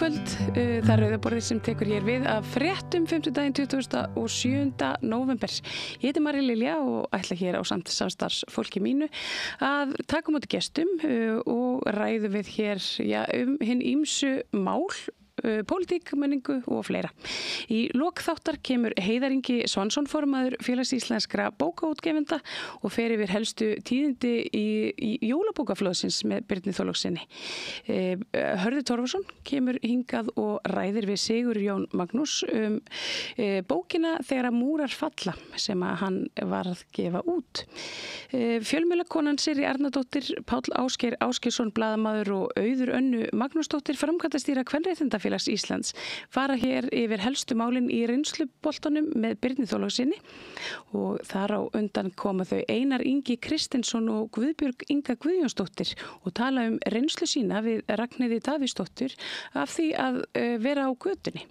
kvöld, það er Rauðaborðið sem tekur hér við af fréttum 50. 27. nóvember. Ég heiti Marja Lilja og ætla hér á samt samstarfsfólki mínu að taka á móti gestum og ræðu við hér hinn ýmsu mál, pólitík, menningu og fleira. Í lok þáttar kemur Heiðar Ingi Svansson, formaður Félags íslenskra bókaútgefenda og fer yfir helstu tíðindi í jólabókaflóðsins með Birni Þorlákssyni. Hörður Torfason kemur hingað og ræðir við Sigurjón Magnús bókina Þegar múrar falla sem að hann var að gefa út. Fjölmiðlakonan Sirrí Arnardóttir, Páll Ásgeir Ásgeirsson blaðamaður og Auður Önnu Magnúsdóttir, framkvæmdastýra Kvenréttindafélags Íslands, fara hér yfir helstu málin í reynsluboltanum með Birni Þorlákssyni og þar á undan koma þau Einar Ingi Kristinsson og Guðbjörg Inga Guðjónsdóttir og tala reynslu sína við Ragnheiði Davíðsdóttur af því að vera á götunni.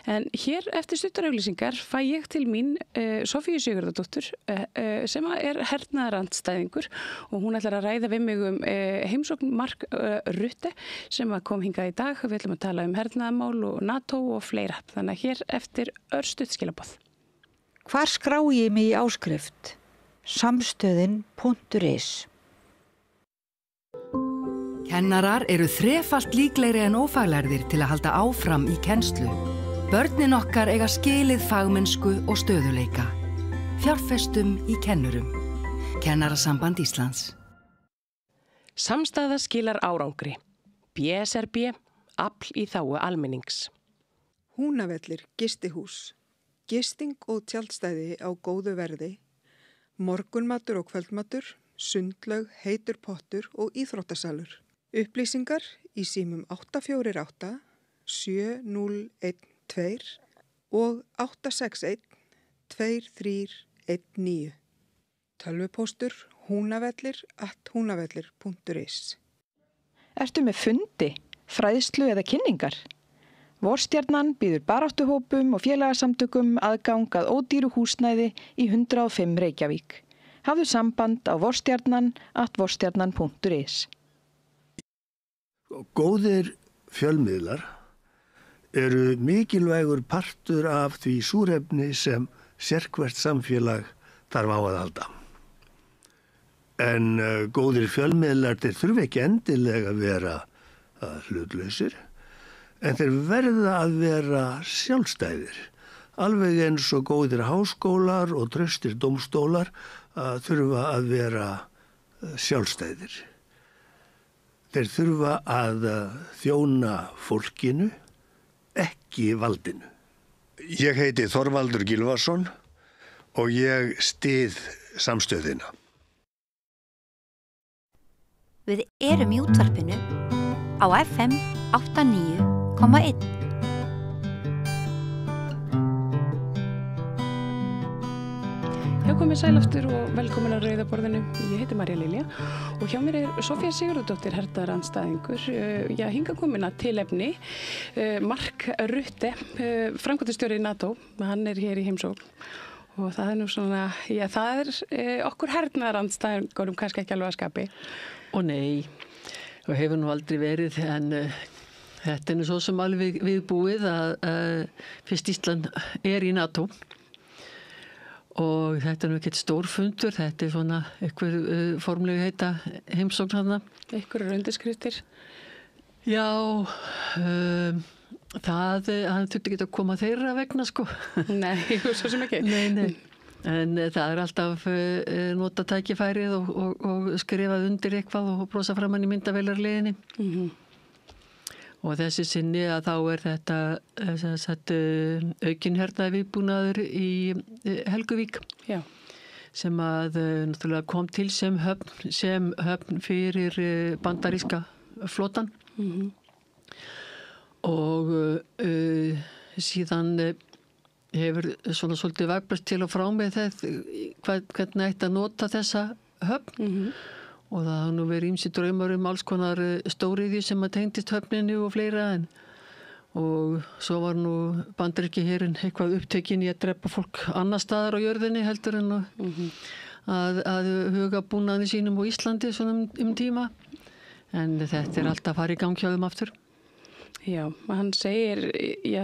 En hér eftir stuttarauglýsingar fæ ég til mín Sofíu Sigurðardóttur sem er hernaðarandstæðingur og hún ætlar að ræða við mig heimsókn Mark Rutte sem kom hingað í dag. Við ætlum að tala hernaðarmál og NATO og fleira. Þannig að hér eftir örstutt skilaboð. Hvar skrá ég mig í áskrift? Samstöðin.is. Kennarar eru þrefalt líklegri en ófaglærðir til að halda áfram í kennslu. Börnin okkar eiga skilið fagmennsku og stöðuleika. Fjárfestum í kennurum. Kennarasamband Íslands. Samstaða skilar árangri. BSRB, afl í þágu almennings. Húnavellir gistihús. Gisting og tjaldstæði á góðu verði. Morgunmatur og kvöldmatur. Sundlaug, heitur pottur og íþróttasalur. Upplýsingar í símum 848 7012 og 861 2319. Tölvupóstur hunavellir@hunavellir.is. Ertu með fundi, fræðslu eða kynningar? Vorstjarnan býður baráttuhópum og félagasamtökum aðgang að ódýru húsnæði í 105 Reykjavík. Hafðu samband á vorstjarnan@vorstjarnan.is. Góðir fjölmiðlar eru mikilvægur partur af því súrefni sem sérhvert samfélag þarf á að halda. En góðir fjölmiðlar þeir þurfa ekki endilega að vera hlutlausir, en þeir verða að vera sjálfstæðir. Alveg eins og góðir háskólar og traustir dómstólar þurfa að vera sjálfstæðir. Þeir þurfa að þjóna fólkinu, ekki valdinu. Ég heiti Þorvaldur Gylfason og ég styð samstöðina. Við erum í útvarpinu á FM 89,1. Já, komið sæl aftur og velkomin að Rauðaborðinu. Ég heiti Marja Lilja og hjá mér Sofía Sigurðardóttir, hernaðarandstæðingur. Hingað komin að tilefni Mark Rutte, framkvæmdastjóri NATO, hann hér í heimsókn. Og það nú svona, það okkur hernaðarandstæðingurum kannski ekki alveg að skapi. Og nei, og hefur nú aldrei verið, en þetta nú svo sem alveg viðbúið að fyrst Ísland í NATO. Og þetta nú ekkert stórfundur, þetta svona eitthvað formlega heita heimsókn þarna. Einhverjar undirskriftir? Já, hann þurfti ekki að koma þeirra vegna, sko. Nei, svo sem ekki. Nei. En það alltaf nota tækifærið og skrifað undir eitthvað og brosa framan í myndavélarliðinni. Og þessi sinni að þá þetta aukinn hernaðarviðbúnaður í Helguvík. Já. Sem að náttúrulega kom til sem höfn fyrir bandaríska flotan. Og síðan hefur svona svolítið vaglast til og frá með hvernig ætti að nota þessa höfn. Og það hafa nú verið ýmsir draumar alls konar stóriðju sem að tengdist höfninu og fleira og svo var nú bandaríski herinn eitthvað upptekinn í að drepa fólk annar staðar á jörðinni heldur en að huga búnaði sínum á Íslandi svona tíma en þetta alltaf að fara í gang hjá þeim aftur. Já, hann segir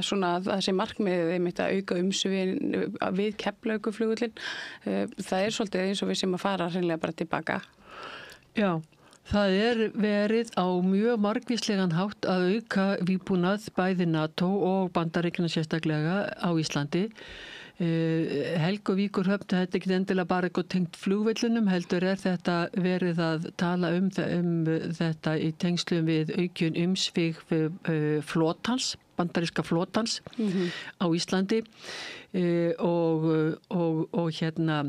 svona að það sé markmiðið einmitt að auka umsvifin við Keflavíkurflugvöllinn. Það svolítið eins og við sem að fara hreinlega bara tilbaka. Já, það verið á mjög margvíslegan hátt að auka vígbúnað bæði NATO og Bandaríkjanna sérstaklega á Íslandi. Helguvíkurhöfn, þetta ekki endilega bara eitthvað tengt flugvöllunum, heldur þetta verið að tala um þetta í tengslum við aukjun umsvig flotans, bandaríska flotans á Íslandi og hérna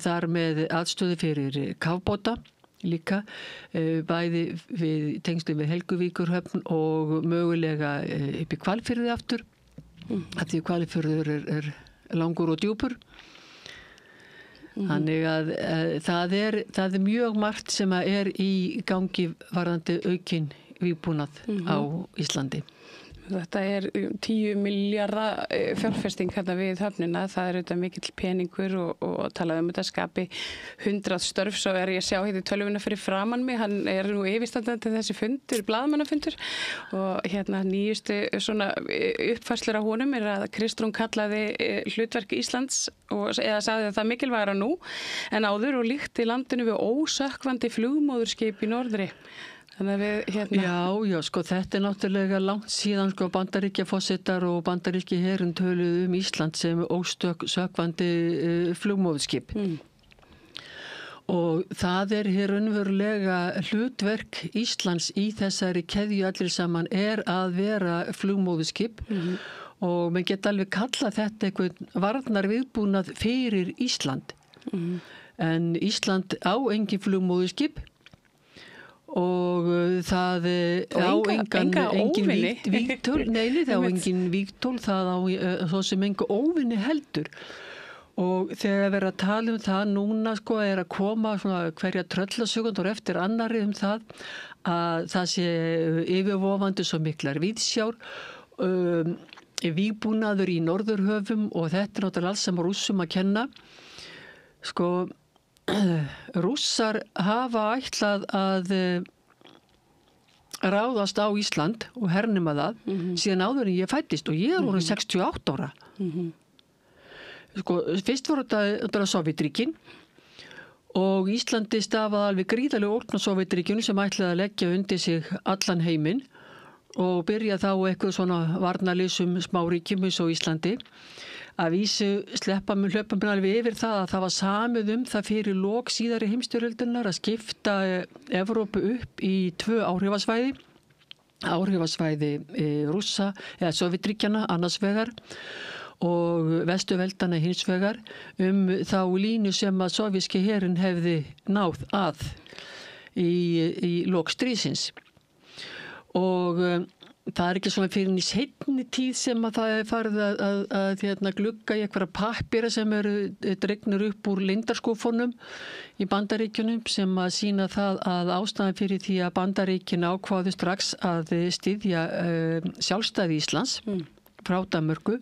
þar með aðstöðu fyrir kafbáta líka, bæði við tengslum við Helguvíkurhöfn og mögulega upp í Hvalfirði aftur. Af því Hvalfjörður er langur og djúpur. Þannig að það er mjög margt sem er í gangi varðandi aukin vígbúnað á Íslandi. Þetta 10 milljarða fjárfesting hérna við höfnina. Það auðvitað mikill peningur og talað þetta skapi 100 störf. Svo ég að sjá hérna tölvuna fyrir framan mig. Hann nú yfirstandandi þessi fundur, blaðamannafundur. Og hérna nýjustu svona uppfærslur á honum að Kristrún kallaði hlutverk Íslands eða sagði að það mikilvægara nú en áður og líkti landinu við ósökkvandi flugmóðurskip í norðri. Já, sko þetta náttúrulega langt síðan sko Bandaríkjaforsetar og Bandaríkjaherinn töluðu Ísland sem ósökkvandi flugmóðurskip. Og það hér raunverulega hlutverk Íslands í þessari keðju allir saman að vera flugmóðurskip og maður geta alveg kallað þetta einhvern varnar viðbúnað fyrir Ísland. En Ísland á engin flugmóðurskip og það á engin vígtól, það á engin vígtól, það á svo sem enga óvinni heldur. Og þegar verið að tala það núna sko að koma svona hverja tröllasögundur eftir annari það að það sé yfirvofandi svo miklar víðsjár, vígbúnaður í norðurhöfum og þetta náttúrulega alls sem Rússum að kenna. Sko Rússar hafa ætlað að ráðast á Ísland og hernuma það síðan áður en ég fæddist og ég orðin 68 ára. Sko, fyrst voru þetta Sovétríkin og Íslandi stafaði alveg gríðarlega ógn á Sovétríkinu sem ætlaði að leggja undir sig allan heiminn og byrja þá eitthvað svona varnarlausum smáríkjum eins og Íslandi. Að vísu hlöpum alveg yfir það að það var samið það fyrir lok síðari heimsstyrjaldarinnar að skipta Evrópu upp í 2 áhrifasvæði. Áhrifasvæði Rússa eða Sovétríkjanna annars vegar og Vesturveldana hins vegar þá línu sem að sovéski herinn hefði náð að í lok stríðsins. Og það ekki svona fyrir í seinni tíð sem að það farið að glugga í einhverja pappíra sem eru dregnir upp úr leyndarskúfunum í Bandaríkjunum sem að sýna það að ástæðan fyrir því að Bandaríkin ákváðu strax að styðja sjálfstæði Íslands frá Danmörku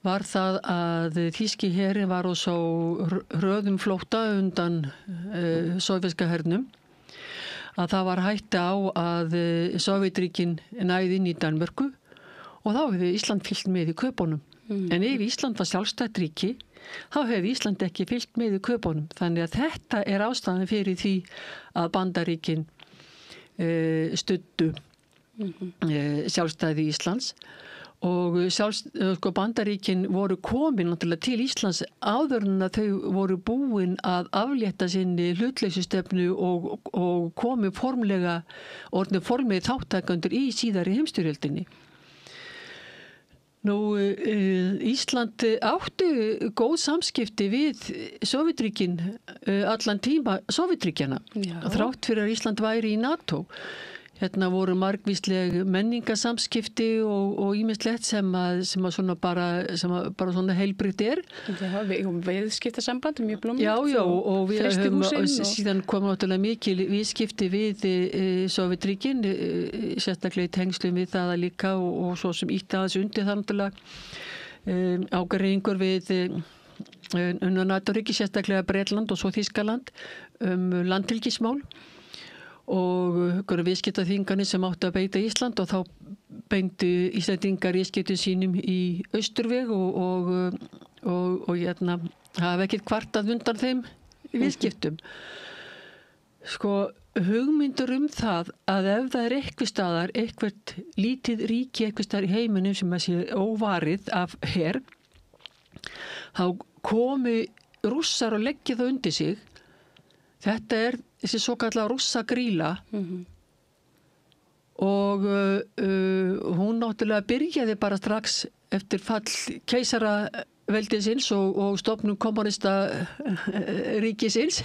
var það að þýski herinn var á svo hröðum flótta undan sovéska hernum að það var hætta á að Sovétríkin næði inn í Danmörku og þá hefði Ísland fylgt með í kaupunum. En ef Ísland var sjálfstætt ríki, þá hefði Ísland ekki fylgt með í kaupunum. Þannig að þetta ástæðan fyrir því að Bandaríkin studdu sjálfstæði Íslands og Bandaríkin voru komin náttúrulega til Íslands áður en að þau voru búin að aflétta sinni hlutleysustefnu og komi formlega þáttakandur í síðari heimsstyrjöldinni. Nú, Ísland áttu góð samskipti við Sovétríkin allan tíma Sovétríkjana þrátt fyrir að Ísland væri í NATO. Hérna voru margvísleg menningasamskipti og ýmislegt sem að svona bara svona heilbrigt Viðskiptasamband mjög blómlegt. Já, og við höfum síðan komið náttúrulega mikil viðskipti við Sovétríkin, sérstaklega í tengslum við það líka og svo sem ítti aðeins undir það náttúrulega ágreiningur við NATO-ríki, sérstaklega Bretland og svo Þýskaland landhelgismál. og viðskiptaþvinganir sem áttu að beita Ísland og þá beindu Íslendingar viðskiptum sínum í austurveg og hafa ekkert kvartað undan þeim viðskiptum. Sko, hugmyndur það að ef það eitthvað staðar, eitthvað lítið ríki eitthvað staðar í heiminum sem að sé óvarið af her, þá komi Rússar og leggja það undir sig. Þetta þessi svo kallar Rússagríla og hún náttúrulega byrjaði bara strax eftir fall keisaraveldisins og stofnun kommunista ríkisins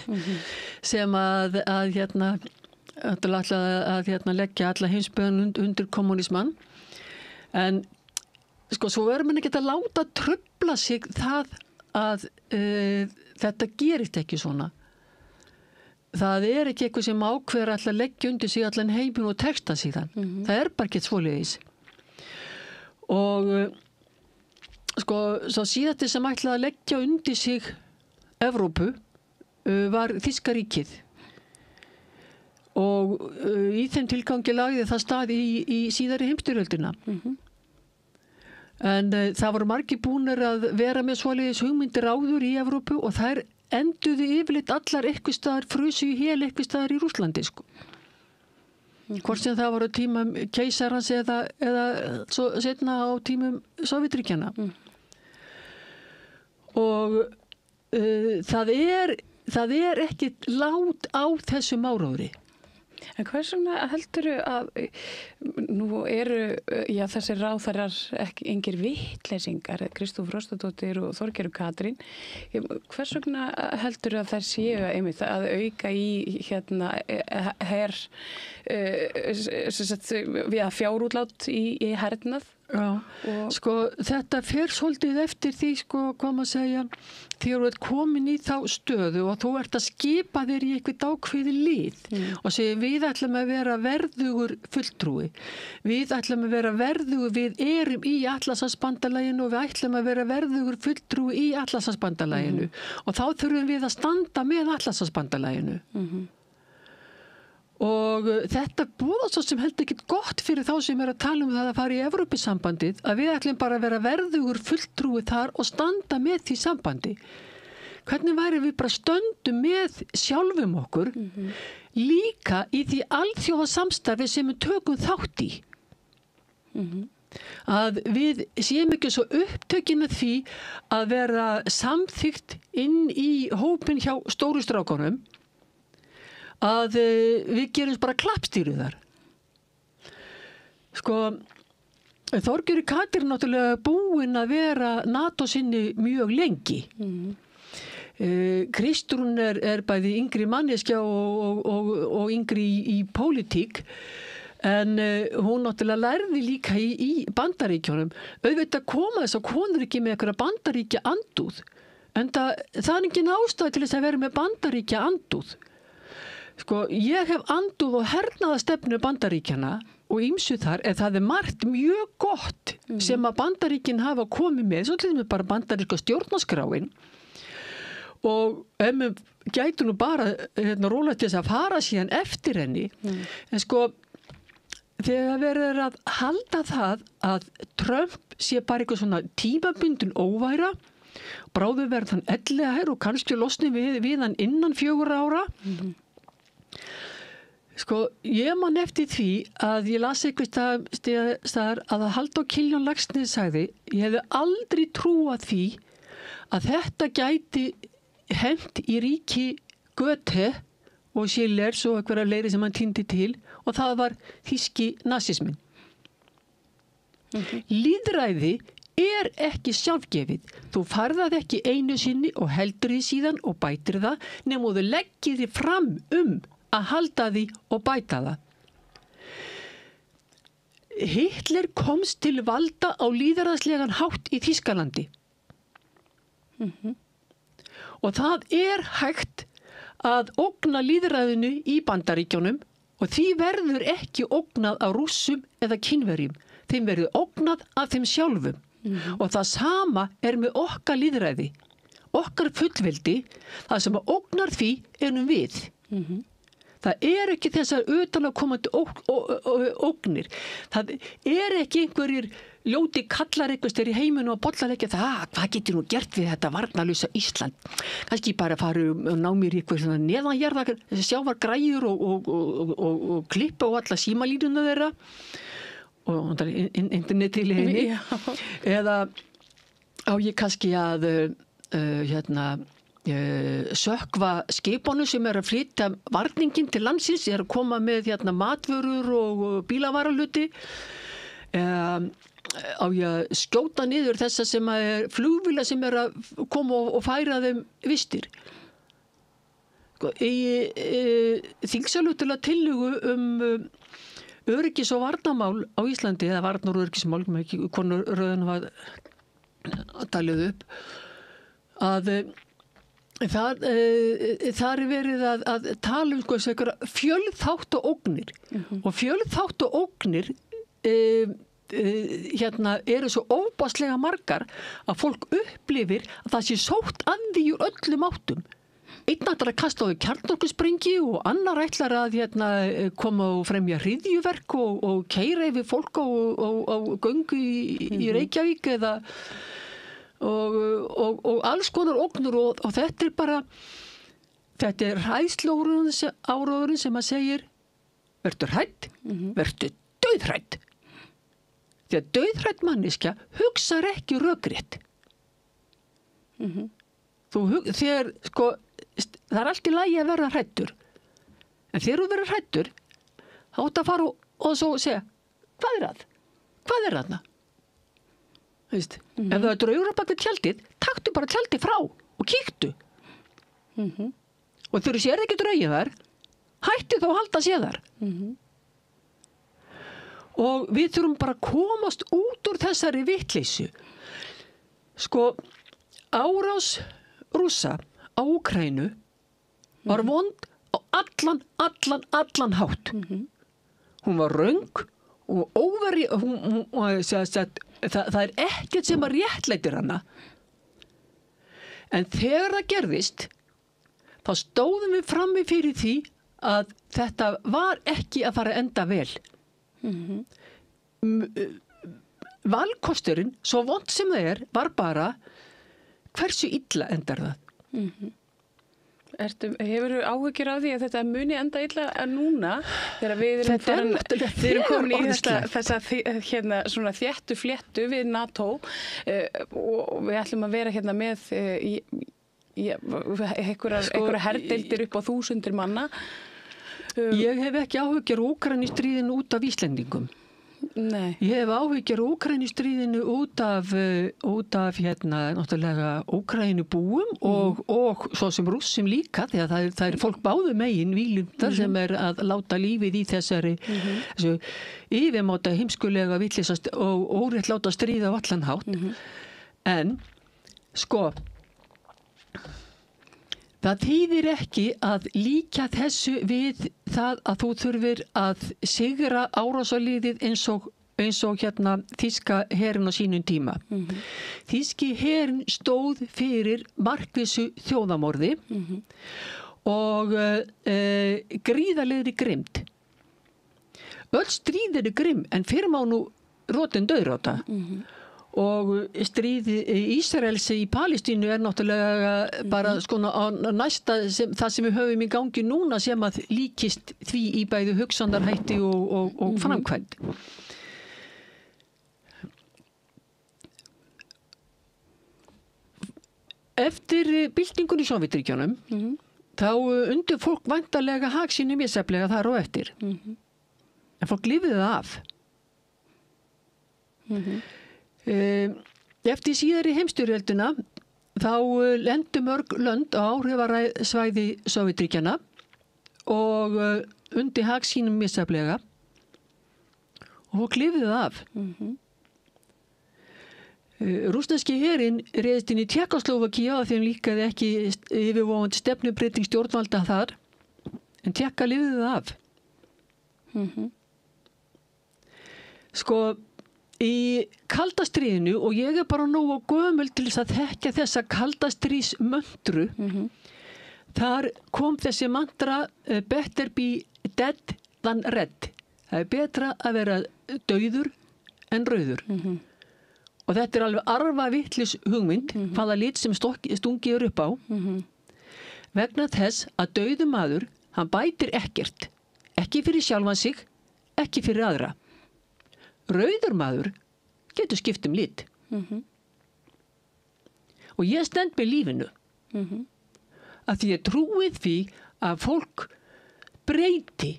sem að leggja alla heimsbyggðina undir kommunismann. En sko, svo verður mann ekki að láta trufla sig það að þetta gerist ekki svona. Það ekki eitthvað sem ákveður að leggja undir sig allan heiminn og texta síðan. Það bara ekki svoleiðis. Og sko, svo síðasti sem ætlaði að leggja undir sig Evrópu var Þýska ríkið. Og í þeim tilgangi lagði það stað í síðari heimsstyrjöldina. En það voru margir búnir að vera með svoleiðis hugmyndir áður í Evrópu og þær enduðu yfirleitt allar eitthvað staðar frusu í hel eitthvað staðar í Rússlandi, sko. Hvort sem það voru tímum keisarans eða svo setna á tímum Sovétríkjanna. Og það ekkert lát á þessum áróðri. En hvers vegna heldurðu að nú þessir ráðherrar engir vitleysingar, Kristóf Frostadóttir og Þorgerður Katrín, hvers vegna heldurðu að þær séu einmitt að auka í her við að fjárútlát í hernað? Já, sko þetta fer svolítið eftir því, sko, hvað maður segja, þegar þú ert komin í þá stöðu og þú ert að skipa þér í eitthvað ákveðið lið og segja við ætlum að vera verðugur fulltrúi, við ætlum að vera verðugur, við erum í Atlantshafsbandalaginu og við ætlum að vera verðugur fulltrúi í Atlantshafsbandalaginu og þá þurfum við að standa með Atlantshafsbandalaginu. Og þetta boðar svo sem heldur ekkert gott fyrir þá sem að tala það að fara í Evrópusambandið, að við ætlum bara að vera verðugur fulltrúi þar og standa með því sambandi. Hvernig væri við bara stöndum með sjálfum okkur líka í því alþjóðasamstarfi sem við tökum þátt í? Að við séum ekki svo upptökin að því að vera samþykkt inn í hópin hjá stóru strákunum að við gerum bara klappstýru þar. Sko, Þorgerður Katrín náttúrulega búin að vera NATO sinni mjög lengi. Kristrún bæði yngri manneskja og yngri í pólitík, en hún náttúrulega lærði líka í Bandaríkjunum. Auðvitað koma þess að konur ekki með einhverja Bandaríkja andúð, en það engin ástæða til þess að vera með Bandaríkja andúð. Sko, ég hef andúð og hernaðarstefnu Bandaríkjana og ýmsu þar, en það margt mjög gott sem að Bandaríkin hafa komið með, svo til þess bara bandaríska stjórnarskráin og við gætu nú bara róla til þess að fara síðan eftir henni. En sko, þegar verður að halda það að Trump sé bara eitthvað svona tímabundin óværa, bráðu verður hann ellegar og kannski losni við hann innan 4 ára. Sko, ég man eftir því að ég las eitthvað staðar að Halldór Kiljan Laxness sagði, ég hefði aldrei trúað því að þetta gæti hent í ríki Goethe og Schillers og eitthvað leiri sem hann týndi til og það var þýski nasismin. Lýðræði ekki sjálfgefið. Þú farðað ekki einu sinni og heldur því síðan og bætir það nema þú leggir því fram að halda því og bæta það. Hitler komst til valda á lýðræðislegan hátt í Þýskalandi. Og það hægt að ógna lýðræðinu í Bandaríkjunum og því verður ekki ógnað af Rússum eða Kínverjum. Þeim verður ógnað af þeim sjálfum. Og það sama með okkar lýðræði. Okkar fullveldi, það sem ógnar því við. Það ekki þessar utanaðkomandi ógnir. Það ekki einhverjir ljóti kallar einhvers þegar í heiminu og bollar ekki hvað getur nú gert við þetta varnarlausa Ísland? Kannski bara fara og ná mér í eitthvað neðanjarðar sjávargræjur og klippa og alla símalínuna þeirra og interneti í henni. Eða á ég kannski að sökkva skipunum sem að flytja varningin til landsins, að koma með matvörur og bílavaraluti. Á ég að skjóta niður þessa sem að flugvila sem að koma og færa þeim vistir. Í þingsalutilega tillögu öryggis- og varnarmál á Íslandi, eða varnar- og öryggismál, konur röðun var talið upp, að það verið að tala fjölþátt og ógnir og fjölþátt og ógnir eru svo óbáslega margar að fólk upplifir að það sé sótt að því úr öllum áttum. Einn ætlar að kasta á því kjarnorkusprengju og annar ætlar að koma og fremja hryðjuverk og keyra yfir fólk á göngu í Reykjavík og alls konar ógnur og þetta hræðsluáróðurinn sem að segir verður hrædd, verður dauðhrædd. Því að dauðhrædd manneskja hugsar ekki rökrétt. Þegar það allt í lagi að vera hræddur, en þegar þú verður hræddur þá áttu að fara og svo segja hvað er þarna? Ef það draugur bak við tjaldið, taktu bara tjaldið frá og kíktu. Og þegar þú sér ekki draugið þar, hættu þá að halda sér þar. Og við þurfum bara að komast út úr þessari vitleysu. Árás Rússa á Úkraínu var vond á allan hátt. Hún var röng og óveri, það ekkert sem að réttlætir hana. En þegar það gerðist, þá stóðum við frammi fyrir því að þetta var ekki að fara að enda vel. Valkosturinn, svo vond sem það var bara hversu illa endar það. Hefur þú áhyggjur á því að þetta muni enda illa núna þegar við erum komin í þessa svona þéttu fléttu við NATO og við ætlum að vera með einhverja herdeildir upp á 1000 manna. Ég hef ekki áhyggjur Úkraínustríðinu út af Íslendingum. Nei. Ég hef áhyggjur Úkraínustríðinu út af náttúrulega Úkraínubúum og svo sem Rússum líka, því að það er fólk báðu megin víglundar sem að láta lífið í þessu yfirmáta heimskulega vitleysast og óréttláta stríð á allan hátt. En það þýðir ekki að líka þessu við það að þú þurfir að sigra árásarliðið eins og þýska herinn á sínum tíma. Þýski herinn stóð fyrir markvissu þjóðamorði og gríðarlegri grimmd. Öll stríð eru grimm, en fyrir má nú rótin dauðróta. Og stríði Ísraels í Palestínu er náttúrulega bara á næsta það sem við höfum í gangi núna sem að líkist því í bæði hugsanarhætti og framkvæmd. Eftir byltingun í Sovétríkjunum þá undir fólk væntanlega hag sínu misjafnlega þar og eftir. En fólk lifði það af. Eftir síðari heimsstyrjöldina þá lendu mörg lönd á áhrifarsvæði Sovétríkjanna og undir hag sínum misjafnlega og fólk lifði það af. Rússneski herinn réðist inn í Tékkóslóvakíu og þeim líkaði ekki yfirvofandi stefnubreyting stjórnvalda þar, en Tékka lifði það af. Í kalda stríðinu, og ég er bara nógu gömul til þess að þekkja þessa kalda stríðsmöntru, þar kom þessi mantra better be dead than red. Það betra að vera dauður en rauður. Og þetta alveg arfavitlis hugmynd, hvaða lit sem stungið upp á. Vegna þess að dauður maður, hann bætir ekkert. Ekki fyrir sjálfan sig, ekki fyrir aðra. Rauður maður getur skipt lit. Og ég stend með lífinu. Að því ég trúi því að fólk breyti.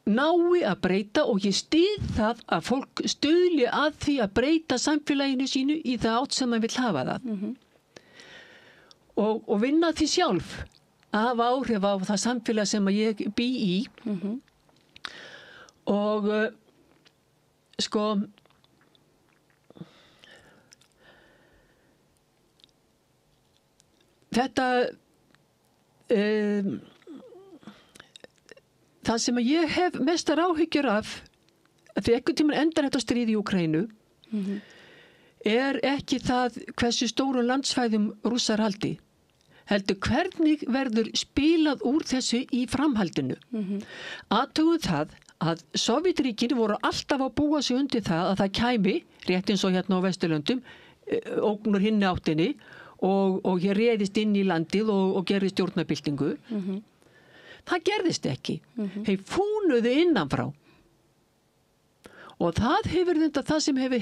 Nái að breyta og ég styð það að fólk stuðli að því að breyta samfélaginu sínu í það átt sem maður vill hafa það. Og vinna því sjálf að hafa áhrif á það samfélag sem ég bý í. Og sko þetta það sem ég hef mestar áhyggjur af því einhvern tímann endar þetta stríð í Úkraínu ekki það hversu stórum landsvæðum Rússar haldi. Heldur hvernig verður spilað úr þessu í framhaldinu. Athugum það að Sovétríkin voru alltaf að búa sig undir það að það kæmi, rétt eins og hérna á Vesturlöndum, ógnur hinni áttinni og hér réðist inn í landið og gerði stjórnarbyltingu. Það gerðist ekki. Þeir fúnuðu innanfrá. Og það hefur þetta það sem hefur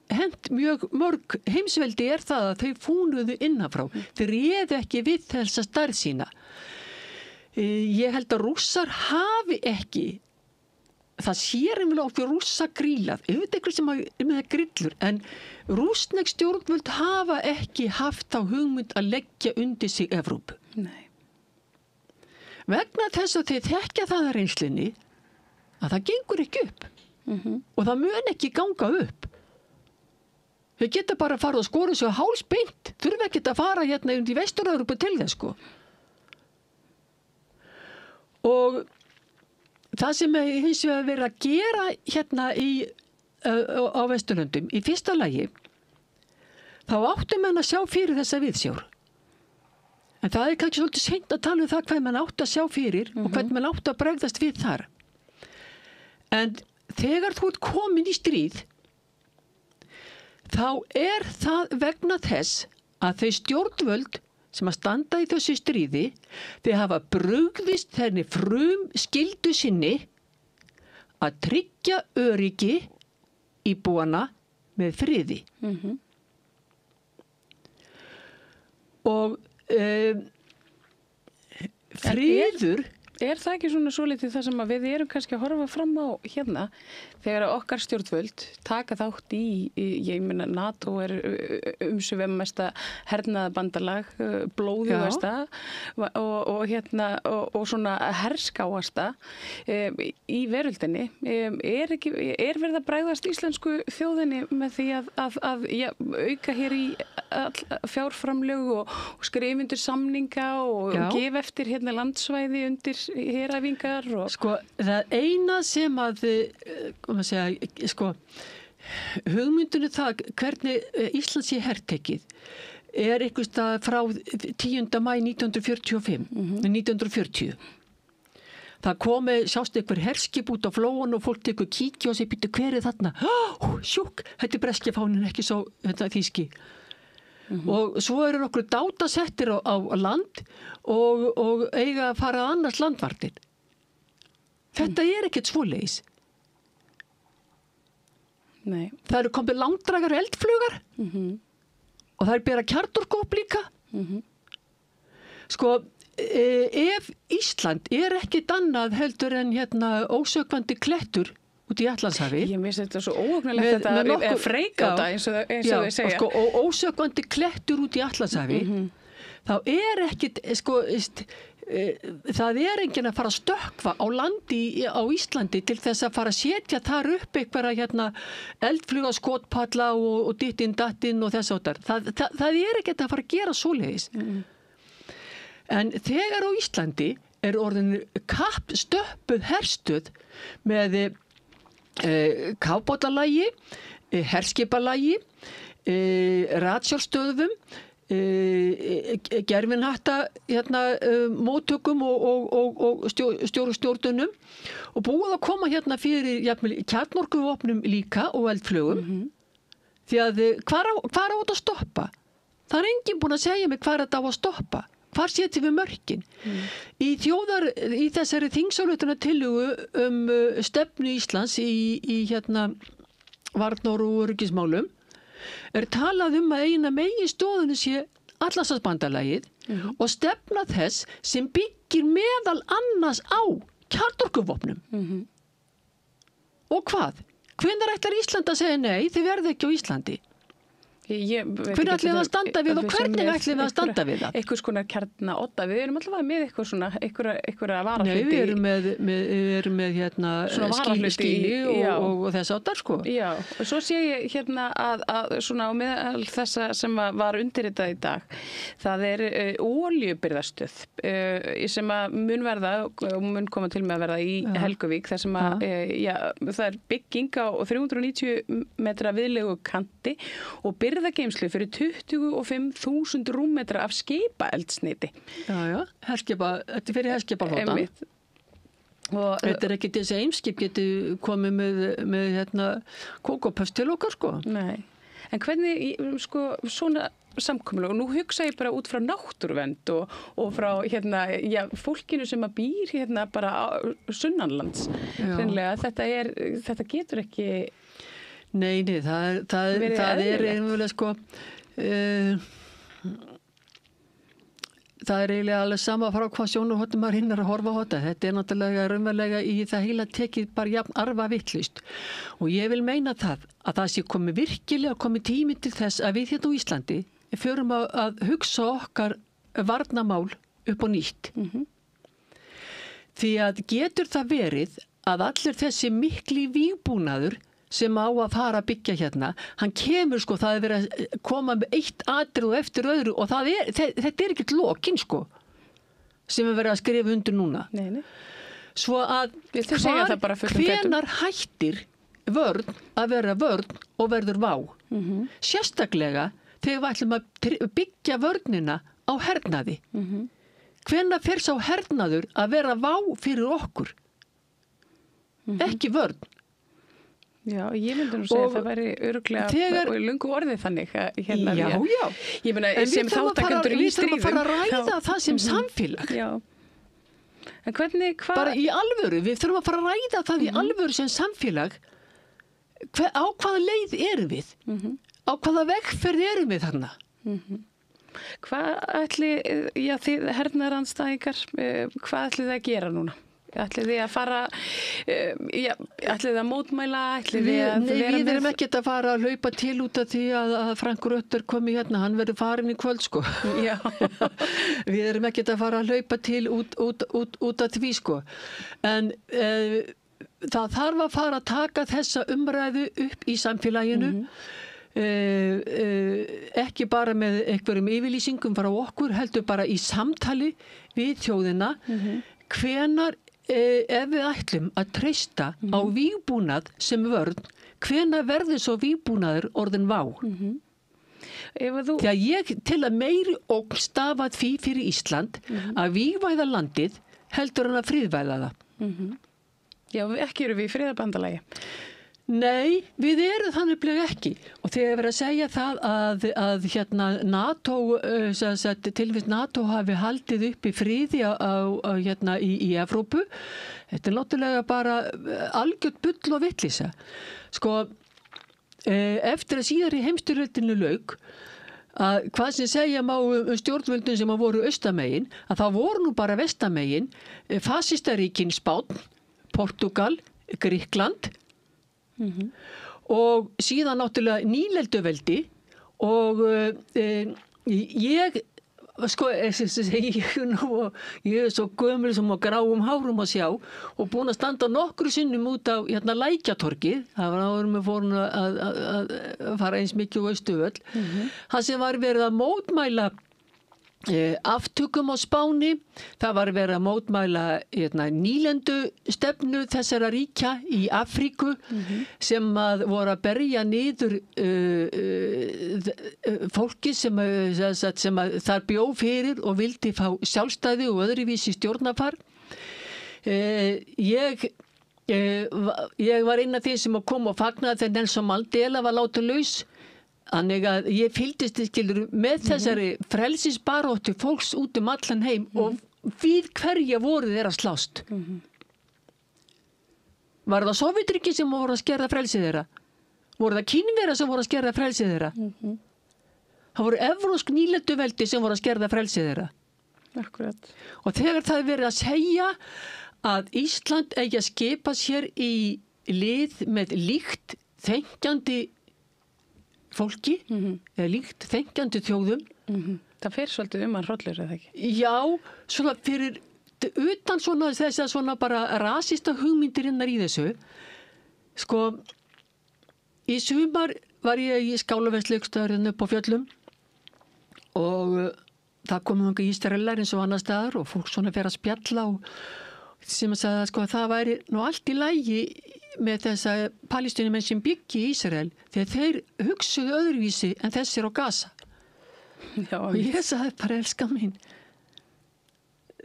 hent mjög mörg heimsveldi það að þau fúnuðu innanfrá. Þeir réðu ekki við þessa stærð sína. Ég held að Rússar hafi ekki, það sér einhverjum okkur Rússa grílað, eitthvað sem er með það grillur, en rússnesk stjórnvöld hafa ekki haft á hugmynd að leggja undir sig Evrópu. Nei. Vegna þess að þeir þekkja það að reynslunni að það gengur ekki upp og það mun ekki ganga upp. Þeir geta bara að fara og skora sig á hálsbeint, þurfa ekki að fara hérna í Vestur-Evrópu til þess sko. Og það sem hins vegar verið að gera hérna á Vesturlöndum, í fyrsta lagi, þá áttu menn að sjá fyrir þessa viðsjár. En það kannski svolítið seint að tala það hvað mann átt að sjá fyrir og hvernig mann átt að bregðast við þar. En þegar þú ert komin í stríð, þá það vegna þess að þau stjórnvöld sem að standa í þessu stríði, þeir hafa brugðist þenni skyldu sinni að tryggja öryggi íbúana með friði. Og friður Er það ekki svona svolítið það sem að við erum kannski að horfa fram á hérna þegar okkar stjórnvöld taka þátt ég meina NATO umsvifamesta hernaðarbandalag, blóðugasta og hérna og svona herskáasta í veröldinni. Er verið að bregðast íslensku þjóðinni með því að auka hér í fjárframlög og skrifa undir samninga og gefa eftir hérna landsvæði undir heræfingar og... Sko, það eina sem að hugmyndinu það hvernig Íslands sé hertekið einhvers stað frá 10. maí 1945 1940. Það komi sjást einhver herskip út á flóan og fólk tekur kíkja og segir býttu hver þarna? Sjúk, þetta breski fáninn ekki svo þýski. Og svo eru nokkur dátasettir á land og eiga að fara að annars landvartin. Þetta ekkert svoleiðis. Nei. Það eru komið langdragar eldflugar og það bera kjarnorkuofn líka. Sko, ef Ísland ekkert annað heldur en hérna ósökkvandi klettur út í Atlantshafi. Ég finnst þetta svo óhugnilegt þetta freikáta eins og þau segja. Sko, og ósökkvandi klettur út í Atlantshafi, þá ekkert, sko, það enginn að fara að stökkva á landi á Íslandi til þess að fara að setja þar upp einhverja hérna eldfluga skotpalla og dittinn dattinn og þess áttar. Það ekkert að fara að gera svoleiðis. En þegar á Íslandi orðin kappstöppuð herstöð með kafbátalagi, herskipalagi, ratsjárstöðvum, gerfinhatta móttökum og stjórnunum og búið að koma hérna fyrir kjarnorkuvopnum líka og eldflugum því að hvar á þetta að stoppa? Það er enginn búin að segja mig hvar þetta á að stoppa. Hvar setjum við mörkin? Í þessari þingsályktunartillögu stefnu Íslands í varnar- og öryggismálum talað að eina meginstoðinu sé Atlantshafsbandalagið og stefna þess sem byggir meðal annars á kjarnorkuvopnum. Og hvað? Hvenær ætlar Ísland að segja nei, þið verði ekki á Íslandi? Hvernig ætlum við að standa við og hvernig ætlum við að standa við það? Einhvers konar kjarnaodda, við erum alltaf með eitthvað svona, einhverja varahluti. Nei, við erum með skíli og þess áttar, sko. Já, og svo sé ég að svona á meðal þessa sem var undirritað í dag, það olíubirgðastöð sem að mun verða og mun koma til með að verða í Helguvík, þar sem að það bygging á 390 metra viðlegu kanti og birgðageymslu fyrir 25.000 rúmmetra af skipaeldsneyti. Já, þetta er fyrir herskipaflótan. Þetta ekki þessi Eimskip getur komið með kókopöst til okkar, sko. Nei, en hvernig, sko, svona samkomulag, og nú hugsa ég bara út frá náttúruvernd og frá fólkinu sem að býr bara sunnanlands. Þetta getur ekki... Nei, það er einhverjulega sko það er eiginlega alveg sama frá hvað sjónarhornum maður hinnar að horfa á þetta. Þetta náttúrulega raunverulega í það heila tekið bara jafn arfa vitlaust og ég vil meina að það sé komið tími til þess að við hérna á Íslandi förum að hugsa okkar varnarmál upp á nýtt. Því að getur það verið að allir þessi mikli vígbúnaður sem á að fara að byggja hérna, hann kemur sko, það er verið að koma með eitt atrið og eftir öðru og þetta er ekkert lokin sko, sem er verið að skrifa undir núna. Nei. Svo að hvenar hættir vörn að vera vörn og verður vá. Sérstaklega þegar við ætlum að byggja vörnina á hernaði. Hvenar fer sá hernaður að vera vá fyrir okkur? Ekki vörn. Já, ég myndi nú segja að það væri örugglega og löngu orðið þannig Já. Ég meina, sem þátttakendur í stríðum. Við þurfum að fara að ræða það sem samfélag. Já. En hvernig, bara í alvöru, við þurfum að fara að ræða það í alvöru sem samfélag. Á hvaða leið erum við? Á hvaða vegferð erum við þarna? Hvað þið hernaðarandstæðingar, hvað ætlið þið að gera núna? Ætlið þið að fara, ætlið þið að mótmæla, ætlið þið að vera með... Við erum ekkert að fara að hlaupa til út af því að Frank Rötter komi hérna, hann verður farin í kvöld sko. Já. Við erum ekkert að fara að hlaupa til út af því sko. En það þarf að fara að taka þessa umræðu upp í samfélaginu. Ekki bara með einhverjum yfirlýsingum frá okkur, heldur bara í samtali við þjóðina. Hvenar ef við ætlum að treysta á vígbúnað sem vörn, hvenær verður svo vígbúnaður orðin vá? Því að ég til að meiri ógn stafa því fyrir Ísland að vígvæða landið heldur hann að friðvæða það. Já, ekki eru við í friðarbandalagi. Nei, við erum þannig ekki og þegar verið að segja það að NATO, tilvist NATO hafi haldið upp í friði í Evrópu, þetta náttúrulega bara algjört bull og vitleysa. Sko, eftir að síðari heimsstyrjöldinni lauk, að hvað sem segja má stjórnvöldin sem voru austamegin, að það voru nú bara vestamegin, fasistaríkin Spánn, Portugal, Grikkland, og síðan náttúrulega nýlenduveldi og ég er svo gömul sem á gráum hárum að sjá og búin að standa nokkru sinnum út á Lækjatorgið, það var áður með fórum að fara eins mikið á Austurvöll, það sem var verið að mótmæla aftökum á Spáni, það var verið að mótmæla nýlendu stefnu þessara ríkja í Afríku sem að voru að berja niður fólki sem að þar bjó fyrir og vildi fá sjálfstæði og öðruvísi stjórnarfar. Ég var einn af þeim sem kom og fagnaði þegar Nelson Mandela var látinn laus. Þannig að ég fylgdist með þessari frelsisbaráttu fólks út allan heim og við hverja voru þeir að slást. Var það Sovétríki sem voru að skerða frelsið þeirra? Voru það Kínverjar sem voru að skerða frelsið þeirra? Það voru evrópsk nýlenduveldi sem voru að skerða frelsið þeirra. Akkurat. Og þegar það verið að segja að Ísland eigi að skipa sér í lið með líkt þenkjandi fólki, eða líkt þenkjandi þjóðum. Það fer svolítið hann hrollur, eða ekki? Já, svona fyrir utan svona þess að svona bara rasista hugmyndirinnar í þessu. Sko, í sumar var ég í skálaverksleikstöðurinn upp á fjöllum og það komum Ísraelar eins og annar staðar og fólk svona fer að spjalla og sem að sagði að sko, það væri nú allt í lagi með þessa palestínumenn sem byggi í Ísrael þegar þeir hugsuðu öðruvísi en þessir á Gaza. Já, og ég sagði bara, elska mín,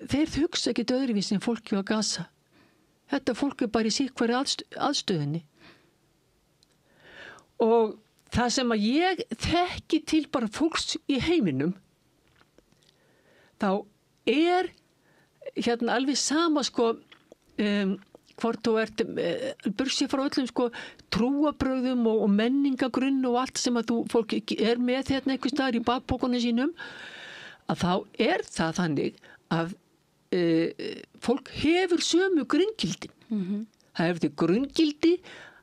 þeir hugsa ekkert öðruvísi en fólki á Gaza. Þetta fólk bara í sík hverju aðstöðinni. Og það sem að ég þekki til bara fólks í heiminum, þá alveg sama sko hvort þú ert bursið frá öllum sko trúabrögðum og menningagrunn og allt sem að fólk með einhvers staðar í bakpokunum sínum, að þá það þannig að fólk hefur sömu grunngildin. Það hefur til grunngildi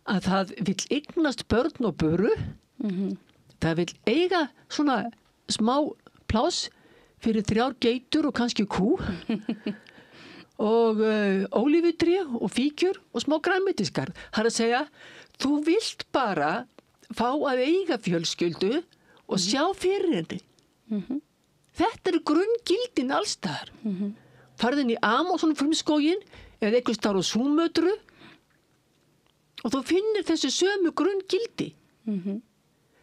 að það vill eignast börn og böru, það vill eiga svona smá pláss fyrir 3 geitur og kannski kú og ólífutré og fíkjur og smá grænmetisgarð. Það að segja, þú vilt bara fá að eiga fjölskyldu og sjá fyrir henni. Þetta grunngildin allstaðar. Farðu inn í Amazon frumskógin eða einhvers staðar á Súmötru og þú finnir þessu sömu grunngildi.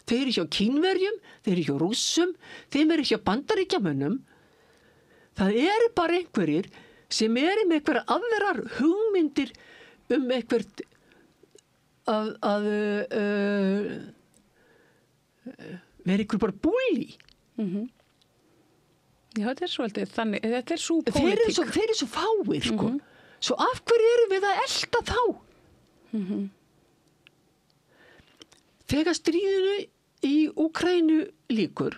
Þeir eru hjá Kínverjum, þeir eru hjá Rússum, þeim eru hjá Bandaríkjamönnum. Það eru bara einhverjir sem eru með einhverjar aðrar hugmyndir einhvert að vera einhver bara búli. Já, þetta svolítið þannig, þetta svo pólitík. Þeir eru svo fáir, sko. Svo af hverju erum við að elta þá? Þegar stríðinu í Úkraínu líkur,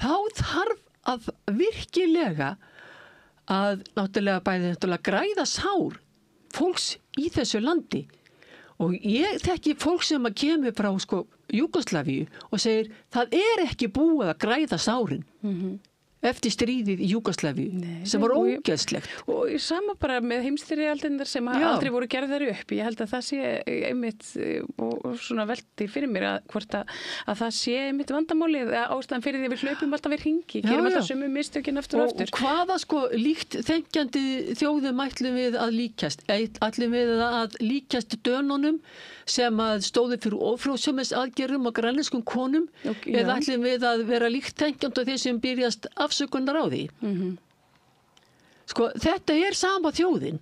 þá þarf að virkilega að náttúrulega bæði græða sár fólks í þessu landi. Og ég þekki fólk sem að kemur frá sko Júgoslavíu og segir, það ekki búið að græða sárin. Eftir stríðið í Júgoslavíu sem var ógeðslegt. Og sama bara með heimsstyrjaldirnar sem aldrei voru gerðar upp. Ég held að það sé einmitt og svona velti fyrir mér að hvort að það sé einmitt vandamálið ástæðan fyrir því við hlaupum alltaf við hringi, gerum alltaf sömu mistökin aftur og aftur. Og hvaða sko líkt þenkjandi þjóðum ætlum við að líkjast? Ætlum við að líkjast Dönunum sem að stóðu fyrir ófrjósemis aðgerðum og grænlenskum konum eða ætlum við að vera líkt þenkjandi á þeir sem byrjast afsökunar á því. Sko, þetta sama þjóðin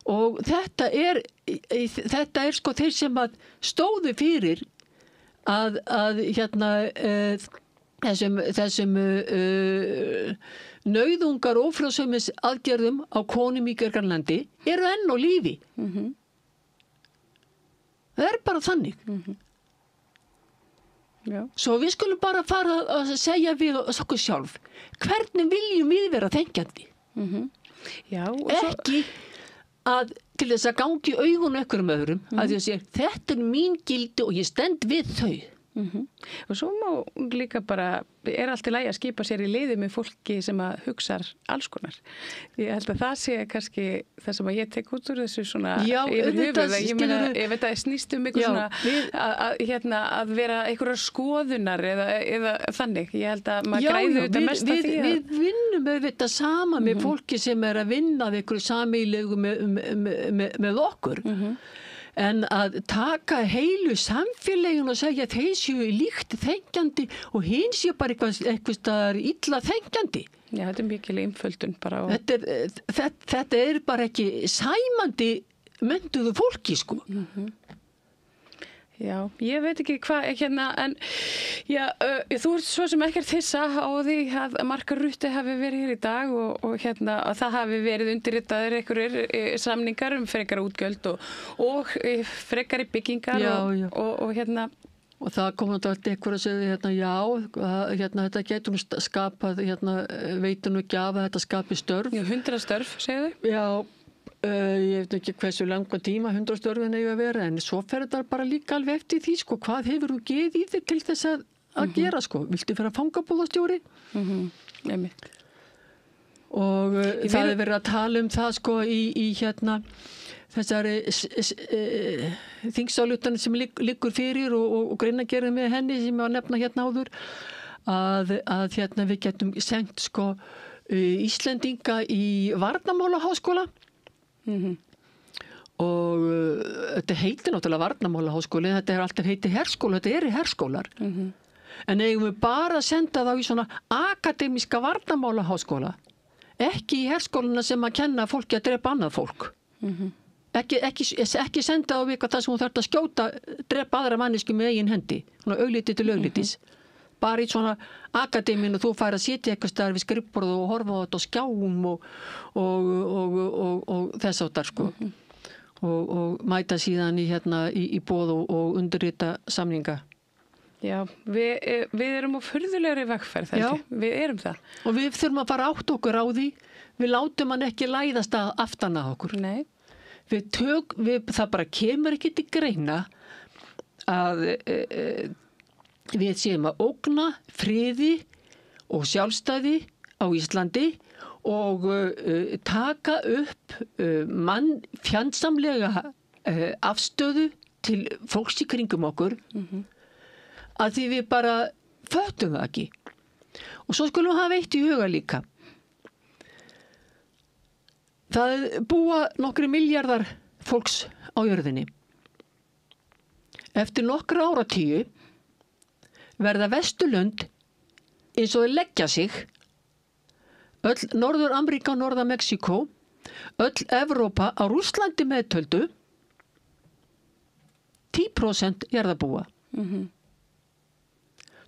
og þetta sko þeir sem að stóðu fyrir að þessum nauðungar ófrjósemis aðgerðum á konum í Grænlandi eru enn á lífi. Það bara þannig. Já. Svo við skulum bara fara að segja við okkur sjálf, hvernig viljum við vera þenkjandi? Já, ekki að til þess að gangi augun einhverjum öðrum, að því að segja, þetta mín gildi og ég stend við þau. Og svo má líka bara, allt í lagi að skipa sér í liði með fólki sem að hugsar alls konar. Ég held að það sé kannski það sem að ég tek út úr þessu svona yfir höfuð. Ég meina, ég veit að snýst eitthvað svona að vera einhverjar skoðunar eða þannig. Ég held að maður græði þetta mest að því að... Við vinnum þetta sama með fólki sem að vinna við einhverju sameiginlegu með okkur. En að taka heilu samfélagin og segja að þeir séu líkt þengjandi og hinn séu bara eitthvað staðar illa þengjandi. Já, þetta mikil einföldun bara. Þetta bara ekki sæmandi menntuðu fólki, sko. Já, ég veit ekki hvað, en þú ert svo sem ekkert hissa á því að Marka Rutte hafi verið hér í dag og það hafi verið undirritaðir einhverjir samningar frekari útgjöld og frekari byggingar og Og það kom náttúrulega eitthvað að segja þetta getur skapað veitum ekki af að þetta skapi störf. 100 störf, segðu þau? Já. Ég veit ekki hversu langa tíma 100 störfin eiga að vera, en svo fer þetta bara líka alveg eftir því, sko, hvað hefur þú geð í þig til þess að gera, sko, viltu vera fangabúðastjóri? Og það er verið að tala það, sko, í þessari þingsályktun sem liggur fyrir og greinagerð með henni sem ég var að nefna áður, að við getum sendt, sko, Íslendinga í Varnarmálaháskóla. Og þetta heitir náttúrulega Varnarmálaháskóli, þetta alltaf heiti herskóla, þetta herskólar. En eigum við bara að senda þá í svona akademíska Varnarmálaháskóla, ekki í herskóluna sem að kenna fólki að drepa annað fólk. Ekki senda á eitthvað það sem hún þarf að skjóta, drepa aðra mannesku með eigin hendi, svona augliti til auglitis. Bara í svona akademíun og þú fær að sitja eitthvað staðar við skrifborð og horfa á þetta á skjáum og þess áttar, sko. Og mæta síðan í boð og undirrita samninga. Já, við erum á furðulegri vegferð, við erum það. Og við þurfum að fara átt okkur á því, við látum hann ekki læðast aftan að okkur. Nei. Það bara kemur ekki til greina að við séum að ógna friði og sjálfstæði á Íslandi og taka upp fjandsamlega afstöðu til fólks í kringum okkur að því við bara föttum það ekki. Og svo skulum hafa eitt í huga líka. Það búa nokkri milljarðar fólks á jörðinni. Eftir nokkra áratíu verða Vesturlönd eins og leggja sig, öll Norður-Ameríka og Norður-Mexíkó, öll Evrópa á Rússlandi meðtöldu, 10% jarðarbúa.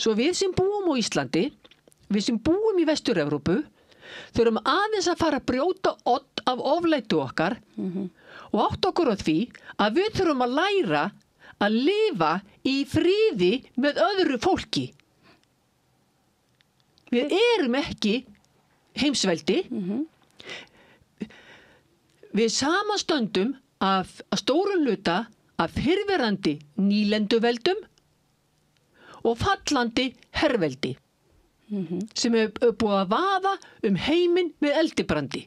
Svo við sem búum á Íslandi, við sem búum í Vestur-Evrópu, þurfum aðeins að fara að brjóta odd af oflætu okkar og átt okkur á því að við þurfum að læra að lifa í friði með öðru fólki. Við erum ekki heimsveldi. Við samastöndum að stórum hluta af fyrrverandi nýlenduveldum og fallandi herveldi sem búið að vaða heiminn með eldibrandi.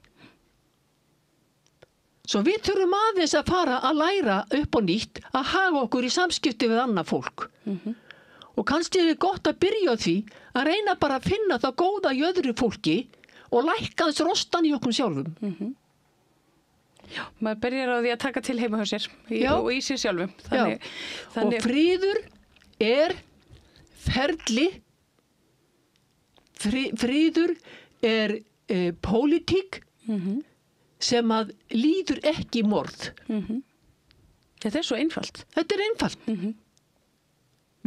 Svo við þurfum aðeins að fara að læra upp á nýtt að hafa okkur í samskipti við annað fólk. Og kannski er gott að byrja á því að reyna bara að finna það góða í öðru fólki og lækka þess rostan í okkur sjálfum. Já, maður byrjar á því að taka til heima hjá sér og í sér sjálfum. Þannig... Og friður er ferli, friður er pólitík sem að líður ekki morð. Þetta er svo einfalt. Þetta er einfalt.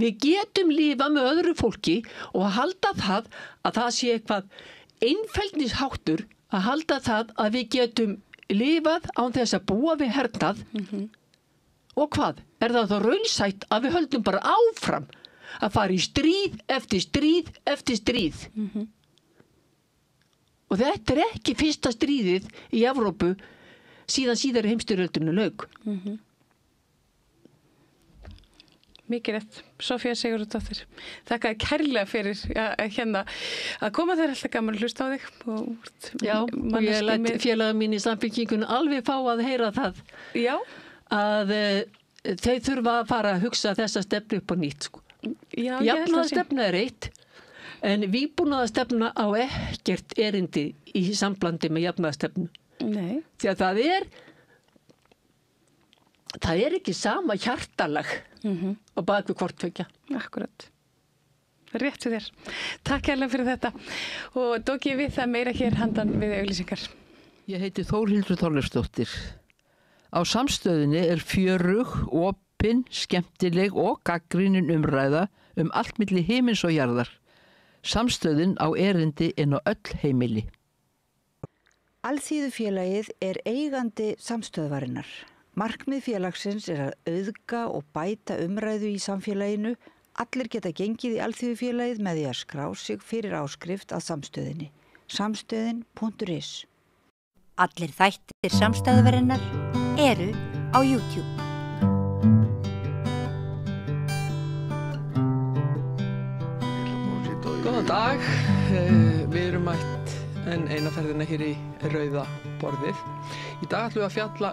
Við getum lífa með öðru fólki og að halda það að það sé eitthvað einfeldnisháttur að halda það að við getum lifað án þess að búa við hernað. Og hvað? Er það þá raunsætt að við höldum bara áfram að fara í stríð eftir stríð eftir stríð? Og þetta er ekki fyrsta stríðið í Evrópu síðan síðari heimsstyrjöldinni lauk. Mikilvægt, Sofía Sigurðardóttir. Þakka kærlega fyrir að koma, þér alltaf gaman að hlusta á þig. Já, og ég læt félaga mín í Samfylkingunni alveg fá að heyra það. Já. Að þau þurfa að fara að hugsa þessa stefnu upp á nýtt, sko. Já, jafnaðarstefna er eitt, en vígbúnaðarstefna á ekkert erindi í samblandi með jafnaðarstefnu. Nei. Því að það er ekki sama hjartalag á bakvið hvort tvekja. Akkurat. Rétt við þér. Takk kærlega fyrir þetta og dóki við það meira hér handan við auglýsingar. Ég heiti Þórhildur Þorleifsdóttir. Á Samstöðinni er fjörug, opin, skemmtileg og gagnrýnin umræða allt milli himins og jarðar. Samstöðin á erindi inn á öll heimili. Alþýðufélagið er eigandi samstöðvarinnar. Markmið félagsins er að auðga og bæta umræðu í samfélaginu. Allir geta gengið í Alþýðufélagið með því að skrá sig fyrir áskrift að samstöðinni. Samstöðin.is. Allir þættir samstæðvarinnar eru á YouTube. Góðan dag, við erum mætt eina ferðina hér í Rauða borðið. Í dag ætlum við að fjalla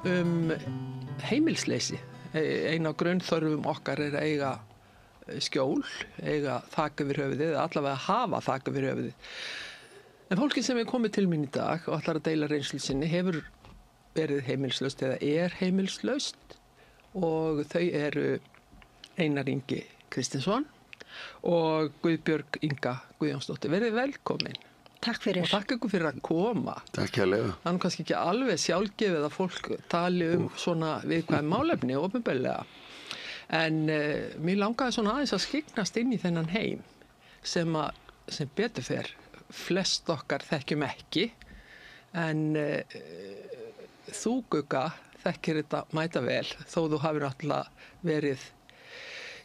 heimilsleysi. Ein af grunnþörfum okkar er að eiga skjól, eiga þak yfir höfuðið, allavega hafa þak yfir höfuðið. En fólkið sem er komið til mín í dag og ætlar að deila reynslu sinni hefur verið heimilslaust eða er heimilslaust og þau eru Einar Ingi Kristinsson og Guðbjörg Inga Guðjónsdóttir. Verið velkomin. Takk fyrir. Og takk ykkur fyrir að koma. Takk hérlega. Það er kannski ekki alveg sjálfgefið að fólk tali svona viðkvæm málefni opinberlega. En mér langaði svona aðeins að skyggnast inn í þennan heim sem betur fer flest okkar þekkjum ekki. En þú, Gugga, þekkir þetta mæta vel þó þú hafir náttúrulega verið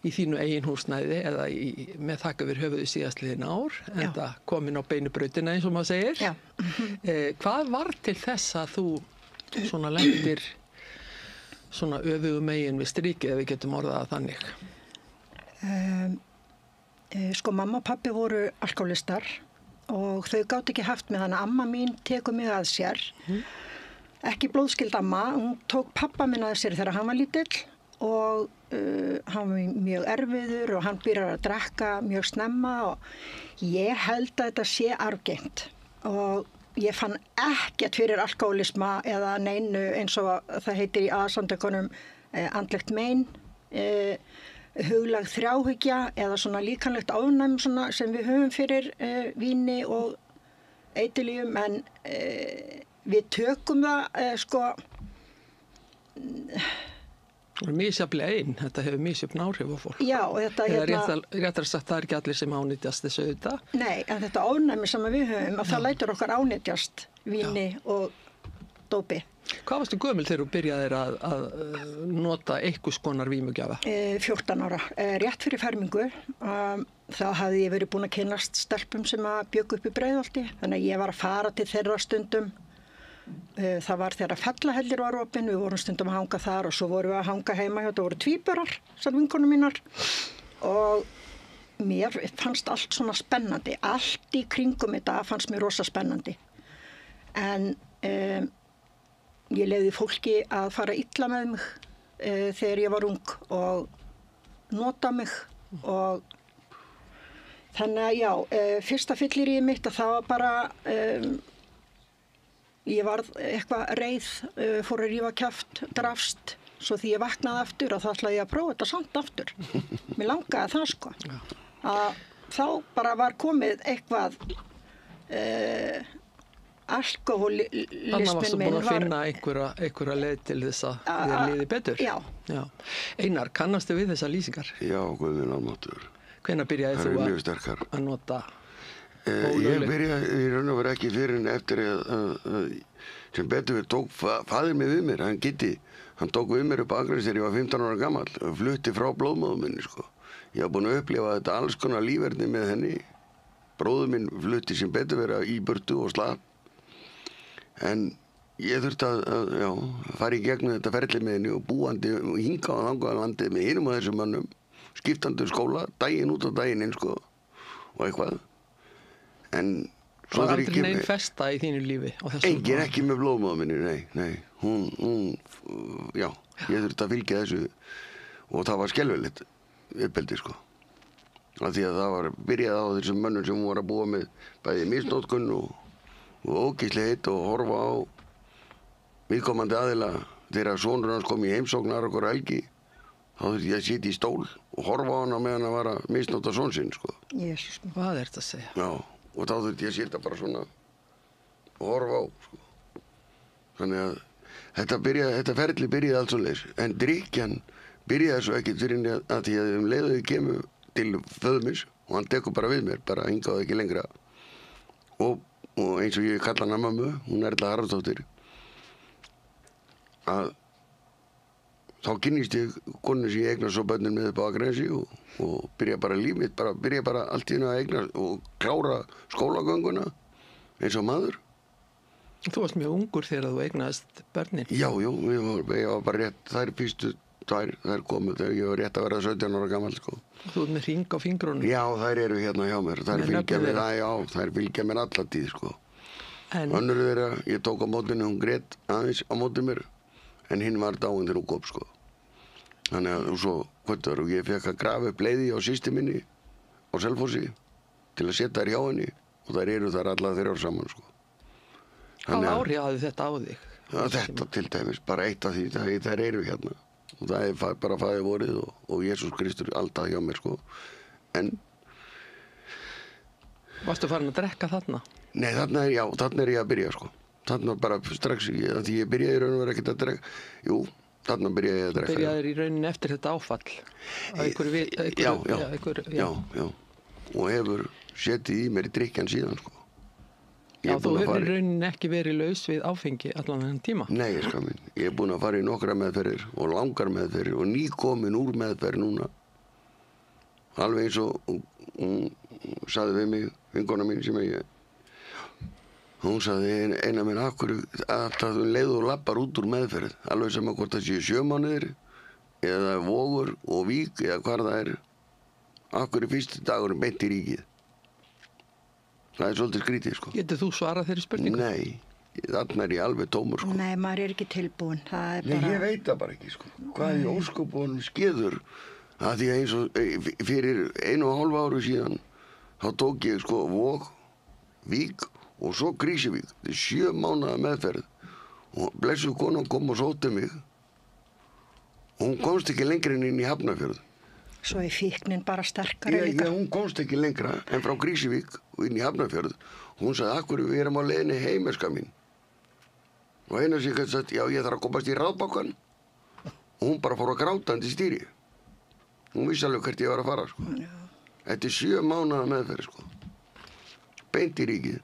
í þínu eigin húsnæði eða með þak yfir höfuðu síðastliðin ár en það komin á beinu brautina eins og maður segir. Já. Hvað var til þess að þú svona lendir svona öfugu megin við strikið ef við getum orðað þannig? Sko mamma og pabbi voru alkoholistar og þau gátt ekki haft með þannig að amma mín tekur mig að sér. Ekki blóðskyld amma, hún tók pappa minn að sér þegar hann var lítill og hann var mjög erfiður og hann byrjar að drekka mjög snemma og ég held að þetta sé arfgengt og ég fann ekkert fyrir alkoholisma eða neinu eins og það heitir í aðsamtökunum andlegt mein, huglag þrjáhyggja eða svona líkamlegt ofnæmi svona sem við höfum fyrir víni og eiturlyfjum en við tökum það sko Misjafnlega einn, þetta hefur misjöfn áhrif á fólk. Já, og þetta réttar sagt, það er ekki allir sem ánýtjast þessu auðvitað. Nei, en þetta ofnæmi sem við höfum, og það lætur okkar ánýtjast víni og dópi. Hvað varstu gömul þegar þú byrjaðir að nota einhvers konar vímugjafa? 14 ára, rétt fyrir fermingu. Þá hafði ég verið búin að kynnast stelpum sem að bjöggu upp í Breiðholti, þannig að ég var að fara til þeirra stundum. Það var þegar Fellahellir var opinn, við vorum stundum að hanga þar og svo vorum við að hanga heima hjá, þetta voru tvíburar, þessar vinkonum mínar og mér fannst allt svona spennandi, allt í kringum þetta fannst mér rosa spennandi en ég leyfði fólki að fara illa með mig þegar ég var ung og nota mig og þannig að já, fyrsta fylliríið mitt að það var bara ég varð eitthvað reið, fór að rífa kjaft, drafst, svo því ég vaknaði aftur og þá ætlaði ég að prófa þetta samt aftur. Mér langaði það sko. Að þá bara var komið eitthvað alkohólismin minn var... Þannig varstu búin að finna einhverja leið til þess að þér liði betur? Já. Einar, kannastu við þessar lýsingar? Já, guðminn almáttugur. Hvenær byrjaði þú að nota? Ég byrjaði í raun og vera ekki fyrir en eftir að sem betur við tók faðir mig við mér, hann tók við mér upp Akranesi þegar ég var 15 ára gamall og flutti frá blóðmóður minni sko. Ég var búin að upplifa þetta alls konar líferni með henni. Bróður minn flutti sem betur vera í burtu og slapp. En ég þurfti að fara í gegnum þetta ferli með henni og búandi og hinga á þangaða landið með hinum og þessum mönnum skiptandi skóla, daginn út og daginn inn, sko, og eitthvað. En svo var aldrei neinn festa í þínu lífi? Engin, ekki með blóðmóða minni, nei. Hún, já, ég þurfti að fylgja þessu og það var skelfilegt uppeldi, sko. Af því að það var byrjað á þessum mönnum sem voru að búa með bæði misnotkun og ógeðslegheit og horfa á viðkomandi aðila þegar sonur hans kom í heimsóknar okkur helgi. Þá þurfti ég að sitja í stól og horfa á hann á meðan að vara misnota son sinn, sko. Jésus, hvað er þetta að segja? Já, og þá þurfti ég að sitja bara svona og horfa á, sko. Þannig að þetta ferli byrjaði allt svoleiðis, en drykkjan byrjaði svo ekkert fyrir að því að leiðu þau kemur til föðumins og hann tekur bara við mér, bara hingaði ekki lengra. Og eins og ég kalla hana mömmu, hún Erla Haraldsdóttir, að þá kynnist ég konu sem ég eignast svo börnin með upp á Akranesi og byrja bara líf mitt, byrja bara allt í hennu að eignast og klára skólagönguna eins og maður. Þú varst mjög ungur þegar þú eignast börnin? Já, ég var bara rétt, þær fyrstu þær komu þegar ég var rétt að vera 17 ára gamall, sko. Þú ert með hring á fingrunum? Já, þær eru hérna hjá mér, þær fylgja mér alla tíð, sko. Önnur þeirra, ég tók á mótinu, hún grét aðeins á mótinu mér, en hinn var dáin þegar hún kom, sko. Þannig að, og svo, og ég fekk að grafa upp leiði á systur minni á Selfossi til að setja þær hjá henni og þær eru þar alla 3 ár saman, sko. Hvað áhrif hafði þetta á þig? Þetta til dæmis, bara eitt af því, þær eru hérna. Og það er bara Faðir vorið og Jesús Kristur alltaf hjá mér, sko. En varstu farin að drekka þarna? Nei, þarna er ég að byrja, sko. Þarna bara strax, því ég byrjaði í raun og verið ekkert að drekka. Jú, þarna byrjaði ég að drekka. Byrjaðir í rauninni eftir þetta áfall? Já. Og hefur setið í mér í drykkjan síðan, sko. Já, þú hefur í rauninni ekki verið laus við áfengi allan þennan tíma? Nei, sko minn. Ég búin að fara í nokkra meðferðir og langar meðferðir og nýkomin úr meðferð núna. Alveg eins og hún sagði við mig, vinkona mín sem hún sagði eina minn, akkur alltaf leið og lappar út úr meðferð. Alveg sama hvort það séu 7 mánuðir eða Vogur og Vík eða hvar það er. Akkur fyrsti dagurinn beint í ríkið. Það er svolítið skrítið, sko. Getur þú svarað þeirri spurningu? Nei, þarna er ég alveg tómur, sko. Nei, maður er ekki tilbúin. Nei, ég veit það bara ekki, sko. Hvað í ósköpunum skeður? Það því að eins og fyrir 1,5 ári síðan þá tók ég, sko, Vog, Vík og svo Krýsuvík. Þetta er 7 mánaða meðferð og blessuð konan kom og sótti mig og hún komst ekki lengra inn í Hafnarfjörð. Svo er fíknin bara sterkari líka. Já, hún komst ekki lengra en frá Krýsuvík og inn í Hafnarfjörð. Hún sagði, akkur við erum á leiðinni heim, eska mín. Og eina sig að sagt, já, ég þarf að komast í ráðbakkan. Og hún bara fór að grátandi í stýri. Hún vissi alveg hvert ég var að fara, sko. Já. Þetta er 7 mánaða meðferð, sko. Beint í ríkið.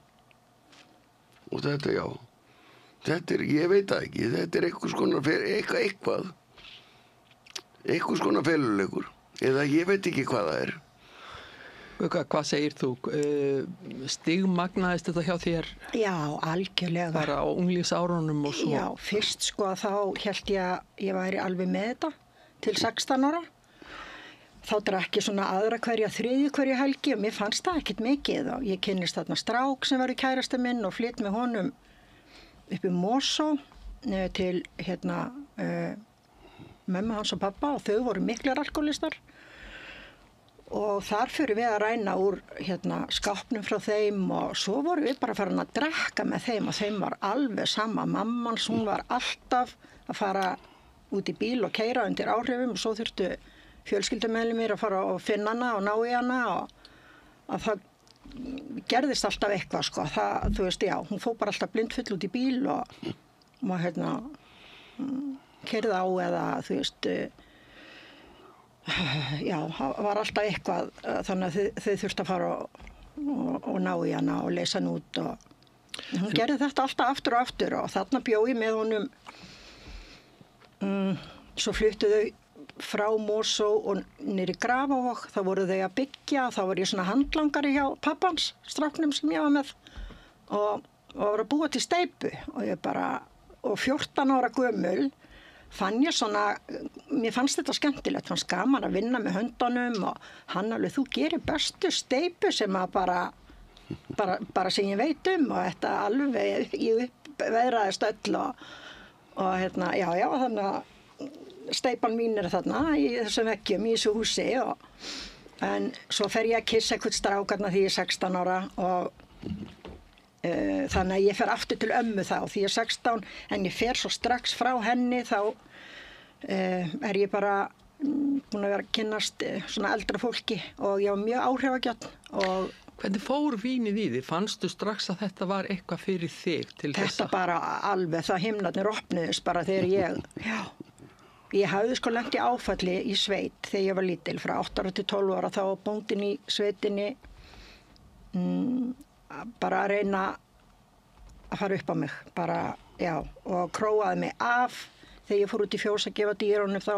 Og þetta, já. Þetta er, ég veit það ekki, þetta er eitthvað skona feluleikur. Eða ég veit ekki hvað það er. Hvað segir þú? Stigmagnaðist þetta hjá þér? Já, algjörlega. Bara á unglingsárunum og svo? Já, fyrst sko þá held ég að ég væri alveg með þetta til 16 ára. Þá drakk ég svona aðra hverja, þriðju hverja helgi og mér fannst það ekkert mikið. Og ég kynnist þarna strák sem var í kærasta minn og flytt með honum upp í Mosó til mömmu hans og pappa og þau voru miklir alkoholistar. Og þar fyrir við að ræna úr skápnum frá þeim og svo voru við bara farin að drekka með þeim og þeim var alveg sama. Mammans, hún var alltaf að fara út í bíl og keyra undir áhrifum og svo þurftu fjölskyldumeðlimir að fara og finna hana og ná í hana og að það gerðist alltaf eitthvað, sko. Það, þú veist, já, hún fór bara alltaf blindfull út í bíl og keyrði á eða, þú veist, já, það var alltaf eitthvað þannig að þau þurftu að fara og ná í hana og leysa hann út og hún gerði þetta alltaf aftur og aftur og þarna bjó ég með honum svo fluttu þau frá Mosó og niður í Grafavog, þá voru þau að byggja, þá var ég svona handlangari hjá pappans stráknum sem ég var með og var að búa til steypu og ég bara, og 14 ára gömul fann ég svona, mér fannst þetta skemmtilegt, fannst gaman að vinna með höndunum og hann alveg, þú gerir bestu steypu sem að bara sem ég veit og þetta alveg, ég uppveðraðist öll og hérna, já, þannig að steypan mín þarna í þessum veggjum, í þessu húsi en svo fer ég að kissa eitthvað strákarna því ég 16 ára og þannig að ég fer aftur til ömmu þá því ég 16 en ég fer svo strax frá henni þá ég bara búin að vera að kynnast svona eldra fólki og ég var mjög áhrifagjarn og Hvernig fór vínið í því? Fannstu strax að þetta var eitthvað fyrir þig til þessa? Þetta bara alveg, það himnarnir opnuðist bara þegar ég hafði sko lent í áfalli í sveit þegar ég var lítil, frá 8 ára til 12 ára, þá var bóndinn í sveitinni bara að reyna að fara upp á mig, bara, og króaði mig af þegar ég fór út í fjós að gefa dýrunum þá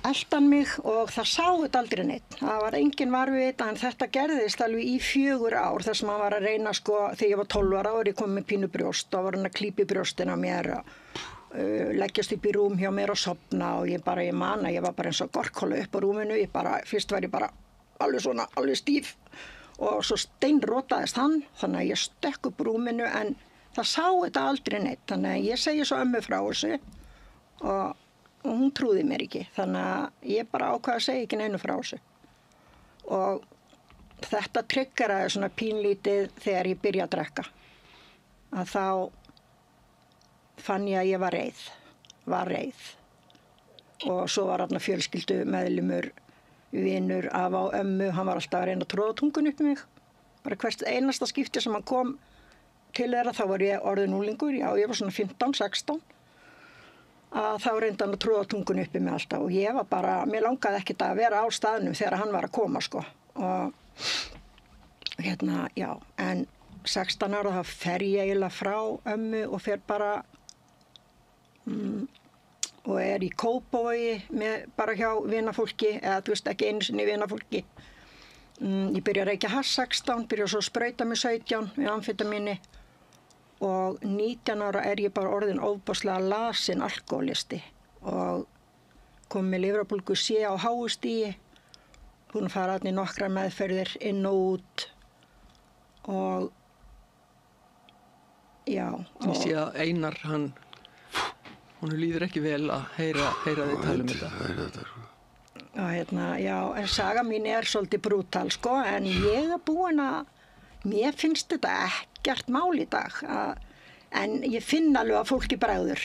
eldan mig og það sá þetta aldrei neitt. Það var engin var við þetta en þetta gerðist alveg í 4 ár þar sem hann var að reyna sko þegar ég var 12 ára og ég kom með pínu brjóst og var hann að klípa í brjóstin á mér og leggjast upp í rúm hjá mér og sofna og ég man að ég var bara eins og gorkóla upp á rúminu, fyrst var ég bara alveg svona, alveg stíf og svo steinrótaðist hann þannig að ég stökk upp rúminu en það sá þetta aldrei neitt þannig að ég segi svo ömmu frá þessu og hún trúði mér ekki þannig að ég bara ákvað að segja ekki neinu frá þessu og þetta triggeraði svona pínlítið þegar ég byrja að drekka að þá fann ég að ég var reið og svo var þarna fjölskyldu meðlimur vinur af á ömmu, hann var alltaf að reyna að tróða tungun upp í mig bara hvert einasta skipti sem hann kom til þeirra þá var ég orðin úlingur, ég var svona 15, 16 að þá reyndi hann að tróða tungun upp í mig alltaf og ég var bara, mér langaði ekkert að vera á staðnum þegar hann var að koma sko og hérna, en 16 ára þá fer ég eiginlega frá ömmu og fer bara og í Kópavogi bara hjá vinafólki eða þú veist ekki einu sinni vinafólki ég byrja að reykja hass 16 byrja svo að sprauta mig 17 við amfetamíni og 19 ára ég bara orðin ofboðslega lasin alkohólisti og kom með lifrarbólgu C á háustigi búin að fara í nokkra meðferðir inn og út og Ég sé að Einar hún líður ekki vel að heyra þig tala þetta og hérna, en saga mín svolítið brútal sko en ég búin að mér finnst þetta ekkert mál í dag en ég finn alveg að fólki bregður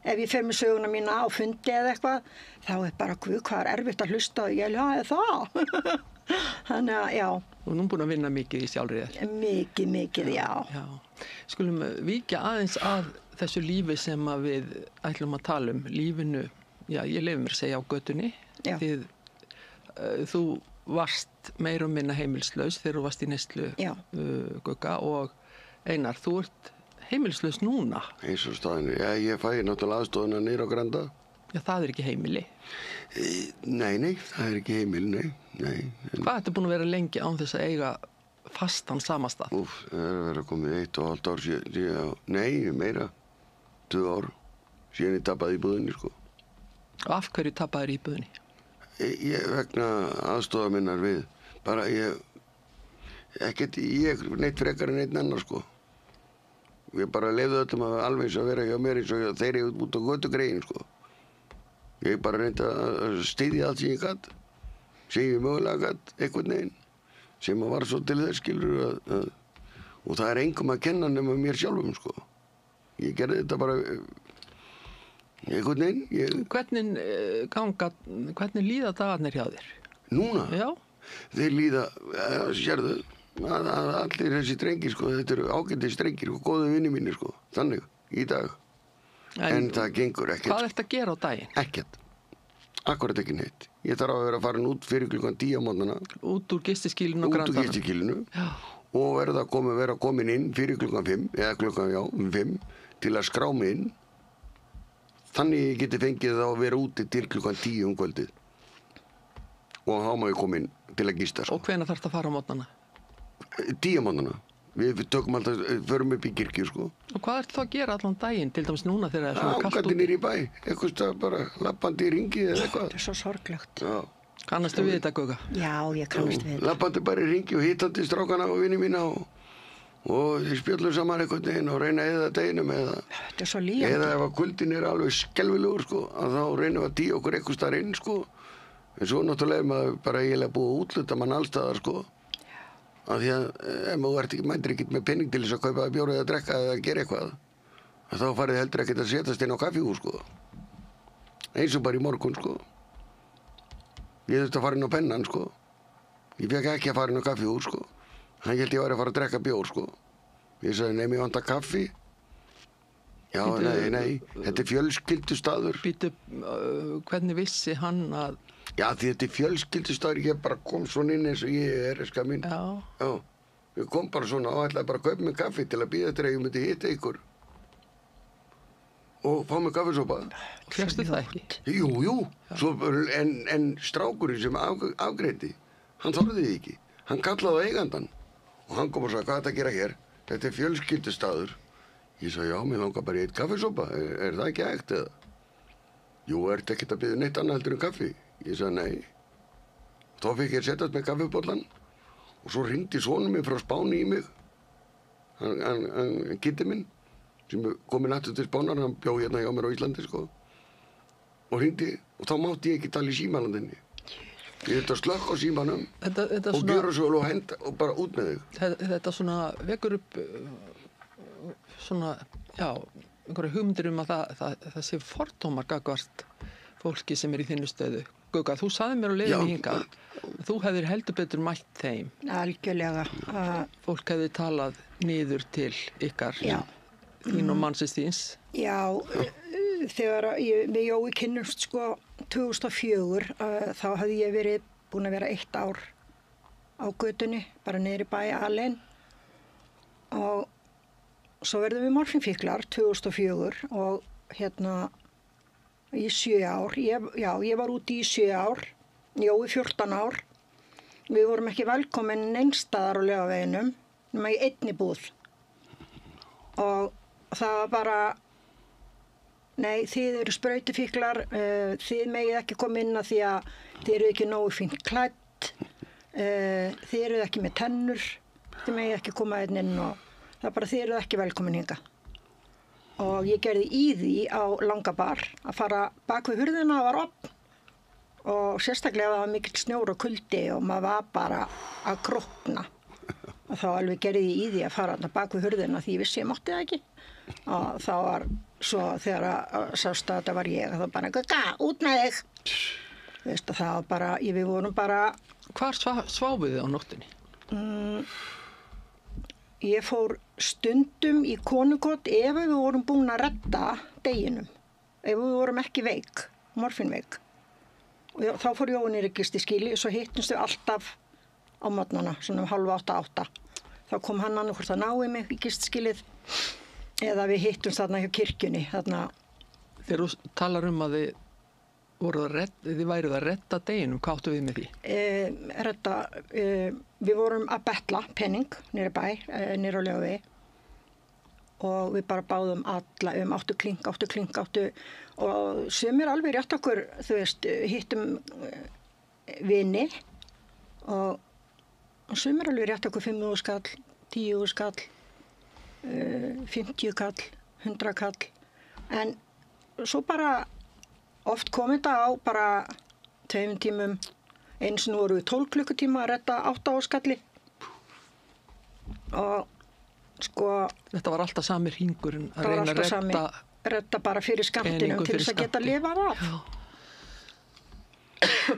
ef ég fer með söguna mína á fundi eða eitthvað þá bara hvað erfitt að hlusta og ég það þannig að og nú búin að vinna mikið í sjálfri þér mikið, Skulum víkja aðeins að þessu lífi sem að við ætlum að tala lífinu, ég leyfi mér að segja á götunni þú varst meira og minna heimilslaus þegar þú varst í neyslu Gugga og Einar, þú ert heimilslaus núna. Eins og staðinu, ég fæ náttúrulega aðstofuna niður á Granda. Það ekki heimili? Nei, það ekki heimili, nei. Hvað ertu búin að vera lengi án þess að eiga fastan samastað? Það að vera komið 1,5 ár síðan, nei, meira, 2 ár, síðan ég tapaði íbúðinni, sko. Og af hverju tapaðir íbúðinni? Ég vegna aðstofa minnar við, bara ég neitt frekar en neitt annar sko. Ég bara lefði öllum að alveg eins að vera hjá mér eins og þeir eru út á götu greiðin sko. Ég bara reyndi að styðja allt sem ég gat, sem ég mögulega gat, einhvern veginn, sem var svo til þess skilur og það engum að kenna nema mér sjálfum sko. Ég gerði þetta bara einhvern veginn. Hvernig líða dagarnir hjá þér? Núna? Já. Þeir líða, sérðu, að allir þessi drengir sko, þetta eru ágætis drengir og góðu vinni mínir sko, þannig, í dag. En það gengur ekkert. Hvað ertu að gera á daginn? Ekkert. Akkurat ekki neitt. Ég þarf að vera farin út fyrir klukkan 10 á morgnana. Út úr gistiskýlinu og Grandanum? Út úr gistiskýlinu. Og vera komin inn fyrir klukkan 5, eða klukkan 5, til að skrá mig inn. Þannig ég geti fengið þá að vera úti til klukkan 10 kvöldið. Og þá má ég komin til að gista. Og hvenær þarftu að fara á morgnana? 10 á morgnana. Við tökum alltaf, förum upp í kirkju, sko. Og hvað ertu þá að gera allan daginn, til dæmis núna þegar það er svona kalt Ágættin í bæ, eitthvað stað bara lappandi í ringi eða eitthvað. Þetta er svo sorglegt. Já. Kannastu við þetta, Gugga? Já, ég kannast við þetta. Lappandi bara í ringi og hittandi strákana og vini mína og þið spjöllum saman einhvern veginn og reyna að eyða deginum Þetta er svo lífandi. Eða ef að kuldin er alveg skelfilegur, sko, að þá reynum við að dýja okkur eitthvað staðar inn, sko. En svo náttúrulega er maður bara eiginlega búið að útluta mann allstaðar, sko. Af því að ef maður mændir ekkert með pening til þess að kaupa bjóra eða drekka eða gera eitthvað, þá farið heldur ekkert að setjast inn á kaffihús, sko. Eins og bara í morgun, sko. Ég þurfti að fara inn á pennan, sko. Ég fekk ekki að fara inn á kaffihús, sko. Hann held ég væri að fara að drekka bjór, sko. Ég sagði, nei, mér vantar kaffi. Já, nei, þetta er fjölskyldustaður. Býtu, hvernig vissi hann að... Já, því þetta er fjölskyldustaður, ég bara kom svona inn eins og ég er, eska mín. Já, ég kom bara svona og ætlaði bara að kaupa mig kaffi til að bíða eftir að ég myndi hitta ykkur. Og fá mig kaffisopa. Fékkstu það ekki? Jú, svo, en strákurinn sem afgreiddi, hann þorði því ekki. Hann kallaði á eigandann og hann kom og sagði, hvað er þetta að gera hér? Þetta er fjölskyldustaður. Ég sagði, já, mér langar bara í eitt kaffisopa, er það ekki hægt eða? Jú, ertu ekkert að biðja neitt annað heldur en kaffi? Ég sagði, nei. Þá fikk ég setjast með kaffibollan og svo hringdi sonur minn frá Spáni í mig, hann Kiddi minn, sem komið nættur til Spánar, hann bjó hérna hjá mér á Íslandi, sko. Og hringdi, og þá mátti ég ekki tala í símalandinni. Ég þurfti að slökka á símanum og gjöra svo og henda og bara út með þig. Þetta svona vekur upp svona, já, einhverja hugmyndir að það sé fordómar gagnvart fólki sem er í þinni stöðu. Gugga, þú sagði mér á leiðinni hingað, þú hefðir heldur betur mætt þeim. Algjörlega. Fólk hefði talað niður til ykkar, þín og mannsins þíns. Já, þegar við Jói kynnumst, sko, 2004, þá hafði ég búin að vera 1 ár á götunni, bara niður í bæ alein. Og svo verðum við morfínfíklar 2004 og hérna í 7 ár. Ég var úti í 7 ár, Jói 14 ár. Við vorum ekki velkomin neinstaðar á Laugaveginum, nema í einni búð. Og það var bara, nei, þið eru sprautufíklar, þið megið ekki koma inn að því að þið eru ekki nógu fínt klædd, þið eru ekki með tennur, þið megið ekki koma inn og það er bara þið eru ekki velkomin hingað. Og ég gerði í því á Langabar að fara bak við hurðina, það var opn og sérstaklega það var mikill snjór og kuldi og maður var bara að krókna og þá alveg gerði ég í því að fara bak við hurðina því ég vissi ég mátti það ekki og þá var svo þegar að sást að þetta var ég þá bara, Gugga, út með þig! Þú veist að það var bara, við vorum bara... Hvar sváfuð þið á nóttunni? Ég fór stundum í Konukot ef við vorum búin að redda deginum. Ef við vorum ekki veik, morfínveik. Og þá fór Jói niður í gistiskýli og svo hittumst við alltaf á morgnana, svona 7:30, 8. Þá kom hann annað hvort að ná í mig í gistiskýlið eða við hittumst þarna hjá kirkjunni. Þarna. Þegar þú talar að þið væruð að redda deginum, hvað áttu við með því? Við vorum að betla pening niður í bæ, niður á Laugavegi og við bara báðum alla áttu klink og sumir alveg rétt okkur, þú veist, hittum vini og sumir alveg rétt okkur 5.000 skall, 10.000 skall, 50 kall, 100 kall, en svo bara oft kom þetta á bara 2 tímum, eins og nú voru við 12 klukkutíma að redda 8 skalli og sko... Þetta var alltaf sami hringurinn að reyna að redda bara fyrir skammtinum til þess að geta lifað af.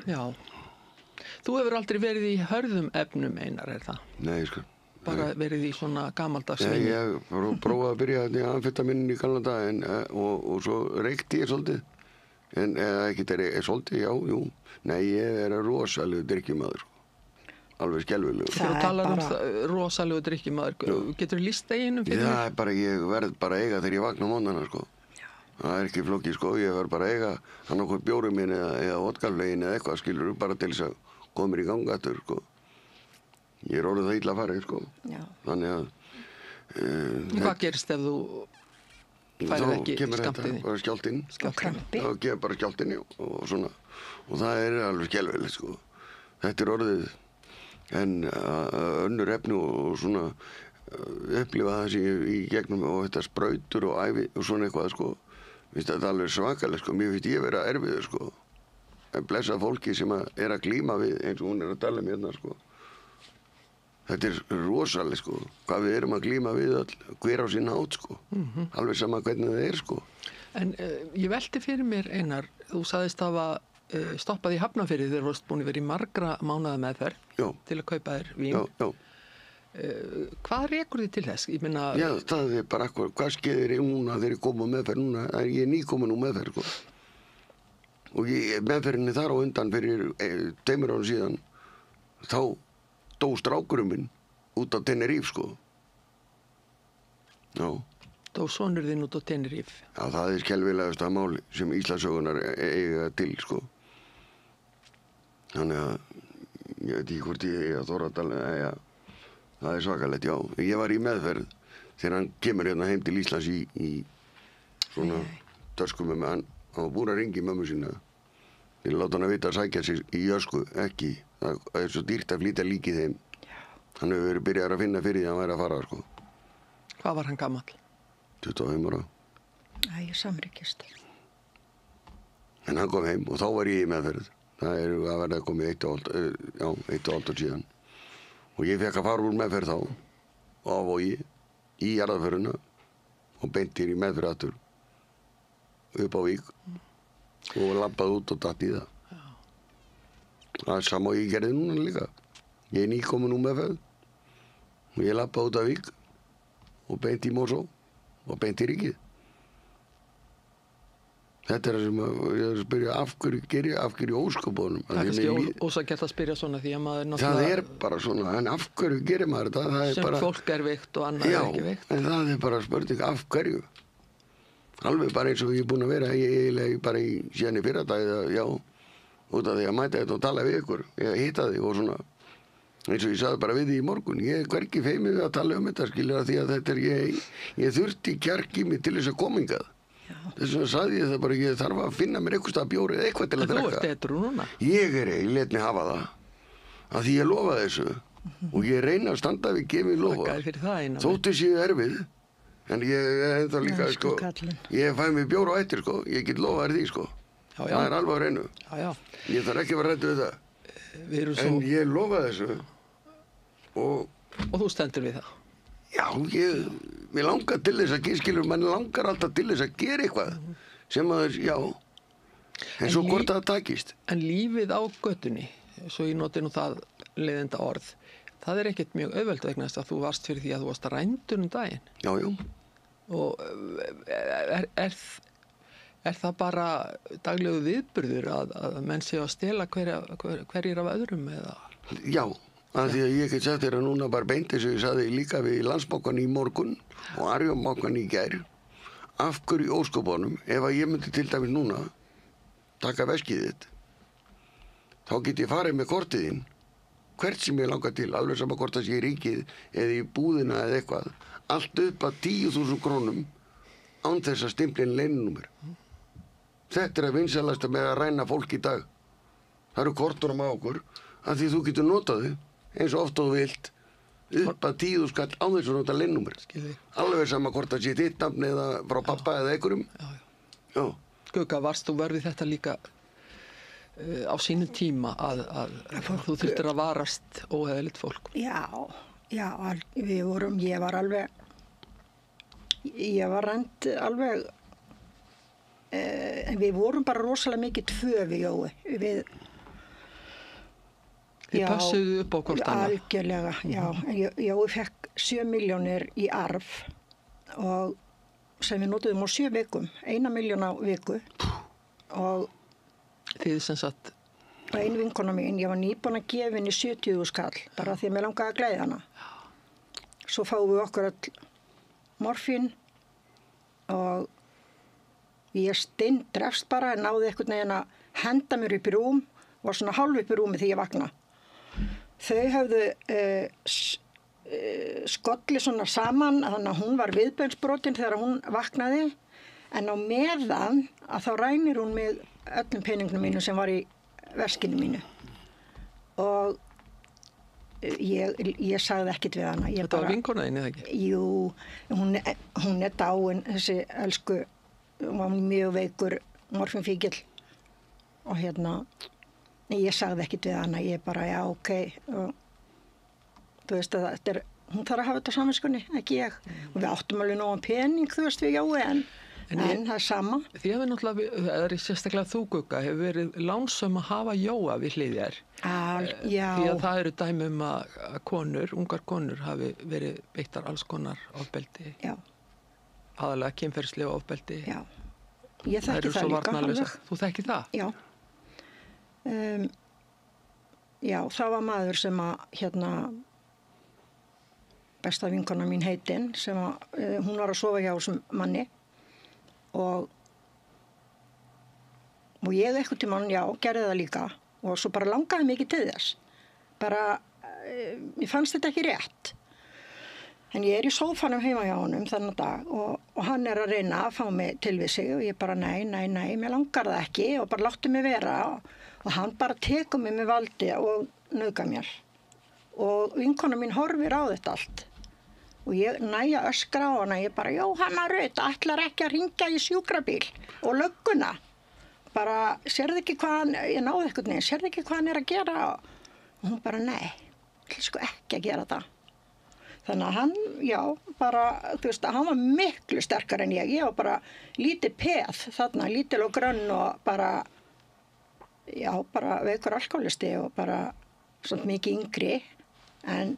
Já. Þú hefur aldrei verið í hörðum efnum, Einar, er það? Nei, sko. Bara verið í svona gamaldags vinnu? Ég prófaði að byrja í amfetaminin í gamla daga og svo reykti ég svolítið. En ekkert svolítið, já, jú. Nei, ég er rosalegu drykkjumaður, sko. Alveg skelfilegur. Þegar þú talar rosalegu drykkjumaður, getur þú lýst deginum fyrir mér? Já, ég verð bara að eiga þegar ég vakna á mótnana, sko. Það er ekki flókið, sko. Ég verð bara að eiga annarkvort bjórið minn eða vodkaflegin eða eitthvað, skilur, bara til þess að koma mér í ganga aftur, sko. Ég er orðið það illa að fara, sko. Já. Þannig að Hvað gerist ef þú færið ekki skammtiði? Þá kemur þetta bara skjálftinn. Krampi. Þá kemur bara skjálftinn og svona. Og það alveg skelfilegt, sko. Þetta orðið en önnur efni og svona upplifa það sem í gegnum og þetta sprautur og ævi og svona eitthvað, sko. Finnst þetta alveg svakalega, sko. Mér finnst ég vera erfiður, sko. En blessa fólki sem að glíma við eins og hún að tala um hérna, sko. Þetta rosalega, sko. Hvað við erum að glíma við öll, hver á sín hátt, sko. Alveg sama hvernig það sko. En ég velti fyrir mér, Einar, þú sagðist hafa stoppað í Hafnarfirði þegar þú varst búin að vera í margra mánaða meðferð til að kaupa þér vín. Já. Hvað rekur þið til þess? Ég meina... Já, það bara hvað skeiðir núna þegar ég kom á meðferð núna? Ég nýkomin úr meðferð, sko. Og meðferðinni þar á undan fyrir 2 árum síðan, þá dó strákurinn minn út á Tenerife, sko. Já. Dó sonur þinn út á Tenerife? Já, það skelfilegasta máli sem Íslandssögunar eiga til, sko. Þannig að, ég veit ekki hvort ég eiga Þóradal, það svakalegt, já. Ég var í meðferð þegar hann kemur hérna heim til Íslands í svona tösku með mig. Hann var búinn að ringi mömmu sína. Ég láta hann að vita að sækja sig í Jösku, ekki. Það svo dýrt að flytja líkið þeim. Hann hefur verið byrjar að finna fyrir því að hann væri að fara, sko. Hvað var hann gamall? 25 ára. Ég samrýkist. En hann kom heim og þá var ég í meðferð. Það verið að komið 1,5 ár síðan. Og ég fekk að fara úr meðferð þá, á Vogi, í jarðarföruna og beintir í meðferð aftur, upp á Vík og labbaði út og datt í það. Það sama og ég gerði núna líka. Ég nýkomin úr meðferð og ég labbaði út af Vík og beinti í Mosó og beinti í Ríkið. Þetta það sem ég spyrja af hverju ósköpunum. Það kannski ósakert að spyrja svona því að maður náttúrulega... Það bara svona, en af hverju gerir maður þetta? Sem bara... fólk veikt og annað ekki veikt. Já, en það bara spurning af hverju. Alveg bara eins og ég búinn að vera eiginlega bara síðan í fyrradag, já, út af því að mæta þetta og tala við ykkur, ég hitta því og svona, eins og ég sagði bara við því í morgun, ég hvergi feimið við að tala þetta, skilur, því að þetta ég þurfti kjark í mig til þess að koma hingað. Þess vegna sagði ég það bara, ég þarf að finna mér eitthvað stað bjór eða eitthvað til að drekka. En þú ert edrú núna? Ég let mig hafa það, að því ég lofa þessu og ég reyna að standa við gefið lofa. Þakkaði fyrir það eina. Þótti séu erfið, en ég það líka, sko, ég fæ mér bjór á eftir, sko, ég get lofað þér því, sko. Já. Það alveg á hreinu. Já. Ég þarf ekki að vera hræddur við það. En ég lofa þessu og þú stendur við það? Já, mér langar til þess að skilur, mann langar alltaf til þess að gera eitthvað sem að, já, en svo hvort það takist. En lífið á götunni, svo ég noti nú það leiðenda orð, það ekkert mjög auðvelt vegna þess að þú varst fyrir því að þú varst rændur daginn. Já. Og það bara daglegu viðburður að menn séu að stela hverjir af öðrum eða? Já. Að því að ég get sagt þér að núna bara beint eins og ég sagði líka við Landsbankann í morgun og Arjónbankann í gær, af hverju ósköpunum, ef að ég myndi til dæmis núna taka veskið þitt, þá get ég farið með kortið þín, hvert sem ég langar til, alveg sama hvort það sé í Ríkið eða í búðina eða eitthvað, allt upp að 10.000 krónum án þess að stimplinn leyninúmer. Þetta að vinsælasta með að ræna fólk í dag. Það eru kortunum á okkur, að því þú getur notað þau eins og oft og vilt upp að 10.000 skall á þess að nota leinnúmer. Alveg sama hvort það sé þitt nafn eða frá pappa eða einhverjum. Já. Gugga, varst þú verið þetta líka á sínum tíma að þú þurftir að varast óheðilegt fólk? Já, ég var rænd alveg, en við vorum bara rosalega mikið tvö við Jói, Þið passuðu upp á hvort annað? Algjörlega, já. Jói fekk 7 milljónir í arf og sem við notuðum á 7 vikum, 1 milljón á viku og þið sem sagt og ein vinkona mín, ég var nýbúin að gefa henni 70.000 skall, bara því að mér langaði að gleiða hana. Svo fáum við okkur öll morfín og ég steindrefst bara, en náði einhvern veginn að henda mér upp í rúm, var svona hálf upp í rúmi því ég vakna. Þau höfðu skolli svona saman, þannig að hún var viðbeinsbrotin þegar hún vaknaði, en á meðan að þá rænir hún mig öllum peningnum mínu sem var í veskinu mínu. Og ég sagði ekkert við hana. Þetta var vinkona þín, eða ekki? Jú, hún dáin, þessi elsku, hún var mjög veikur morfínfíkill og ég sagði ekkert við hana, ég bara, já, ok, og þú veist að þetta hún þarf að hafa þetta á samviskunni, ekki ég. Og við áttum alveg nógan pening, þú veist, við Jói, en það er sama. Því að við náttúrulega, það er sérstaklega þú, Gugga, hefur verið lánsöm að hafa Jóa við hlið þér. Já. Því að það eru dæmi að konur, ungar konur, hafi verið beittar alls konar ofbeldi. Já. Aðalega kynferðislega ofbeldi. Já. Ég þekki það líka. Alveg. Þú þekki það? Já. Já, það var maður sem að, besta vinkona mín heitinn, sem að, hún var að sofa hjá þessum manni og ég eitthvað tímann, já, gerði það líka og svo bara langaði mikið til þess. Bara, ég fannst þetta ekki rétt. En ég er í sófanum heima hjá honum þennan dag og hann er að reyna að fá mig til við sig og ég bara, nei, mér langar það ekki og bara láttu mig vera og hann bara tekur mig með valdi og nauðgar mér. Og vinkona mín horfir á þetta allt. Og ég næja öskra á hana, ég bara, Jóhanna Rut, ætlar ekki að hringja í sjúkrabíl og lögguna. Bara, sérðu ekki hvað hann, ég náði eitthvað neins, sérðu ekki hvað hann er að gera? Og hún bara, nei, ég sko ekki að gera það. Þannig að hann, já, bara, þú veist, hann var miklu sterkar en ég var bara lítið peð þarna, lítil og grönn og bara, já, bara veikur alkoholisti og bara svona mikið yngri. En,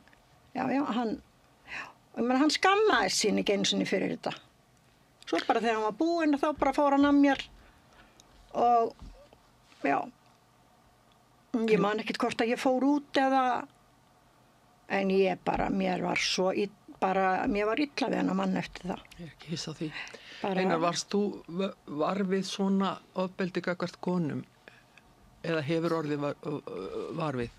já, hann skammaðist sín ekki einu sinni fyrir þetta. Svo bara þegar hann var búinn þá bara fór hann að mér og já, ég man ekkert hvort að ég fór út eða, en ég bara, mér var illa við hann að mann eftir það. Ég er ekki hissa því. Einar, varst þú varfið svona ofbeldi gagnvart konum eða hefur orðið varfið?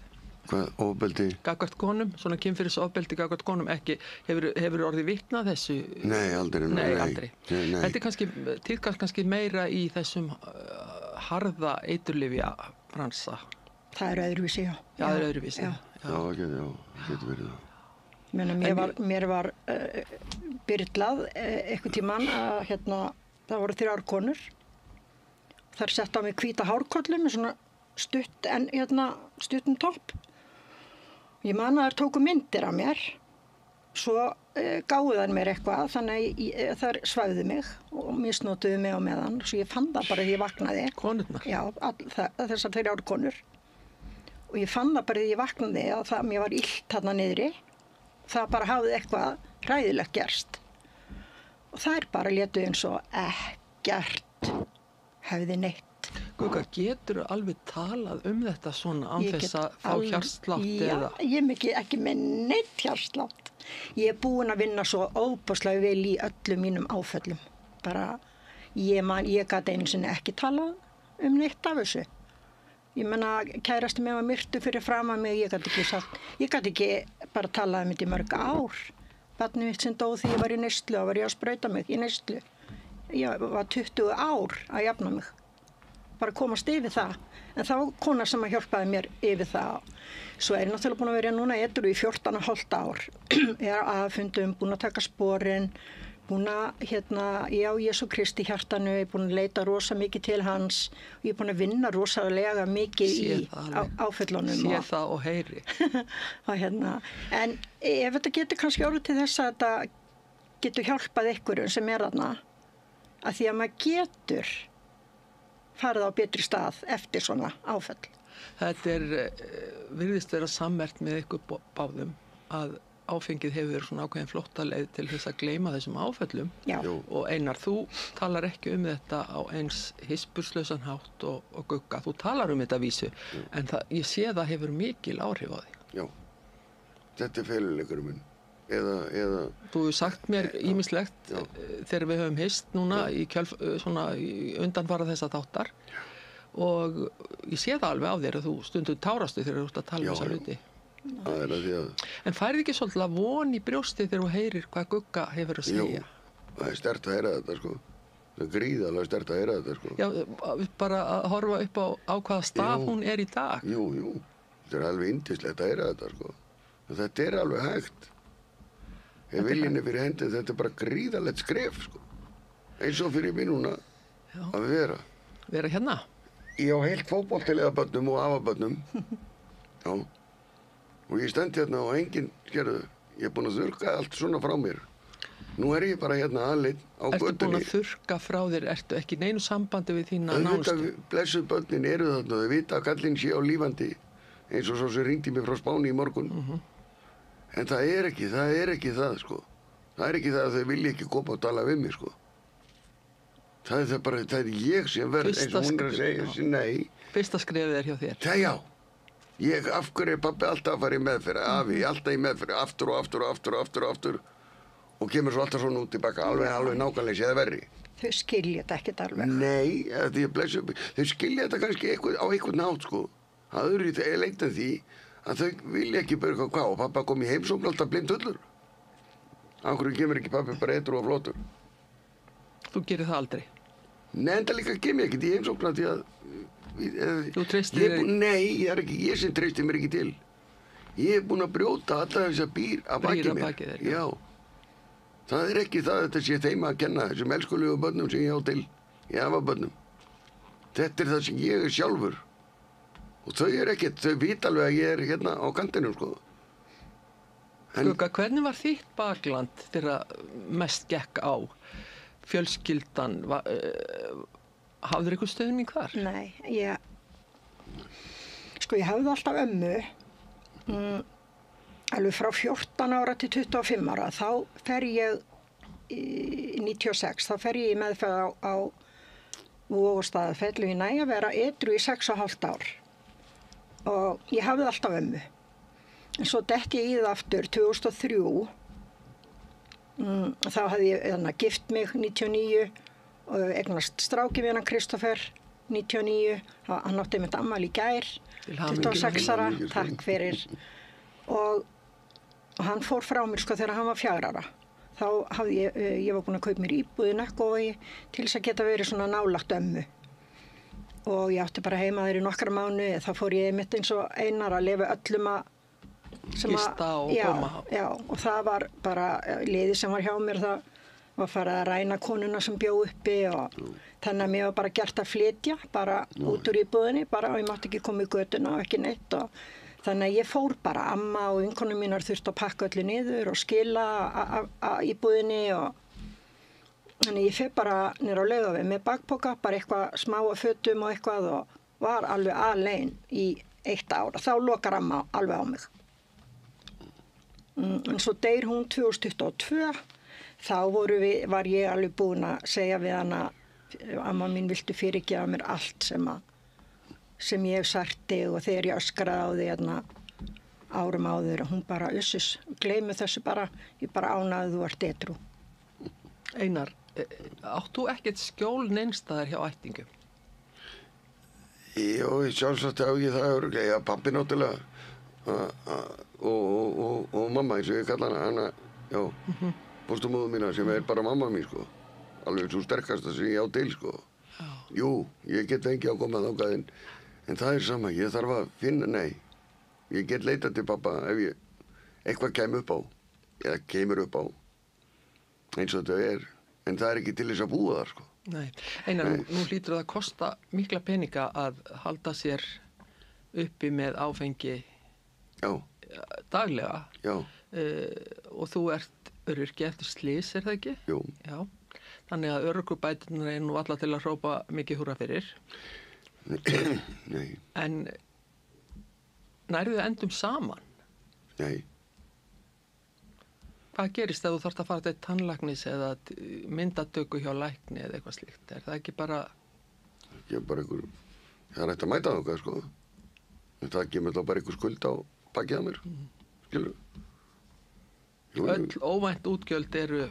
Hvað, ofbeldi? Gagnvart konum, svona kynferðis ofbeldi gagnvart konum, ekki, hefur orðið vitnað þessu? Nei, aldrei. Nei, aldrei. Nei. Þetta tíðkast kannski meira í þessum harða eiturlyfja bransa. Það er öðruvísi, já. Já, það er öðruvísi. Já, getur verið það. Mér var byrlað eitthvað tímann að það voru 3 konur. Þar sett á mig hvíta hárkollu með svona stuttum topp. Ég man að þær tóku myndir af mér, svo gáðu þær mér eitthvað, þannig að þær svæfðu mig og misnotuðu mig á meðan, svo ég fann það bara þegar ég vaknaði. Konurnar? Já, þessar 3 konur. Og ég fann það bara þegar ég vaknaði að mér var illt þarna niðri, það bara hafði eitthvað hræðilegt gerst. Og þær bara létu eins og ekkert hefði neitt. Gugga, getur þú alveg talað þetta svona án þess að fá hjartslátt eða? Já, ég er ekki með neitt hjartslátt. Ég er búin að vinna svo óbúslega vel í öllum mínum áföllum. Bara, ég gat einu sinni ekki talað neitt af þessu. Ég meina, kærasti mig var myrtur fyrir framan mig, ég gat ekki bara talað þetta í mörg ár. Barnið mitt sem dó því ég var í neyslu og var ég að sprauta mig í neyslu. Ég var 20 ár að jafna mig. Bara komast yfir það. En það var kona sem hjálpaði mér yfir það. Svo er ég náttúrulega búin að vera núna edrú í 14,5 ár. Ég er aðfundum, búin að taka sporin, búin að, Jesú Kristi hjartanu, ég er búin að leita rosa mikið til hans. Ég er búin að vinna rosalega mikið í áföllunum. Sé það og heyri. En ef þetta getur kannski orðið til þess að þetta getur hjálpað einhverjum sem er þarna, að því að maður getur farið á betri stað eftir svona áföll. Þetta virðist vera sammerkt með ykkur báðum að áfengið hefur verið svona ákveðin flóttaleið til þess að gleyma þessum áföllum. Já. Og Einar, þú talar ekki þetta á eins hispurslausan hátt og Gugga. Þú talar þetta vísu, en ég sé það hefur mikil áhrif á þig. Já, þetta er feluleikurinn minn. Eða... Þú hefur sagt mér ýmislegt þegar við höfum hist núna í undanfara þessa þáttar og ég sé það alveg á þér að þú stundum tárastu þegar þú ert að tala þessa hluti. Það að því að... En færði ekki svolítið að von í brjóstið þegar þú heyrir hvað Gugga hefur að segja? Jú, það er sterkt að heyra þetta, sko. Það er gríðarlega sterkt að heyra þetta, sko. Já, bara að horfa upp á hvaða stað hún er í dag. Jú. Þetta er alveg yndislegt að heyra þetta, sko. Þetta er alveg hægt. Ef viljinni fyrir hendi, þetta er bara gríðarlegt skref, sko. Eins og fyrir mig núna að vera. Vera hérna? Ég á heilt fótboltaliða börnum og afabörnum. Já. Og ég stend hérna og enginn, skerðu, ég er búinn að þurrka allt svona frá mér. Nú er ég bara hérna aðleitt á götunni. Ertu búinn að þurrka frá þér? Ertu ekki í neinu sambandi við þína nánustu? Blessuð börnin eru þarna, þau vita að kallinn sé á lífandi, eins og svo sem ringdi mig frá Spáni í morgun. En það er ekki það, sko. Það er ekki það að þau vilja ekki koma og tala við mig, sko. Það er ég sem verð, eins og hún er að segja, nei. Fyrsta skrefið er hjá þér? Það já. Af hverju er pabbi alltaf að fara í meðferð? Afi, alltaf í meðferð, aftur og aftur. Og kemur svo alltaf svona út tilbaka, alveg nákvæmlega, eða verri. Þau skilja þetta ekkert alveg. Nei, þau skilja þetta kannski á einhvern nátt, sko. Það er leitt en því að þau vilja ekki börja hvað og pappa kom í heimsókn alltaf blind hullur. Af hverju kemur ekki pabbi bara edrú og flottur? Þú gerir það aldrei? Nei, enda líka kemur ég ekki í heimsókna því að... Þú treystir þér? Nei, það er ekki ég sem treystir mér ekki til. Ég er búinn að brjóta alla þess að bír að baki mér. Já. Það er ekki það að þetta sé þeim að kenna þessum elskulegu börnum sem ég á til. Ég hafa börnum. Þetta er það sem ég er sjálfur. Og þau er ekkert, þau vita alveg að ég er hérna á kantinum, sko. Gugga, hvernig var þitt bakland þegar mest gekk á? Fjölskyldan, hafðir eitthvað stuðning þar? Nei, ég hafði alltaf ömmu, alveg frá 14 ára til 25 ára, þá fer ég í 96, þá fer ég í meðferð á Vogstaðafelli í næg að vera edru í 6,5 ár og ég hafði alltaf ömmu. En svo detti ég í það aftur 2003. Þá hafði ég gift mig 99 og eignast stráki við hann Kristoffer 99. Hann átti mitt afmæli í gær, 26 ára, takk fyrir. Og hann fór frá mér sko þegar hann var 4 ára. Þá hafði ég var búin að kaupa mér íbúð í Nökkvogi til þess að geta verið svona nálægt ömmu. Og ég átti bara heima þér í nokkra mánuði, þá fór ég mitt eins og Einar að lifa öllum að gista og koma. Já, og það var bara liðið sem var hjá mér, það var farið að ræna konuna sem bjó uppi og þannig að mér var bara gert að flytja bara út úr íbúðinni bara og ég mátti ekki koma í götuna og ekki neitt og þannig að ég fór bara, amma og vinkonum mínar þurfti að pakka öllu niður og skila íbúðinni og þannig ég fer bara niður á Laugaveg með bakpoka, bara eitthvað smá af fötum og eitthvað og var alveg alein í 1 ár og þá lokar amma alveg á mig. En svo deyr hún 2022, þá var ég alveg búin að segja við hana, amma mín viltu fyrirgefa mér allt sem ég hef sagt þig og þegar ég öskraði á því árum áður og hún bara, ussus, gleymi þessu bara, ég bara ánaði þú ert edrú. Einar, átt þú ekkert skjól neinstaðar hjá ættingum? Jó, sjálfsagt á ég það örugglega, pabbi náttúrulega og mamma eins og ég kalla hana, já, fósturmóður mína sem er bara mamma mín, sko. Alveg svo sterkasta sem ég á til, sko. Jú, ég get fengið að koma þangað en það er sama, ég þarf að finna, nei, ég get leitað til pappa ef eitthvað kemur upp á, eða kemur upp á, eins og þetta er, en það er ekki til þess að búa þar, sko. Nei, Einar, nú hlýtur það að kosta mikla peninga að halda sér uppi með áfengi daglega. Já. Og þú ert öryrki eftir slys, er það ekki? Jú. Já. Þannig að örorkubæturnar er nú alla til að hrópa mikið húrra fyrir. Nei. En nærðu þið endum saman? Nei. Hvað gerist ef þú þarft að fara til tannlæknis eða myndatöku hjá lækni eða eitthvað slíkt? Er það ekki bara... Ekki bara einhver... Það er hægt að mæta það, sko. En það kemur þá bara einhver skuld á bakið á mér. Skilur. Öll óvænt útgjöld eru...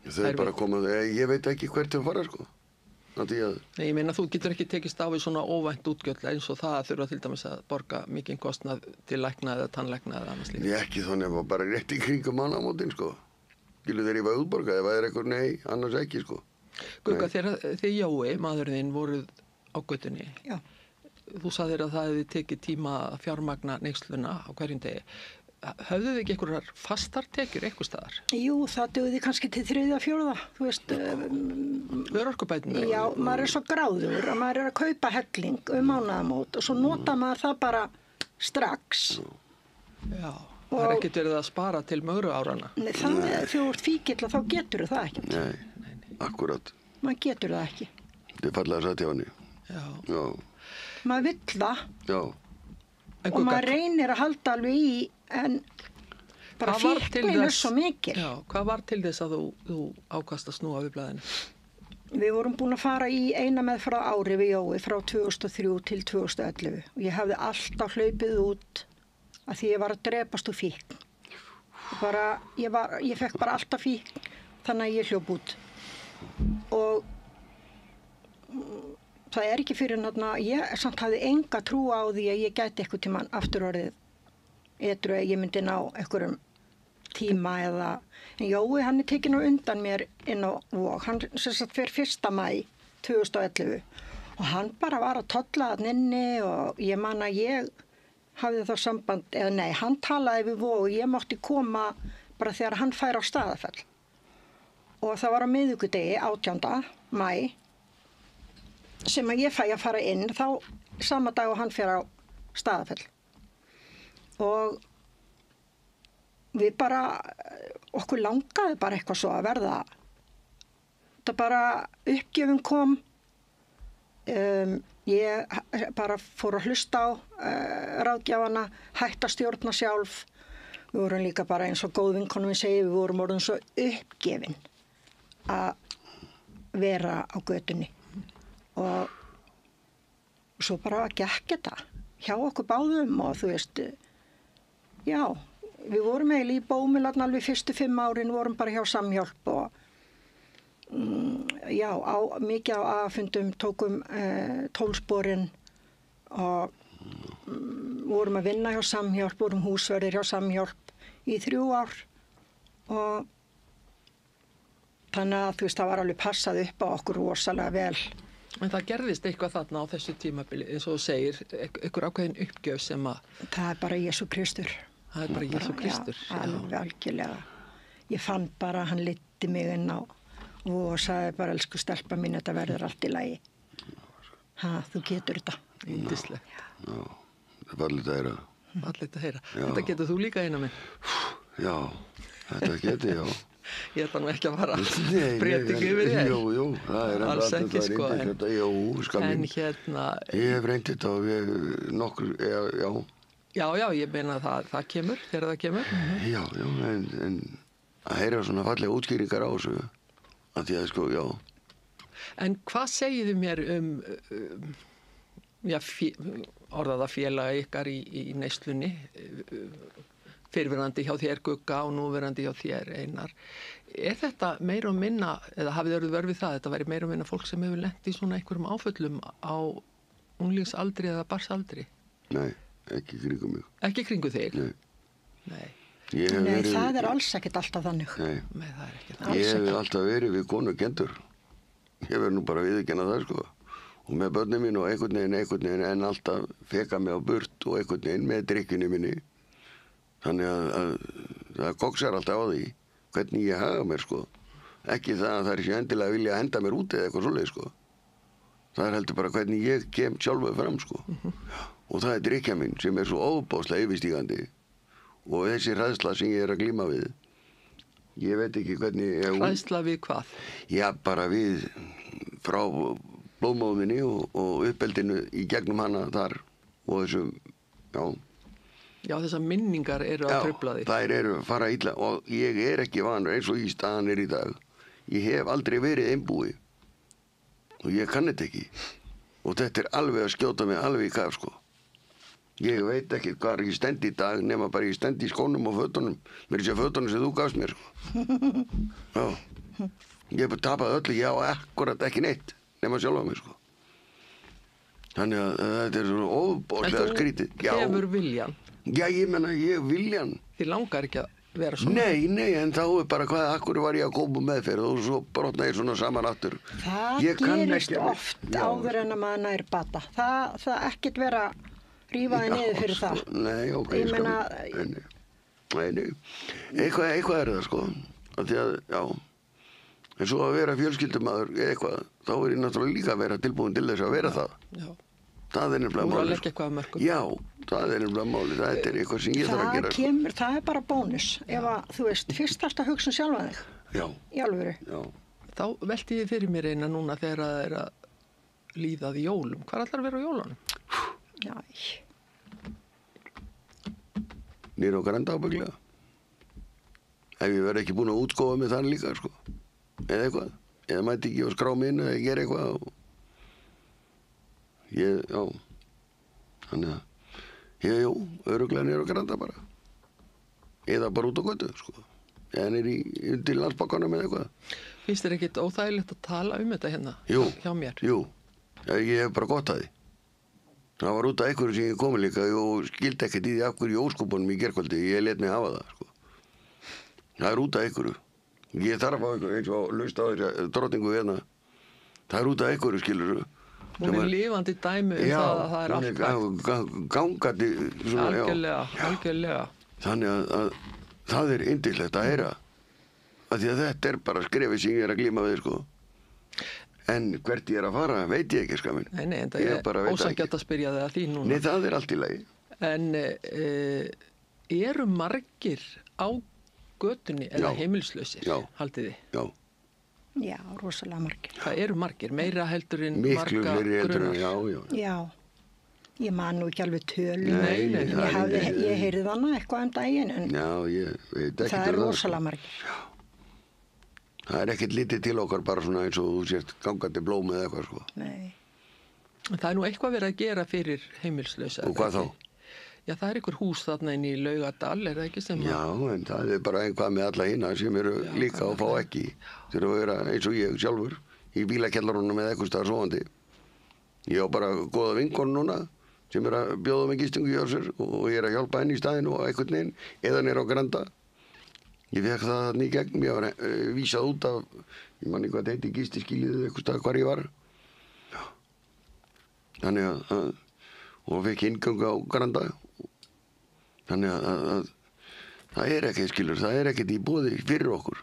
Þau er bara komað... Ég veit ekki hvert þau fara, sko. Nei, ég meina þú getur ekki tekist á við svona óvænt útgjöld eins og það að þurfa til dæmis að borga mikinn kostnað til lækna eða tannlækna eða annars líka. Nei, ekki þannig að bara rétt í kringum mannamótin, sko. Gilur þeir í vöðborga, ef það eitthvað nei, annars ekki, sko. Gugga, þegar þið Jói, maðurinn þinn, voruð á götunni. Já. Þú sagðir að það hefði tekið tíma að fjármagna neysluna á hverjum degi. Höfðu þið ekki einhverjar fastar tekjur eitthvað staðar? Jú, það döði kannski til 3. 4. Þú veist... Örorkubætinu? Já, maður svo gráður að maður að kaupa helling mánaðamót og svo nota maður það bara strax. Já, það ekkert verið að spara til mögru árana. Nei, það þegar þú ert fíkill og þá getur það ekki. Nei, akkurat. Maður getur það ekki. Þetta fallega satt hjá henni. Já. Maður vill það. Já. Og maður reynir að halda alveg í, en bara fíknin svo mikil. Já, hvað var til þess að þú ákast að snúa við blaðinu? Við vorum búin að fara í eina meðferð ári við Jói frá 2003 til 2011 og ég hefði alltaf hlaupið út að því ég var að drepast úr fíkn. Ég fekk bara alltaf fíkn, þannig að ég hljóp út. Og það ekki fyrir náttúrulega, ég samt hafði enga trú á því að ég gæti eitthvað tímann aftur orðið edru að ég myndi ná einhverjum tíma eða... En Jói, hann tekinn undan mér inn á Vog. Hann sem sagt fyrir 1. maí 2011 og hann bara var að tolla þarna inni og ég man að ég hafði þá samband, eða nei, hann talaði við Vog og ég mátti koma bara þegar hann fær á Staðarfell. Og það var á miðvikudegi 18. maí sem að ég fæ að fara inn þá sama dag og hann fer á Staðarfell. Og við bara, okkur langaði bara eitthvað svo að verða. Það bara uppgjöfum kom, ég bara fór að hlusta á ráðgjafana, hætt að stjórna sjálf. Við vorum líka bara eins og góð vinkonum við segja, við vorum orðin svo uppgefin að vera á götunni. Og svo bara gekk þetta hjá okkur báðum og þú veist, já, við vorum eiginlega í Bómilarn alveg fyrstu 5 árin, vorum bara hjá Samhjálp og já, mikið á aðfundum, tókum 12 sporin og vorum að vinna hjá Samhjálp, vorum húsverðir hjá Samhjálp í 3 ár og þannig að þú veist, það var alveg passað upp á okkur rosalega vel. En það gerðist eitthvað þarna á þessu tímabili, eins og þú segir, einhver ákveðin uppgjöf sem að... Það bara Jesú Kristur. Það bara Jesú Kristur. Já, alveg algjörlega. Ég fann bara, hann leiddi mig inn á og sagði bara, elsku stelpa mín, þetta verður allt í lagi. Þú getur þetta. Yndislegt. Já, það var allir að heyra. Allir að heyra. Þetta getur þú líka eina minn. Já, þetta geti, já. Ég ætla nú ekki að fara breytingu yfir þér. Jú, það alls ekki sko. En hérna... Ég hef reynt þetta og við nokkur, já. Já, ég meina það kemur, þegar það kemur. Já, en að heyra svona fallega útskýringar á þessu, að því að sko, já. En hvað segið þið mér orðaða félaga ykkar í neyslunni, fyrirverandi hjá þér Gugga og núverandi hjá þér Einar. Er þetta meira og minna, eða hafið þið verið við það, þetta væri meira og minna fólk sem hefur lent í svona einhverjum áföllum á unglingsaldri eða barsaldri? Nei, ekki kringum mig. Ekki kringu þig? Nei. Nei, það alls ekkert alltaf þannig. Nei, það ekki þannig. Ég hef alltaf verið við konu kendur. Ég verð nú bara viðurkenna það, sko. Og með börnum mín og einhvern veginn, en alltaf feka mig á burt og einhvern veginn með drikkinu minni. Þannig að það koksar alltaf á því hvernig ég haga mér, sko. Ekki það að það ekki endilega vilja henda mér út eða eitthvað svoleið, sko. Það heldur bara hvernig ég kem sjálfur fram, sko. Og það drykkja mín sem svo óbáslega yfirstígandi. Og þessi hræðsla sem ég að glíma við. Ég veit ekki hvernig... Hræðsla við hvað? Já, bara við frá blóðmóðinni og uppeldinu í gegnum hana þar og þessum, já... Já, þessar minningar eru að trufla því. Já, þær eru að fara illa og ég ekki vanur eins og í staðan í dag. Ég hef aldrei verið einbúi og ég kann þetta ekki. Og þetta alveg að skjóta mig alveg í kaf, sko. Ég veit ekki hvað ég stend í dag nema bara ég stend í skónum og fötunum. Mér sé fötunum sem þú gafst mér, sko. Já. Ég hef tapað öllu, ég á akkurat ekki neitt. nema sjálfa mig, sko. Þannig að þetta svona ofboðslega skrítið. En þú hefur viljan? Já, ég menna, ég viljan. Þið langar ekki að vera svona? Nei, en þá bara akkur var ég að koma meðferð og svo brotna ég svona saman aftur. Það gerist oft áður en að maður nær bata. Það ekkert vera rífaði niður fyrir það. Nei, ok, ég meina... Nei. Eitthvað það, sko. Því að, já. En svo að vera fjölskyldumaður eitthvað, þá ég náttúrulega líka að vera tilbúin til þess að vera það. Já. Það nefnilega máli. Þú að leggja eitthvað að mörgum. Já, það nefnilega máli. Það eitthvað sem ég þarf að gera. Það bara bónus. Ef að, þú veist, fyrst þarfst að hugsa sjálfa þig. Já. Í alvöru. Já. Þá velti ég fyrir mér eina núna þegar það að líðað í jólum. Hvað ætlar að vera á jólunum? Já. Nýr á Granda ábygglega. Ef ég verð ekki búin að útskófa mig þann líka, sko. Eða eitthvað. Eða mæti ekki að skrá mig inn eða gera eitthvað. Já. Þannig að, örugglega nýr á Granda bara. Eða bara út á götu, sko. Eða nýr undir Landsbankanum eða eitthvað. Finnst þér ekkert óþægilegt að tala þetta hérna? Hjá mér? Jú. Ég hef bara gott að því. Það var út af einhverju sem ég komi líka og skildi ekkert í því af hverju í óskupunum í gerkvöldi. Ég let mig hafa það, sko. Það út af einhverju. Ég þarf að hafa eins og laust á þess drottningu hérna. Það út af einhverju, skilur. Hún lifandi dæmi það að það allt hægt. Já, gangandi svona, algjörlega. Þannig að það yndislegt að heyra. Af því að þetta bara skrefið sem ég að glíma við, sko. En hvert ég að fara, veit ég ekki, skamin. Nei, en það ósækjart að spyrja þig að því núna. Nei, það allt í lagi. En eru margir á götunni eða heimilslausir, haldið þið? Já. Já, rosalega margir. Það eru margir, meira heldur en miklu fleiri heldur en, já. Ég man nú ekki alveg tölu. Nei. Ég heyrði hana eitthvað daginn, en ég veit ekki. Það rosalega margir. Já. Það ekkert lítið til okkar bara svona eins og þú sért gangandi blóm eða eitthvað, sko. Nei. Það nú eitthvað verið að gera fyrir heimilslausa. Og hvað þá? Já, það einhver hús þarna inn í Laugadal, það ekki sem Já, en það bara einhvað með alla hina sem eru líka og fá ekki. Þeir eru að vera eins og ég sjálfur í bílakjallarunum eða eitthvað staðar sofandi. Ég á bara góða vinkonu núna sem að bjóða mig gistingu hjá sér og ég að hjálpa henni í staðinu og einhvern veginn eða nýr á Granda. Ég fekk það þarna í gegn, ég var vísað út af, ég man ekki hvað þetta heiti, gistiskýlið eða eitthvað stað hvar ég var. Já. Þannig að, og fekk inngöngu á Granda. Þannig að það ekki, skilur, það ekkert í boði fyrir okkur.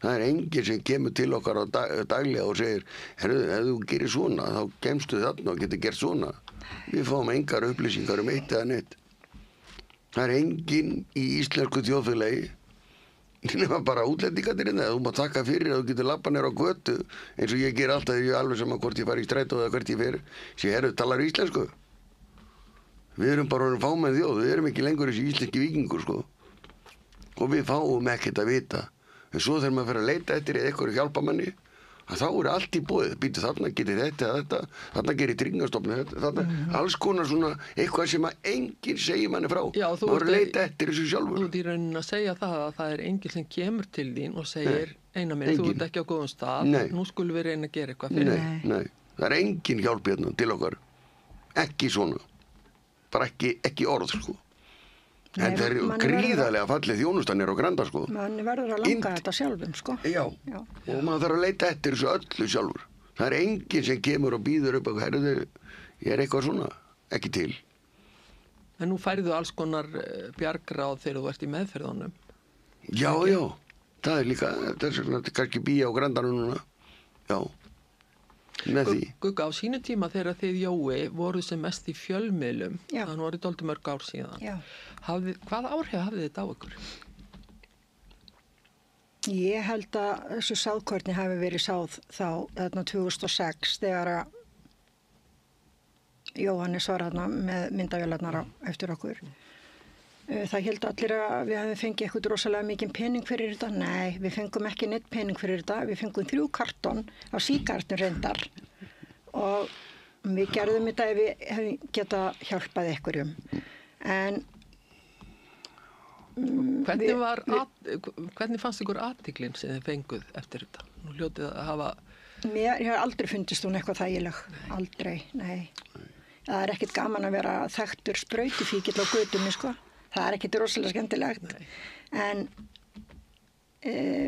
Það enginn sem kemur til okkar á daglega og segir, herru, ef þú gerir svona, þá kemstu þarna og getur gert svona. Við fáum engar upplýsingar eitt eða neitt. Það enginn í íslensku þjóðfélagi nema bara útlendingarnir þú mátt þakka fyrir að þú getur labba nýr á götu eins og ég ger alltaf ég alveg saman hvort ég fari í strætó eða hvert ég fer sé herru, talar íslensku við erum bara fámenn þjóð við erum ekki lengur þessi íslenski víkingur sko og við fáum ekkert að vita en svo þegar maður fer að leita eftir eitthvað hjálpamanni að þá eru allt í boðið býtu þarna gerir þetta þarna gerir Tryggingastofnun þarna alls konar svona eitthvað sem að enginn segir manni frá maður leita eftir þessu sjálfur Þú ert í rauninni að segja það að enginn sem kemur til þín og segir eina minn, þú ert ekki á góðum stað nú skulum við reyna að gera eitthvað fyrir Nei, það enginn hjálp hérna til okkar ekki svona bara ekki orð sko en það gríðarlega fallið þjónustanir á Granda sko manni verður að langa þetta sjálfum sko já. Og maður þarf að leita eftir þessu öllu sjálfur það enginn sem kemur og býður upp og herðu ég eitthvað svona, ekki til En nú færðu alls konar bjargráð þegar þú ert í meðferðunum Já, það líka þess vegna kannski býja á Grandanum núna já með því Gugga, á sínu tíma þegar þið Jói voru sem mest í fjölmiðlum þannig voru dálítið mörg ár síðan hvað áhrif hafði þetta á ykkur? Ég held að þessu sáðkorni hafi verið sáð þá þarna 2006 þegar að Jóhannes var þarna með myndavélarnar eftir okkur það held allir að við hefum fengið eitthvað rosalega mikið pening fyrir þetta nei, við fengum ekki neitt pening fyrir þetta við fengum 3 kartón af sígarettum reyndar og við gerðum þetta ef við hefum getað hjálpað einhverjum en hvernig fannst ykkur athyglin sem þið fenguð eftir þetta? Nú hljótið að hafa Ég har aldrei fundist hún eitthvað þægileg. Aldrei, nei. Það ekkert gaman að vera þekktur sprautifíkill á götunni, sko. Það ekkert rosalega skemmtilegt. Nei. En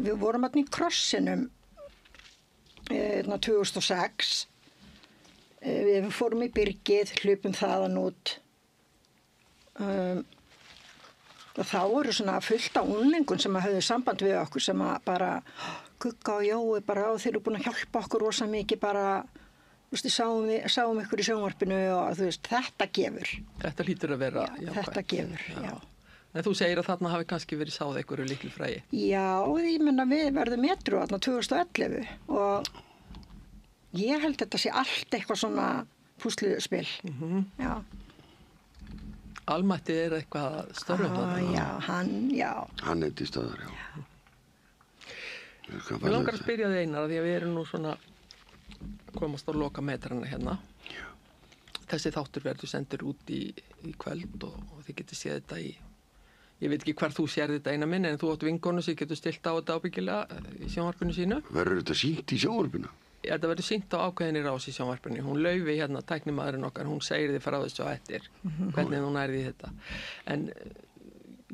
við vorum í krossinum 2006. Við fórum í byrgið, hlupum þaðan út. Og þá voru svona fullt af unlingun sem höfðu samband við okkur sem bara Gugga og Jói bara þeir eru búin að hjálpa okkur rosa mikið bara sáum ykkur í sjónvarpinu og þú veist, þetta gefur. Þetta hlýtur að vera jákvætt. Þetta gefur, já. En þú segir að þarna hafi kannski verið sáð einhverju líklu frægi. Já, ég menna við verðum metru þarna 2011 og ég held þetta sé allt eitthvað svona púsluspil. Já. Almætti eitthvað störfum þarna. Já. Hann til staðar, já. Við langar að spyrja þig Einar því að við erum nú svona komast á loka metrana hérna. Já. Þessi þáttur verður sendur út í kvöld og þið getur séð þetta ég veit ekki hvar þú sér þetta Einar minn en þú átt vinkonu sem getur stilt á þetta ábyggilega í sjónvarpinu sínu. Verður þetta sýnt í sjónvarpinu? Þetta verður sýnt á ákveðinni rás í sjónvarpinu. Hún Laufey hérna, tæknimaðurinn okkar, hún segir þið frá þessu á eftir hvernig hún nærði þetta. En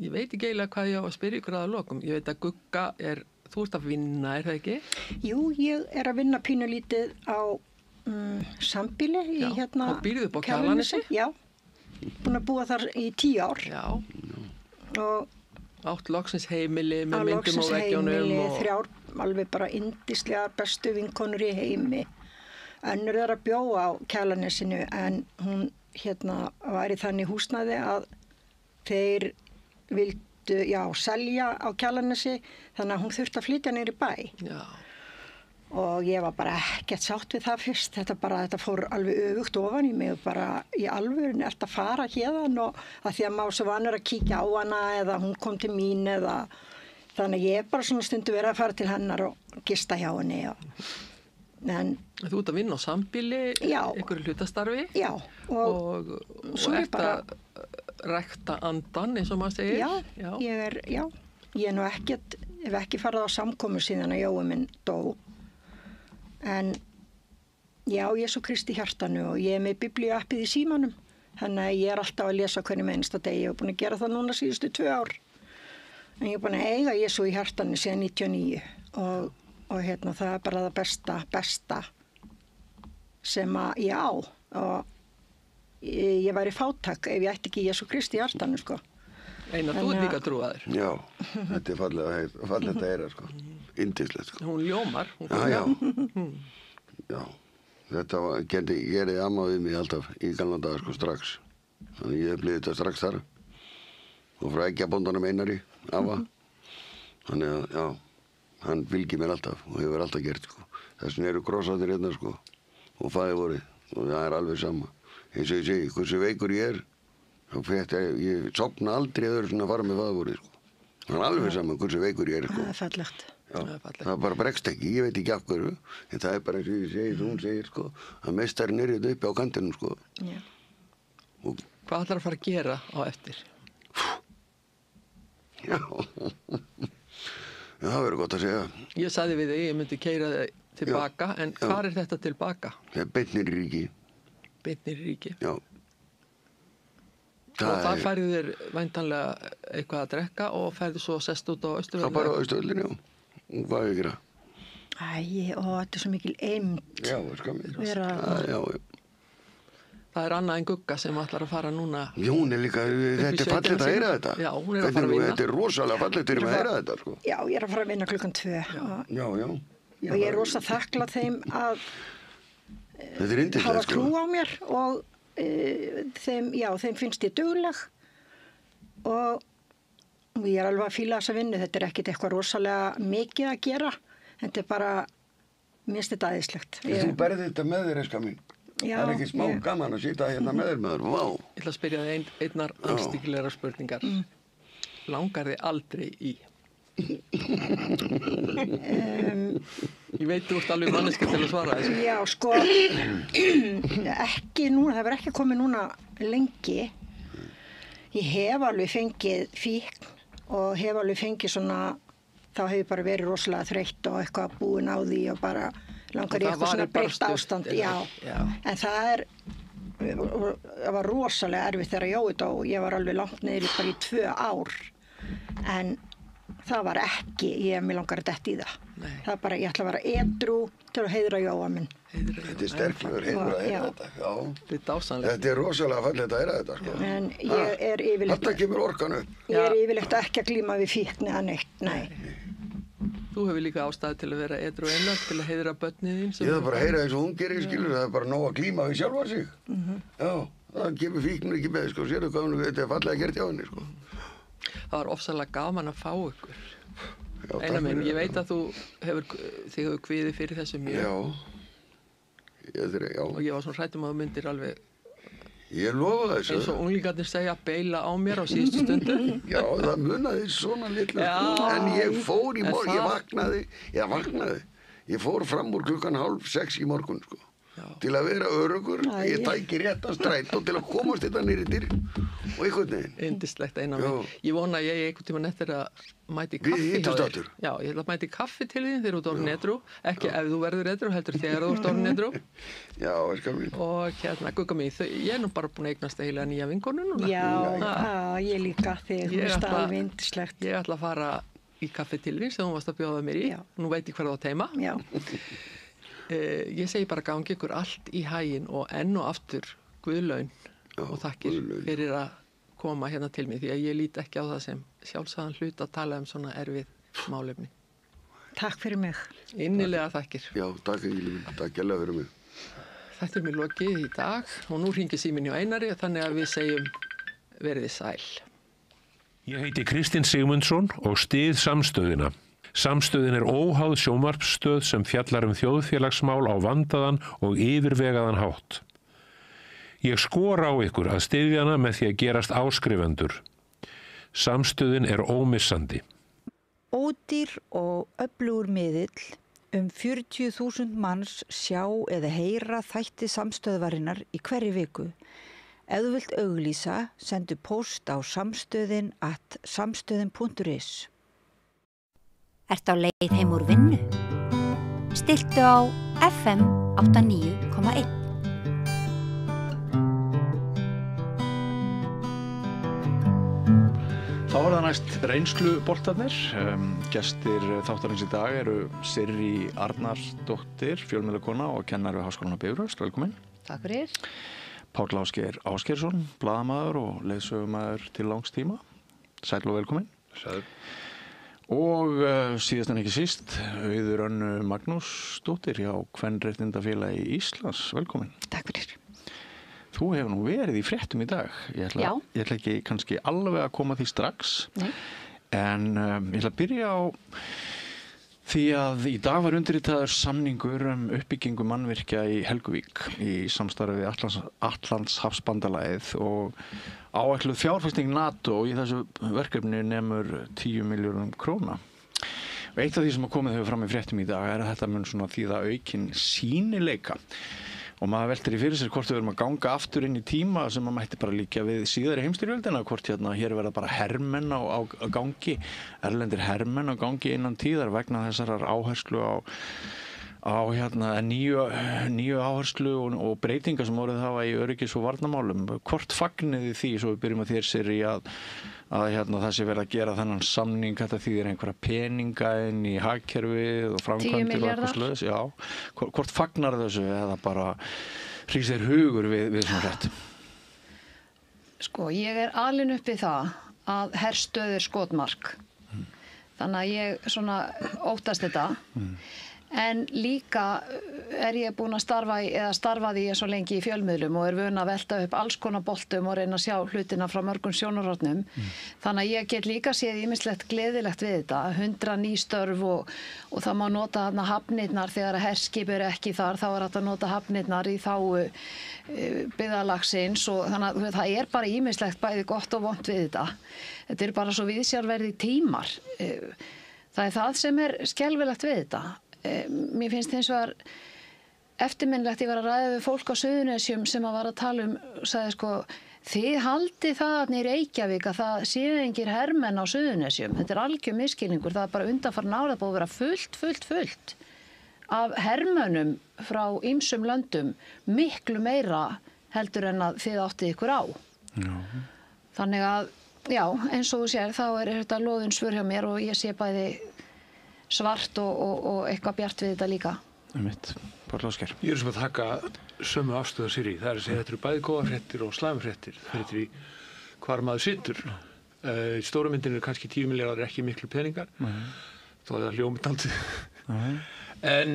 ég veit ekki eiginlega hvað ég á að spyrja ykkur að lokum. Ég veit að Gugga þú ert að vinna, það ekki? Jú, ég að vinna pínulítið á sambýli í hérna... Og býrðu upp á Kjalarnesi? Já, búin að búa þar í 10 ár. Já. Og átt loksins heimili með myndum á veggjónum. Heimili, 3 alveg bara yndislega bestu vinkonur í heimi. Önnur að bjóa á Kjalarnesinu en hún hérna var í þannig húsnæði að þeir vildu selja á Kjalarnesi þannig að hún þurfti að flytja niður í bæ. Já. Og ég var bara ekkert sátt við það fyrst. Þetta fór alveg öfugt ofan í mig og bara í alvörunni að fara hérðan og að því að maður svo vanur að kíkja á hana eða hún kom til mín eða þannig að ég bara svona stundu verið að fara til hennar og gista hjá henni. En þú ert að vinna á sambýli, einhverju hlutastarfi? Já. Og bara rækta andan eins og maður segir? Já. Ég er nú hef ekki farið á samkomu síðan að Jói minn dó. En Jesú Kristi hjartanu og ég með biblíuappið í símanum. Þannig að ég alltaf að lesa hvernig einasta degi. Ég hef búin að gera það núna síðustu 2 ár. En ég hef búin að eiga Jesú í hjartanu síðan 99 og hérna það bara það besta sem að ég á og ég væri fátæk ef ég ætti ekki Jesú Kristi í hjartanu, sko. Einar, þú líka trúaður. Já, þetta fallega að heyra, sko. Yndislegt, sko. Hún ljómar. Já. Þetta gerði amma við mig alltaf í gamla daga, sko, strax. Þannig ég upplifði þetta strax þar. Og frá eggjabóndanum Einari, afa. Þannig að, já, hann fylgir mér alltaf og hefur alltaf gert, sko. Þessin eru krossatir hérna, sko. Og fæði voru. Og það alveg sama. Eins og ég segi, hversu veikur ég ég sopna aldrei öðru svona að fara með faðvorið, sko. Það alveg saman hversu veikur ég sko. Það fallegt. Já, það bara bregst ekki, ég veit ekki af hverju, en það bara eins og ég segi, hún segir, sko, að meistarinn þetta uppi á kantinum, sko. Já. Og hvað ætlar að fara að gera á eftir? Já, það verður gott að segja. Ég sagði við þig, ég myndi keyra þig tilbaka, en hvar þetta tilbaka? Það beinnir í ríki. Beinnir í ríki? Já. Og það færðu þér væntanlega eitthvað að drekka og færðu svo sest út á Austurvöllinu? Það bara á Austurvöllinu, já. Og hvað er ég að gera? Þetta er svo mikil eymd. Já, skammir. Já. Það er annað en Gugga sem ætlar að fara núna. Já, hún er líka, þetta er fallegt að heyra þetta. Já, hún er að fara að vinna. Þetta er rosalega fallegt að heyra þetta, sko. Já, ég er að fara að vinna klukkan 2. Já. Og ég er rosa þakklát þeim að hafa trú á mér og þeim finnst ég dugleg og ég er alveg að fíla þessa vinnu. Þetta er ekkit eitthvað rosalega mikið að gera. Þetta er bara, mér finnst þetta æðislegt. Þú berði þetta með þér, eska mín. Já, það er ekki smá gaman að sýta hérna með þér með þér. Vá. Ég ætla að spyrja þig einnar anstíkilegar spurningar. Langar þig aldrei í? Ég veit þú ert alveg manneskja til að svara þessu. Já, sko, ekki núna, það verður ekki komið núna lengi. Ég hef alveg fengið fíkn og hef alveg fengið svona, þá hef ég bara verið rosalega þreytt og eitthvað búin á því og bara langar í eitthvað svona breytt ástand, já. En það var rosalega erfitt þegar Jói dó. Ég var alveg langt niður bara í 2 ár. En það var ekki, mér langar að detta í það. Nei. Það er bara, ég ætla að vera edrú til að heiðra Jóa minn. Þetta sterklegur heiður að heyra þetta, já. Þetta er ásanlega. Þetta er rosalega fallegt að heyra þetta, sko. En ég yfirleitt... Þetta kemur orkan upp. Ég yfirleitt ekki að glíma við fíkn eða neitt, nei. Þú hefur líka ástæði til að vera edrú einnig, til að heiðra börnin þín. Ég það bara að heyra eins og hún gerir, skilur, það er bara nóg að glíma við sjálfa sig. Já, það kemur fíknir ekki með, sko, sérðu hvað þetta er fallega gert hjá henni, sko. Það var ofsalega gaman að fá ykkur. Einar minn, ég veit að þig hefur kviðið fyrir þessu mjög. Já. Og ég var svona hrædd að þú myndir alveg... Ég lofa þessu. Eins og unglingarnir segja að beila á mér á síðustu stundu. Já, það munaði svona litlu. En ég fór í morgun, ég vaknaði. Ég fór fram úr 5:30 í morgun, sko. Til að vera öruggur, ég tæki rétt að strætó til að komast þetta niður í dyrr og einhvern veginn. Yndislegt Einar minn. Ég vona að ég einhvern tímann eftir að mæti kaffi. Við hittumst aftur. Já, ég ætla að mæti kaffi til þín þegar þú ert orðin edrú. Ekki ef þú verður edrú, heldur þegar þú ert orðin edrú. Já, elskar mín. Og Gugga mín, ég er nú bara búin að eignast eiginlega nýja vinkonu núna. Já, ég líka þegar hún er staðið yndislegt. Ég ætla að fara í kaffi til þín sem þú varst að bjóða mér í. Nú veit ég hver það á teima. Já. Ég segi bara gangi ykkur allt í haginn og enn og aftur guðlaun og þakkir fyrir að koma hérna til mig því að ég lít ekki á það sem sjálfsagðan hlut að tala svona erfið málefni. Takk fyrir mig. Innilega þakkir. Já, takk fyrir mig. Takk hérlega fyrir mig. Þetta mér lokið í dag og nú hringir síminn hjá Einari þannig að við segjum verið sæl. Ég heiti Kristinn Sigmundsson og styð Samstöðina. Samstöðin er óháð sjónvarpsstöð sem fjallar þjóðfélagsmál á vandaðan og yfirvegaðan hátt. Ég skora á ykkur að styðja hana með því að gerast áskrifendur. Samstöðin er ómissandi. Ódýr og öflugur miðill, 40.000 manns sjá eða heyra þætti Samstöðvarinnar í hverri viku. Ef þú vilt auglýsa, sendu póst á samstöðin@samstöðin.is. Ertu á leið heim úr vinnu? Stilltu á FM 89,1. Þá er það næst reynsluboltarnir. Gestir þáttarins í dag eru Sirrý Arnarsdóttir, fjölmiðlakona og kennari við Háskólann á Bifröst. Velkomin. Takk fyrir. Páll Ásgeir Ásgeirsson, blaðamaður og leiðsögumaður til langs tíma. Sæll og velkomin. Sæll. Og síðast en ekki síst, Auður Önnu Magnúsdóttir hjá Kvenréttindafélagi Íslands. Velkomin. Takk fyrir. Þú hefur nú verið í fréttum í dag. Ég ætla ekki kannski alveg að koma því strax. Nei. En ég ætla að byrja á því að í dag var undirritaður samningur uppbyggingu mannvirkja í Helguvík í samstarfi við Atlantshafsbandalagið og áætluð fjárfesting NATO í þessu verkefni nemur 10 milljörðum króna. Og eitt af því sem komið hefur fram í fréttum í dag er að þetta mun svona þýða aukinn sýnileika. Og maður veltir í fyrir sér hvort við erum að ganga aftur inn í tíma sem maður mætti bara líka við síðari heimsstyrjöldina, hvort hér verða bara hermenn á gangi, erlendir hermenn á gangi innan tíðar vegna þessarar áherslu á nýju áherslu og breytingar sem orðið hafa í öryggis- og varnarmálum. Hvort fagniði því, svo við byrjum að þér Sirrý, að það sé verið að gera þennan samning, þetta þýðir einhverja peninga inn í hagkerfið og framkvæmdir og eitthvað slöðis. Já, hvort fagnar þessu eða bara hrýs þér hugur við svona rétt? Sko, ég er alin upp í það að herstöð er skotmark. Þannig að ég svona óttast þetta. En líka er ég búin að starfaði ég svo lengi í fjölmiðlum og er vön að velta upp alls konar boltum og reyna að sjá hlutina frá mörgum sjónarhornum. Þannig að ég get líka séð ýmislegt gleðilegt við þetta, 100 ný störf og það má nota þarna hafnirnar þegar herskip eru ekki þar, þá er þetta að nota hafnirnar í þágu byggðarlagsins og þannig að það er bara ýmislegt bæði gott og vont við þetta. Þetta er bara svo viðsjárverði tímar. Það er það sem er skelfilegt við þetta. Mér finnst hins vegar eftirminnilegt, ég var að ræða við fólk á Suðurnesjum sem að var að tala sagði sko, þið haldið það í Reykjavík að það séu engir hermenn á Suðurnesjum. Þetta er algjör misskilningur, það er bara undanfarinn árið búið að vera fullt af hermönum frá ýmsum löndum miklu meira heldur en að þið áttið ykkur á. Já. Þannig að, já, eins og þú sér, þá þetta loðin svör hjá mér og ég sé bæði svart og eitthvað bjart við þetta líka. Páll Óskar. Ég sem að taka sömu afstöðu Sirrí. Það að segja, þetta eru bæði góða fréttir og slæmfréttir fyrir því hvar maður situr. Í stóru myndin kannski 10 milljarðar ekki miklu peningar, þó að það hljómið aldrei. En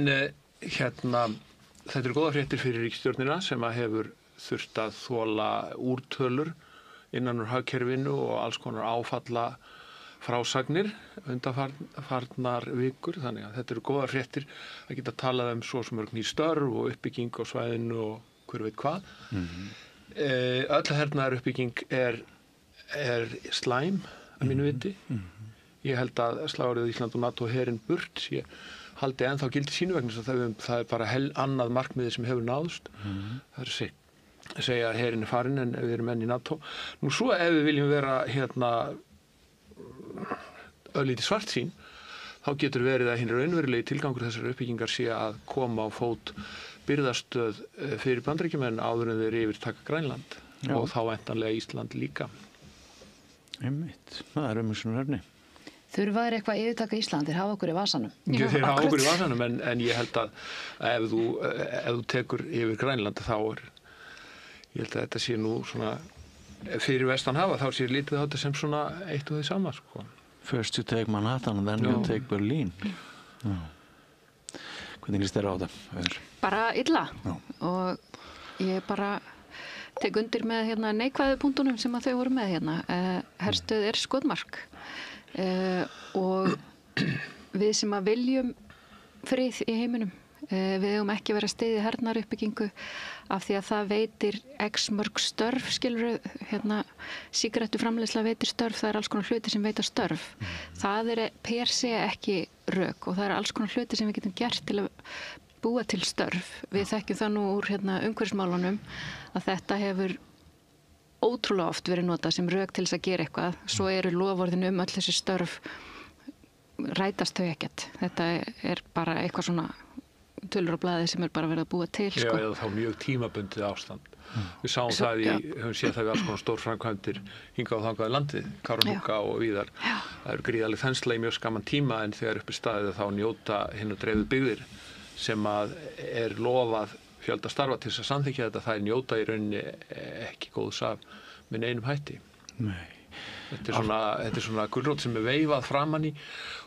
þetta eru góða fréttir fyrir ríkisstjórnina sem að hefur þurft að þola úrtölur innan úr hagkerfinu og alls konar áfalla frásagnir undanfarnar vikur, þannig að þetta eru góða fréttir að geta talað svo sem mörg ný störf og uppbygging á svæðinu og hver veit hvað. Öll hernaðar uppbygging er slæm að mínu viti. Ég held að slagorðið Ísland og NATO herinn burt, ég haldi ennþá gildi sínu vegna þess að það bara annað markmiði sem hefur náðst. Það er að segja að herinn farin en við erum enn í NATO. Nú svo ef við viljum vera örlítið svartsýn, þá getur verið að hinn raunverulegi tilgangur þessar uppbyggingar sé að koma á fót birgðastöð fyrir Bandaríkjamenn áður en þeir yfirtaka Grænland og þá væntanlega Ísland líka. Einmitt, það er umhugsunarefni. Þurfa þeir eitthvað yfirtaka Ísland, þeir hafa okkur í vasanum. Þeir hafa okkur í vasanum en ég held að ef þú tekur yfir Grænland þá ég held að þetta sé nú svona fyrir vestan hafa, þá sé lítið á þetta sem svona eitt og því sama, sko. First you take Manhattan and then you take Berlin. Já. Hvernig líst þér á þetta? Bara illa. Já. Og ég bara tek undir með neikvæðu punktunum sem að þau voru með herstöð er skotmark og við sem að viljum frið í heiminum við eigum ekki verið að styðja hernaðaruppbyggingu af því að það veitir x mörg störf, skilur sígarettuframleiðsla veitir störf, það er alls konar hluti sem veita störf. Það er per se ekki rök og það er alls konar hluti sem við getum gert til að búa til störf. Við þekkjum það nú úr umhverfismálunum að þetta hefur ótrúlega oft verið notað sem rök til þess að gera eitthvað. Svo eru loforðin öll þessi störf rætast þau ekkert. Þetta er bara eitthvað svona tölur á blaði sem er bara verið að búa til. Já, eða þá mjög tímabundið ástand. Við sáum það höfum séð það við alls konar stórframkvæmdir hingað og þangað í landið, Kárahnjúka og víðar. Það eru gríðarleg þensla í mjög skamman tíma en þegar uppi staðið þá njóta hinn og dreifðu byggðir sem að er lofað fjölda starfa til þess að samþykkja þetta, það er njóta í rauninni ekki góðs af með neinum hætti. Nei. Þetta er svona gulrót sem er veifað framan í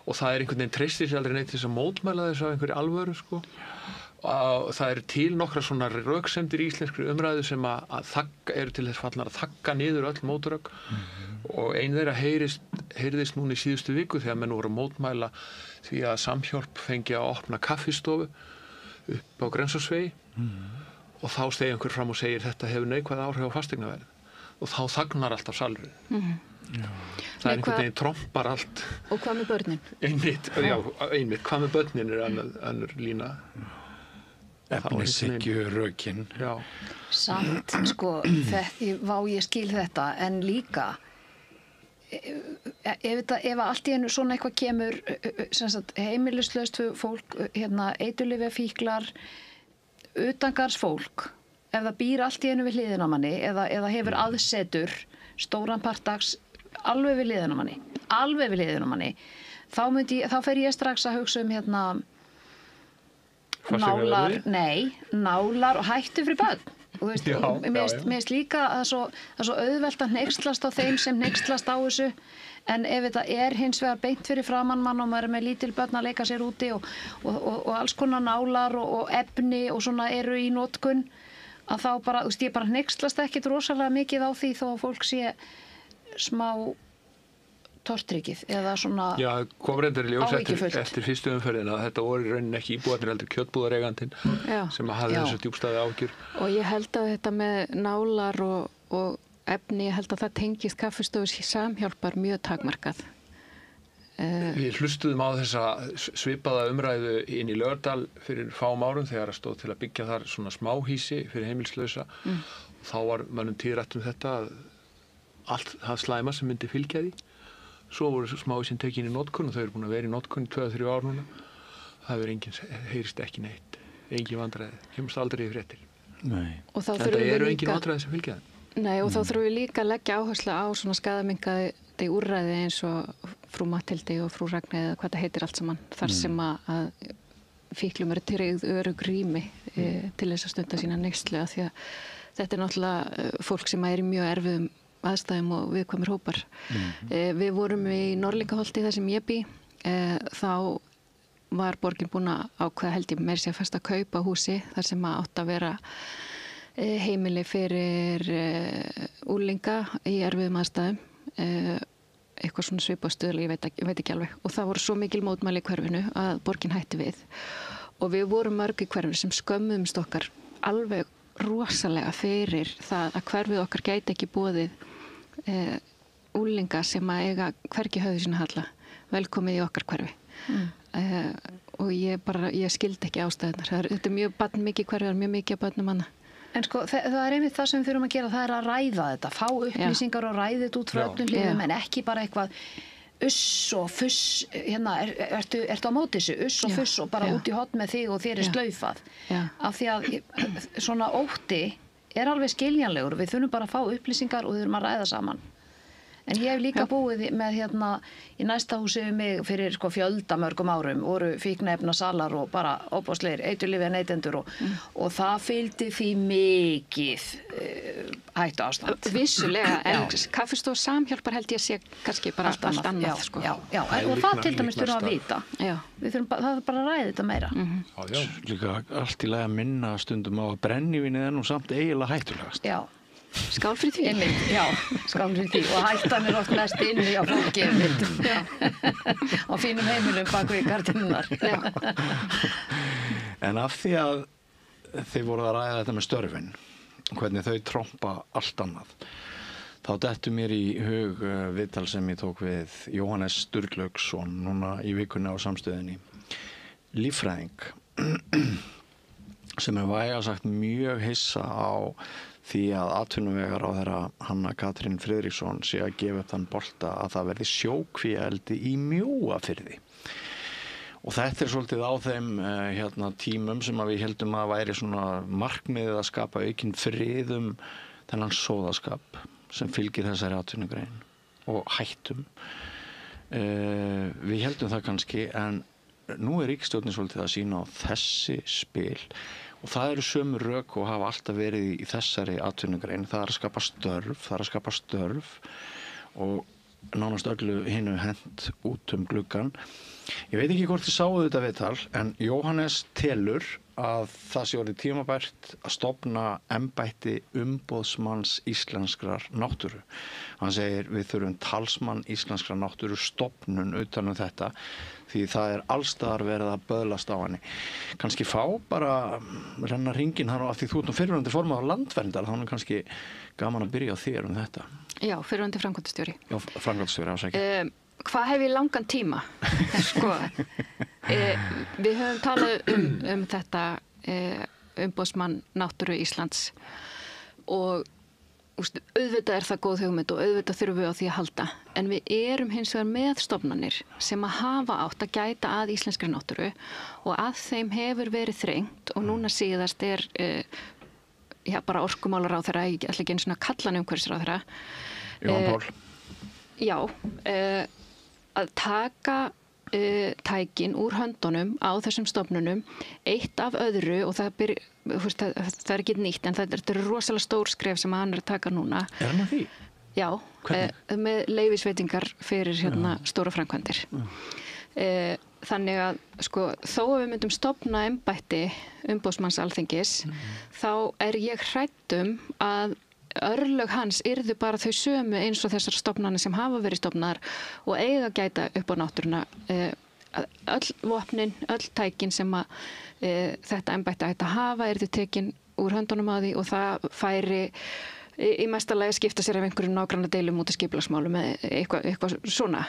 og það er einhvern veginn treystir sér aldrei neitt til þess að mótmæla þessu af einhverju alvöru, sko. Og það eru til nokkra svona röksemdir í íslenskri umræðu sem eru til þess fallnar að þagga niður öll mótrök og ein þeirra heyrðist núna í síðustu viku þegar menn voru að mótmæla því að Samhjálp fengi að opna kaffistofu upp á Grensásvegi og þá stegi einhver fram og segir þetta hefur neikvæð áhrif á fasteignaverð og þá þagnar alltaf salurinn. Það er einhvern veginn trompar allt. Og hvað með börnin? Einmitt, hvað með börnin er önnur lína. Efnishyggju rökin. Já. Samt, sko, ég skil þetta, en líka ef allt í einu svona eitthvað kemur heimilislaust fólk, eiturlyfjafíklar, utangarðsfólk, ef það býr allt í einu við hliðina á manni eða hefur aðsetur stóran partdags alveg við hliðina á manni, þá fer ég strax að hugsa nálar og hættu fyrir börn. Og mér finnst líka að það er svo auðvelt að hneykslast á þeim sem hneykslast á þessu en ef þetta er hins vegar beint fyrir framan mann og maður er með lítil börn að leika sér úti og alls konar nálar og efni og svona eru í notkun að þá bara, ég bara hneykslast ekkit rosalega mikið á því þó að fólk sé smá tortryggið eða svona kom reyndar í ljós eftir fyrstu umferðina að þetta voru í rauninni ekki íbúarnir heldur kjötbúðareigandinn sem hafði þessu djúpstæði ágjur. Og ég held að þetta með nálar og efni, ég held að það tengist kaffistofus Samhjálpar mjög takmarkað. Við hlustuðum á þessa svipaða umræðu inn í Laugardal fyrir fáum árum þegar það stóð til að byggja þar svona smáhýsi fyrir heimilslausa. Þá var mönnum tíðrætt þetta að allt það slæma sem myndi fylgja því. Svo voru smáhýsin tekin í notkun og þau eru búin að vera í notkun í 2-3 ár núna. það heyrist ekki neitt, engin vandræði, kemst aldrei í fréttir. Nei. Og þá þetta eru engin vandræði sem fylgja þeim. Nei, og þá þurfum við líka að leggja áherslu á svona skaðaminnkandi úrræði eins og frú Matthildi og frú Ragnheiði eða hvað það heitir allt saman, þar sem að fíklum eru tryggð örugg rými til þess að stunda sína neyslu, af því að þetta náttúrulega fólk sem er í mjög erfiðum aðstæðum og viðkvæmir hópar. Við vorum í Norðlingaholti þar sem ég bý, þá var borgin búin að ákveða held ég meira sér fast að kaupa húsi þar sem átt að vera heimili fyrir úlinga í erfiðum aðstæðum, eitthvað svona svipað stöðlega, ég veit ekki alveg, og það voru svo mikil mótmæli í hverfinu að borgin hætti við og við vorum mörg í hverfinu sem skömmumst okkar alveg rosalega fyrir það að hverfið okkar gæti ekki boðið úlinga sem að eiga hvergi höfðu sína halla velkomið í okkar hverfi. Og ég skildi ekki ástæðunar. Þetta er mjög mikið hverfi, það er mjög mikið að börnum hana. En sko, það er einmitt það sem við þurfum að gera, það er að ræða þetta, fá upplýsingar og ræða þetta út frá öllum hliðum, en ekki bara eitthvað uss og fuss, hérna, ertu á móti þessu, uss og fuss og bara út í hotn með þig og þér er slaufað. Af því að svona ótti er alveg skiljanlegur, við þurfum bara að fá upplýsingar og við þurfum að ræða saman. En ég hef líka búið með hérna í næsta húsi við mig fyrir sko fjöldamörgum árum, voru fíkniefnasalar og bara óbáslegir eiturlyfja neytendur og það fylgdi því mikið hættu ástand. Vissulega, en kaffistofa Samhjálpar held ég sé kannski bara allt annað. Já, og það til dæmis þurfum að vita. Það er bara að ræða þetta meira. Líka allt í lagi að minna stundum á að brennivínið er nú samt eiginlega hættulegast. Já. Skál fyrir því. Já, skál fyrir því og hættan er oft mest inni á fólki á fínum heimilum bak við gardínurnar. En af því að þið voruð að ræða þetta með störfin, hvernig þau trompa allt annað, þá dettur mér í hug viðtal sem ég tók við Jóhannes Sturlaugsson núna í vikunni á Samstöðinni, líffræðing, sem er væga sagt mjög hissa á því að atvinnuvegaráðherra Hanna Katrín Friðriksson sé að gefa upp þann bolta að það verði sjókvíaeldi í Mjóafirði. Og þetta er svolítið á þeim tímum sem að við heldum að væri svona markmiðið að skapa aukinn frið þennan sóðaskap sem fylgir þessari atvinnugrein og hættum. Við heldum það kannski, en nú er ríkisstjórnin svolítið að sýna á þessi spil. Og það eru sömu rök og hafa alltaf verið í þessari atvinnugrein. Það er að skapa störf og nánast öllu hinu hent út gluggan. Ég veit ekki hvort þið sáu þetta viðtal, en Jóhannes telur að það sé orðið tímabært að stofna embætti umboðsmanns íslenskrar náttúru. Hann segir við þurfum talsmann íslenskrar náttúru stofnun utan þetta, því það er allstaðar verið að böðlast á henni. Kannski fá bara renna hringinn þar af því þú ert nú fyrrverandi formaður landverndar, þá er kannski gaman að byrja á þér þetta. Já, fyrrverandi framkvæmdastjóri. Já, framkvæmdastjóri, ásækja. Hvað hef ég langan tíma? Sko, við höfum talað um þetta umboðsmann náttúru Íslands og auðvitað er það góð hugmynd og auðvitað þurfum við á því að halda, en við erum hins vegar með stofnanir sem að hafa átt að gæta að íslenskri náttúru og að þeim hefur verið þrengt og núna síðast er bara orkumálaráðherra, ég ætla ekki einu svona að kalla hann umhverfisráðherra. Jón Pál. Já, að taka tækin úr höndunum á þessum stofnunum eitt af öðru og það er ekki nýtt en þetta er rosalega stór skref sem hann er að taka núna. Er hann að því? Já, með leyfisveitingar fyrir stóra framkvæmdir. Þannig að sko, þó að við myndum stofna embætti umboðsmanns Alþingis þá er ég hrædd að örlög hans yrðu bara þau sömu eins og þessar stofnanir sem hafa verið stofnaðar og eiga að gæta upp á náttúruna. Öll vopnin, öll tækin sem að þetta embætti ætti að hafa yrðu tekin úr höndunum á því og það færi í mesta lagi að skipta sér af einhverjum nágranna deilum út af skipulagsmálum eða eitthvað svona.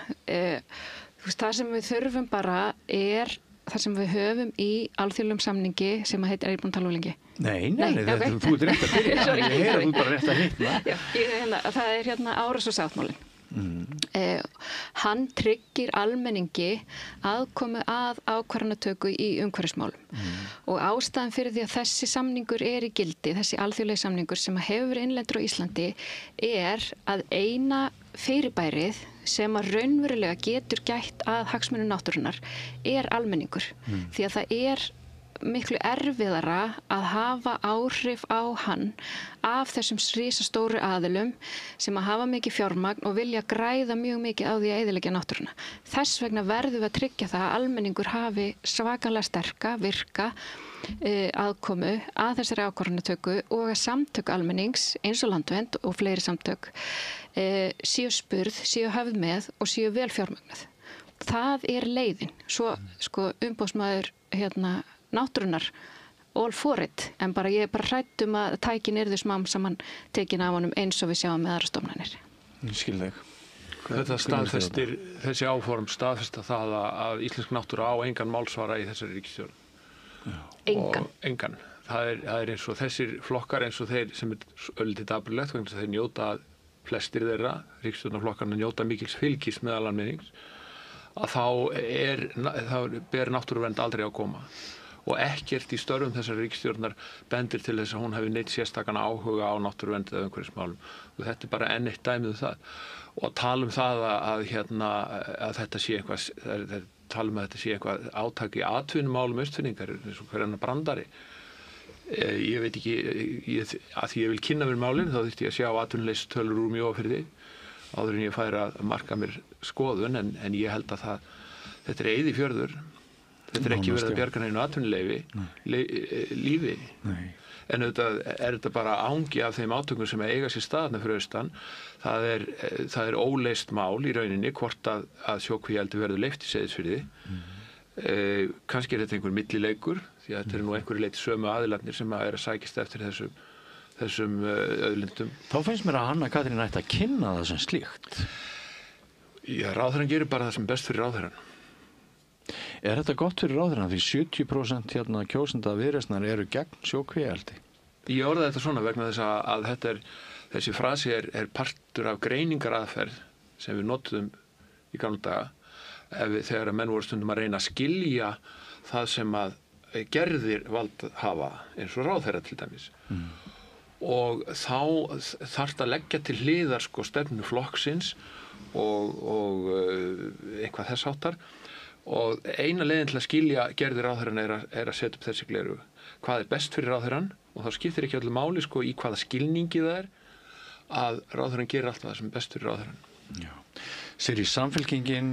Það sem við þurfum bara er það sem við höfum í alþjóðlegum samningi sem að heitir, er ég búin að tala um lengi? Nei, okay. Þú ert rétt að byrja. Ég heyra þú bara rétt að hitna. Já, það er árás og sáttmálin Hann tryggir almenningi aðkomu að ákvarðanatöku í umhverfismálum og ástæðan fyrir því að þessi samningur í gildi, þessi alþjóðlegi samningur sem hefur verið innlendur á Íslandi að eina fyrirbærið sem að raunverulega getur gætt að hagsmunum náttúrunnar almenningur því að það miklu erfiðara að hafa áhrif á hann af þessum risastóru aðilum sem að hafa mikið fjármagn og vilja græða mjög mikið á því að eyðileggja náttúruna. Þess vegna verðum við að tryggja það að almenningur hafi svakalega sterka, virka aðkomu að þessari ákvarðanatöku og að samtök almennings eins og Landvernd og fleiri samtök séu spurð, séu höfð með og séu vel fjármagnað. Það leiðin. Svo umboðsmaður náttúrunar all for it, en ég er bara hrædd að tækin yrðu smám saman tekin af honum eins og við sjáum með aðra stofnanir. Skil þig. Þetta staðfestir, þessi áform staðfesta það að íslensk náttúra á engan málsvara í þessari ríkisstjórn. Engan. Og engan. Það eins og þessir flokkar eins og þeir sem öllítið dapurlegt, vegna þess að þeir njóta, flestir þeirra, ríkisstjórnarflokkarnir njóta mikils fylgis meðal almennings, að þá ber náttúruvernd aldrei á góma. Og ekkert í störfum þessar ríkisstjórnar bendir til þess að hún hefði neitt sérstakann áhuga á náttúruvernd eða umhverfismálum. Og þetta bara enn eitt dæmið það. Og tala það að þetta sé eitthvað átak í atvinnumálum Austfirðingar, eins og hver annar brandari. Ég veit ekki, að því ég vil kynna mér málin, þá þurfti ég að sjá atvinnuleysistölur úr Mjóafirði áður en ég færi að marka mér skoðun, en ég held að þetta eyðifjörður. Þetta ekki verið að bjarga neinu atvinnuleyfi, lífi. Nei. En þetta bara ángi af þeim átökum sem eiga sér staðarna fyrir austan. Það óleyst mál í rauninni hvort að sjókvíaeldi verður leyft í Seyðisfirði. Kannski þetta einhver millileikur, því að þetta nú einhverju leyti sömu aðilarnir sem að sækist eftir þessum auðlindum. Þá finnst mér að Hanna Katrín ætti að kynna það sem slíkt. Já, ráðherrann gerir bara það sem best fyrir ráðherrann. Er þetta gott fyrir ráðherrann því 70% kjósenda Viðreisnar eru gegn sjókvíaeldi? Ég orða þetta svona vegna þess að þessi frasi er partur af greiningaraðferð sem við notum í gamla daga þegar að menn voru stundum að reyna að skilja það sem að gerðir valdhafa eins og ráðherra til dæmis. Og þá þarf að leggja til hliðar stefnu flokksins og eitthvað þess háttar. Og eina leiðin til að skilja gerðir ráðherran er að setja upp þessi glerugu. Hvað er best fyrir ráðherran? Og þá skiptir ekki öllu máli í hvaða skilningi það að ráðherran gerir alltaf það sem er best fyrir ráðherran. Já. Sér í Samfylkingin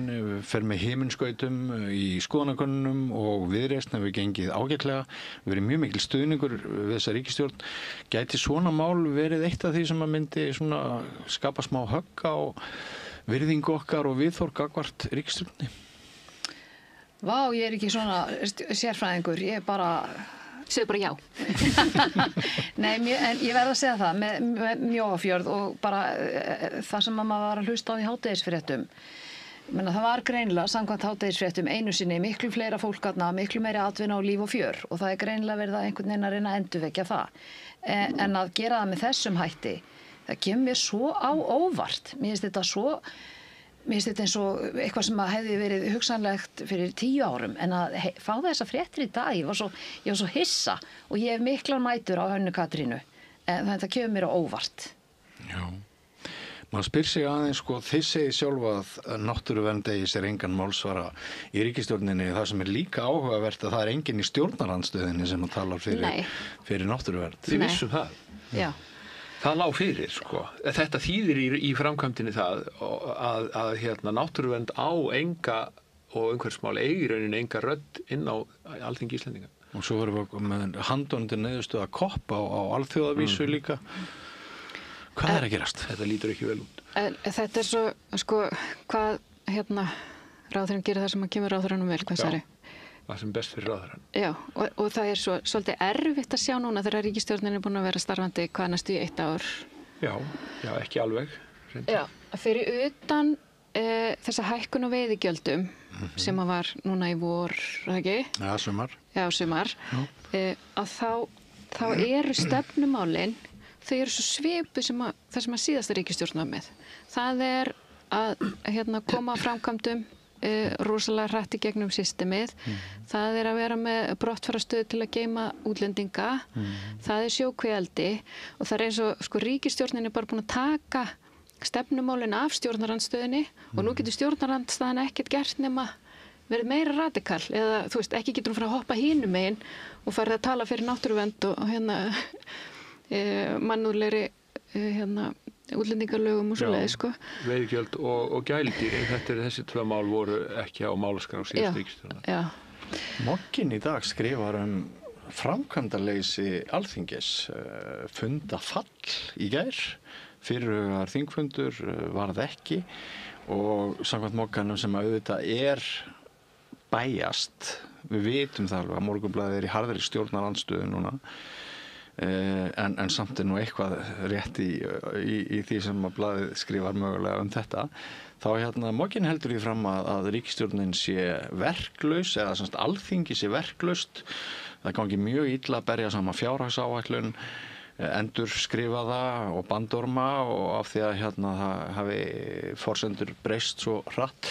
fer með himinskautum í skoðanakönnunum og Viðreisn hefur gengið ágætlega, verið mjög mikil stuðningur við þessa ríkisstjórn. Gæti svona mál verið eitt af því sem að myndi skapa smá högg á virðingu okkar og viðhorf gagnvart ríkisstjórninni? Vá, ég ekki svona sérfræðingur, ég segðu bara já. Nei, en ég verð að segja það með Mjóafjörð og bara það sem maður var að hlusta á í hádegisfréttum. Það var greinilega, samkvæmt hádegisfréttum, einu sinni miklu fleira fólk þarna, miklu meiri atvinna og líf og fjör og það greinilega verið að einhvern veginn að reyna að endurvekja það. En að gera það með þessum hætti, það kemur mér svo á óvart. Mér finnst þetta eins og eitthvað sem hefði verið hugsanlegt fyrir 10 árum en að fá þessa fréttir í dag, ég var svo hissa og ég hef miklar mætur á Hönnu Katrínu en þetta kemur mér á óvart. Já, maður spyr sig aðeins þið segið sjálfa að náttúruvernd eigi sér engan málsvara í ríkisstjórninni, það sem er líka áhugavert að það er enginn í stjórnarandstöðinni sem talar fyrir náttúruvernd. Þið vissum það? Já. Það lá fyrir, Þetta þýðir í framkvæmdinni það að náttúruvernd á enga og umhverfismál eigi rauninni enga rödd inn á Alþingi Íslendinga. Og svo verðum við með handónandi niðurstöðu að koppa á alþjóðavísu líka. Hvað er að gerast? Þetta lítur ekki vel út. Þetta svo, hvað ráðherrann gerir það sem að kemur ráðherranum vel, hvað sagði? Það sem best fyrir ráðherrann. Já, og það er svolítið erfitt að sjá núna þegar ríkisstjórnin er búin að vera starfandi hvað næstu í 1 ár. Já, ekki alveg. Já, fyrir utan þessa hækkun og veiðigjöldum sem að var núna í vor, ekki? Já, sumar. Já, sumar. Að þá eru stefnumálin, þau eru svo svipuð það sem að síðasta ríkisstjórn var með. Það er að koma framkvæmdum rosalega hratt í gegnum systemið. Það að vera með brottfarastöðu til að geyma útlendinga. Það sjókvíaeldi og það eins og ríkisstjórnin bara búin að taka stefnumálin af stjórnarandstöðinni og nú getur stjórnarandstaðan ekkert gert nema verið meira radikal eða þú veist, ekki getur hún frá að hoppa hinum megin og farið að tala fyrir náttúruvernd og mannúðlegri útlendingarlögum og svoleiðis sko. Veiðigjöld og gæludýr, þessi tvö mál voru ekki á málaskrá síðustu ríkisstjórnar. Mogginn í dag skrifar framkvæmdarleysi Alþingis, fundafall í gær, fyrirhugaðar þingfundur varð ekki og samkvæmt Mogganum sem auðvitað bæjast, við vitum það alveg að Morgunblaðið í harðri stjórnarandstöðu núna, en samt nú eitthvað rétt í því sem að blaðið skrifar mögulega þetta, þá Mogginn heldur því fram að ríkisstjórnin sé verklaus eða semst Alþingi sé verklaust, það gangi mjög illa að berja saman fjárhagsáætlun, endurskrifaða og bandorma og af því að það hafi forsendur breyst svo hratt,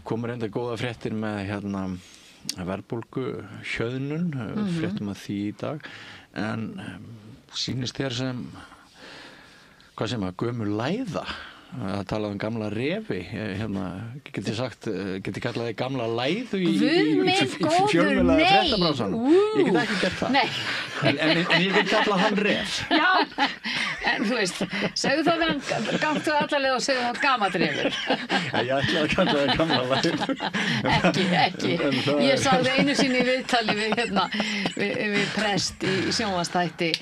komur enda góða fréttir með verðbólgu hjöðnun, fréttum að því í dag, en sýnist þér sem, hvað sem gömul læða, að tala gamla refi, geti kallað þig gamla læðu í fjölmiðlaða fréttabransanum. Ég get ekki gert það. En ég get kallað hann ref. Já, en þú veist, segðu það við gangtu allarlega og segðu það gamall refur. Ég ætla að kalla það gamla læðu. Ekki. Ég sagði einu sinni í viðtali við prest í sjónvarpsþætti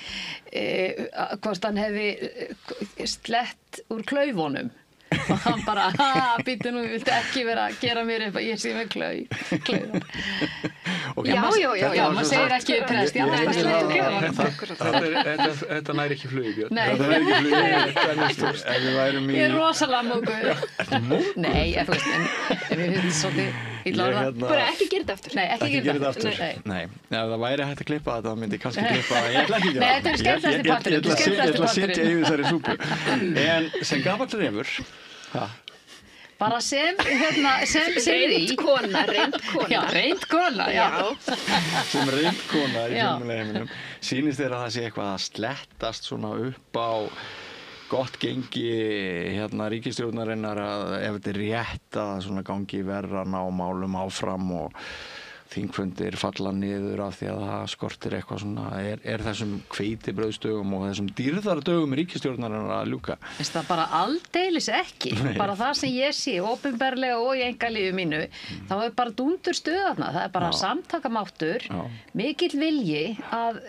hvort hann hefði slett úr klaufunum og hann bara, býttu nú, viltu ekki vera að gera mér eitthvað, ég sé með klaufa. Já, maður segir ekki prest, já, það slett úr klaufunum. Þetta næri ekki flug, Björn. Nei, ég rosalega móguð. Nei, þú veist, en við höfum svolítið bara ekki gera þetta aftur. Nei, ekki gera þetta aftur. Nei, ef það væri hægt að klippa þetta, þá myndi ég kannski klippa það. Ég ætla ekki Nei, þetta skemmtilegasti parturinn. Ég ætla að setja yfir þessari súpu. En sem gamall refur, bara sem reynd kona. Já, reynd kona, já. Sem reynd kona í fjölmiðlaheiminum. Sýnist þér að það sé eitthvað að slettast svona upp á gott gengi ríkisstjórnarinnar að ef þetta rétt að svona gangi verra ná málum áfram og þingfundir falla niður af því að það skortir eitthvað svona, þessum hveitibrauðsdögum og þessum dýrðardögum ríkisstjórnarinnar að ljúka? Það bara aldeilis ekki. Bara það sem ég sé opinberlega og í einkalífi mínu, þá bara dúndur stöðarna. Það bara samtakamáttur, mikill vilji að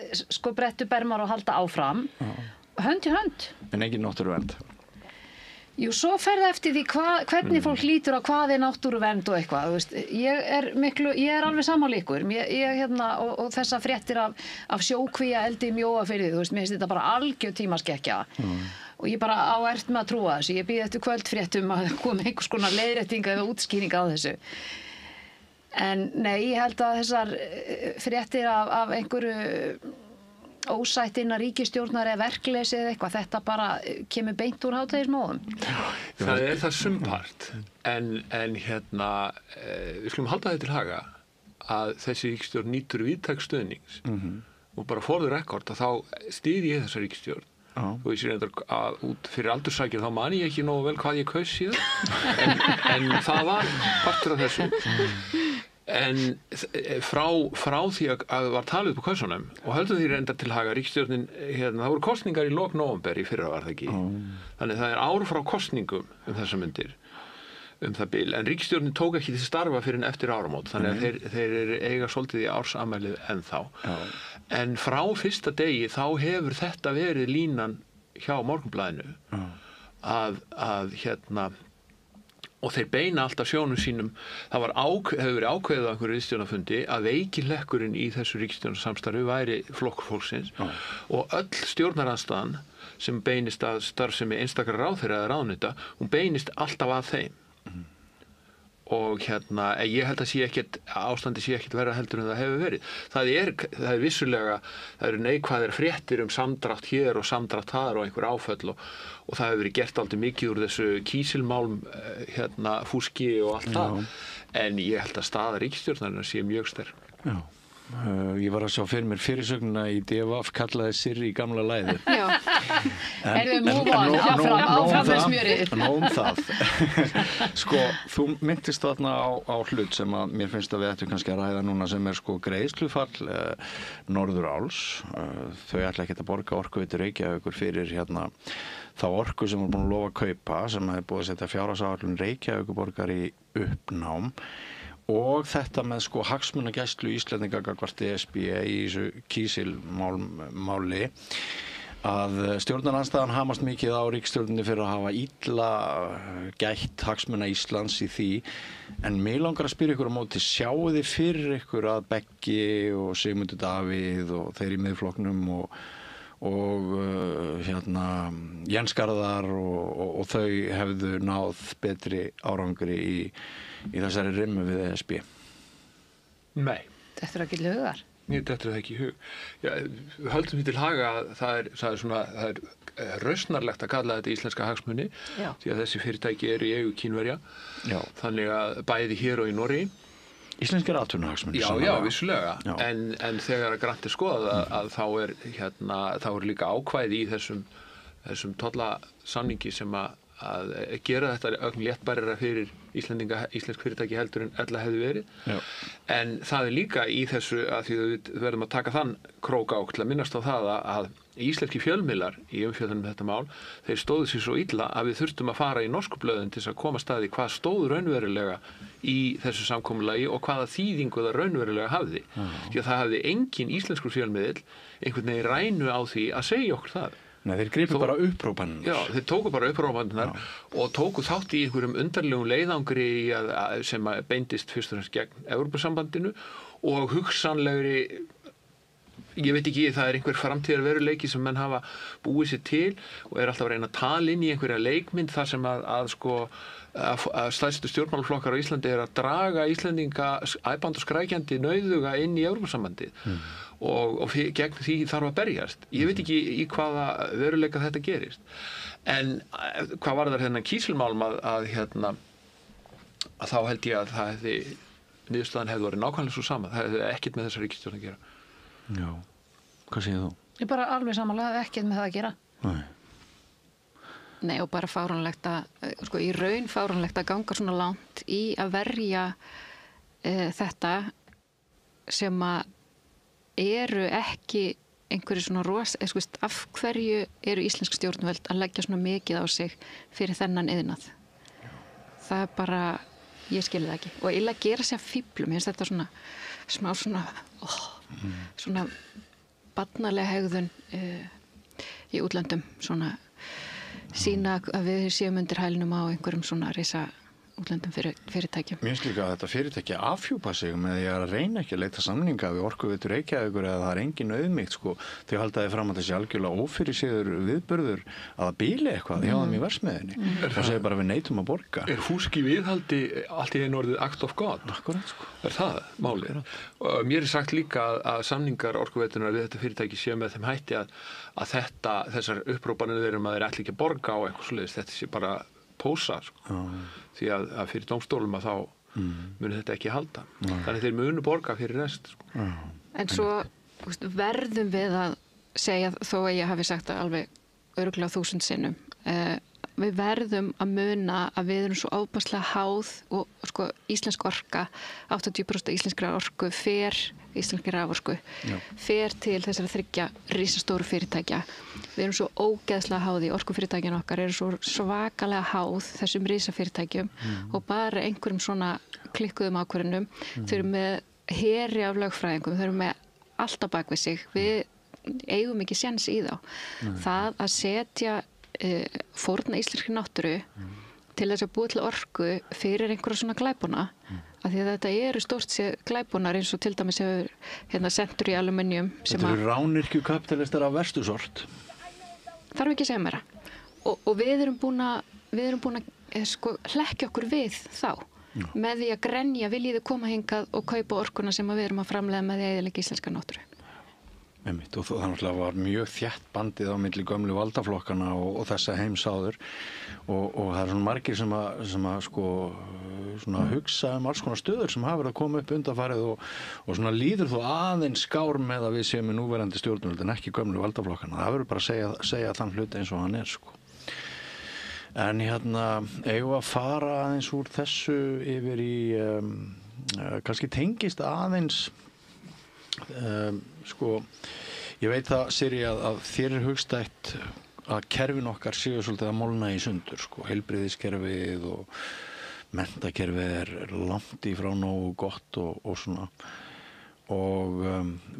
brettu bermar og halda áfram, hönd í hönd. En engin náttúruvernd? Jú, svo fer það eftir því hvernig fólk lítur á hvað náttúruvernd og eitthvað. Ég alveg sammála ykkur. Og þessa fréttir af sjókvíaeldi í Mjóafirði, mér finnst þetta bara algjör tímaskekkja. Og ég bara á ert með að trúa þessu. Ég bíð eftir kvöldfréttum að koma einhvers konar leiðréttinga eða útskýringa á þessu. En nei, ég held að þessar fréttir af einhverju ósætt innan ríkisstjórnar eða verkleysi eða eitthvað, þetta bara kemur beint úr hádegismóðum. Það það sumpart, en við skulum halda þetta til haga að þessi ríkisstjórn nýtur víðtæks stuðnings og bara for the record að þá styð ég þessa ríkisstjórn og ég sé reyndar að út fyrir aldursakir þá man ég ekki nógu vel hvað ég kaus síðan en það var partur af þessu. En frá því að var talið upp á kausunum og höldum því reyndar til haga ríkisstjórnin, það voru kosningar í lok nóvember í fyrra var það ekki. Þannig það ár frá kosningum þessa myndir, það bil. En ríkisstjórnin tók ekki til starfa fyrir en eftir áramót, þannig að þeir eiga svolítið í ársamælið ennþá. En frá fyrsta degi þá hefur þetta verið línan hjá Morgunblaðinu að og þeir beina alltaf sjónum sínum, það hefur verið ákveðið á einhverju ríkisstjórnarfundi að veikilekkurinn í þessu ríkisstjórnarsamstarfi væri flokkur fólksins og öll stjórnarandstaðan sem beinist að starfsemi einstakra ráðherra eða ráðuneyta, hún beinist alltaf að þeim. og ég held að ástandi sé ekkert verra heldur en það hefur verið. Það er vissulega, það eru neikvæðir fréttir samdrátt hér og samdrátt þar og einhver áföll og það hefur verið gert aldrei mikið úr þessu kísilmálm fúski og allt það, en ég held að staða ríkisstjórnarinnar sé mjög sterk. Já. Ég var að sjá fyrir mér fyrirsögnina í DFF kallaði Sirri í gamla læðið. Já. Erum við múið áfram með smjörið. Nóum það. Sko, þú myndist þarna á hlut sem að mér finnst að við ættum kannski að ræða núna sem er sko greiðslufall Norðuráls. Þau ætla ekki að borga Orkuveitu Reykjavíkur fyrir þá orku sem var búin að lofa að kaupa, sem hefði búið að setja fjárhagsáætlun Reykjavíkurborgar í uppnám. Og þetta með sko hagsmunagæslu Íslendinga gagnvart ESB í þessu kísilmáli að stjórnarandstaðan hamast mikið á ríkisstjórninni fyrir að hafa illa gætt hagsmuna Íslands í því, en mig langar að spyrja ykkur á móti, sjáu þið fyrir ykkur að Beggi og Sigmundur Davíð og þeir í miðflokknum og Jens Garðar og þau hefðu náð betri árangri í þessari rimmu við ESB? Nei. Þetta ekki hugar? Mér dettur það ekki í hug. Við höldum því til haga að það er rausnarlegt að kalla þetta íslenska hagsmuni, því að þessi fyrirtæki eru í eigu Kínverja. Já. Þannig að bæði hér og í Noregi. Íslenskir atvinnuhagsmunir. Já, vissulega. Já. En þegar að grannt skoðað að þá er líka ákvæði í þessum tollasamningi sem að gera þetta ögn léttbærara fyrir íslensk fyrirtæki heldur en ella hefði verið. Já. En það er líka í þessu að því við verðum að taka þann krók á til að minnast á það að íslenski fjölmiðlar í umfjöllunum þetta mál, þeir stóðu sér svo illa að við þurftum að fara í norsku blöðin til að koma staði hvað stóð raunverulega í þessu samkomulagi og hvaða þýðingu það raunverulega hafði. Því að það hafði engin íslenskur fjölmiðill einhvern veginn rænu á því að segja okkur það. Nei, þeir gripu bara upprópanirnar. Já, þeir tóku bara upprópanirnar og tóku þátt í einhverjum undarlegum leiðangri sem beindist fyrst og fremst gegn Evrópusambandinu og hugsanlegri, ég veit ekki, það er einhver framtíðar veruleiki sem menn hafa búið sér til og er alltaf að reyna að tala inn í einhverja leikmynd þar sem að stærstu stjórnmálaflokkar á Íslandi er að draga Íslendinga æpandi og skrækjandi nauðuga inn í Evrópusambandið. Og gegn því þarf að berjast. Ég veit ekki í hvaða veruleika þetta gerist. En hvað var það kísilmálum að þá held ég að niðurstaðan hefði verið nákvæmlega svo sama. Það hefði ekkert með þessa ríkisstjórn að gera. Já, hvað segir þú? Ég bara alveg samanlega ekkert með það að gera. Nei, og bara fáránlegt í raun fáránlegt að ganga svona langt í að verja þetta sem að eru ekki einhverju svona af hverju eru íslensk stjórnvöld að leggja svona mikið á sig fyrir þennan iðnað. Það er bara, ég skilði það ekki. Og illa að gera sér fíblum, ég finnst þetta svona smá svona barnalega hegðun í útlöndum, svona sína að við séum undir hælnum á einhverjum svona risa útlöndum fyrirtækjum. Mér finnst líka að þetta fyrirtæki afhjúpa sig með því að reyna ekki að leita samninga við Orkuveitu Reykjavíkur eða það er engin auðmýkt þau haldaði fram að þessi algjörlega ófyrirséður viðburður að það bíli eitthvað hjá þeim í versmiðinni og segir bara við neitum að borga. Er fúski viðhaldi allt í einu orðið act of God? Akkurat, Er það málið? Og mér er sagt líka að samningar Orkuveitunar við þetta fyrirtæki séu með þeim hætti að þessar upprópanir þeirra maður ætli ekki að borga á eitthvað svoleiðis, þetta sé bara pósa því að fyrir dómstólum að þá muni þetta ekki halda. Þannig þeir munu borga fyrir rest. En svo verðum við að segja, þó að ég hafi sagt það alveg örugglega 1000 sinnum, við verðum að muna að við erum svo ábærslega háð og íslensk orka, 80% íslenskra orku íslenskri raforku fer til þessara 3 risastóru fyrirtækja. Við erum svo ógeðslega háð í orkufyrirtækjana okkar, eru svo svakalega háð þessum risafyrirtækjum og bara einhverjum svona klikkuðum ákvörðunum. Þau eru með heri af lögfræðingum, þau eru með allt á bakvið sig. Við eigum ekki séns í þá. Það að setja fórna íslenskri náttúru til þess að búa til orku fyrir einhverja svona glæpuna, af því að þetta eru stórt sér glæpunar eins og til dæmis hefur Century Aluminium. Þetta eru rányrkju kapitalistar af verstu sort. Þarf ekki að segja meira. Og við erum búin að hlekkja okkur við þá. með því að grenja viljið koma hingað og kaupa orkuna sem við erum að framleiða með því að eyðileggja íslenska náttúru. Og það var mjög þétt bandið á milli gömlu valdaflokkana og þessa heimsáður og það svona margir sem að sko svona hugsa alls konar stöður sem hafa verið að koma upp undanfarið og svona líður þó aðeins skár með að við séum með núverandi stjórnvöld en ekki gömlu valdaflokkana. Það verður bara að segja þann hlut eins og hann sko. En eigum að fara aðeins úr þessu yfir í kannski tengist aðeins sko, ég veit það, Sirrí, að þér hugstætt að kerfin okkar séu svolítið að molna í sundur, sko, heilbrigðiskerfið og menntakerfið langt í frá nógu gott og svona. Og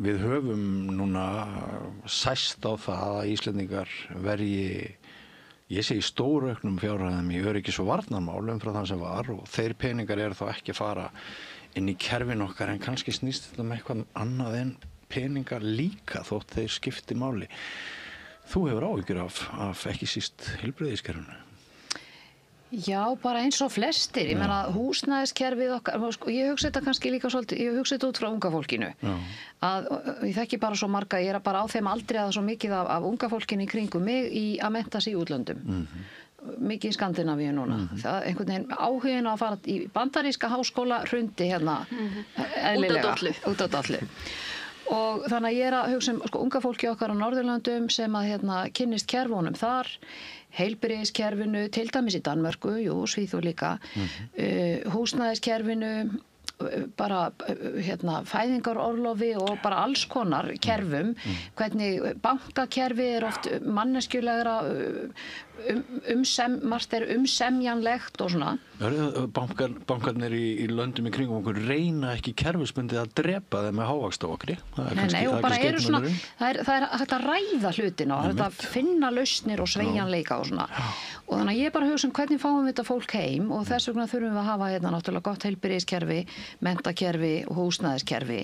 við höfum núna sæst á það að Íslendingar verji, ég segi stórauknum fjárhæðum í öryggis- og varnarmálum frá það sem var og þeir peningar eru þá ekki að fara inn í kerfin okkar en kannski snýst þetta með eitthvað annað en peningar líka þótt þeir skipti máli. Þú hefur áhyggjur af ekki síst heilbrigðiskerfinu. Já, bara eins og flestir. Ég meina húsnæðiskerfið okkar, ég hugsa þetta kannski líka svolítið, ég hugsa þetta út frá unga fólkinu. Að ég þekki bara svo marga, ég bara á þeim aldrei að svo mikið af unga fólkinu í kringum mig í að mennta sig í útlöndum. Mikið í Skandinavíu núna. Það einhvern veginn áhugin að fara í bandaríska háskóla hrundi eðlilega. Út á dollu. Og þannig að ég að hugsa sko, unga fólki okkar á Norðurlöndum sem að kynnist kerfunum þar, heilbrigðiskerfinu, til dæmis í Danmörku, Svíþjóð líka, húsnæðiskerfinu, bara fæðingarorlofi og bara alls konar kerfum, hvernig bankakerfi oft manneskjulegra margt umsemjanlegt og svona. Bankarnir í löndum í kringum okkur reyna ekki kerfisbundið að drepa þeim með hávaxtaokri. Nei, og bara eru svona, það er hægt að ræða hlutina og hægt að finna lausnir og sveigjanleika og svona. Og þannig að ég bara hugsa hvernig fáum við þetta fólk heim og þess vegna þurfum við að hafa náttúrulega gott heilbrigðiskerfi, menntakerfi og húsnæðiskerfi.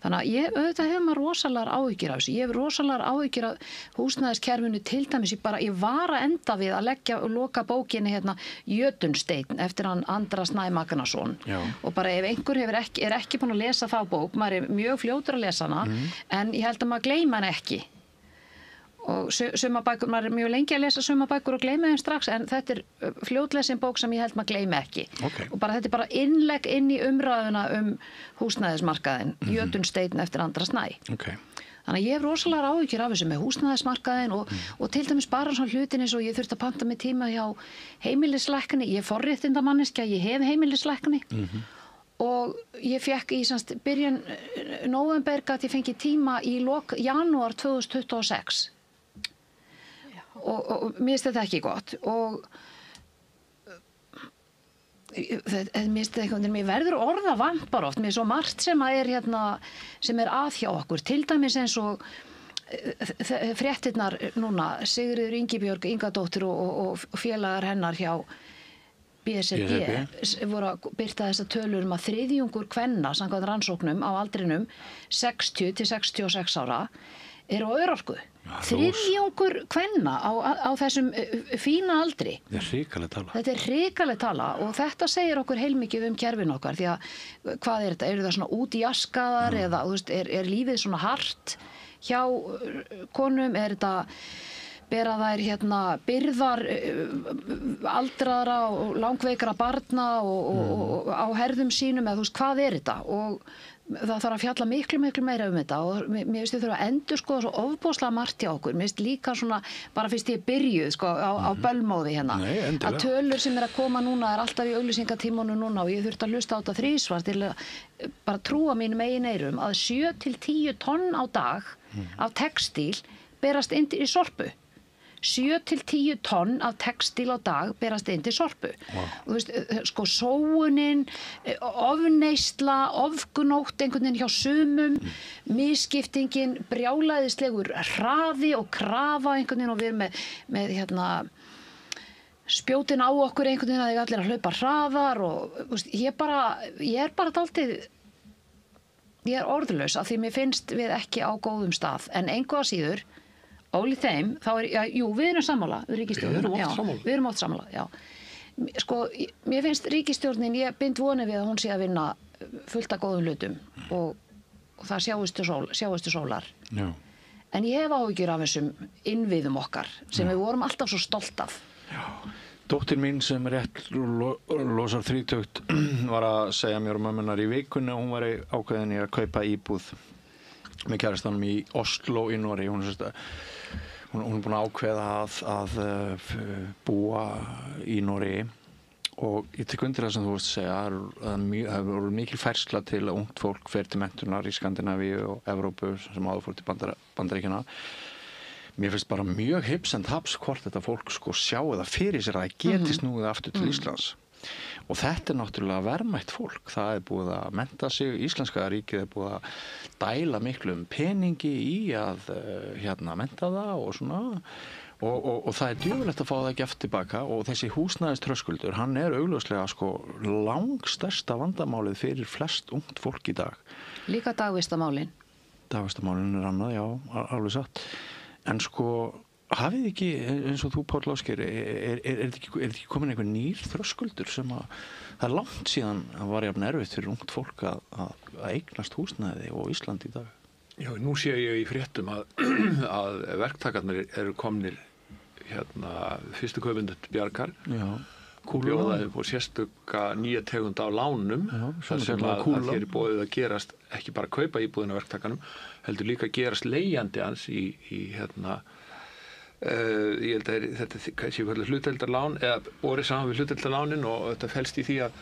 Þannig að auðvitað hefur maður rosalegar áhyggjur af þessu. Ég hefur rosalegar áhyggjur af húsnæðiskerfinu til dæmis. Ég var að enda við að loka bókinni Jötunsteinn eftir hann Andra Snæ Magnússon. Og bara ef einhver er ekki búin að lesa þá bók, maður er mjög fljótur að lesa hana, en ég held að maður gleyma hana ekki. Og sumabækur, maður er mjög lengi að lesa sumabækur og gleyma þeim strax, en þetta er fljótlesin bók sem ég held maður gleyma ekki. Og bara þetta er bara innlegg inn í umræðuna húsnæðismarkaðinn, Jötunsteinn eftir Andra Snæ. Þannig að ég hef rosalega áhyggjur af þessu með húsnæðismarkaðinn og til dæmis bara svona hlutin eins og ég þurfti að panta mig tíma hjá heimilislækni, ég er forréttindamanneskja, ég hef heimilislækni og ég fekk í byrjun nóvember að ég fengi tíma í lok janúar 2026 og mér finnst þetta ekki gott og mér verður orða vant bara oft, mér er svo margt sem er sem er að hjá okkur, til dæmis eins og fréttirnar núna, Sigríður Ingibjörg Ingadóttir og félagar hennar hjá BSRB voru að birta þessa tölur að þriðjungur kvenna samkvæmt rannsóknum á aldrinum 60 til 66 ára eru á örorku. Þriðjungur kvenna á þessum fína aldri. Þetta er hrikaleg tala. Þetta er hrikaleg tala og þetta segir okkur heilmikið kerfin okkar því að hvað er þetta? Eru það svona út í askaðar eða er lífið svona hart hjá konum? Er þetta bera þær byrðar aldraðra og langveikra barna og á herðum sínum eða hvað er þetta? Og það þarf að fjalla miklu meira þetta og mér finnst þau þurfa að endurskoða svo ofboðslega margt hjá okkur. Mér finnst líka svona, bara fyrst ég byrjuð á bölmóði að tölur sem er að koma núna er alltaf í auglýsingatímanum núna og ég þurfti að hlusta á þetta þrisvar til að bara trúa mínum eigin eyrum að 7 til 10 tonn á dag af textíl berast inn í Sorpu. 7 til 10 tonn af textíl á dag berast inn til Sorpu. Og þú veist, sko sóunin, ofneysla, ofgunótt einhvern veginn hjá sumum, misskiptingin, brjálæðislegur hraði og krafa einhvern veginn og við erum með spjótin á okkur einhvern veginn að þið allir að hlaupa hraðar og veist, ég er bara dálítið, ég er orðlaus af því mér finnst við ekki á góðum stað en engu að síður ólíkt þeim, þá við erum sammála við ríkisstjórnina. Við erum oft sammála, já. Sko, mér finnst ríkisstjórnin, ég bind vonið við að hún sé að vinna fullt af góðum hlutum og það sjáustu sólar. Já. En ég hef áhyggjur af þessum innviðum okkar sem við vorum alltaf svo stolt af. Já. Dóttir mín sem rétt losar 30 var að segja mér mömmunar í vikunni og hún var ákveðin í að kaupa íbúð með kærastanum í Oslo í Noregi. Hún er búin að ákveða að búa í Noregi og ég tek undir það sem þú veist að segja að það hefur mikil færsla til að ungt fólk fer til menntunar í Skandinavíu og Evrópu sem áður fór til Bandaríkjanna. Mér finnst bara mjög hips and haps hvort þetta fólk sko sjáu það fyrir sér að geti snúið aftur til Íslands. Og þetta náttúrulega verðmætt fólk. Það búið að mennta sig, Íslenska ríkið búið að dæla miklum peningi í að mennta það og svona. Og það djöfulegt að fá það ekki eftir tilbaka og þessi húsnæðiströskuldur, hann augljóslega sko langstærsta vandamálið fyrir flest ungt fólk í dag. Líka dagvistamálin. Dagvistamálin annað, já, alveg satt. En sko, hafið ekki, eins og þú Páll Ásgeir, er ekki komin einhver nýr þröskuldur sem það langt síðan að var jafn erfitt fyrir ungt fólk að eignast húsnæði og Ísland í dag? Já, nú sé ég í fréttum að verktakarnir eru komnir fyrstu kaupendur Bjargar. Já. Bjóðaði upp á sérstöka nýja tegund af lánum þar sem að þér búið að gerast ekki bara kaupa íbúðina verktakanum heldur líka gerast leigjandi hans í ég held að þetta sé hvernig hlutdeildarlán eða borið saman við hlutdeildarlánin og þetta felst í því að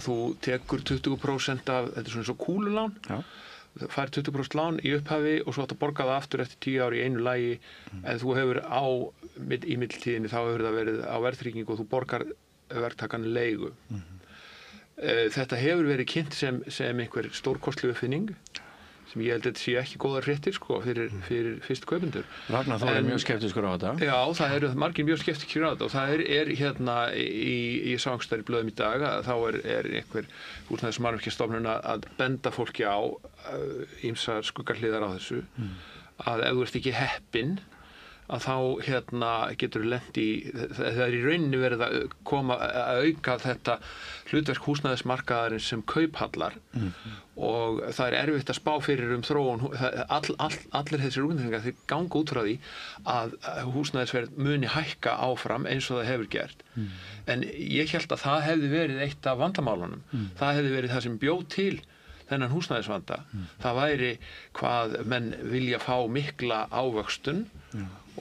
þú tekur 20% af, þetta er svona svo kúlulán. Já. Það fær 20% lán í upphafi og svo átt að borga það aftur eftir 10 ár í einu lagi en þú hefur í millitíðinni þá hefur það verið á verðtryggingu og þú borgar verktakan leigu. Þetta hefur verið kynnt sem einhver stórkostleg uppfinning sem ég held að þetta sé ekki góðar fréttir sko fyrir fyrstu kaupendur. Ragnar þá mjög skeptiskur á þetta. Já, það eru margir mjög skeptiskur á þetta og það er í Sángstar í blöðum í dag að þá er einhver húsnæðismannvirkjastofnun að benda fólki á ýmsar skuggarhliðar á þessu að ef þú ert ekki heppinn að þá getur lent í það er í rauninni verið að auka þetta hlutverk húsnæðismarkaðarins sem kauphallar og það er erfitt að spá fyrir þróun allir þessir útnefningar þeir ganga út frá því að húsnæðisverð muni hækka áfram eins og það hefur gert en ég held að það hefði verið eitt af vandamálunum það hefði verið það sem bjóð til þennan húsnæðisvanda það væri hvað menn vilja fá mikla ávöxtun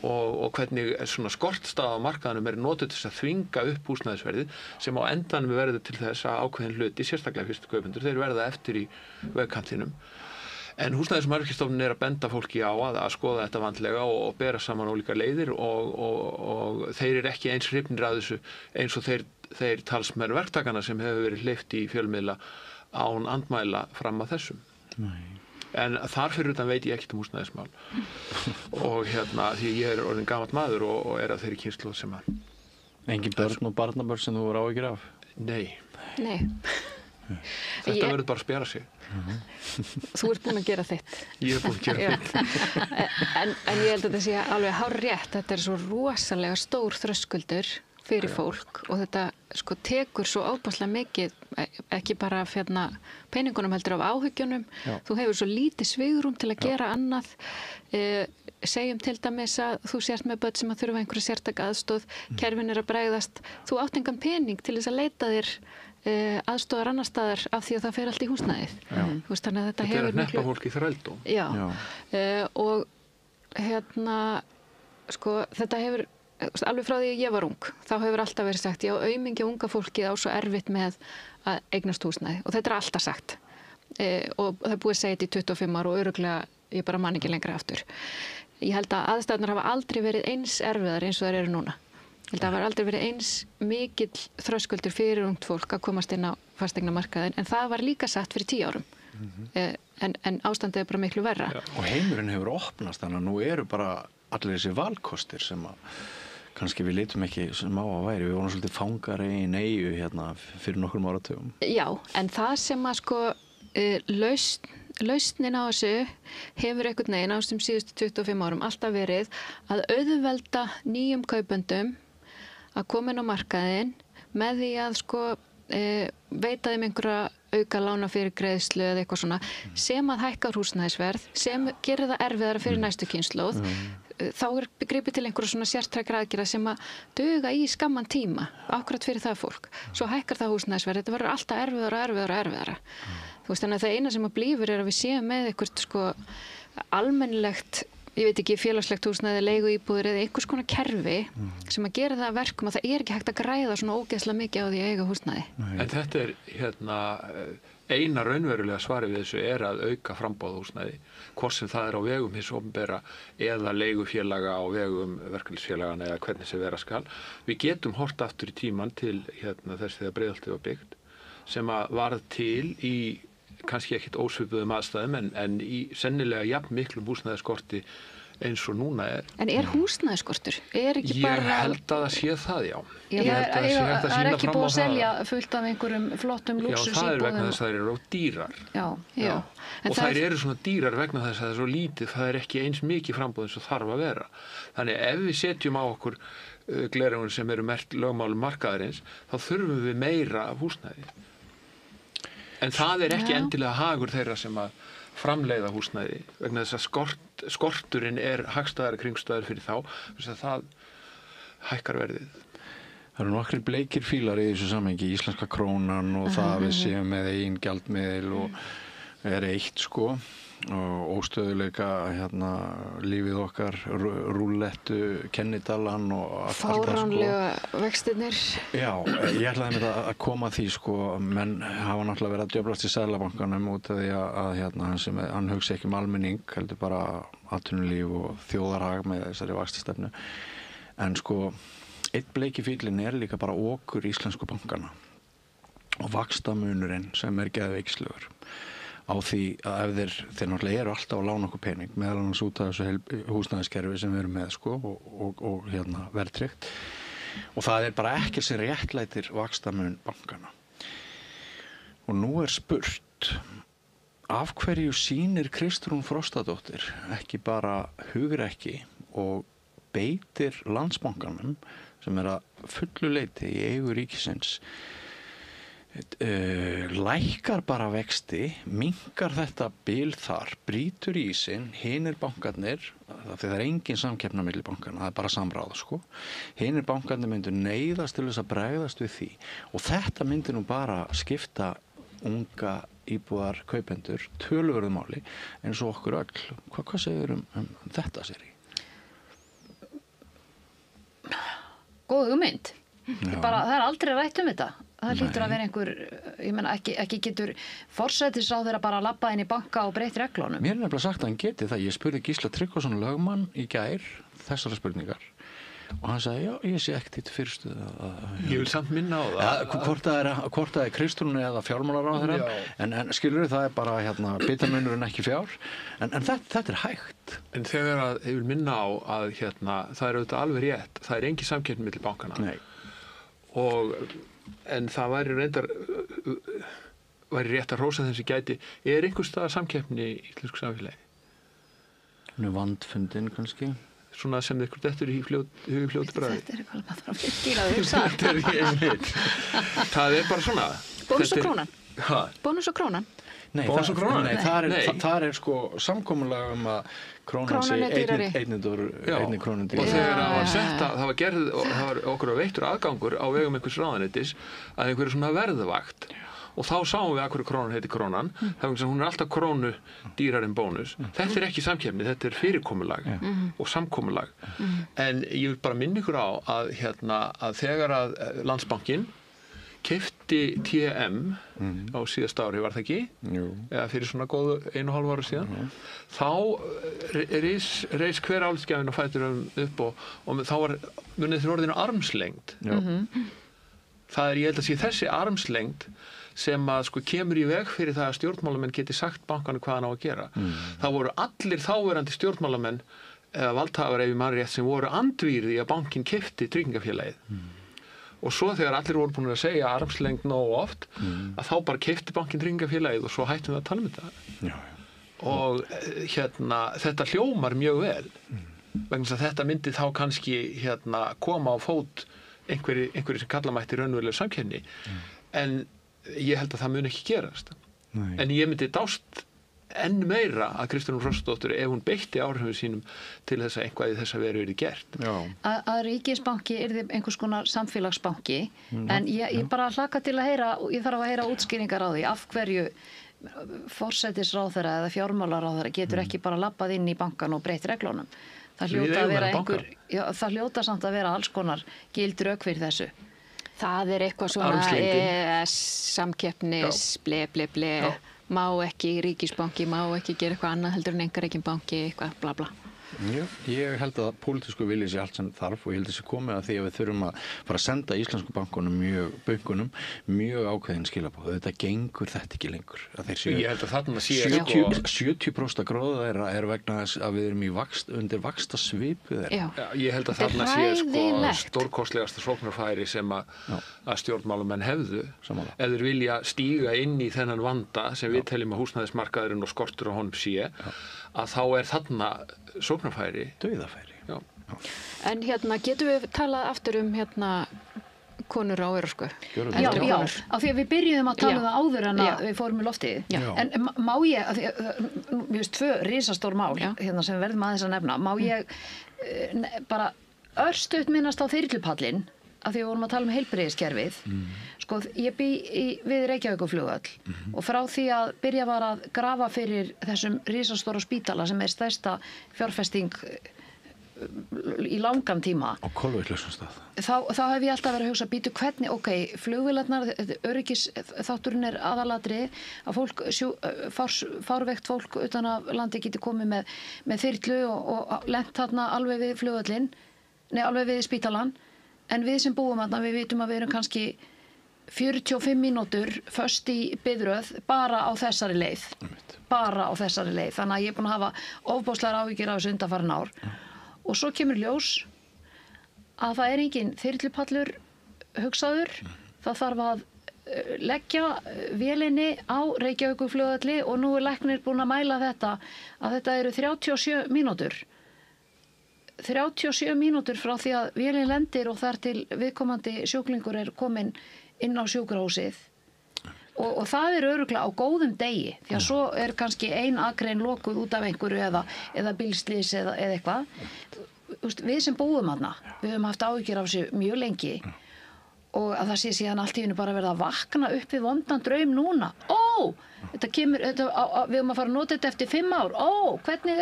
og hvernig svona skortstaða á markaðanum er notuð til að þvinga upp húsnæðisverðið sem á endanum verður til þess að ákveðin hluti, sérstaklega fyrstu kaupendur, þeir verða eftir í vegkantinum. En húsnæðismannvirkjastofnun er að benda fólki á að skoða þetta vandlega og bera saman ólíkar leiðir og þeir eru ekki eins hrifnir af þessu eins og þeir talsmenn verktakana sem hefur verið hleypt í fjölmiðla án andmæla fram að þessum. Nei. En þar fyrir utan veit ég ekkert húsnæðismál og því ég er orðinn gamall maður og er af þeirri kynslóð sem að Engin börn og barnabörn sem þú voru áhyggjur af? Nei. Þetta verður bara að spjara sig. Þú ert búin að gera þitt. Ég er búin að gera þitt. En ég held að þetta sé alveg hárrétt. Þetta er svo rosalega stór þröskuldur fyrir fólk og þetta sko tekur svo ábúrslega mikið, ekki bara peningunum heldur af áhyggjunum. Þú hefur svo lítið svigrúm til að gera annað. Segjum til dæmis að þú sért með börn sem að þurfa einhverja sérstaka aðstoð, kerfin er að bregðast. Þú átt engan pening til þess að leita þér aðstoðar annar staðar af því að það fer allt í húsnæðið. Þannig að þetta hefur er að hneppa fólk í þrældóm. Já. Og sko þetta hefur alveg frá því að ég var ung, þá hefur alltaf verið sagt já, aumingja unga fólkið á svo erfitt með að eignast húsnæði og þetta er alltaf sagt og það er búið að segja þetta í 25 ár og örugglega ég bara man ekki lengra aftur. Ég held að aðstæðurnar hafa aldrei verið eins erfiðar eins og þær eru núna. Ég held að það hafa aldrei verið eins mikill þröskuldur fyrir ungt fólk að komast inn á fasteignamarkaðinn en það var líka sagt fyrir 10 árum. En ástandið er bara miklu verra. Og heimurinn hefur opnast þannig að nú eru bara allir þessi valkostir sem að kannski við litum ekki sem á að væri. Við vorum svolítið fangar í eyju fyrir nokkrum áratugum. Já, en það sem að sko lausnin á þessu hefur einhvern veginn á þessum síðustu 25 árum alltaf verið að auðvelda nýjum kaupendum að koma inn á markaðinn með því að sko veita þeim einhverja auka lána fyrir greiðslu eða eitthvað svona sem að hækkar húsnæðisverð, sem gerir það erfiðara fyrir næstu kynslóð. Þá gripið til einhverja svona sértækra aðgerða sem að duga í skamman tíma akkurat fyrir það fólk. Svo hækkar það húsnæðisverð, þetta verður alltaf erfiðara. Þú veist, þannig að það eina sem að blífur er að við séum með eitthvað sko almennilegt, ég veit ekki, félagslegt húsnæði, leiguíbúðir eða einhvers konar kerfi sem að gera það að verkum að það er ekki hægt að græða svona ógeðslega mikið á því að eiga húsnæði. En þetta er eina raunverulega svari við þessu er að auka framboð húsnæði, hvort sem það er á vegum hins opinbera eða leigufélaga á vegum verkalýðsfélagana eða hvernig sem vera skal. Við getum hort aftur í tíman til þess þegar Breiðholtið var byggt sem að varð til í kannski ekkit ósvipuðum aðstæðum en í sennilega jafn miklum húsnæðisskorti eins og núna er. En er húsnæðisskortur? Er ekki bara... Ég held að það sé það, já. Það er ekki búið að selja fullt af einhverjum flottum lúxusíbúðum. Já, það er vegna þess að það eru dýrar. Já. Og þær eru svona dýrar vegna þess að það er svo lítið, það er ekki eins mikið framboð eins og þarf að vera. Þannig ef við setjum á okkur gleraugun sem eru merkt lögmálum markaðarins, þá þurfum við meira af húsnæði. En það er ekki endilega hagur þeirra sem að framleiða húsnæði vegna þess að skorturinn er hagstæðari kringstæður fyrir þá þess að það hækkar verðið. Það eru nokkrir bleikir fílar í þessu samhengi, íslenska krónan og það að við séum með eigin gjaldmiðil og er eitt sko og óstöðuleika lífið okkar, rúllettu, kennitalan og allt það sko. Fáránlega vextirnir. Já, ég ætlaði með að koma að því sko, menn hafa náttúrulega verið að djöflast í Seðlabankanum út af því að hann hugsi ekki almenning, heldur bara atvinnulíf og þjóðarhag með þessari vaxtastefnu. En sko, einn bleiki fílinn er líka bara okur íslensku bankana og vaxtamunurinn sem er geðveikslegur. Á því að ef þeir náttúrulega eru alltaf að lána okkur pening meðal annars út af þessu húsnæðiskerfi sem við erum með sko og verðtryggt og það er bara ekki sem réttlætir vaxtamun bankana. Og nú er spurt af hverju sýnir Kristrún Frostadóttir ekki bara hugrekki og beitir Landsbankanum sem er að fullu leyti í eigu ríkisins lækkar bara vexti, minnkar þetta bil þar, brýtur ísinn, hinir bankarnir, það er engin samkeppni milli bankana, það er bara samráð sko. Hinir bankarnir myndu neyðast til þess að bregðast við því og þetta myndi nú bara skipta unga íbúðar kaupendur töluverðu máli eins og okkur öll. Hvað segir þetta, Siri? Góð hugmynd. Það er aldrei rætt þetta. Það hlýtur að vera einhver, ég meina ekki getur forsætisráðherra bara að labba inn í banka og breytt reglunum. Mér er nefnilega sagt að hann geti það. Ég spurði Gísla Tryggvason lögmann í gær þessara spurningar og hann sagði, já, ég sé ekkert fyrirstuð Ég vil samt minna á það. Hvort það er Kristrún eða fjármálaráðherra, en skilur það er bara bitamunur en ekki fjár, en þetta er hægt. En þegar að ég vil minna á að það er auðvitað alveg rétt, það er engin samkeppni milli bankana. Nei. En það væri rétt að hrósa þessi gæti. Er einhvers staðar samkeppni í íslensku samfélagi? Nú vandfundin kannski. Svona sem ykkur dettur í fljótu bræði. Þetta er eitthvað maður þarf að virkilega að hugsa. Þetta er ekki einmitt. Það er bara svona. Bónus og krónan. Bónus og krónan. Nei, það er sko samkomulag að krónan sé einni krónun dýrari. Og þegar það var sett að það var okkur veittur aðgangur á vegum einhvers ráðuneytis að einhverju svona verðvakt. Og þá sáum við að hverju krónan heiti krónan, þannig að hún er alltaf krónu dýrar en bónus. Þetta er ekki samkeppni, þetta er fyrirkomulag og samkomulag. En ég vil bara minna ykkur á að þegar að Landsbankinn keypti TM á síðasta ári, var það ekki? Jú. Eða fyrir svona góðu 1,5 ára síðan. Þá reis hver álitsgjafinn og fætur upp og þá var munið þeir orðinu armslengd. Það er, ég held að sé þessi armslengd sem að sko kemur í veg fyrir það að stjórnmálamenn geti sagt bankanu hvað hann á að gera. Það voru allir þáverandi stjórnmálamenn eða valdhafar ef ég man rétt sem voru andvígir að bankinn keypti tryggingafélagið. Og svo þegar allir voru búin að segja armslengd nógu oft að þá bara keypti bankinn tryggingafélagið og svo hættum við að tala um þetta. Og þetta hljómar mjög vel vegna þess að þetta myndi þá kannski koma á fót einhverju sem kalla mætti raunverulega samkeppni en ég held að það mun ekki gerast. En ég myndi dást enn meira að Kristrún Frostadóttir ef hún beitti áhrifum sínum til þess að eitthvað í þess að vera verið gert. Að ríkisbanki yrði einhvers konar samfélagsbanki en ég bara hlakka til að heyra, ég þarf að heyra útskýringar á því af hverju forsætisráðherra eða fjármálaráðherra getur ekki bara labbað inn í bankan og breytt reglunum. Það hljóta samt að vera alls konar gild rök fyrir þessu. Það eitthvað svona samkeppnis, ble, má ekki ríkisbanki, má ekki gera eitthvað annað heldur en einkarekinn banki, eitthvað bla bla. Já, ég held að pólitísku vilji sé allt sem þarf og ég held að þessi komið að því að við þurfum að fara að senda íslensku bönkunum mjög ákveðin skilabóð. Þetta gengur þetta ekki lengur. Ég held að þarna sé 70% gróða er vegna þess að við erum undir vaxtasvipu þeirra. Já, ég held að þarna sé stórkostlegasta sóknarfæri sem að stjórnmálumenn hefðu. Ef þeir vilja stíga inn í þennan vanda sem við teljum að húsnæðismarkaðurinn og skortur á honum sé, að þá þarna sóknarfæri. Dauðafæri. Já. En getum við talað aftur konur á örorku? Já, af því að við byrjuðum að tala það áður en að við fórum í loftið. En má ég, mér finnst 2 risastór mál sem við verðum aðeins að nefna, má ég bara örstutt minnast á þyrlupallinn, af því við vorum að tala heilbrigðiskerfið. Sko, ég bý við Reykjavíkurflugvöll og frá því að byrja var að grafa fyrir þessum risastóra spítala sem stærsta fjárfesting í langan tíma. Á kolvitlausum stað. Þá hef ég alltaf verið að hugsa, býtu hvernig, flugvélarnar, öryggisþátturinn aðalatri, að fárveikt fólk utan af landi geti komið með þyrlu og lent þarna alveg við flugvöllin, alveg við spítalan, en við sem búum þarna, við vitum að við erum kannski 45 mínútur föst í biðröð bara á þessari leið. Þannig að ég búin að hafa ofboðslegar áhyggjur af þessu undanfarin ár. Og svo kemur ljós að það engin þyrlupallur hugsaður. Það þarf að leggja vélinni á Reykjavíkurflugvelli og nú læknir búin að mæla þetta að þetta eru 37 mínútur. 37 mínútur frá því að vélin lendir og þar til viðkomandi sjúklingur komin inn á sjúkrahúsið og það örugglega á góðum degi því að svo kannski ein akrein lokuð út af einhverju eða bílslys eða eitthvað. Við sem búum þarna, við höfum haft áhyggjur af þessu mjög lengi og að það sé síðan allt í einu bara verið að vakna upp við vondan draum núna. Við höfum að fara að nota þetta eftir 5 ár. Hvernig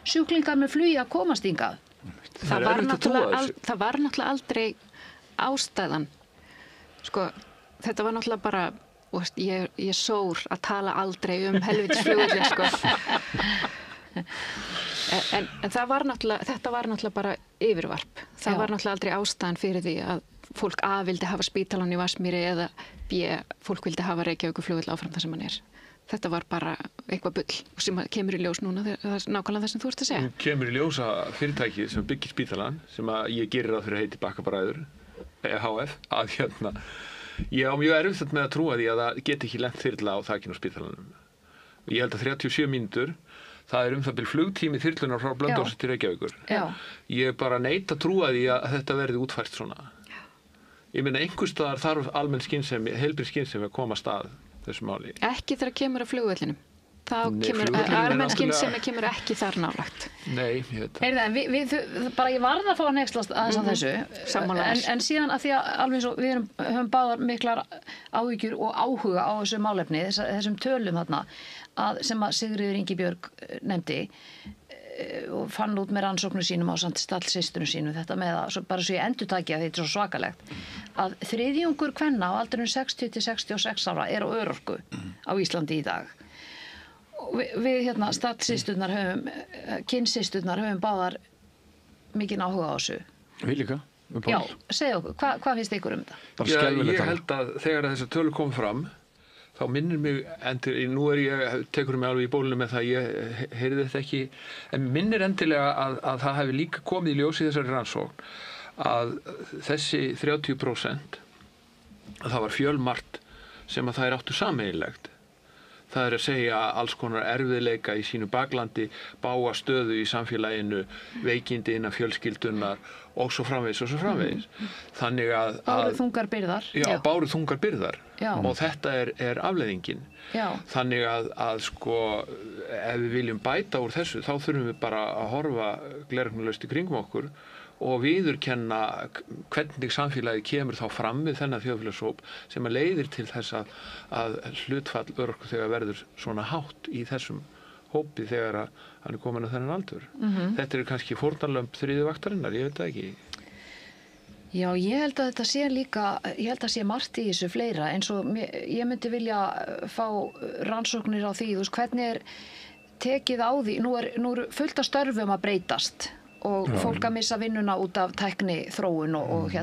sjúklingar með flugi að komast hingað? Það var náttúrulega aldrei ástæðan. Sko, þetta var náttúrulega bara, ég sór að tala aldrei helvítisflugvöllinn, sko. En þetta var náttúrulega bara yfirvarp. Það var náttúrulega aldrei ástæðan fyrir því að fólk A vildi hafa spítalan í Vatnsmýri eða B fólk vildi hafa Reykjavíkurflugvöll áfram þar sem hann Þetta var bara eitthvað bull sem kemur í ljós núna, það nákvæmlega það sem þú ert að segja. Hún kemur í ljós að fyrirtæki sem byggir spítalan, sem að ég gerir það fyrir heiti Bakkabræður, HF, að ég á mjög erfitt með að trúa því að það geti ekki lent þyrla á þakinu á spítalanum. Ég held að 37 mínútur, það það bil flugtími þyrlunar frá Blönduósi til Reykjavíkur. Ég bara neita að trúa því að þetta verði útfært svona. Ég meina, einhvers staðar þarf almenn skynsemi, heilbrigð skynsemi að koma að stað þessu máli. Ekki þegar kemur að flugvellinum. Þá kemur almenn skynsemi kemur ekki þar nálægt. Nei, ég veit það. Ég varð að fá að neyslast aðeins af þessu. Sammálaðis. En síðan að því að alveg svo við höfum báðar miklar áhyggjur og áhuga á þessu málefni, þessum tölum þarna, sem að Sigríður Ingibjörg nefndi og fann út með rannsóknum sínum á stallsystunum sínum þetta með að, bara svo ég endurtaki að þetta er svo svakalegt, að þriðjungur kvenna á aldrinum 60 til 66 ára á örorku á Íslandi í dag. Við stallsysturnar kynsysturnar höfum báðar mikinn áhuga á þessu. Við líka. Já, segja okkur, hvað finnst ykkur þetta? Ég held að þegar þessi tölu kom fram þá minnir mig, nú tekur mig alveg í bólinu með það, ég heyrði þetta ekki, en minnir endilega að það hefði líka komið í ljós í þessari rannsókn að þessi 30% að það var fjölmargt sem að það áttu sameiginlegt. Það er að segja alls konar erfiðleika í sínu baklandi, bága stöðu í samfélaginu, veikindi innan fjölskyldunar og svo framvegis og svo framvegis. Þannig að... Báru þungar byrðar. Já, báru þungar byrðar. Já. Og þetta er afleiðingin. Já. Þannig að sko, ef við viljum bæta úr þessu, þá þurfum við bara að horfa gleraugnalaust í kringum okkur og viðurkenna hvernig samfélagi kemur þá fram við þennan þjóðfélagshóp sem að leiðir til þess að hlutfall örorkuþega verður svona hátt í þessum hópi þegar að hann er komin á þennan aldur. Þetta eru kannski fórnarlömb þriðju vaktarinnar, ég veit það ekki. Já, ég held að þetta sé líka, ég held að sé margt í þessu fleira, eins og ég myndi vilja fá rannsóknir á því, þú veist, hvernig er tekið á því, nú er fullt af störfum að breytast og fólk að missa vinnuna út af tækni þróun og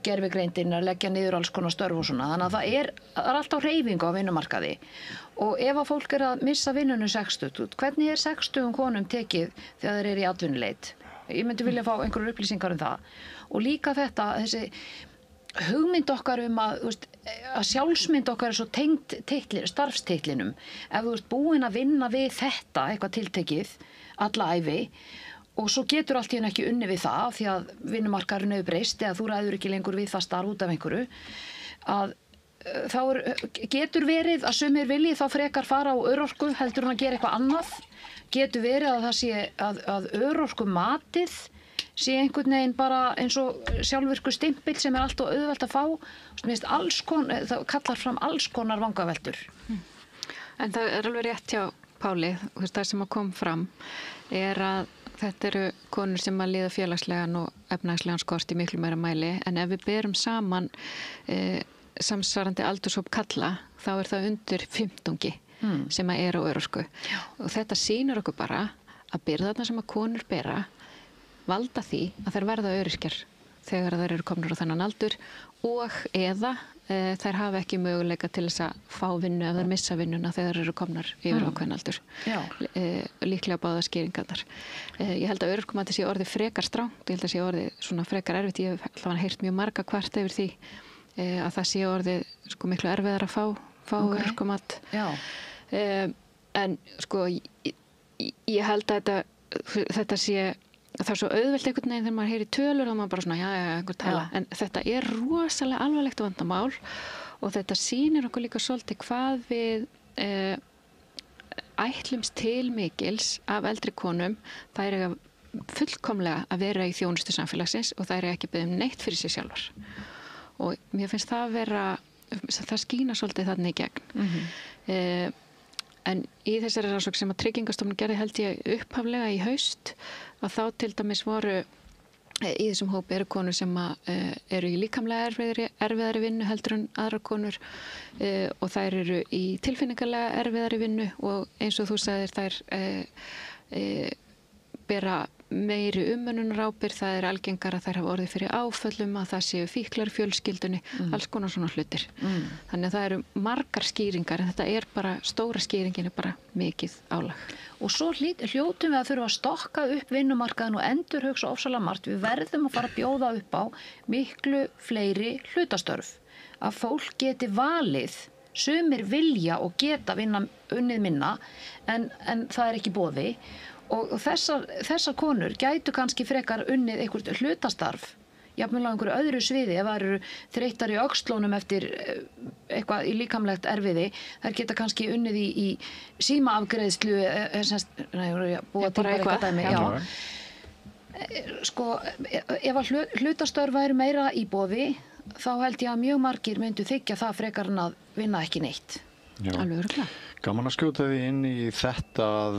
gervigreindin að leggja niður alls konar störf og svona, þannig að það er alltaf hreyfingu á vinnumarkaði og ef að fólk er að missa vinnunu 60, hvernig er 60 konum tekið þegar þeir eru í atvinnuleit? Ég myndi vilja fá einhverjar upplýsingar um það og líka þessi hugmynd okkar að, að sjálfsmynd okkar er svo tengd starfstitlinum. Ef þú ert búin að vinna við þetta, eitthvað tiltekið, alla ævi, og svo getur allt í henni ekki unni við það því að vinnumarkaðurinn hefur breyst eða þú ræður ekki lengur við það starf út af einhverju, að þá getur verið að sumir vilji þá frekar fara á örorku heldur hann að gera eitthvað annað. Getur verið að það sé að örorku matið sé einhvern veginn bara eins og sjálfvirku stimpill sem er allt og auðvelt að fá. Það kallar fram alls konar vangaveltur. En það er alveg rétt hjá Páli, það sem að kom fram er að þetta eru konur sem að líða félagslegan og efnahagslegan skort í miklu meira mæli en ef við berum saman samsvarandi aldurshóp kalla þá er það undir 15 sem að eru á örorku. Og þetta sýnir okkur bara að byrðarna sem að konur bera valda því að þær verða öryrkjar þegar þær eru komnur á þennan aldur og eða þær hafa ekki möguleika til þess að fá vinnu ef þær missa vinnuna þegar þær eru komnar yfir ákveðin aldur. Líklega báða skýringarnar. Ég held að örorkumati sé orðið frekar strangt, ég held að sé orðið svona frekar erfitt, ég hef allavega heyrt mjög marga kvart yfir því að það sé orðið sko miklu erfiðar að fá örorkumat. En sko ég held að þetta sé það er svo auðvelt einhvern veginn þegar maður heyri tölur og maður bara svona, einhver tala. En þetta er rosalega alvarlegt vandamál og þetta sýnir okkur líka svolítið hvað við ætlumst til mikils af eldri konum. Það er fullkomlega að vera í þjónustu samfélagsins og það er ekki beðið neitt fyrir sig sjálfar. Og mér finnst það skína svolítið þarna í gegn. En í þessari rannsókn sem að Tryggingastofnun gerði held ég upphaflega í haust að þá til dæmis voru í þessum hópi eru konur sem eru í líkamlega erfiðari vinnu heldur en aðrar konur og þær eru í tilfinningarlega erfiðari vinnu og eins og þú sagðir þær bera meiri umönnunarábyrgð, það er algengar að þær hafa orðið fyrir áföllum, að það séu fíklar fjölskyldunni, alls konar svona hlutir. Þannig að það eru margar skýringar en þetta er bara, stóra skýringin er bara mikið álag. Og svo hljótum við að þurfa að stokka upp vinnumarkaðin og endurhugsa ofsalega margt. Við verðum að fara að bjóða upp á miklu fleiri hlutastörf. Að fólk geti valið, sumir vilja og geta unnið minna en það er ekki boði. Og þessar konur gætu kannski frekar unnið einhvert hlutastarf, jafnvel á einhverju öðru sviði, ef það eru þreyttar í öxlunum eftir eitthvað í líkamlegt erfiði, þær geta kannski unnið í símaafgreiðslu, búa til bara eitthvað dæmi. Sko, ef að hlutastörf væri meira í boði, þá held ég að mjög margir myndu þykja það frekar en að vinna ekki neitt. Alveg örugglega. Gaman að skjóta því inn í þetta að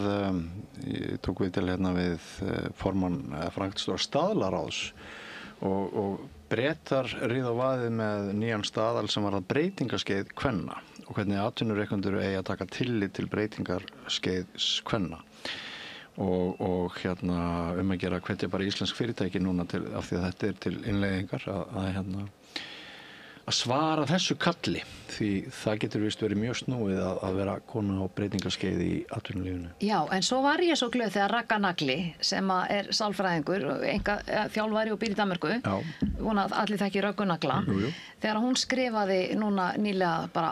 ég tók við til hérna við formann framkvæmdastjóra Staðlaráðs og Bretar ríða á vaðið með nýjan staðal sem var að breytingaskeið kvenna og hvernig atvinnurekendur eigi að taka tillit til breytingarskeiðs kvenna og hérna að gera hvetja bara íslensk fyrirtæki núna til, af því að þetta er til innleiðingar að svara þessu kalli, því það getur vist verið mjög snúið að vera kona á breytingaskeiði í atvinnulífinu. Já, en svo var ég svo glöð þegar Ragga Nagli, sem er sálfræðingur, þjálfari og býr í Danmörku, vona að allir þekki Raggu Nagla, þegar hún skrifaði núna nýlega bara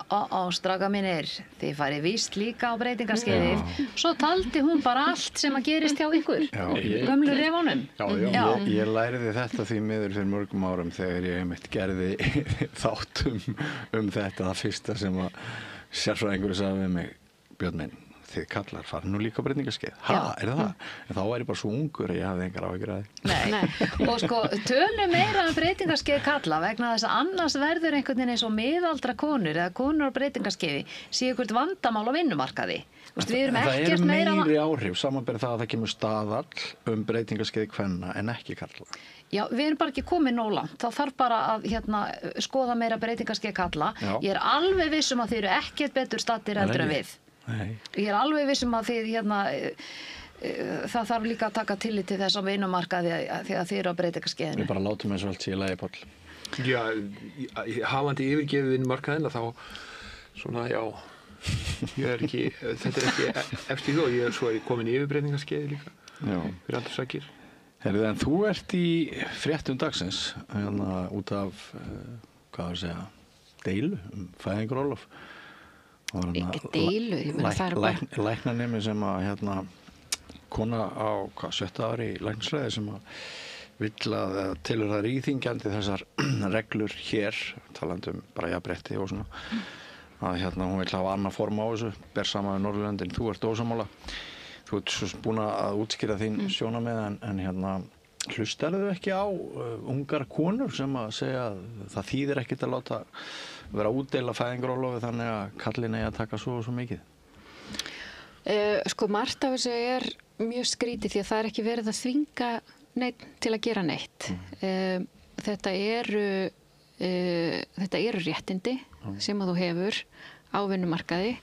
stráka mínir, þið farið víst líka á breytingaskeiði, svo taldi hún bara allt sem að gerist hjá ykkur, gömlu refunum. Ég læriði þetta því miður fyrir mörgum árum þegar ég einmitt gerði þátt þetta, það fyrsta sem að sérfræðingur sagði við mig, Björn minn, þið kallar fara nú líka breytingaskeið. Er það? En þá var ég bara svo ungur að ég hafði engar áhyggjur af því. Nei, og sko, tölum meira breytingaskeið kalla vegna þess að annars verður einhvern veginn eins og miðaldra konur eða konur á breytingaskeiði sé einhvert vandamál á vinnumarkaði. Við erum ekkert meira... Það eru meiri áhrif, samanberð það að það kemur staðall breytingaskeið kvenna en ekki karla. Já, við erum bara ekki komið nóg langt. Það þarf bara að skoða meira breytingaskeið kalla. Ég er alveg viss að þið eru ekkert betur stattir heldur en við. Ég er alveg viss að þið það þarf líka að taka tillit til þess á vinnumarkaði þegar þið eru á breytingaskeiðinu. Við bara látum eins og allt sé í lagi, Páll. Já, hafandi yfirgefið vinnumarkaðina þá svona, já, þetta er ekki eftir þó, svo er ég komin í yfirbreytingaskeiði líka fyrir aldur sakir. Herðu, en þú ert í fréttum dagsins, út af, hvað var að segja, deilu fæðingarorlof. Ekki deilu, ég meina það bara... Læknanemi sem að, kona á, 7. ári í læknisfræði sem að vill að tilur það íþyngjandi þessar reglur hér, talandi bara jafnrétti og svona, að hún vill hafa annað form á þessu, ber saman við Norðurlöndin, þú ert ósammála. Þú ert svo búin að útskýra þín sjónarmið en hlustarðu ekki á ungar konur sem að segja að það þýðir ekkert að láta vera að útdeila fæðingarorlofi þannig að kallinn eigi að taka svo mikið? Sko, margt af þessu er mjög skrítið því að það er ekki verið að þvinga neitt til að gera neitt. Þetta eru réttindi sem að þú hefur á vinnumarkaði.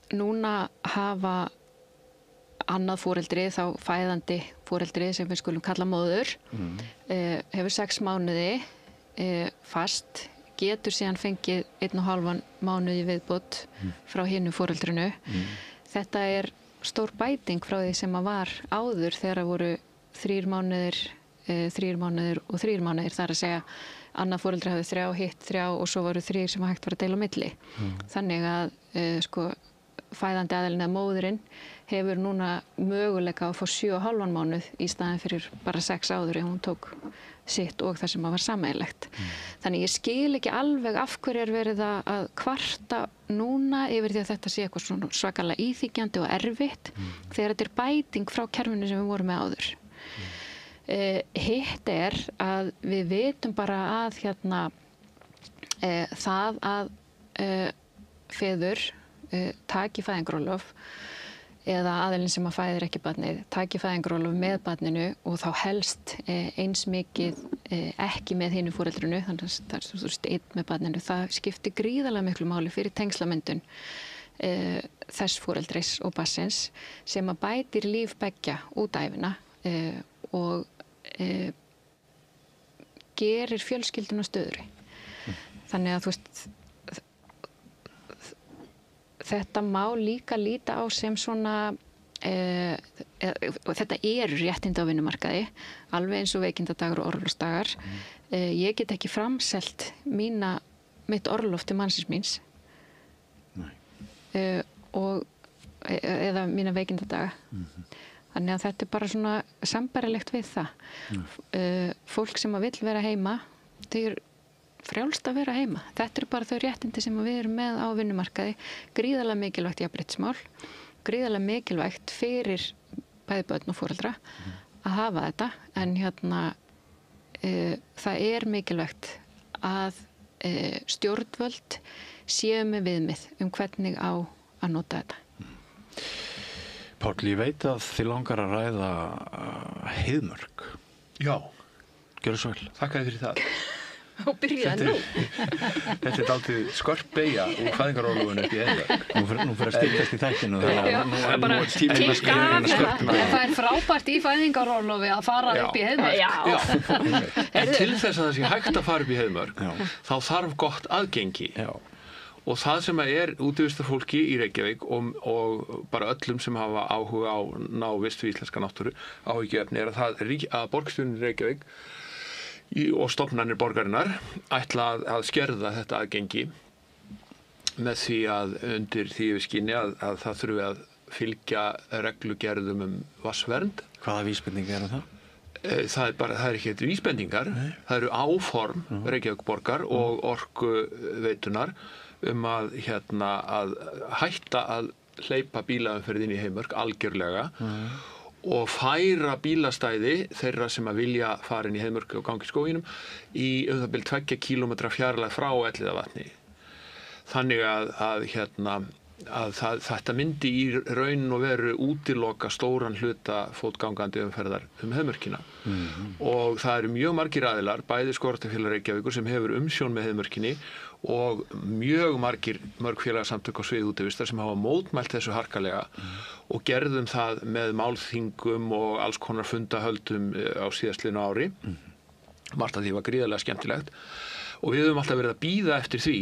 Núna hafa annað foreldri, þá fæðandi foreldri sem við skulum kalla móður, hefur 6 mánuði fast, getur síðan fengið 1,5 mánuði viðbót frá hinu foreldrinu. Þetta er stór bæting frá því sem að var áður þegar voru 3 mánuðir, 3 mánuðir og 3 mánuðir, það er að segja annað foreldri hafði 3, hitt 3 og svo voru 3 sem hægt var að deila á milli. Þannig að fæðandi aðilinn eða móðurinn hefur núna möguleika að fá 7,5 mánuð í staðin fyrir bara 6 áður ef hún tók sitt og það sem var sameiginlegt. Þannig ég skil ekki alveg af hverju er verið að kvarta núna yfir því að þetta sé eitthvað svona svakalega íþykjandi og erfitt þegar þetta er bæting frá kerfinu sem við vorum með áður. Hitt er að við vitum bara að það að feður taki fæðingarorlof eða aðilinn sem að fæðir ekki barnið taki fæðingarorlof með barninu og þá helst eins mikið ekki með hinu foreldrinu, þannig að það er þú veist einn með barninu, það skiptir gríðarlega miklu máli fyrir tengslamyndun þess foreldris og barnsins sem að bætir líf beggja út ævina og gerir fjölskylduna stöðugri. Þannig að þú veist þetta má líka líta á sem svona þetta eru réttindi á vinnumarkaði alveg eins og veikindadagar og orlofsdagar. Ég get ekki framselt mitt orlof til mannsins míns eða mína veikindadaga. Þannig að þetta er bara svona sambærilegt við það. Fólk sem vill vera heima, þau eru frjálst að vera heima. Þetta eru bara þau réttindi sem við erum með á vinnumarkaði. Gríðarlega mikilvægt jafnréttismál, gríðarlega mikilvægt fyrir bæði börn og foreldra að hafa þetta, en það er mikilvægt að stjórnvöld séu með viðmið hvernig á að nota þetta. Páll, ég veit að þið langar að ræða Heiðmörk. Já. Gjörðu svo vel. Þakka þér fyrir það. og byrjaði nú. Þetta er dálítið skörp beygja úr fæðingarorlofinu upp í Heiðmörk. Nú fyrir að styrkast í þættinu. Bara tikka af hérna. Það er frábært í fæðingarorlofi að fara upp í Heiðmörk. Já. En til þess að það sé hægt að fara upp í Heiðmörk, þá þarf gott aðgengi. Og það sem er útivistarfólki í Reykjavík og bara öllum sem hafa áhuga á návist við íslenska náttúru áhyggjuefni er að borgarstjórinn í Reykjavík og stofnanir borgarinnar ætla að skerða þetta aðgengi með því að undir því yfirskini að það þurfi að fylgja reglugerðum vatnsvernd. Hvaða vísbendingar eru það? Það er ekki eitthvað vísbendingar, það eru áform Reykjavíkborgar og Orkuveitunar að hætta að hleypa bílaumferð inn í Heiðmörk algjörlega og færa bílastæði þeirra sem að vilja fara inn í Heiðmörk og gangi í skóginum í það bil 2 kílómetra fjarlægð frá Elliðavatni. Þannig að þetta myndi í raun og veru útiloka stóran hluta fótgangandi umferðar Heiðmörkina. Og það eru mjög margir aðilar, bæði Skógræktarfélag Reykjavíkur sem hefur umsjón með Heiðmörkinni og mörg félagasamtök á sviði útivistar sem hafa mótmælt þessu harkalega og gerðum það með málþingum og alls konar fundahöldum á síðastliðnu ári. Margt af því var gríðarlega skemmtilegt og við höfum alltaf verið að bíða eftir því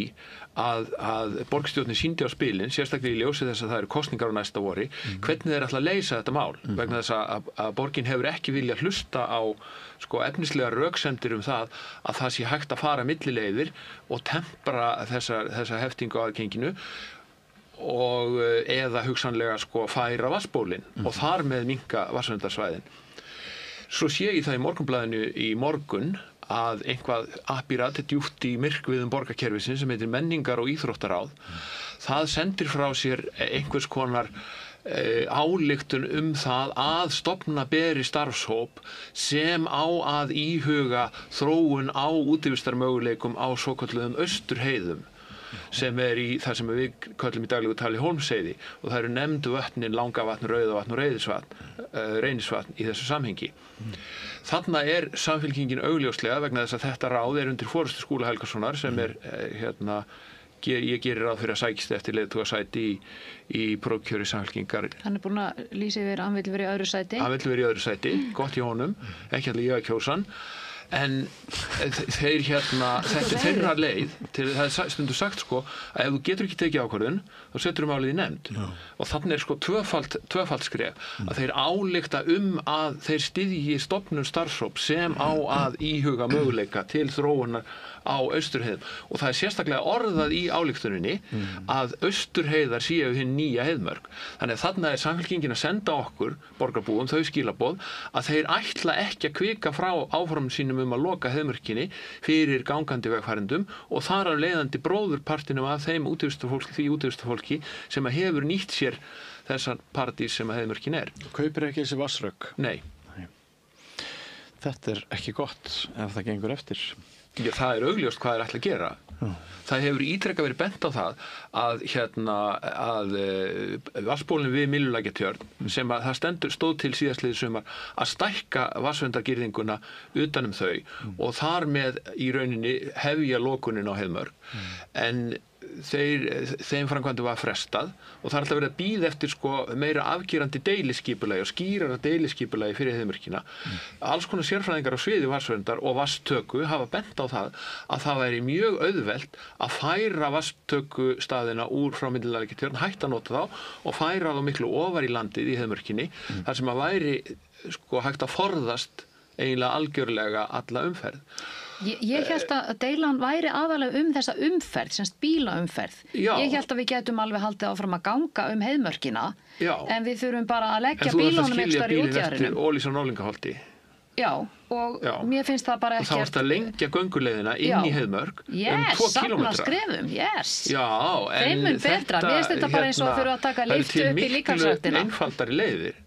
að borgarstjórnin sýndi á spilin, sérstaklega í ljósi þess að það eru kosningar á næsta vori, hvernig þeir ætla að leysa þetta mál, vegna þess að borgin hefur ekki viljað hlusta á efnislega röksemdir það að það sé hægt að fara millileiðir og tempra þessa heftingu á aðgenginu og eða hugsanlega færa vatnsbólin og þar með minnka vatnsverndarsvæðin. Svo sé ég það í Morgunblaðinu í morgun að einhvað appirat djúpt í myrkviðum borgarkerfisins sem heitir Menningar- og íþróttaráð. Það sendir frá sér einhvers konar ályktun það að stofna beri starfshóp sem á að íhuga þróun á útivistarmöguleikum á svokölluðum Austurheiðum sem í það sem við köllum í daglegu tali Hólmsheiði og það eru nefndu vötnin Langavatn, Rauðavatn og Reynisvatn í þessu samhengi. Þarna er Samfylkingin augljóslega vegna þess að þetta ráð er undir forystu Skúla Helgasonar sem ég gerir ráð fyrir að sækist eftir leiðtogasæti í prófkjöri Samfylkingar. Hann er búinn að lýsa yfir að hann vill vera í öðru sæti. Hann vill vera í öðru sæti, gott í honum, ekki allir ég að kjósa hann. En þeir þetta er þeirra leið til það er stundu sagt að ef þú getur ekki tekið ákvörðun þá setur málið í nefnd og þannig er tvöfalt skref að þeir álykta að þeir styðji stofnun starfshóp sem á að íhuga möguleika til þróunar á Austurheiðum og það er sérstaklega orðað í ályktuninni að Austurheiðar séu hinn nýja Heiðmörk. Þannig að þarna er Samfylkingin að senda okkur borgarbúum þau skilaboð að þeir ætla ekki að hvika frá áformum sínum að loka Heiðmörkinni fyrir gangandi vegfarendum og þar af leiðandi bróðurpartinum af þeim útivistarfólki sem hefur nýtt sér þessar partís sem Heiðmörkin er. Kaupir ekki þessi vatnsrök? Nei. Þetta er ekki gott ef það gengur eftir. Já, það er augljóst hvað ætla að gera. Það hefur ítrekað verið bent á það að vatnsbólinn við Myllulækjartjörn sem að það stóð til síðastliðið sumar að stækka vatnsverndargirðinguna utan þau og þar með í rauninni hefja lokunin á Heiðmörk. En þeim framkvæmdum var frestað og það er alltaf verið að bíða eftir meira afgerandi deiliskipulagi og skýrara deiliskipulagi fyrir Heiðmörkina. Alls konar sérfræðingar á sviði vatnsverndar og vatnstöku hafa bent á það að það væri mjög auðvelt að færa vatnstökustaðina úr frá Myllulækjartjörn, hætta að nota þá og færa þá miklu ofar í landið í Heiðmörkinni þar sem að væri hægt að forðast eiginlega algjörlega alla umferð. Ég held að deilan væri aðalega þessa umferð, semst bílaumferð. Ég held að við getum alveg haldið áfram að ganga Heiðmörkina, en við þurfum bara að leggja bílunum ekstra í útjaðrinum. En þú þarft að skilja bílinn eftir Ólís og Nólingaholti. Já, og mér finnst það bara ekkert. Og þá varst að lengja gönguleiðina inn í Heiðmörk 2 kílómetra. Safna skrefum, Já, en betra. Mér finnst þetta bara eins og fyrir að taka lyftu upp í líkamsræktina. Það er til miklu einfaldari leiðir.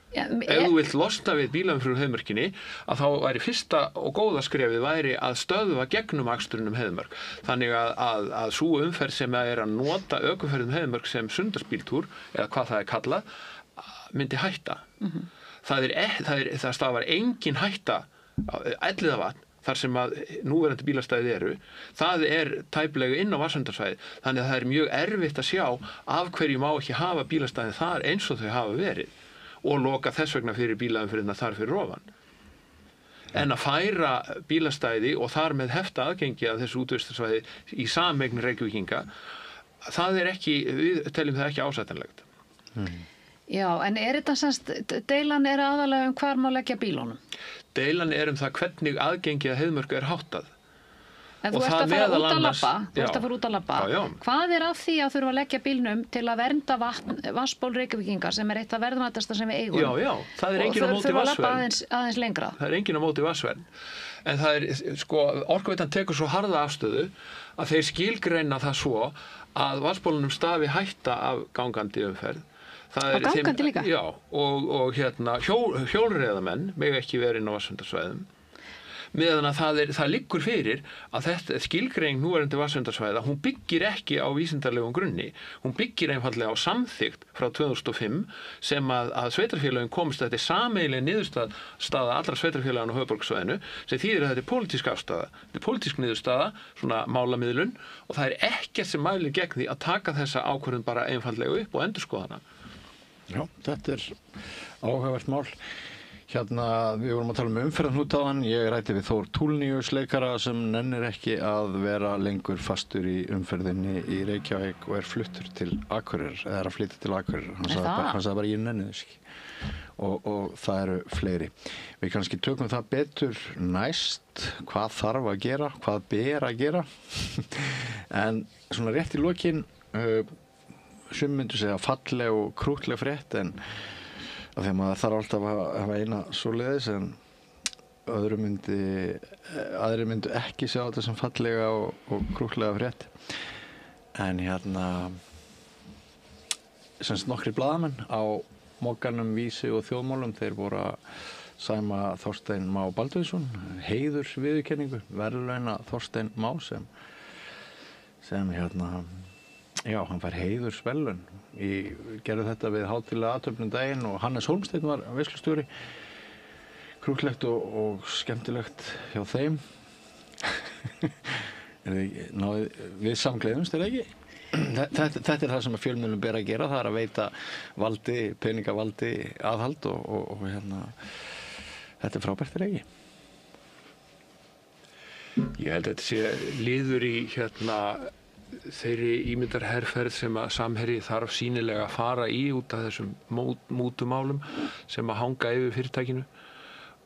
Ef þú vilt losna við bílaumferð Heiðmörkinni að þá væri fyrsta og góða skrefið væri að stöðva gegnum aksturinn Heiðmörk. Þannig að sú umferð sem er að nota ökuferðum Heiðmörk sem sundarsbíltúr eða hvað það er kallað myndi hætta. Það stafar engin hætta Elliðavatn, þar sem að núverandi bílastæði eru, það tæplega inn á vatnsverndarsvæði, þannig að það mjög erfitt að sjá af hverju má ekki hafa bílastæði þar eins og þau hafa verið og loka þess vegna fyrir bílaumferðina þar fyrir ofan. En að færa bílastæði og þar með hefta aðgengi að þessu útvistarsvæði í sameign Reykvíkinga, það ekki, við teljum það ekki ásættanlegt. Já, en þetta semst, deilan aðalega hvar má leggja bílunum? Deilan það hvernig aðgengi að Heiðmörk háttað. En þú ert að fara út að labba, Hvað af því að þurfa að leggja bílnum til að vernda vatnsból Reykvíkinga sem eitt af verðmætasta sem við eigum? Já, það enginn á móti vatnsvernd. Og þurfa að labba aðeins lengra? Það enginn á móti vatnsvernd. En það Orkuveitan tekur svo harða afstöðu að þeir skilgreina það svo að vatnsbólunum stafi hætta af gangandi umferð. Á gangandi líka? Já, og hjólreiðamenn mega ekki verið inn á vatnsverndarsvæðum. Meðan að það liggur fyrir að þetta skilgreining núverandi vatnsverndarsvæða, hún byggir ekki á vísindarlegum grunni. Hún byggir einfaldlega á samþykkt frá 2005 sem að sveitarfélögin komst að þetta sameiginlega niðurstaða allra sveitarfélögin á höfuðborgarsvæðinu sem þýðir að þetta pólitísk afstaða. Þetta pólitísk niðurstaða, svona málamiðlun, og það ekkert sem mælir gegn því að taka þessa ákvörðun bara einfaldlega upp og endurskoða hana. Já, þetta áhugavert mál. Við vorum að tala umferðarhnútaðan, ég ræddi við Þór Túlníus leikara sem nennir ekki að vera lengur fastur í umferðinni í Reykjavík og fluttur til Akureyrar, eða að flytja til Akureyrar. Hann sagði bara ég nenni þess ekki. Og það eru fleiri. Við kannski tökum það betur næst, hvað þarf að gera, hvað ber að gera. En svona rétt í lokin, sum myndu segja falleg og krúttleg frétt, en þegar maður þarf alltaf að hafa eina svoleiðis, en aðrir myndu ekki sjá þetta sem fallega og krúttlega frétt. En semst nokkrir blaðamenn á Mogganum, Vísi og Þjóðmálum, þeir voru að sæma Þorstein Má Baldvinsson, heiðursviðurkenningu, verðlauna Þorstein Má sem hann fær heiðursverðlaun. Gerði þetta við hátíðlega athöfnum daginn og Hannes Hólmsteinn var veislustjóri. Krúttlegt og skemmtilegt hjá þeim. Við samgleðumst, ekki? Þetta það sem fjölmiðlum ber að gera, það að veita valdi, peningavaldi, aðhald og þetta frábært, ekki? Ég held að þetta sé liður í þeirri ímyndarherferð sem að Samherji þarf sýnilega að fara í út af þessum mútumálum sem að hanga yfir fyrirtækinu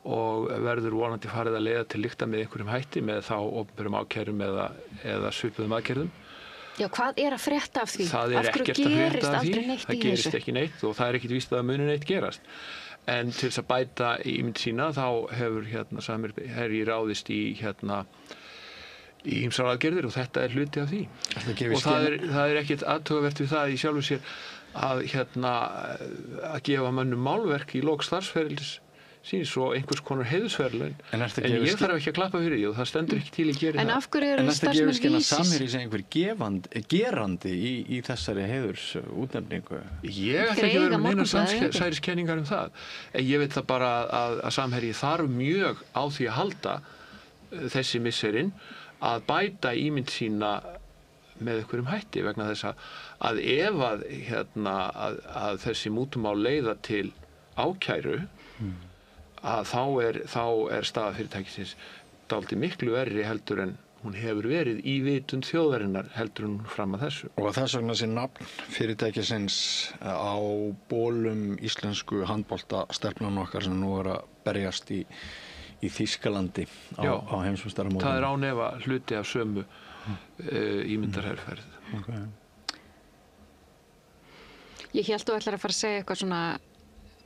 og verður vonandi farið að leiða til lykta með einhverjum hætti með þá opinberum ákærum eða svipuðum aðgerðum. Já, hvað að frétta af því? Það ekkert að frétta af því, það gerist ekki neitt og það ekkert víst að muni neitt gerast. En til þess að bæta ímynd sína þá hefur Samherji ráðist í ýmsar aðgerðir og þetta hluti af því. Og það ekkert athugavert við það í sjálfu sér að gefa mönnum málverk í lok starfsferils síns og einhvers konar heiðursverðlaun. En ég þarf ekki að klappa fyrir því og það stendur ekki til að gera það. En af hverju eru starfsmenn Vísis? Samherji sé einhver gerandi í þessari heiðursútnefningu? Ég ætla ekki að vera með neina samsæriskenningar það. En ég veit það bara að Samherji þarf mjög á því að halda þessi misserinn að bæta ímynd sína með einhverjum hætti vegna þess að ef að þessi mútumál leiða til ákæru að þá staða fyrirtækisins dálítið miklu verri heldur en hún hefur verið í vitund þjóðarinnar heldur en fram að þessu. Og þess vegna sé nafn fyrirtækisins á bólum íslensku handboltastelpnum okkar sem nú að berjast í Þýskalandi á heimsmeistaramótinu. Það ánefa hluti af sömu ímyndarherferð. Okay. Ég hélt þú ætlar að fara að segja eitthvað svona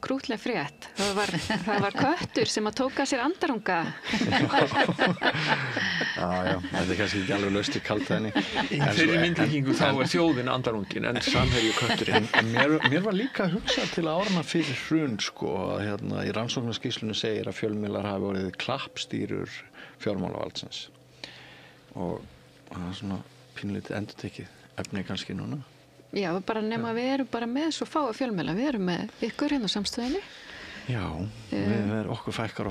krúttleg frétt. Það var köttur sem að tóka sér andarunga. Já, þetta kannski ekki alveg laust í kaldhæðinni. Í þeirri myndlíkingu þá þjóðin andarungin en Samherji kötturinn. Mér var líka hugsað til að árna fyrir hrun í rannsóknarskýrslunni segir að fjölmiðlar hafi orðið klappstýrur fjármálavaldsins. Og það svona pínlítið endurtekið efni kannski núna. Já, bara nema við erum bara með svo fáa fjölmiðla. Við erum með ykkur hérna á Samstöðinni. Já, okkur fækkar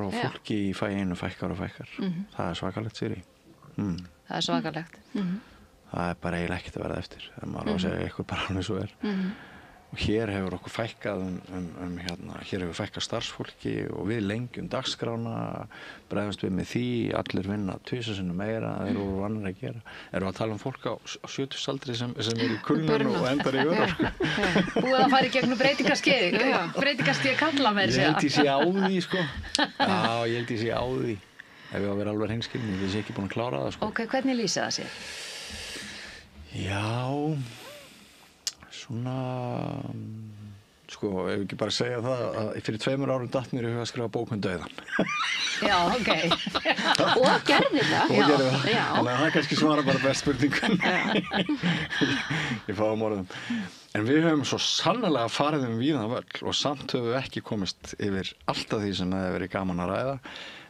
og fólki í fæinu fækkar og fækkar. Það er svakalegt, Siri. Það er svakalegt. Það er bara eiginlega ekkert að verða eftir. Það má að segja eitthvað bara hann eins og Og hér hefur okkur fækkað hér hefur fækkað starfsfólki og við lengjum dagskrána, bregðumst við með því, allir vinna 2 sinnum meira, þeir voru vanir að gera. Erum við að tala fólk á 70-aldri sem í kulnun og endar í örorku? Búið að fara í gegnum breytingaskeið kalla með Ég held ég sé á því, sko. Já, ég held ég sé á því. Ef ég á að vera alveg hreinskilin, ég sé ekki búin að klára það, sko. Ok, hvernig lýsa það sér? Já, svona, sko, ef ekki bara segja það að fyrir 2 árum datt mér í huga að skrifa bók dauðan. Já, ok. Og gerði það. Þannig að það kannski svara bara best spurningum. Ég fáum orðum. En við höfum svo sannlega farið víðan völl og samt höfum við ekki komist yfir allt af því sem það hefur verið gaman að ræða.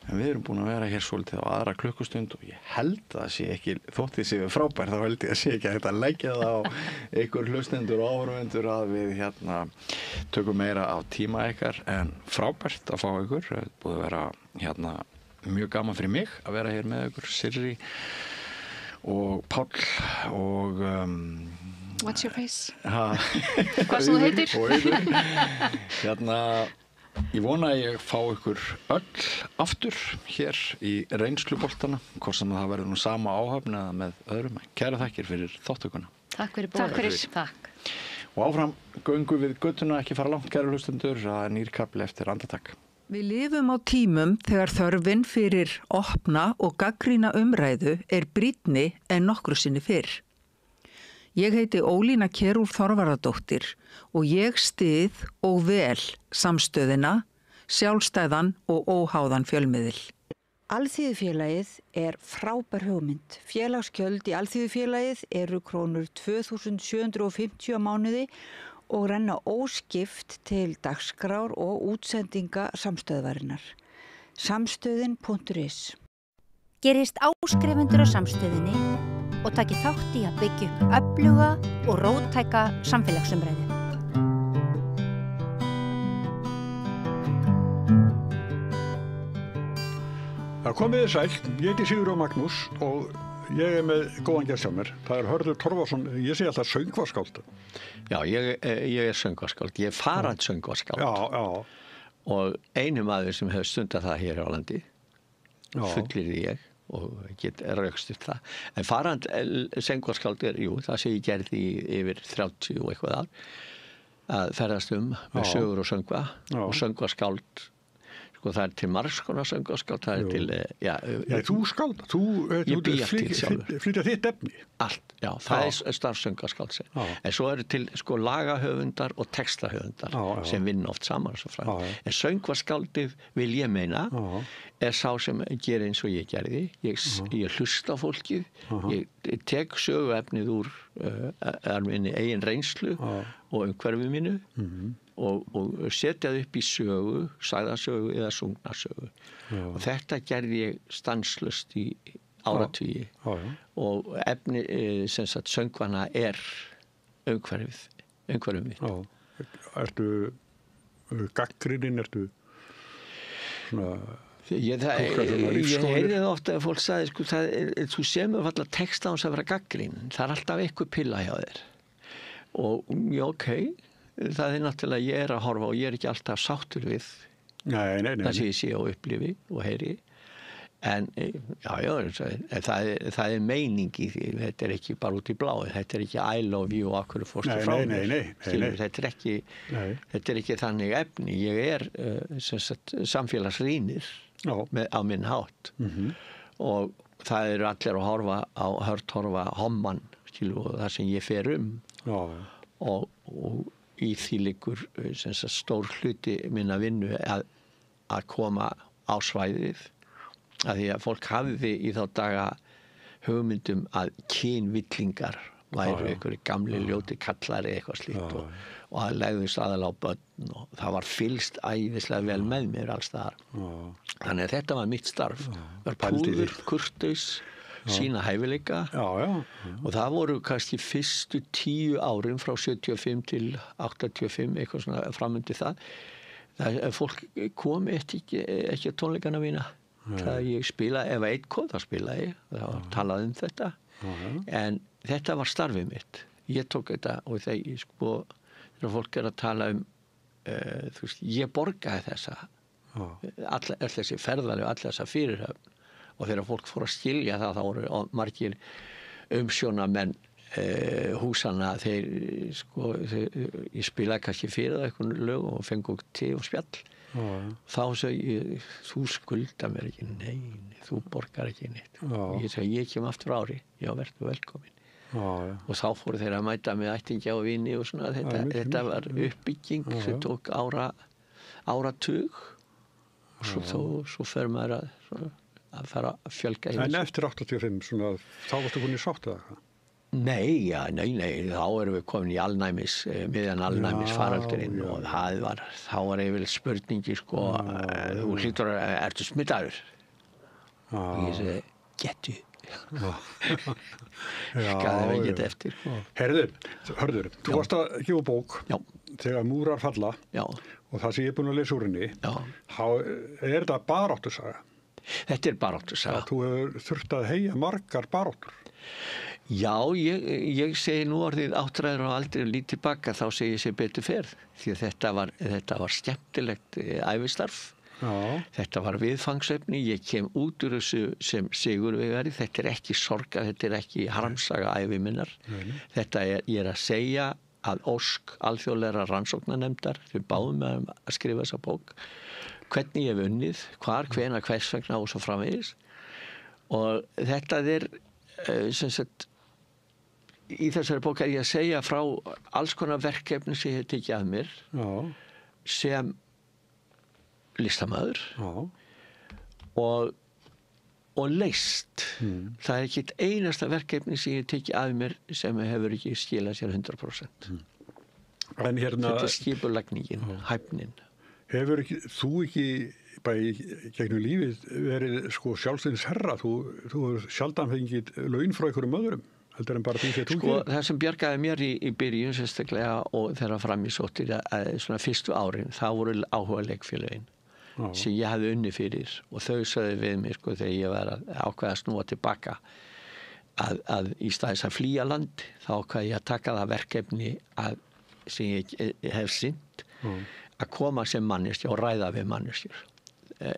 En við erum búin að vera hér svolítið á aðra klukkustund og ég held að það sé ekki, þótt því séu frábær, þá held ég að sé ekki að þetta leggja það á ykkur hlustendur og áhorfendur að við tökum meira á tíma ykkar, en frábært að fá ykkur. Það er búið að vera mjög gaman fyrir mig að vera hér með ykkur, Sirri og Páll og What's your face? Hvað sem þú heitir? Ég vona að ég fá ykkur öll aftur hér í reynsluboltana, hvort sem það verður nú sama áhöfn eða með öðrum. Kæra þakkir fyrir þáttökuna. Takk fyrir bóðið. Takk. Og áfram göngum við göttuna, ekki fara langt, kæru hlustendur, að nýr kafli eftir andartak. Við lifum á tímum þegar þörfin fyrir opna og gagnrýna umræðu brýnni en nokkru sinni fyrr. Ég heiti Ólína Kjerúlf Þorvarðardóttir og ég styð og vel samstöðina, sjálfstæðan og óháðan fjölmiðil. Alþýðufélagið frábær hugmynd. Félagsgjöld í Alþýðufélagið eru krónur 2.750 á mánuði og renna óskipt til dagskrár og útsendinga samstöðvarinnar. Samstöðin.is Gerist áskrifendur á samstöðinni og taki þátt í að byggja upp öfluga og róttæka samfélagsumræðu. Það komið þið sæl, ég heiti Sigurjón Magnús og ég með góðan gest hjá mér. Það Hörður Torfason, ég segi alltaf söngvaskáld. Já, ég söngvaskáld, ég farand söngvaskáld. Já. Og einu maður sem hefur stundað það hér á landi, fullyrði ég. Og get raukst upp það. En farand söngvaskáld það sem ég gerði yfir 30 og eitthvað ár, að ferðast með sögur og söngva og söngvaskáld. Sko það til margs konar söngvaskáld, það til, þú skáld, ég bý allt til sjálfur. Flytja þitt efni. Allt, já, það starfsöngvaskáld sem. En svo til sko lagahöfundar og textahöfundar sem vinna oft saman og svo frá. En söngvaskáldið vil ég meina sá sem gerir eins og ég gerði. Ég hlusta á fólkið, ég tek söguefnið úr minni eigin reynslu og umhverfi mínu og setja það upp í sögu, sagðasögu eða sungnasögu. Og þetta gerði ég stanslaust í áratugi og efni sem sagt söngvana umhverfið mitt. Ertu gagnrýnin, ertu svona Ég heyrði það ofta að fólk sagði, sko, þú semur alltaf texta á þess að vera gagnrýnin, það alltaf eitthvað pilla hjá þér. Og ok, það náttúrulega ég að horfa og ég ekki alltaf sáttur við það sem ég sé og upplifi og heyri. En það meining í því, þetta ekki bara út í bláið, þetta ekki I love you og akkur fórstu frá mér. Þetta ekki þannig efni, ég samfélagsrýnir á minn hátt og það eru allir að horfa homman og það sem ég fer og í því liggur stór hluti minna vinnu að koma á svæðið, að því að fólk hafiði í þá daga hugmyndum að kynvillingar væru einhverju gamli ljóti kallari eitthvað slíkt og það legðist aðalega á börn og það var fylgst æðislega vel með mér alls þar. Þannig að þetta var mitt starf. Var púður, kurteis, sína hæfileika og það voru kannski fyrstu 10 árin frá 75 til 85 eitthvað svona framundi það. Fólk kom ekki að tónleikana mína. Það ég spila, ef einn kom þá spilaði ég, þá talaði þetta. En þetta var starfið mitt. Ég tók þetta og þegar fólk að tala þú veist, ég borgaði þessa. All þessi ferðalög, all þessa fyrirhöfn. Og þegar fólk fór að skilja það, þá voru margir umsjónamenn húsana, ég spilaði kannski fyrir það eitthvað lög og fengi te og spjall. Þá sagði ég, þú skulda mér ekki, nei, þú borgar ekki neitt. Og ég sagði, ég kem aftur ári, já, verður velkomin. Og þá fóru þeir að mæta með ættingja og vini og svona, þetta var uppbygging sem tók áratug og svo fer maður að fara að fjölga í þessu. En eftir 85, svona, þá varstu kunni sátt eða hvað? Nei, þá erum við komin í miðjan alnæmisfaraldurinn og þá var yfirleitt spurningi, þú hlýtur að ertu smittaður? Og ég segi, getu. Skaði við geta eftir. Hörður, þú varst að gefa bók þegar múrar falla og það sem ég er búin að lesa úr henni, er þetta baráttusaga? Þetta er baráttusaga. Þú hefur þurft að heyja margar baráttur. Já, ég segi nú orðið áttræður og aldrei lítið tilbaka, þá segi ég sér betur ferð, því að þetta var skemmtilegt ævistarf. Þetta var viðfangsefni, ég kem út úr þessu sem sigurvegari, þetta er ekki sorga, þetta er ekki harmsaga ævi minnar. Þetta ég er að segja að ósk alþjóðlegra rannsóknarnefndar, þau báðum með að skrifa þessa bók, hvernig ég hef unnið, hvenær, hvers vegna og svo framvegis. Og þetta er sem sagt, í þessari bók er ég að segja frá alls konar verkefni sem ég hef tekið að mér sem listamaður og leist. Það er ekki eitt einasta verkefni sem ég hef tekið að mér sem hefur ekki skilað sér 100%. Þetta er skipulagningin, hæfnin. Hefur þú ekki bara gegnum lífið verið sjálfstæðis herra? Þú hefur sjaldan fengið laun frá einhverjum öðrum? Það sem bjargaði mér í byrjun sérstaklega og þegar fram í sóttir svona fyrstu árin, það voru áhuga leikfélögin sem ég hafði unni fyrir og þau sögðu við mér þegar ég var að ákveða að snúa tilbaka að í staðis að flýja land þá ákveði ég að taka það verkefni sem ég hef sinnt að koma sem manneskja og ræða við manneskjur.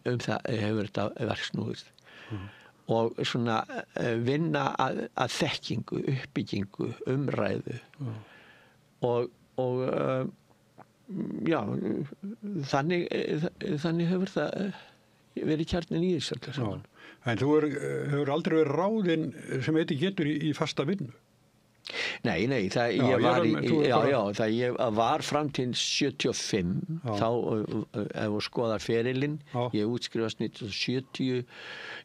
Það hefur þetta verk snúið. Og svona vinna að þekkingu, uppbyggingu, umræðu og já, þannig hefur það verið kjarnin í þessu öllu saman. En þú hefur aldrei verið ráðinn sem heiti getur í fasta vinnu? Nei, ég var fram til 75, þá ef þú skoðar ferilinn, ég útskrifast 1970,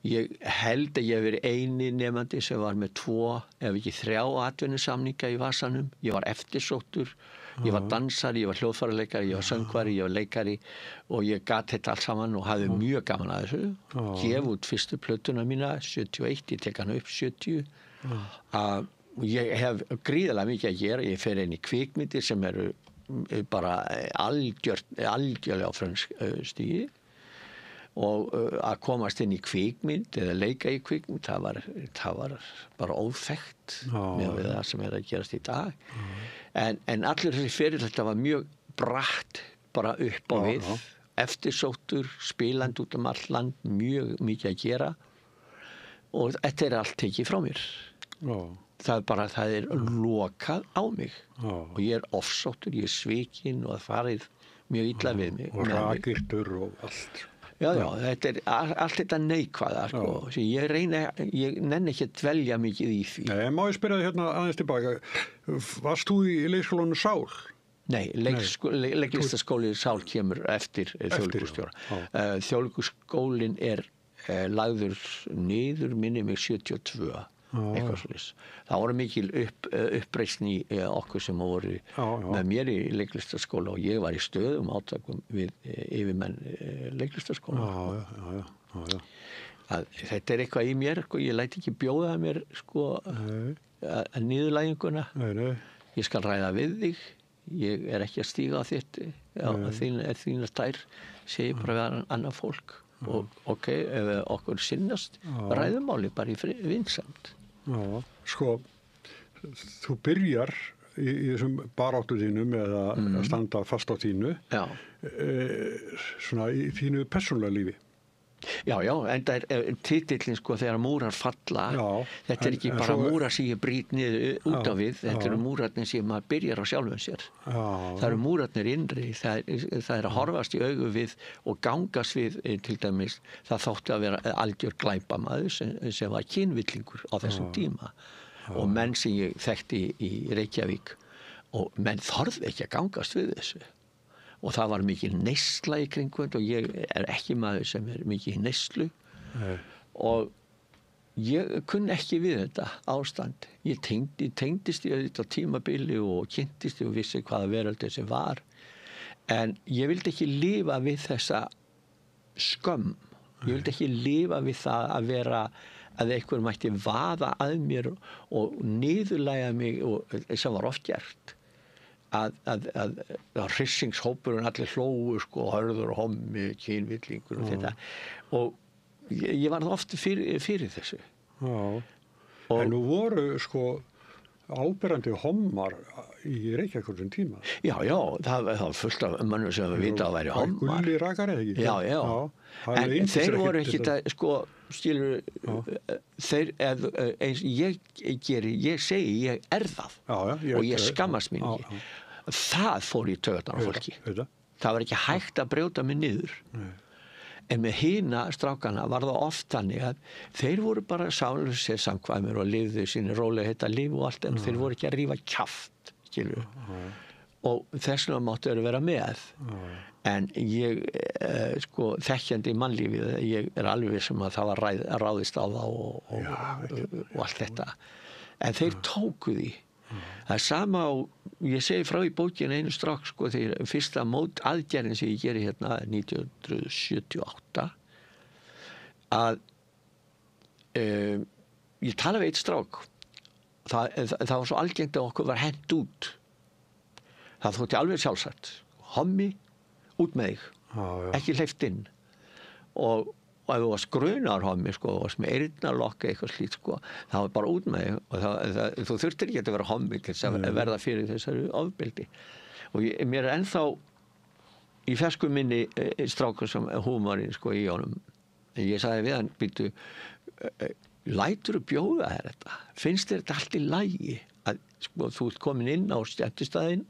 ég held að ég verið eini nemandi sem var með 2, ef ekki 3 atvinnusamninga í vasanum, ég var eftirsóttur, ég var dansari, ég var hljóðfæraleikari, ég var söngvari, ég var leikari og ég gat þetta allt saman og hafði mjög gaman að þessu, gef út fyrstu plötuna mína, 71, ég tek hana upp 70, ég hef gríðarlega mikið að gera, ég fer inn í kvikmyndir sem eru bara algjörlega á frönskstígi og að komast inn í kvikmynd eða leika í kvikmynd, það var bara óþekkt með það sem er að gerast í dag. En allir þessi fyrir þetta var mjög bratt, bara upp á við, eftirsóttur, spilandi út allt land, mjög mikið að gera og þetta er allt tekið frá mér. Það er lokað á mig og ég er ofsóttur, ég er svikinn og það farið mjög illa við mig. Og rakirtur og allt. Já, þetta er allt þetta neikvæða, ég nenni ekki að dvelja mikið í því. Má ég spyrja þig hérna aðeins tilbaka, varst þú í leikskólanum Sál? Nei, leiklistaskóli Sál kemur eftir Þjóðleikhússtjóra. Þjóðleikhússkólinn er lagður niður, minni mig 72. Eitthvað svolítið. Það voru mikil uppreisn í okkur sem voru með mér í leiklistaskóla og ég var í stöðum átakum við yfirmenn leiklistaskóla. Þetta er eitthvað í mér, ég læt ekki bjóða mér niðurlæginguna. Ég skal ræða við þig, ég er ekki að stíga á þínar tær, segi bara við annað fólk og ok, ef okkur sinnast ræðumáli bara í vinsamt. Já, sko, þú byrjar í þessum baráttu þínum eða að standa fast á þínu, svona í þínu persónulega lífi. Já, en það titillinn sko þegar múrar falla, þetta er ekki bara múrar sem ég brýt niður út á við, þetta eru múrarnir sem maður byrjar á sjálfum sér. Það eru múrarnir innri, það er að horfast í augu við og gangast við til dæmis, það þótti að vera algjör glæpamaður sem var kynvillingur á þessum tíma og menn sem ég þekkti í Reykjavík og menn þorði ekki að gangast við þessu. Og það var mikið neysla í kringum og ég er ekki maður sem er mikið í neyslu og ég kunni ekki við þetta ástand. Ég tengdist í þetta tímabili og kynntist og vissi hvaða veröld þessi var. En ég vildi ekki lifa við þessa skömm. Ég vildi ekki lifa við það að vera að einhver mætti vaða að mér og niðurlæga mig og sem var oft gert. Að hrissingshópurinn allir hlóu sko, Hörður og Hommi, kynvillingur og þetta og ég var oft fyrir þessu. En nú voru sko áberandi hommar í Reykjavík tíma. Já, það var fullt af mönnum sem vita að væri hommar. Gulli rakar eða ekki? Já. En þeir voru ekki það, sko, skilur, þeir, eins ég segi, ég er það og ég skammast mín ekki. Það fór í taugarnar á fólki. Það var ekki hægt að brjóta mig niður. En með hina strákana var það oft þannig að þeir voru bara sálusir samkvæmur og lifðu sínu rólega þetta líf og allt en þeir voru ekki að rífa kjaft, skilur. Og þess vegna máttu þeir vera með. En ég, sko, þekkjandi í mannlífið, ég er alveg sem að það var ráðist á það og allt þetta. En þeir tóku því. Það er sama á, ég segi frá í bókinu einu strák, sko, þegar fyrsta mótaðgerðin sem ég geri hérna 1978 að ég tala við eitt strák. Það var svo algengt að okkur var hent út. Það þótti alveg sjálfsagt. Hommi, út með þig. Ekki hleypt inn. Og ef þú varst grunar hommi, sko, þú varst með eyrnalokk eitthvað slít, sko, það var bara út með þig og þú þurftir ekki að vera hommi til þess að verða fyrir þessari ofbeldi. Og mér er ennþá í fersku minni strákur sem húmorinn, sko, í honum. Ég sagði við hann, býttu, lætur þú bjóða þér þetta? Finnst þér þetta allt í lagi? Að, sko, þú ert komin inn á skemmtistaðinn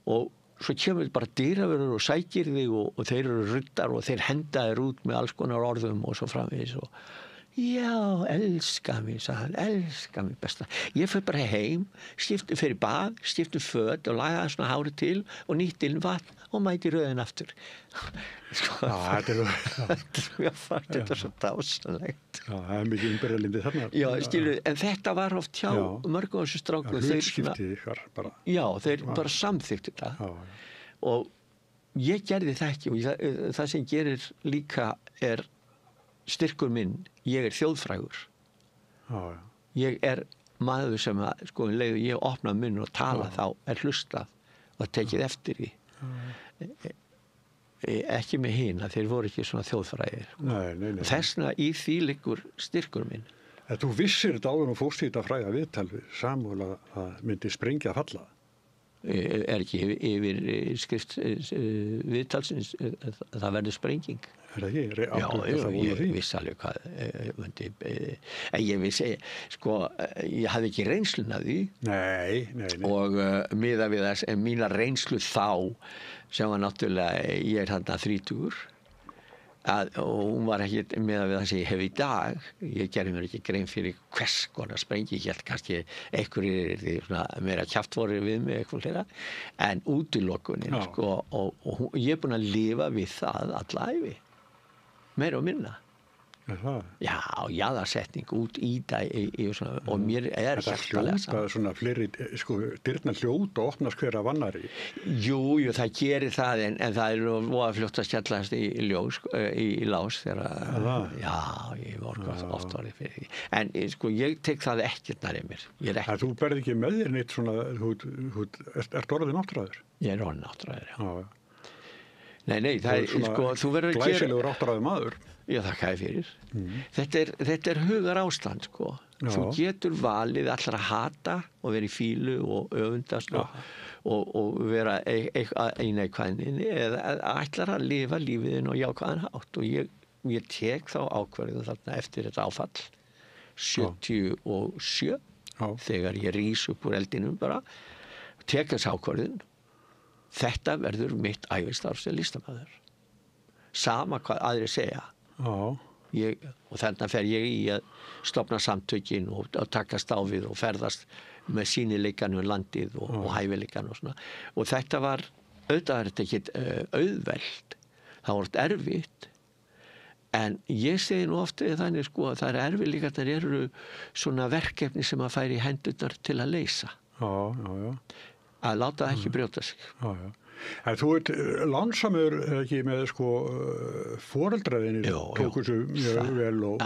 og svo kemur bara dýravörður og sækir þig og þeir eru ruddar og þeir henda þér út með alls konar orðum og svo framvegis og já, elska mig, sagði hann, elska mig besta. Ég fyrir bara heim, fyrir bað, skipti föt og lagaði svona hári til og nýtt inn vatn og mæti rauðin aftur. Sko, þetta er svo dásanlegt. Já, það er mikið umberðalindi þarna. Já, skilu, en þetta var oft hjá mörgum af þessu strákum. Hlutskipti ykkar bara. Já, þeir bara samþyktu þetta. Og ég gerði það ekki og það sem gerir líka er styrkur minn, ég er þjóðfrægur. Ég er maður sem að, sko, leiðu ég opna munn og tala þá er hlustað og tekið eftir því. Ekki með hina, þeir voru ekki svona þjóðfræðir. Nei. Þessna í því liggur styrkur minn. En þú vissir þetta áður og fórst í þetta fræga viðtal við Samúel að myndi sprengja að falla? Er ekki yfir skrift viðtalsins, það verður sprenging. Er það ekki? Já, ég vissi alveg hvað ég vissi, sko, ég hafði ekki reynsluna því. Nei. Og miðað við þess, mína reynslu þá sem var náttúrulega, ég er þarna 30 og hún var ekki miðað við það sem ég hef í dag. Ég gerði mér ekki grein fyrir hvers konar sprengi, ég held kannski einhverjir meira kjaftvorir við mig eitthvað hlera, en útilokunin, sko, og ég er búin að lifa við það alla ævi. Meira og minna. Já, jaðarsetning út í það og mér hjartalega saman. Þetta svona fleiri, dyrnar hljóta og opnast hver af annari. Jú, það gerir það en það voða fljótt að skjallast í lás þegar, já, ég voru oft orðið fyrir því. En ég tek það ekkert nærið mér. Þú berði ekki með þér neitt svona, ert orðin áttræður? Ég er orðin áttræður, já. Nei, það þú verður að gera... Glæsilegur áttræður maður. Já, þakka þér fyrir. Þetta er hugar ástand, Þú getur valið allar að hata og vera í fílu og öfundast og vera í neikvæðinni eða ætlar að lifa lífiðin og jákvæðan hátt og ég tek þá ákvörðu þarna eftir þetta áfall 77 þegar ég rís upp úr eldinum bara tek þess ákvörðun þetta verður mitt ævistarf sem listamaður sama hvað aðrir segja og þarna fer ég í að stofna samtökin og takast á við og ferðast með sýnileikan um landið og hæfileikan og svona og þetta var auðvitað ekkert auðvelt það var erfitt en ég segi nú oft þannig að það erfiðleikarnir eru svona verkefni sem að færi í hendurnar til að leysa að láta það ekki brjóta sig En þú ert lánsamur ekki með foreldraðinni tóku þessu mjög vel og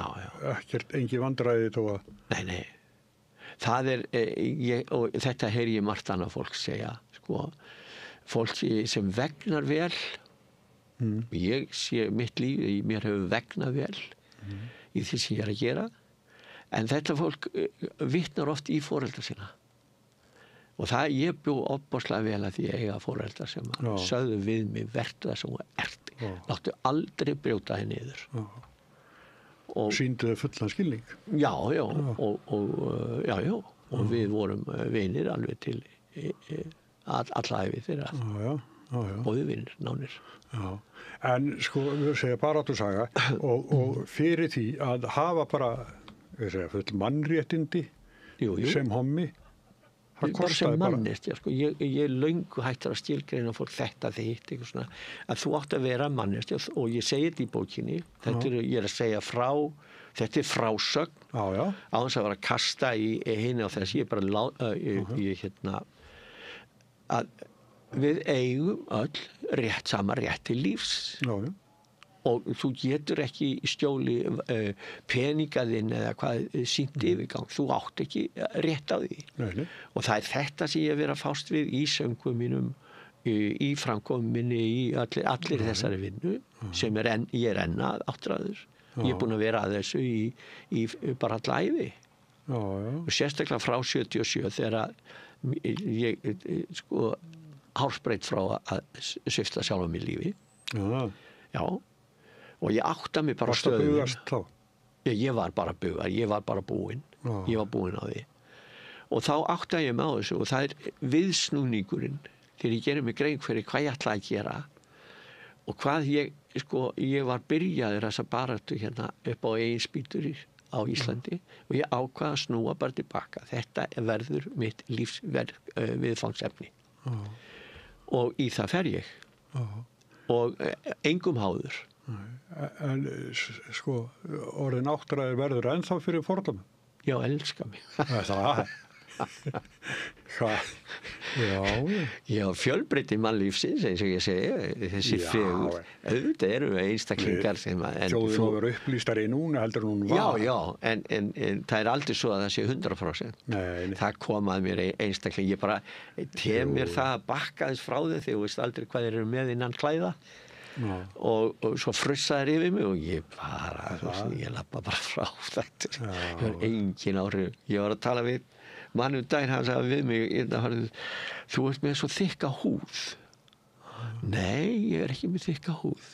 ekkert engi vandræði þó að... Nei, það og þetta heyri ég margt annað fólk segja, fólk sem vegnar vel, ég sé mitt líf, mér hefur vegnað vel í því sem ég er að gera, en þetta fólk vitnar oft í foreldra sína. Og það ég bjó opbáslega vel að því að eiga foreldrar sem sögðu við mig vertu það sem þú ert. Láttu aldrei brjóta þig niður. Sýndu þau fullan skilning? Já. Og við vorum vinir alveg til alla ævi þeirra. Og við vinir, nánir. En við segja baráttusaga og fyrir því að hafa bara full mannréttindi sem hommi bara sem manneskja, ég löngu hættar að skilgreina fólk þetta þitt, eitthvað svona, að þú átt að vera manneskja og ég segi þetta í bókinni, ég er að segja frá, þetta er frásögn, á þess að vera að kasta í hinn á þess, ég er bara að við eigum öll sama rétt til lífs. Og þú getur ekki í skjóli peningaðinn eða hvað sýnt yfirgang. Þú átt ekki rétt á því. Nei. Og það er þetta sem ég verið að fást við í söngum mínum, í framkomum minni, í allir þessari vinnu, sem ég er enn að áttræður. Ég er búin að vera að þessu í bara alla ævi. Og sérstaklega frá 77 þegar ég hársbreytt frá að svifta sjálfum í lífi. Já. Og ég átta mig bara stöðum. Varstu að bugast þá? Ég var bara bugað, ég var bara búinn. Ég var búinn á því. Og þá átta ég mig á þessu og það er viðsnúningurinn þegar ég gerir mig grein fyrir hvað ég ætla að gera og hvað ég var byrjaður þessa baráttu hérna upp á eigin spýtur á Íslandi og ég ákvað að snúa bara tilbaka. Þetta verður mitt lífsviðfangsefni. Og í það fer ég. Og engum háður. En orðin áttræður verður ennþá fyrir fordóma? Já, elska mig. Það? Já, fjölbreytti mannlífsins eins og ég segi, þessi fegur auðvitað eru einstaklingar sem Þjóðin ofur upplýstari núna heldur hún var. Já, en það er aldrei svo að það sé 100%. Nei. Það kom að mér einstakling, ég bara mér það að bakka þess frá þau þegar þú veist aldrei hvað þeir eru með innan klæða. Og svo frussaði yfir mig og ég ég lappa bara frá þetta ég var engin áhrif ég var að tala við mann daginn hann sagði við mig þú ert með svo þykka húð nei, ég er ekki með þykka húð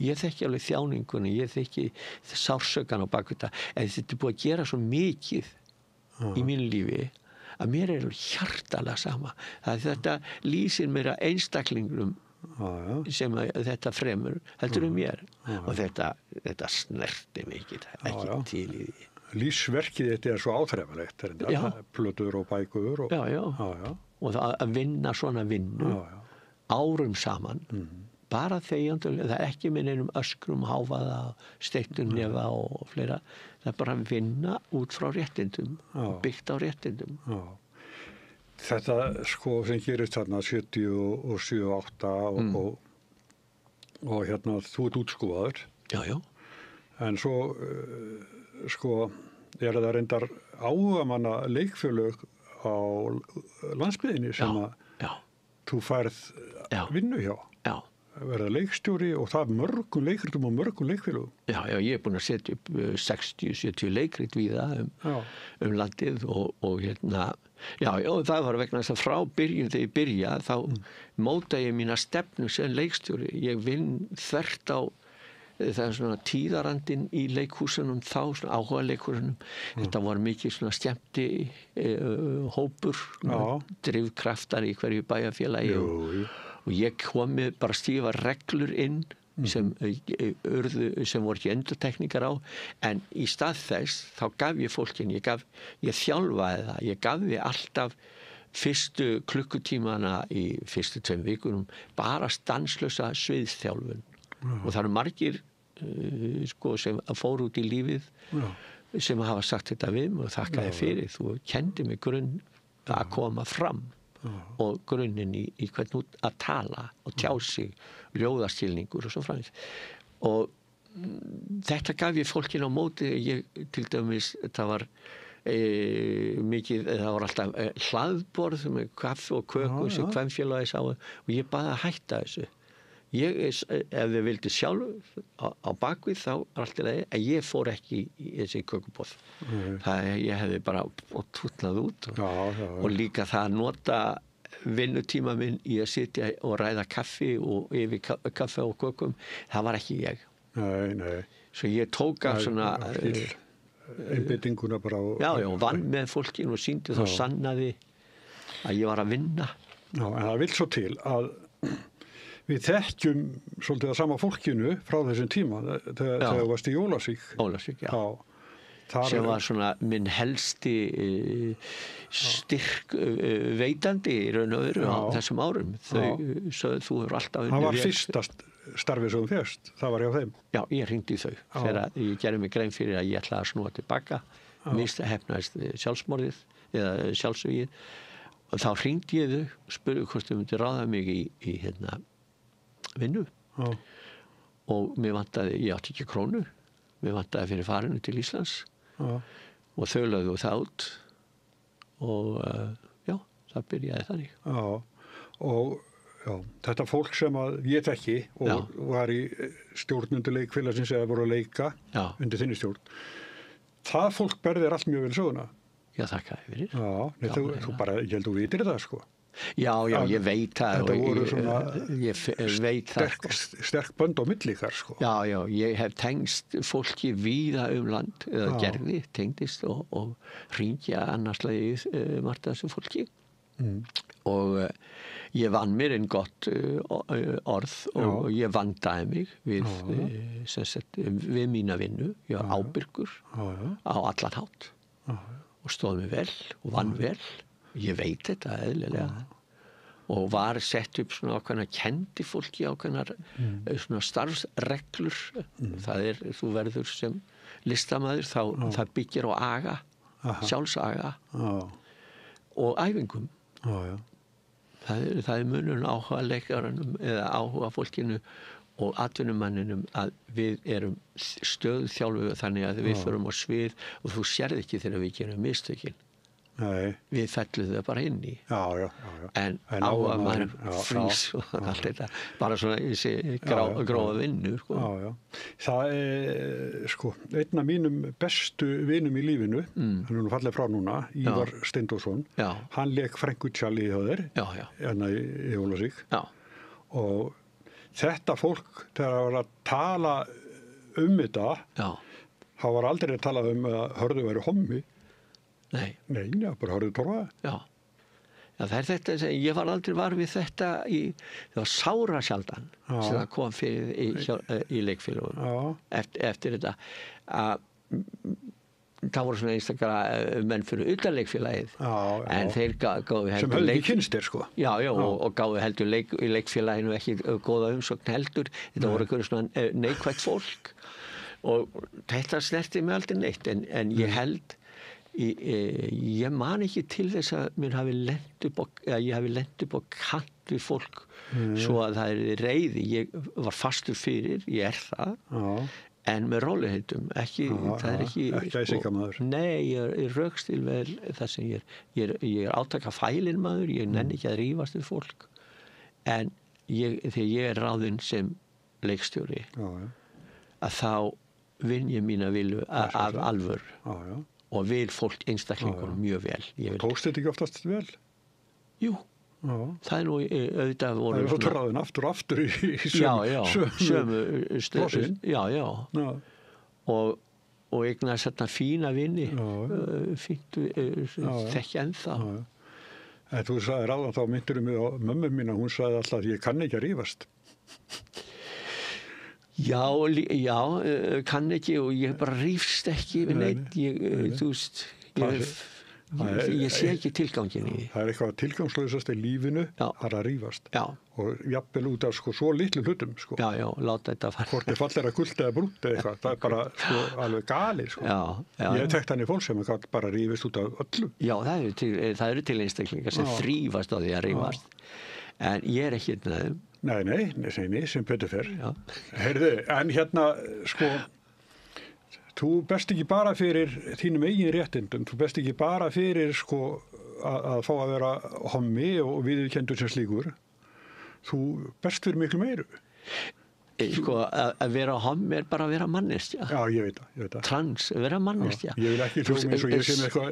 ég þekki alveg þjáningunni ég þekki sársökan á bakvita en þetta er búið að gera svo mikið í mínu lífi að mér er hjartalega sama þetta lýsir mér að einstaklingnum sem þetta fremur heldur mér og þetta snerti mikið ekki til í því Lífsverkið þetta er svo áþreifanlegt plötur og bækur og það að vinna svona vinnu árum saman bara þegjandi, það er ekki með einum öskrum, háfaða, steiktum nefa og fleira. Það er bara að vinna út frá réttindum, byggt á réttindum. Já. Þetta sko sem gerist þarna 77, 8 og hérna þú ert útskúfaður. Já, já. En svo sko það reyndar áhugamanna leikfélög á landsbyggðinni sem að þú færð vinnu hjá. Já. Verða leikstjóri og það mörgum leikritum og mörgum leikfélögum. Já, ég er búin að setja upp 60-70 leikrit víða landið og hérna, já, það var vegna þess að frá byrjun þegar ég byrja, þá móta ég mína stefnu sem leikstjóri. Ég vinn þvert á það er svona tíðarandinn í leikhúsunum þá, svona áhuga leikhúsunum. Þetta var mikið svona skemmti hópur, drifkraftar í hverju bæjarfélagi og ég kom með bara stífa reglur inn sem voru ekki endurtekningar á, en í stað þess þá gaf ég fólkin, ég þjálfaði það, ég gaf því alltaf fyrstu klukkutímana í fyrstu 2 vikunum bara stanslösa sviðsþjálfun og það eru margir sko, sem fóru út í lífið sem hafa sagt þetta við mig og þakkaði fyrir, þú kendi mig grunn að koma fram og grunninn í hvernig að tala og tjá sig, ljóðaskilningur og svo framins. Og þetta gaf ég fólkin á móti, til dæmis, það var mikið, það var alltaf hlaðborð með kaffi og köku sem kvenfélagi sáu og ég baði að hætta þessu. Ef þið vildi sjálf á bakvið þá allt í lagi, en ég fór ekki í þessi kökuboð. Ég hefði bara tútlað út og líka það að nota vinnutíma minn í að sitja og ræða kaffi og yfir kaffi og kökum, það var ekki ég. Nei. Svo ég tók af svona einbeitinguna bara og vann með fólkinu og sýndi þá sannaði að ég var að vinna. Já, en það vil svo til að við þekkjum svolítið að sama fólkinu frá þessum tíma þegar þú varst í Ólafsvík. Ólafsvík, já. Sem var svona minn helsti styrk veitandi í raun og veru á þessum árum. Þau sögðu þú hefur alltaf unnið vel. Það var fyrsta starfið sem þú fyrst, það var hjá þeim. Já, ég hringdi í þau þegar ég gerði mig grein fyrir að ég ætlaði að snúa tilbaka. Mista hefnaðist sjálfsmorðið eða sjálfsvíið. Og þá hringdi ég þau og spurði hvort þau myndi ráða mig í vinnu og mér vantaði, ég átti ekki krónu, mér vantaði fyrir farinu til Íslands og þau lögðu það út og það byrjaði þannig. Og þetta fólk sem að ég þekki og var í stjórnundu leikfélagsins eða voru að leika undir þinni stjórn, það fólk berðir allt mjög vel söguna. Já, þakka þér fyrir. Þú bara, ég held þú vitir það sko. Já, ég veit það. Þetta voru svona ég veit það, sterk bönd á milli þar sko. Já, ég hef tengst fólki víða land eða gerði, tengdist og hringja annarslagið margt af þessu fólki og ég vann mér einn gott orð og ég vandaði mig við mína vinnu, ég var ábyrgur á allan hátt og stóð mig vel og vann vel. Ég veit þetta eðlilega og var sett upp svona ákveðna kendi fólki ákveðnar svona starfsreglur. Það þú verður sem listamaður það byggir á aga, sjálfsaga og æfingum. Það munurinn áhuga leikaranum eða áhuga fólkinu og atvinnumanninum að við erum stöðþjálfuð þannig að við förum á svið og þú sérð ekki þegar við gerum mistökin. Nei. Við fellum það bara inn í. Já. En áhuga maður frýs og allt þetta. Bara svona þessi grófa vinnu. Sko. Já. Það sko, einn af mínum bestu vinum í lífinu, hann er nú fallið frá núna, Ívar Steindórsson, hann lék Frænku Tjalli hjá þér, hérna í Ólafsvík. Og þetta fólk, þegar það var að tala þetta, þá var aldrei að tala að hörðu væri hommi. Nei, bara hörðu torfa. Já, það er þetta sem ég var aldrei var við þetta það var sára sjaldan sem það kom fyrir í leikfélagum eftir þetta að það voru svona einstaklega menn fyrir utanleikfélagið en þeir gáðu sem höfðu ekki kynst þér sko og gáðu heldur í leikfélaginu ekki góða umsókn heldur þetta voru einhverju svona neikvætt fólk og þetta snerti mig aldrei neitt en ég held ég man ekki til þess að mér hafi lent upp ég hafi lent upp á kant við fólk svo að það reiði ég var fastur fyrir, ég það en með rólegheitum það ekki æsingamaður nei, ég rökstil vel það sem ég átaka fælinn maður ég nenni ekki að rífast við fólk en þegar ég ráðinn sem leikstjóri að þá vinn ég mína vilju af alvöru og vil fólk einstaklingunum mjög vel tókst þetta ekki oftast vel? Jú það nú auðvitað voru það er ráðin aftur og aftur í sömu stöðum og eignast þarna fína vini fínt þekki ennþá en þú sagði ráðan þá myndir mig á mömmu mína hún sagði alltaf að ég kann ekki að rífast já kann ekki og ég bara rífst ekki við neitt þú veist ég sé ekki tilgangin í því það eitthvað tilgangslausast í lífinu að rífast og jafnvel út af svo litlu hlutum láta þetta fara hvort þið fallir að gulda eða brúnt eða eitthvað það bara alveg gali ég hef tekt hann í fólk sem bara rífist út af öllu það eru til einstaklingar sem þrífast á því að rífast en ég ekki nei, sem betur fer heyrðu, en hérna þú best ekki bara fyrir þínum eigin réttindum, þú best ekki bara fyrir að fá að vera hommi og viðurkenndur sem slíkur þú best fyrir miklu meiru að vera hommi bara að vera manneskja ég veit það trans, vera manneskja ég vil ekki hljóma eins og ég sé með eitthvað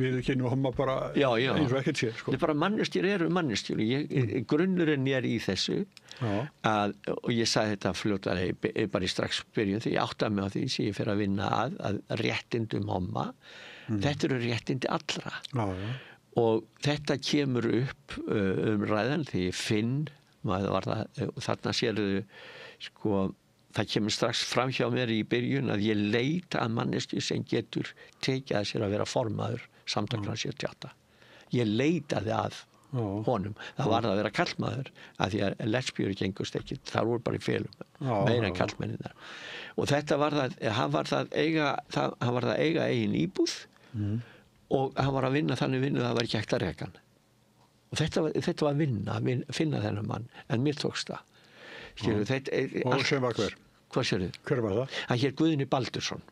viðurkennu homma bara eins og ekkert sé þetta er bara manneskjur eru manneskjur grunnurinn í þessu og ég sagði þetta fljótlega bara í strax byrjun þegar ég áttaði mig á því sem ég fer að vinna að réttindum homma þetta eru réttindi allra og þetta kemur upp ræðan þegar ég finn þarna sérðu það kemur strax fram hjá mér í byrjun að ég leita að mannesku sem getur tekið að sér að vera formaður samtakanna 78 ég leitaði að honum það var að vera kallmaður að því að lesbíur gengust ekki það voru bara í felum meira en kallmenninnar og þetta var hann var það eiga eigin íbúð og hann var að vinna þannig vinnu að það var ekki hægt að reka hann og þetta var finna þennan mann en mér tókst það og sem var hver? Hvað sérðu? Hver var það? Hann hér Guðni Baldursson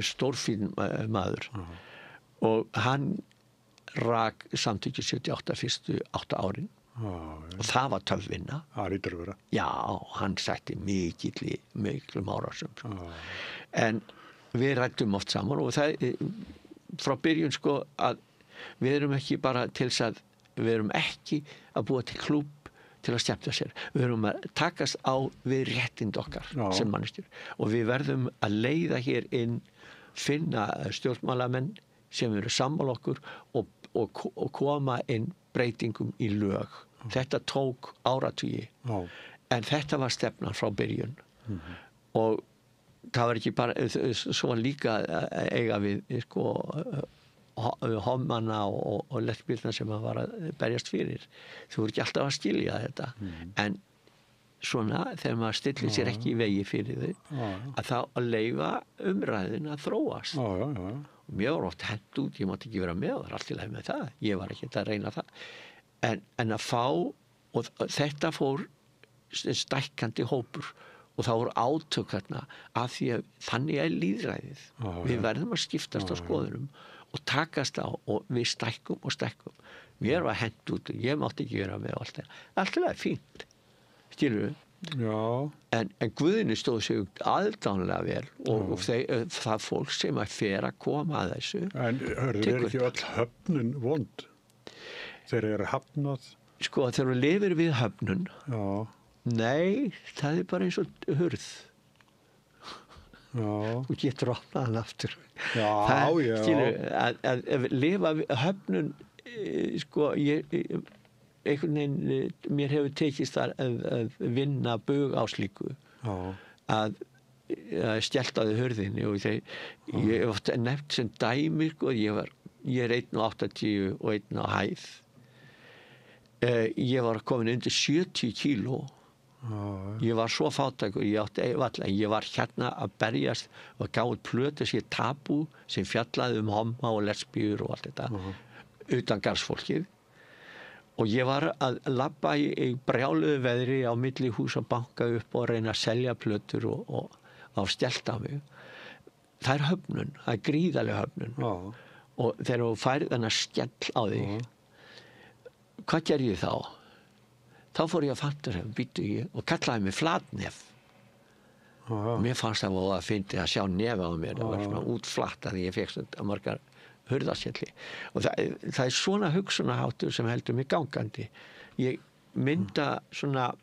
stórfín maður og hann rak samtökju 78 fyrstu 8 árin og það var töff vinna það lítur að vera já, hann sætti miklum árásum en við rættum oft saman og það frá byrjun að við erum ekki bara til þess að við erum ekki að búa til klúbb til að skemmta sér við erum að takast á við réttind okkar sem manneskjur og við verðum að leiða hér inn finna stjórnmálamenn sem eru sammála okkur og koma inn breytingum í lög þetta tók áratugi en þetta var stefnan frá byrjun og það var ekki bara svo líka eiga við hommana og lesbíurna sem hann var að berjast fyrir þú voru ekki alltaf að skilja þetta en svona þegar maður stillir sér ekki í vegi fyrir þau að þá að leyfa umræðin að þróast og mér var oft hent út ég mátti ekki vera með það allt í lagi með það ég var ekki að reyna það en að fá og þetta fór stækkandi hópur og þá voru átök þarna af því að þannig er lýðræðið við verðum að skiptast á skoðunum og takast á og við stækkum og stækkum mér var hent út og ég mátti ekki vera með allt er fínt skilur en Guðni stóð sig aðdánlega vel og það fólk sem að fer að koma að þessu en hörðu ekki öll höfnun vond þeir eru hafnað þegar þú lifir við höfnun nei, það er bara eins og hurð og getur opnað hann aftur að lifa höfnun einhvern veginn mér hefur tekist að vinna bug á slíku að steltaði hurðinni og ég hef oft nefnt sem dæmi sko, ég er 1,80 og 1 á hæð. Ég var komin undir 70 kíló. Ég var svo fátækur, ég var hérna að berjast og gáði plötu sér Tabú sem fjallaði homma og lesbíur og allt þetta utan garðsfólkið. Og ég var að labba í brjáluðu veðri á milli hús og banka upp og reyna að selja plötur og á stelta á mig. Það er höfnun, það er gríðarlega höfnun. Og þegar þú færið þennan skell á þig, hvað gerði ég þá? Þá fór ég að fantasa, og kallaði mig flatnef. Og mér fannst það að fyndi að sjá nefa á mér, það var svona útflatt að ég fekk svona margar hurðarskelli. Og það er svona hugsunarháttur sem heldur mig gangandi. Ég mynda svona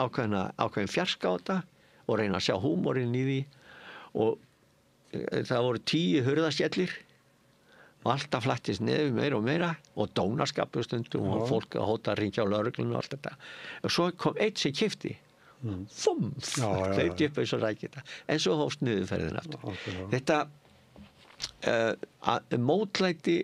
ákveðin fjarskáta og reyna að sjá húmorinn í því og það voru 10 hurðarskellir og alltaf flættist neður meira og meira og dónaskapur stundum og fólk að hóta að ringja á lögreglunum og allt þetta. Og svo kom eitt sem keypti. Þeir djöpa eins og rækita. En svo hófst niðurferðin aftur. Þetta mótlæti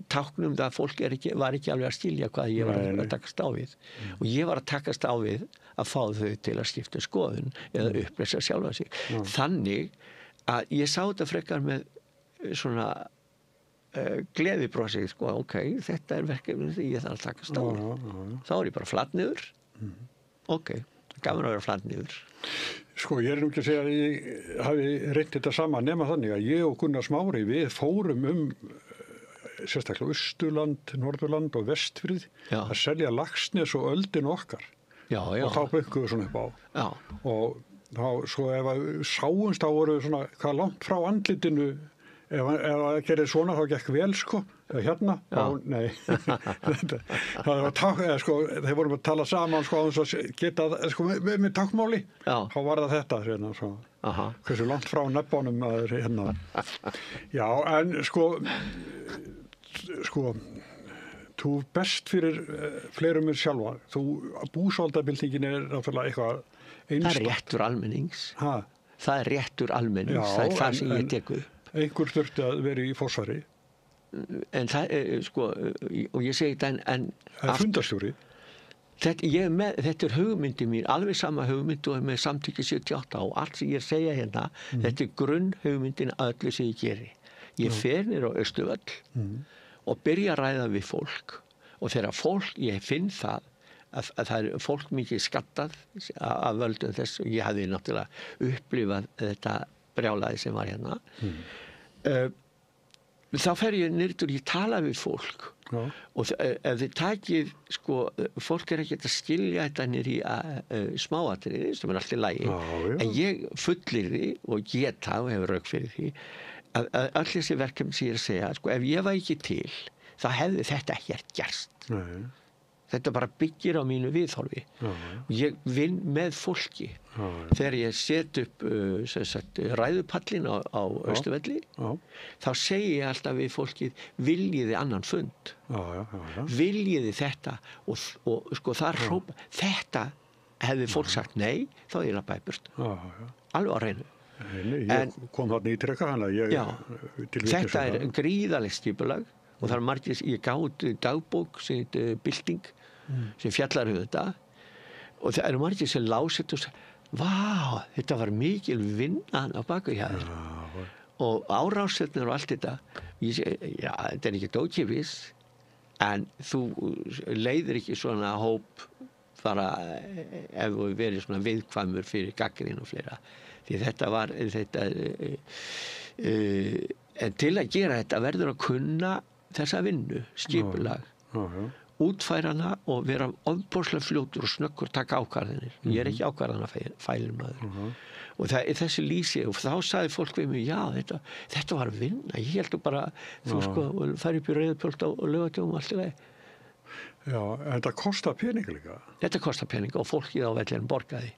táknum það að fólk var ekki alveg að skilja hvað ég var að takast á við. Og ég var að takast á við að fá þau til að skipta skoðun eða upplýsa sjálfa sig. Þannig að ég sá þetta frekar með svona gleðibrosi, sko, ok, þetta er verkefni því ég þarf að takast á við. Þá er ég bara flatt niður. Ok, gaman að vera flatt niður. Sko, ég nú ekki að segja að ég hafi reynt þetta saman nema þannig að ég og Gunnar Smári við fórum sérstaklega Austurland, Norðurland og Vestfirði að selja Laxness og öldin okkar. Og þá byggum við svona upp á. Og þá, svo ef að sáumst þá voru svona hvað langt frá andlitinu. Ef það gerir svona þá gekk vel sko, hérna, nei, það var sko, þeir vorum að tala saman sko á þess að geta, sko, með tákmáli, þá var það þetta, hérna, svo, hversu langt frá nefnunum að hérna, já, en sko, þú best fyrir fleirum mér sjálfa, búsáldabildingin náttúrulega eitthvað einstakt. Það réttur almennings, það réttur almennings, það það sem ég teku. Einhver þurfti að vera í forsvari. En það, sko, og ég segi þetta en það er fundarstjóri. Þetta hugmyndi mín, alveg sama hugmynd og með samtykki 78 og allt sem ég segja hérna, þetta grunn hugmyndin að öllu sem ég geri. Ég fer niður á Austurvöll og byrja að ræða við fólk og þegar ég finn það að það er fólk mikið skattað af völdum þess og ég hafði náttúrulega upplifað þetta brjálaði sem var hérna. Þá fer ég niður, ég tala við fólk og ef þið takið, sko, fólk ekki að skilja þetta niður í smáatriði sem allt í lagi, en ég fullyrði og geta og hefur rauk fyrir því að öll þessi verkefni sem ég að segja, sko, ef ég var ekki til þá hefði þetta ekkert gerst. Þetta bara byggir á mínu viðhorfi. Ég vinn með fólki. Þegar ég set upp ræðupallin á Austurvelli, þá segi ég alltaf við fólkið, viljiði annan fund. Viljiði þetta og sko þar hrópa, þetta hefði fólk sagt nei, þá er ég lappaði burt. Alveg á hreinu. Ég kom þarna í treka hana. Þetta er gríðarlegt skipulag og það er margir, ég gáði dagbók sem bylting sem fjallar þetta og það eru margir sem lásett og sagði, vá, þetta var mikil vinnan á baku hjá þér og árásetnir og allt þetta ég segi, já, þetta er ekki ókipis en þú leiðir ekki svona hóp bara ef þú verið svona viðkvæmur fyrir gagnrýni og fleira því þetta var en til að gera þetta verður að kunna þessa vinnu, skipulag útfærana og vera ofboðslega fljótur og snöggur taka ákvarðanir. Ég er ekki ákvarðanafælinn maður. Og það er þessi lýsi og þá sagði fólk við mig, já, þetta var vinna. Ég heldur bara, þú sko, færi upp í Rauðupöld og Laugatjóm og allt í lagi. Já, en þetta kostar pening líka. Þetta kostar pening og fólkið á vellinum borgaði.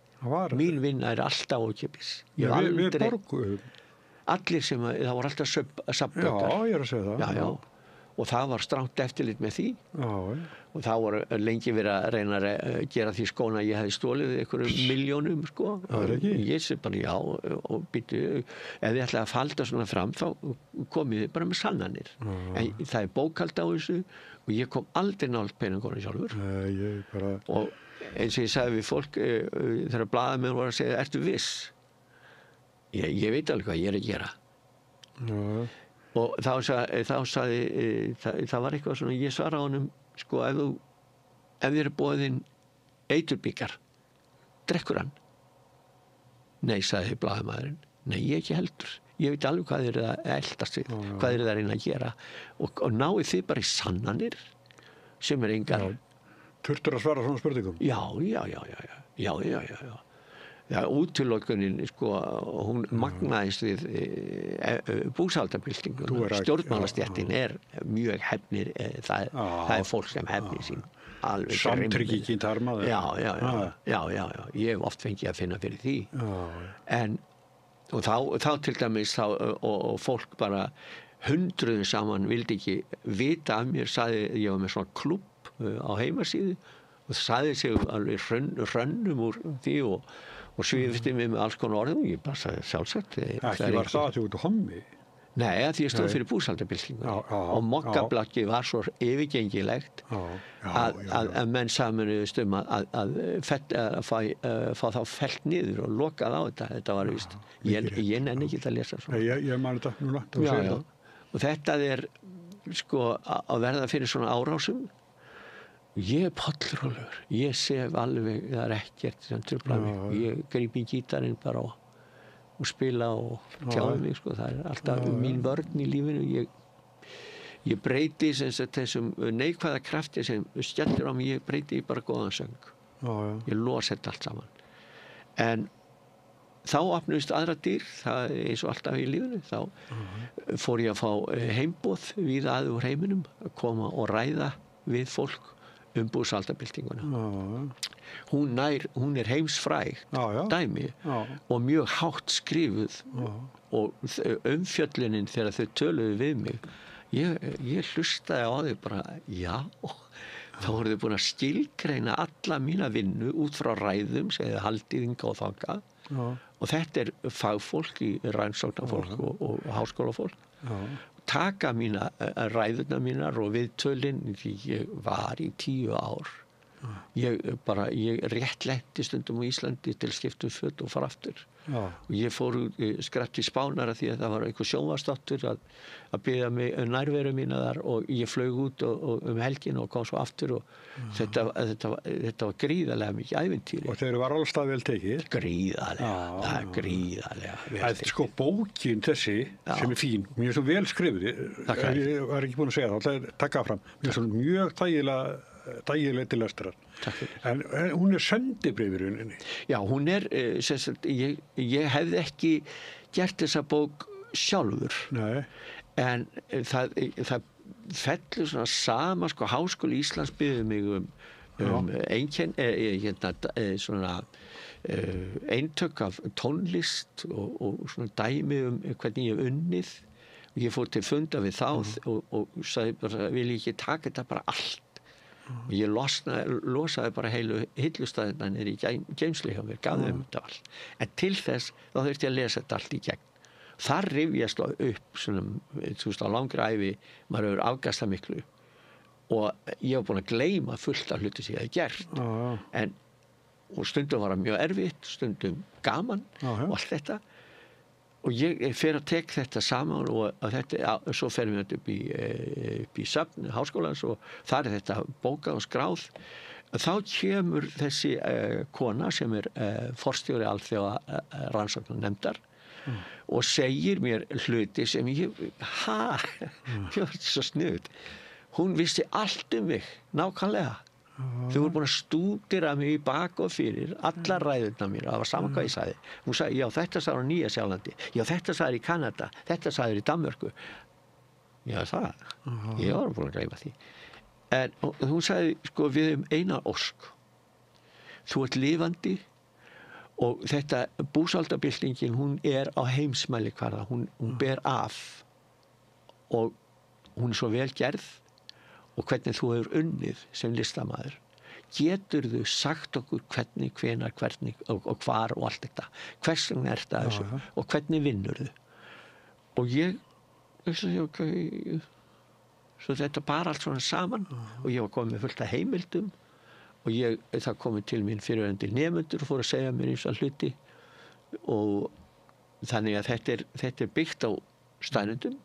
Mín vinna er alltaf ókipis. Við borgum. Allir sem, það voru alltaf safnbökar. Já, ég er að segja það. Já. og það var strangt eftirlit með því. Og það voru lengi verið að reyna að gera því skóna að ég hefði stólið einhverjum milljónum, sko. Ég sé bara já og býttu, ef þið ætlaði að falda svona fram þá komið þið bara með sannanir. En það er bókhald á þessu og ég kom aldrei nált peningunum sjálfur. Og eins og ég sagði við fólk þegar blaðamenn voru að segja, ertu viss? Ég veit alveg hvað ég er að gera. Og þá sagði það var eitthvað svona, ég svara á honum, sko, ef þið eru boðin eiturbíkar, drekkur hann? Nei, sagði blaðamaðurinn. Nei, ég ekki heldur. Ég veit alveg hvað þið eru að eldast við, hvað þið eru að reyna að gera. Og náið þið bara í sannanir sem er engar. Þurftur að svara svona spurningum? Já, útilokunin, sko, hún magnaðist við búsaldabyltingu. Stjórnmálastéttin er mjög hefnir, það er fólk sem hefnir sín. Samtryggingin tarmaður. Já, ég hef oft fengið að finna fyrir því. Og þá til dæmis, og fólk bara hundruðum saman vildi ekki vita af mér, sagði, ég var með svona klubb á heimasíðu, og það sagði sig alveg hrönnum úr því og sviðfti mig með alls konar orðum og ég bara sagði sjálfsagt. Ekki var það að þú ert hommi? Nei, því ég stóð fyrir búsaldabyltingu og mokkablakki var svo yfirgengilegt að menn saminuðust að fá þá fellt niður og lokað á þetta. Þetta var vist, ég nenni ekki að lesa svona. Ég man þetta núna. Og þetta er sko að verða fyrir svona árásum. Ég er pollrólegur, ég sef alveg, það er ekkert sem truflar mig. Ég grípi gítarinn bara og spila og tjáði mig, sko. Það er alltaf mín vörn í lífinu. Ég breyti þessum neikvæða krafti sem skellir á mig, ég breyti bara góðan söng. Ég los þetta allt saman. En þá opnuðist aðra dyr, það er eins og alltaf í lífinu. Þá fór ég að fá heimboð víða að úr heiminum, að koma og ræða við fólk búsaldabyltinguna. Hún er heimsfræg dæmi og mjög hátt skrifuð og umfjöllunin þegar þau töluðu við mig, ég hlustaði á þau bara, þá voru þau búin að skilgreina alla mína vinnu út frá ræðum sem þau haldið hingað og þangað og þetta er fagfólk í rannsóknarfólk og háskólafólk. Taka ræðuna mínar og viðtölin, því ég var í 10 ár. Ég réttlendi stundum á Íslandi til skiptum föt og fara aftur. Og ég fór skrapp til Spánara því að það var einhver sjónvarpsþáttur að biðja mig nærveru mína þar og ég flaug út helgin og kom svo aftur og þetta var gríðarlega mikið ævintýri. Og þeir var alls það vel tekið? Gríðarlega. Sko bókin þessi sem er fín, mjög svo vel skrifuð, ég var ekki búin að segja það, það taka fram, mjög þægileg til lestrar. En hún er sendibréf í rauninni. Já, hún er, ég hefði ekki gert þessa bók sjálfur. Nei. En það fellur svona sama, sko, Háskóli Íslands biður mig eintök af tónlist og svona dæmi hvernig ég hef unnið. Ég fór til funda við þá og sagði bara, vil ég ekki taka þetta bara allt? Og ég losaði bara heilu hillustæðina niður í geymslu hjá mér, gaf þeim þetta allt. En til þess þá þurfti ég að lesa þetta allt í gegn. Þar rifjast upp svona, á langri ævi, maður hefur afgastað miklu og ég var búin að gleyma fullt af hluti sem ég hef gert. Og stundum var það mjög erfitt, stundum gaman og allt þetta. Og ég fer að tek þetta saman og svo ferum við þetta upp í safn háskólans og þar er þetta bókað og skráð. Þá kemur þessi kona sem er forstjóri alþjóða rannsóknarnefndar og segir mér hluti sem ég var svo snuð. Hún vissi allt mig, nákvæmlega. Þau voru búin að stúdera mig í bak og fyrir allar ræðurna mín og það var saman hvað ég sagði. Hún sagði, já þetta sagði á Nýja-Sjálandi, já þetta sagði í Kanada, þetta sagði í Danmörku. Já það, ég var búin að gleyma því. En hún sagði, sko, við höfum eina ósk. Þú ert lifandi og þetta búsaldabyltingin, hún er á heimsmælikvarða, hún ber af og hún er svo vel gerð og hvernig þú hefur unnið sem listamaður. Geturðu sagt okkur hvernig, hvenær, hvernig og hvar og allt þetta. Hvers vegna er þetta þessu og hvernig vinnurðu? Og ég svo þetta bara allt svona saman og ég var komið með fullt af heimildum og það komið til mín fyrirverandi nemendur og fór að segja mér eins og hluti og þannig að þetta er byggt á staðreyndum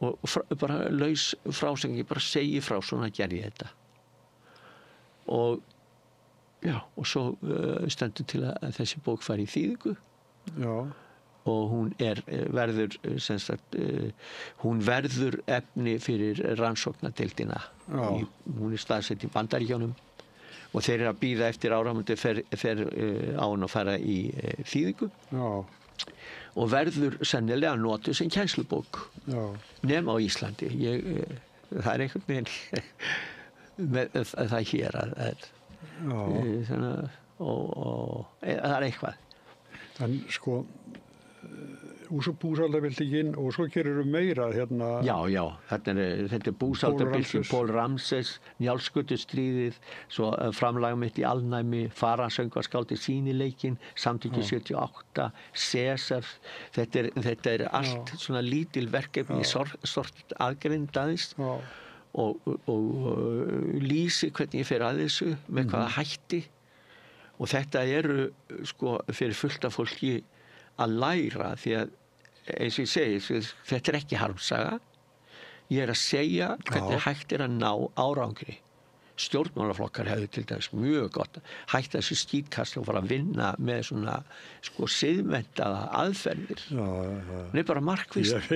og bara laus frásögn, ég bara segi frá svona gerði ég þetta. Og og svo stendur til að þessi bók fari í þýðingu og hún verður sem sagt, hún verður efni fyrir rannsóknardeildina. Hún er staðsett í Bandaríkjunum og þeir eru að bíða eftir áramóti fer á hún að fara í þýðingu og verður sennilega notuð sem kennslubók nema á Íslandi. Það er einhvern veginn með það hér og það er eitthvað en sko búsaldabildingin og svo gerir meira hérna þetta er búsaldabilding, Pól Ramses Njálsgötustríðið, svo framlag mitt í alnæmi, Faransöngvarskáldið Sýnileikinn, Samtökin 78 Sesar, þetta er allt svona lítil verkefni sort aðgrindaðist og lýsi hvernig ég fer að þessu með hvaða hætti og þetta eru sko fyrir fullt af fólki að læra því að eins og ég segi þetta er ekki harmsaga, ég er að segja hvernig hægt er að ná árangri. Stjórnmálaflokkar hefðu til dæmis mjög gott hægt þessu skítkast og fara að vinna með svona sko siðmenntaða aðferðir. Það er bara markvisst,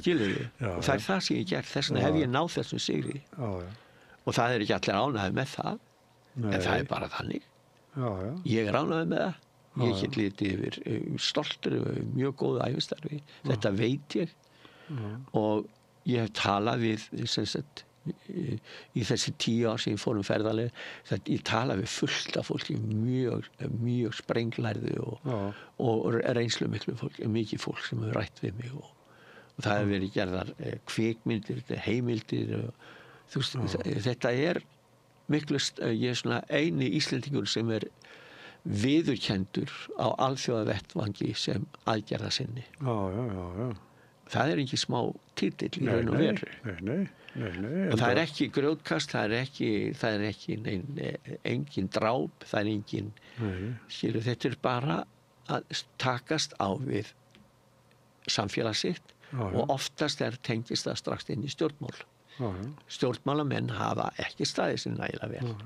skilur við, og það er það sem ég gert, þess vegna hef ég náð þessum sigri og það er ekki allir ánægðir með það, en það er bara þannig. Ég er ánægður með það, ég get litið yfir stoltur og mjög góðu ævistarfi, þetta veit ég og ég hef talað við sem sagt í þessi 10 ár sem ég fór ferðaleg, ég tala við fullt af fólki mjög sprenglærðu og reynslumiklu fólk, mikið fólk sem hefur rætt við mig og það hefur verið gerðar kvikmyndir, heimildir þú veist, þetta er miklu, ég er svona eini Íslendingur sem er viðurkendur á alþjóðavettvangi sem aðgerðasinni. Það er ekki smá titill í raun og veru. Nei. Og það er ekki grjótkast, það er ekki engin dráp, það er engin skilur, þetta er bara að takast á við samfélag sitt og oftast tengist það strax inn í stjórnmál. Stjórnmálamenn hafa ekki staðið sér nægilega vel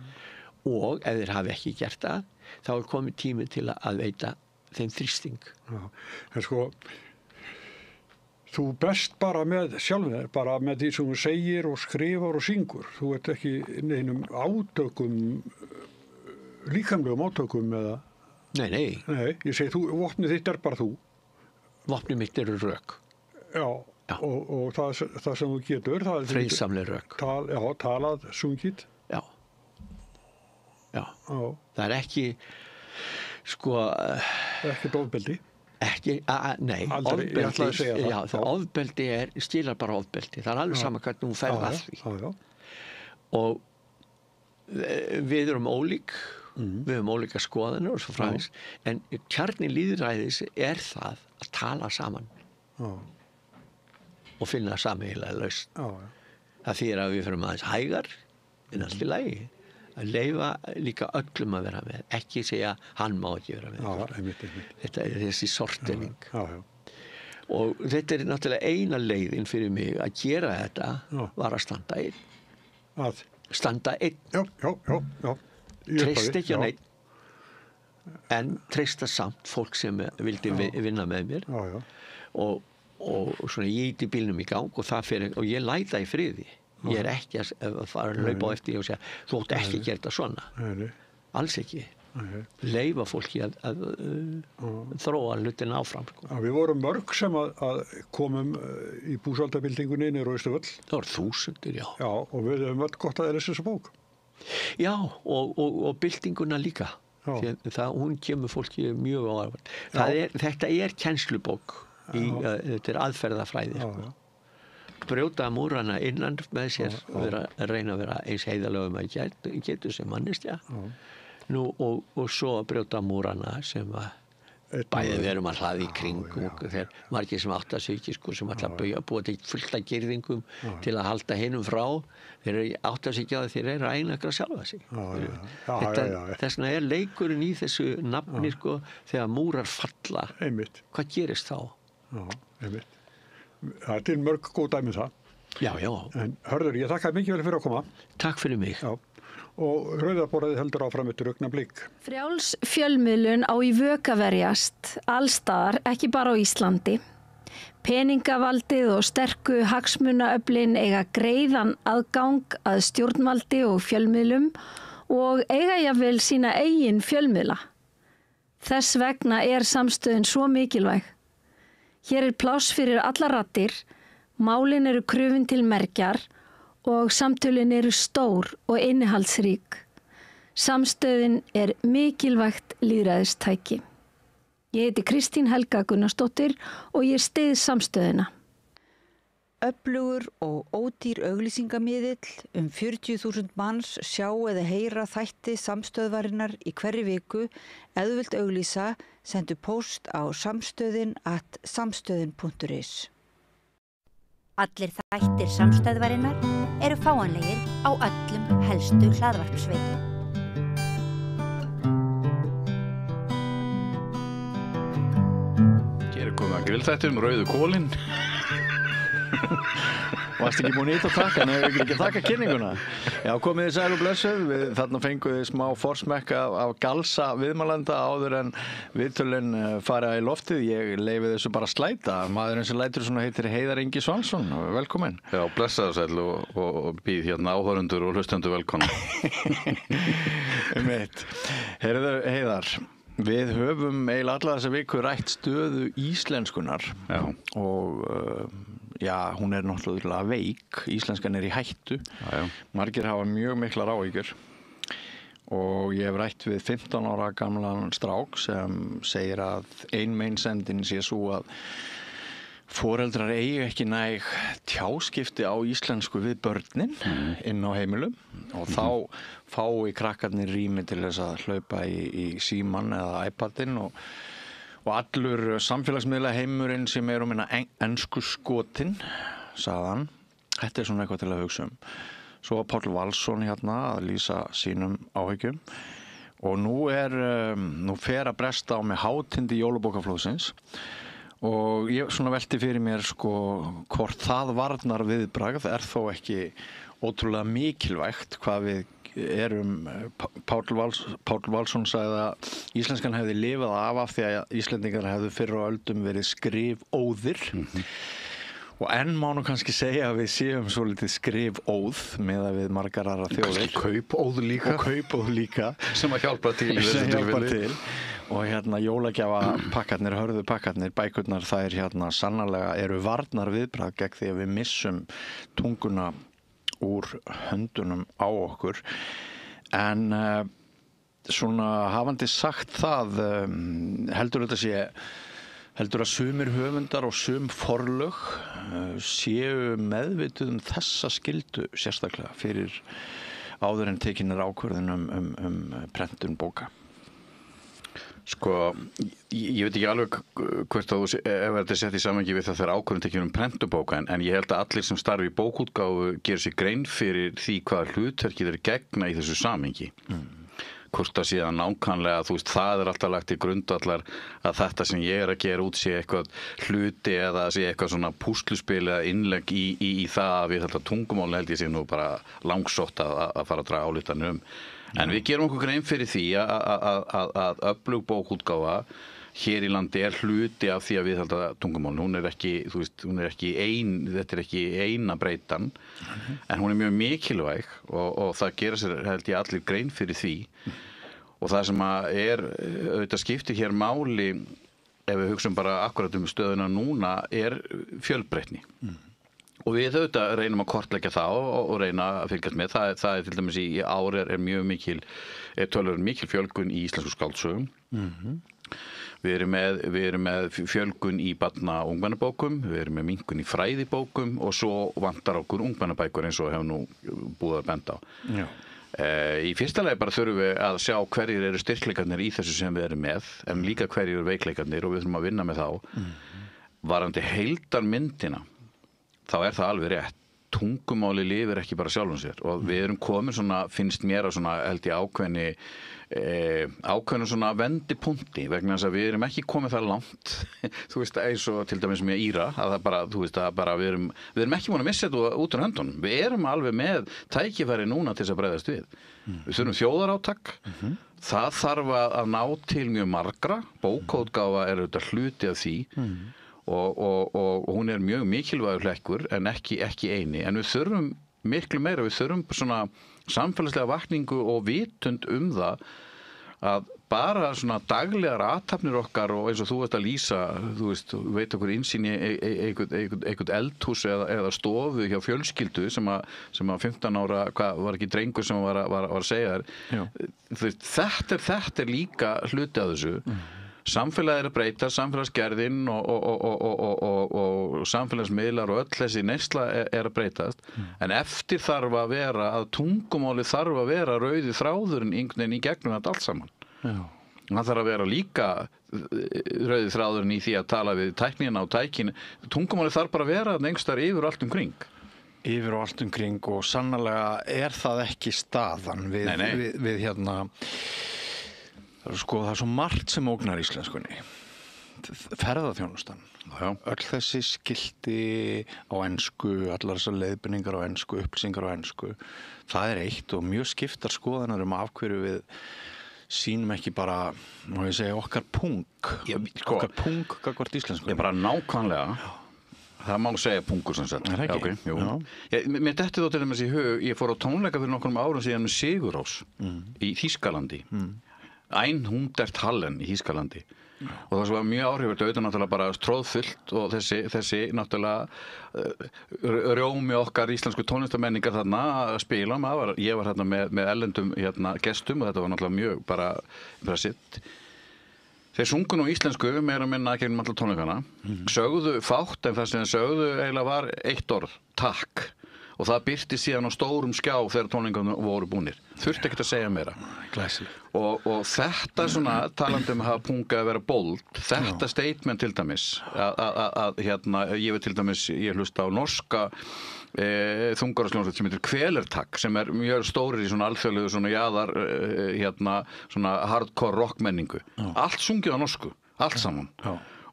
og ef þeir hafa ekki gert það þá er komið tími til að veita þeim þrýsting. En sko þú best bara með sjálfur, bara með því sem þú segir og skrifar og syngur. Þú ert ekki neinum átökum, líkamlegum átökum eða? Nei. Nei, ég segi vopnið þitt er bara þú. Vopnið mitt eru rök. Já. Og það sem þú getur. Friðsamleg rök. Talað, sungið. Já. Það er ekki, sko... Ekki ofbeldi. Nei, ofbeldi skilar bara ofbeldi, það er alveg sama hvernig hún ferð að því og við erum ólík við erum ólíka skoðanir og svo framvegis en kjarni lýðræðis er það að tala saman og finna sameiginlega lausn. Það þýðir að við fyrir aðeins hægar en allt í lagi að leyfa líka öllum að vera með, ekki segja hann má ekki vera með. Þetta er þessi sortering. Og þetta er náttúrulega eina leiðin fyrir mig að gera þetta var að standa einn. Standa einn. Já. Treysta ekki á neitt, en treysta samt fólk sem vildi vinna með mér. Og svona ég íti bílnum í gang og ég læta í friði. Ég er ekki að fara að hlaupa á eftir og segja þú átt ekki að gera þetta svona. Alls ekki. Leyfa fólki að þróa hlutina áfram. Við vorum mörg sem að komum í búsaldabildingunni niður á Austurvöll. Það voru þúsundir, já. Já, og við höfum öll gott að lesa þessa bók. Já, og bildinguna líka. Hún kemur fólki mjög á áfram. Þetta er kennslubók. Þetta er aðferðafræði. brjóta múrana innan með sér, reyna að vera eins heiðarlegum að getur sem manneskja. Nú, og svo að brjóta múrana sem að bæði við erum að hlaða í kring og þeir margir sem átta sig ekki sko, sem ætla að búa til fullt af girðingum til að halda hinum frá, þeir átta sig ekki á þeir eru að einangra sjálfa sig. Þess vegna leikurinn í þessu nafni sko, þegar múrar falla, hvað gerist þá? Það til mörg góð dæmi það. Já. En Hörður, ég þakka mikið vel fyrir að koma. Takk fyrir mig. Og Rauðaborðið heldur áfram eftir augnablik. Frjáls fjölmiðlun á í vök að verjast, allstaðar, ekki bara á Íslandi. Peningavaldið og sterku hagsmunaöflin eiga greiðan aðgang að stjórnvaldi og fjölmiðlum og eiga jafnvel sína eigin fjölmiðla. Þess vegna samstöðin svo mikilvæg. Hér pláss fyrir alla raddir, málin eru krufin til mergjar og samtölin eru stór og innihaldsrík. Samstöðin mikilvægt lýðræðistæki. Ég heiti Kristín Helga Gunnarsdóttir og ég styð samstöðina. Öflugur og ódýr auglýsingamiðill 40.000 manns sjá eða heyra þætti samstöðvarinnar í hverri viku. Ef þú vilt auglýsa, sendu póst á samstöðin@samstöðin.is. Allir þættir samstæðvarinnar eru fáanlegir á öllum helstu hlaðvarpsveitum. Hér komið að grillþættir rauðu kólin. Varst ekki búin í þetta takka, en hefur ekki þakka kynninguna. Já, komið þið sæl og blessuð. Við þarna fengum við smá forsmekka af galsa viðmælanda áður en viðtölin fara í loftið. Ég leyfi þessu bara slæta. Maðurinn sem lætur svona heitir Heiðar Ingi Svansson. Velkomin. Já, blessaðu sæl og býð hérna áhörundur og hlustendur velkomin. Heyrðu, Heiðar. Við höfum eiginlega alla þessa viku rætt stöðu íslenskunar og hún náttúrulega veik, íslenskan í hættu, margir hafa mjög miklar áhyggjur og ég hef rætt við 15 ára gamlan strák sem segir að ein meinsendin sé svo að foreldrar eigi ekki næg tjáskipti á íslensku við börnin inn á heimilum og þá fái krakkarnir rými til þess að hlaupa í síman eða iPadin og allur samfélagsmiðla heimurinn sem minna ensku skotin, sagðan. Þetta svona eitthvað til að hugsa um. Svo var Páll Valsson hérna að lýsa sínum áhyggjum og nú fer að bresta á með hátindi jólabókaflóðsins og ég svona velti fyrir mér hvort það varnar viðbragð þó ekki ótrúlega mikilvægt hvað við Páll Valsson sagði að íslenskan hefði lifað af því að Íslendingar hefðu fyrr á öldum verið skrifóðir og enn má nú kannski segja að við séum svo litið skrifóð með að við margar aðra þjóðir. Kaupóð líka. Sem að hjálpa til í þessu tilfelli. Og jólagjafapakkarnir, hörðu pakkarnir, bækurnar, þær sannarlega eru varnar viðbragð gegn því að við missum tunguna úr höndunum á okkur. En svona hafandi sagt það, heldur að sumir höfundar og sum forlög séu meðvituð þessa skyldu sérstaklega fyrir áður en tekinir ákvörðun prentun bóka? Ég veit ekki alveg hvert að ef þetta sett í samhengi við það þegar ákvörðun tekin prentubóka en ég held að allir sem starfi í bókútgáfu gerir sér grein fyrir því hvaða hlutverki þeir gegna í þessu samhengi. Hvort að síðan nákvæmlega, það alltaf lagt til grundvallar að þetta sem ég að gera út sé eitthvað hluti eða sé eitthvað svona púsluspil eða innlegg í það að við þetta tungumál held ég sé nú bara langsótt að fara að draga álítanir En við gerum okkur grein fyrir því að öflug bókútgáfa hér í landi hluti af því að viðhalda tungumál. Hún ekki þetta ekki eina breytan, en hún mjög mikilvæg og það gera sér held ég allir grein fyrir því. Og það sem auðvitað skiptir hér máli, ef við hugsum bara akkurat stöðuna núna, fjölbreytni. Og við auðvitað reynum að kortleggja það og reyna að fylgjast með. Það til dæmis í ár mjög mikil fjölgun í íslensku skáldsögum. Við erum með fjölgun í barna- og ungmennabókum, við erum með minnkun í fræðibókum og svo vantar okkur ungmennabækur eins og hefur nú búið að benda á. Já. Í fyrsta lagi bara þurfum við að sjá hverjir eru styrkleikarnir í þessu sem við erum með, en líka hverjir eru veikleikarnir og við þurfum að vinna með þá. Varandi heildarmyndina, þá er það alveg rétt. Tungumáli lifir ekki bara sjálfum sér og við erum komin svona, finnst mér að svona held ég ákveðinu svona vendipunkti vegna þess að við erum ekki komið það langt þú veist, eins og til dæmis með Íra að það bara, þú veist, að bara við erum ekki búin að missa þetta út úr höndunum. Við erum alveg með tækifæri núna til þess að bregðast við. Við þurfum þjóðarátak. Það þarf að ná til mjög margra. Bókaútgáfa er auðvitað hluti af því. Og hún er mjög mikilvægur hlekkur en ekki eini, en við þurfum miklu meira, við þurfum svona samfélagslega vakningu og vitund það að bara svona daglegar athafnir okkar og eins og þú veist að lýsa, þú veist, veit okkur insýn í einhvern eldhús eða stofu hjá fjölskyldu sem að 15 ára, hvað var ekki drengur sem var að segja þér, þetta er líka hluti af þessu. Samfélagið er að breyta, samfélagsgerðin og samfélagsmiðlar og öll þessi neysla er að breytast en eftir þarf að vera að tungumáli þarf að vera rauði þráðurinn einhvern veginn í gegnum þetta allt saman. Það þarf að vera líka rauði þráðurinn í því að tala við tæknina og tækin. Tungumáli þarf bara að vera einhverstaðar yfir og allt umkring. Yfir og allt umkring og sannarlega er það ekki staðan við hérna. Sko, það er svo margt sem ógnar íslenskunni. Ferðaþjónustan. Öll þessi skilti á ensku, allar þessar leiðbeiningar á ensku, upplýsingar á ensku. Það er eitt og mjög skiptar skoðanar af hverju við sýnum ekki bara, má ég segja, okkar pung. Okkar pung gagnvart íslenskunni. Ég bara nákvæmlega. Það má segja pungur sem sagt. Er það ekki? Okay, mér detti þó til dæmis í hug, ég fór á tónleika fyrir nokkrum árum síðan með Sigurrós í Þýskalandi. Einhundert Hallen í Þýskalandi og það var mjög áhrifvært auðvitað náttúrulega bara tróðfullt og þessi náttúrulega rjómi okkar íslensku tónlistamenningar þarna að spila. Ég var hérna með erlendum gestum og þetta var náttúrulega mjög bara sitt. Þeir sungu nú íslensku meira minna gegnum allar tónleikana, sögðu fátt en það sem sögðu eiginlega var eitt orð, takk. Og það birti síðan á stórum skjá þegar tónleikarnir voru búnir. Þurfti ekkert að segja meira. Glæsilegt. Og þetta svona, talandi að hafa punga að vera bold, þetta statement til dæmis, að ég veit til dæmis, ég hlusta á norska þungararsljónsveit sem heitir Kvelertak, sem er mjög stórir í svona alþjóðlegu svona jaðar, svona hardcore rockmenningu. Allt sungið á norsku, allt saman.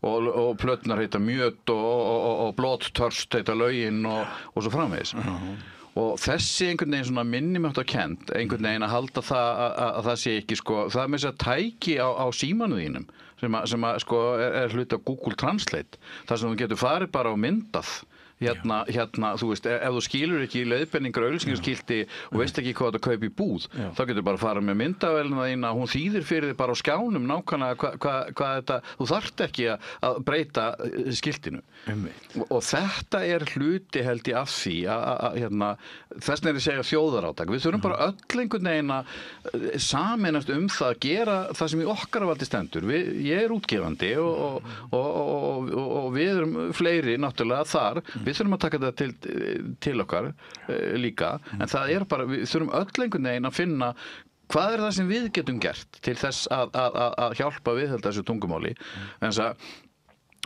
Og plötnar heita Mjöt og Blóttörst heita lögin og svo framvegis. Og þessi einhvern veginn svona minnimáttarkennd, einhvern veginn að halda það að það sé ekki sko, það er með þess að tæki á símanu þínum sem að sko er hluti af Google Translate, þar sem þú getur farið bara og myndað hérna, þú veist, ef þú skilur ekki leiðbeiningar og auglýsingaskilti og veist ekki hvað þetta kaup í búð, þá getur bara að fara með myndavélina þína, hún þýðir fyrir þig bara á skjánum nákvæmlega hvað þetta, þú þarft ekki að breyta skiltinu. Og þetta er hluti held ég af því að þess vegna er að segja þjóðarátak. Við þurfum bara öll einhvern veginn að sameinast það að gera það sem í okkar valdi stendur. Ég er útgefandi og við erum fleiri náttúrulega þar. Við þurfum að taka þetta til okkar líka, en það er bara, við þurfum öll einhvern veginn að finna hvað er það sem við getum gert til þess að hjálpa við þessu tungumáli.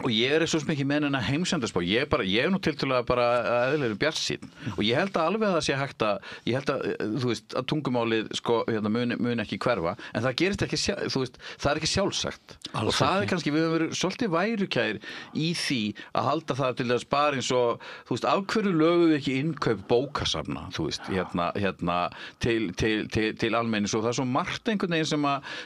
Og ég er svo mikið með hennar heimsendarspá. Ég er nú tiltölulega bara eðlilegur bjartsýnn og ég held að alveg að það sé hægt ég held að, þú veist, að tungumálið sko, mun ekki hverfa, en það gerist ekki, þú veist, það er ekki sjálfsagt. Og það er kannski, við höfum verið svolítið værukær í því að halda það til þess bara eins og, þú veist, af hverju lögum við ekki innkaup bókasafna, þú veist, til almennis, og það er svo margt einhvern veginn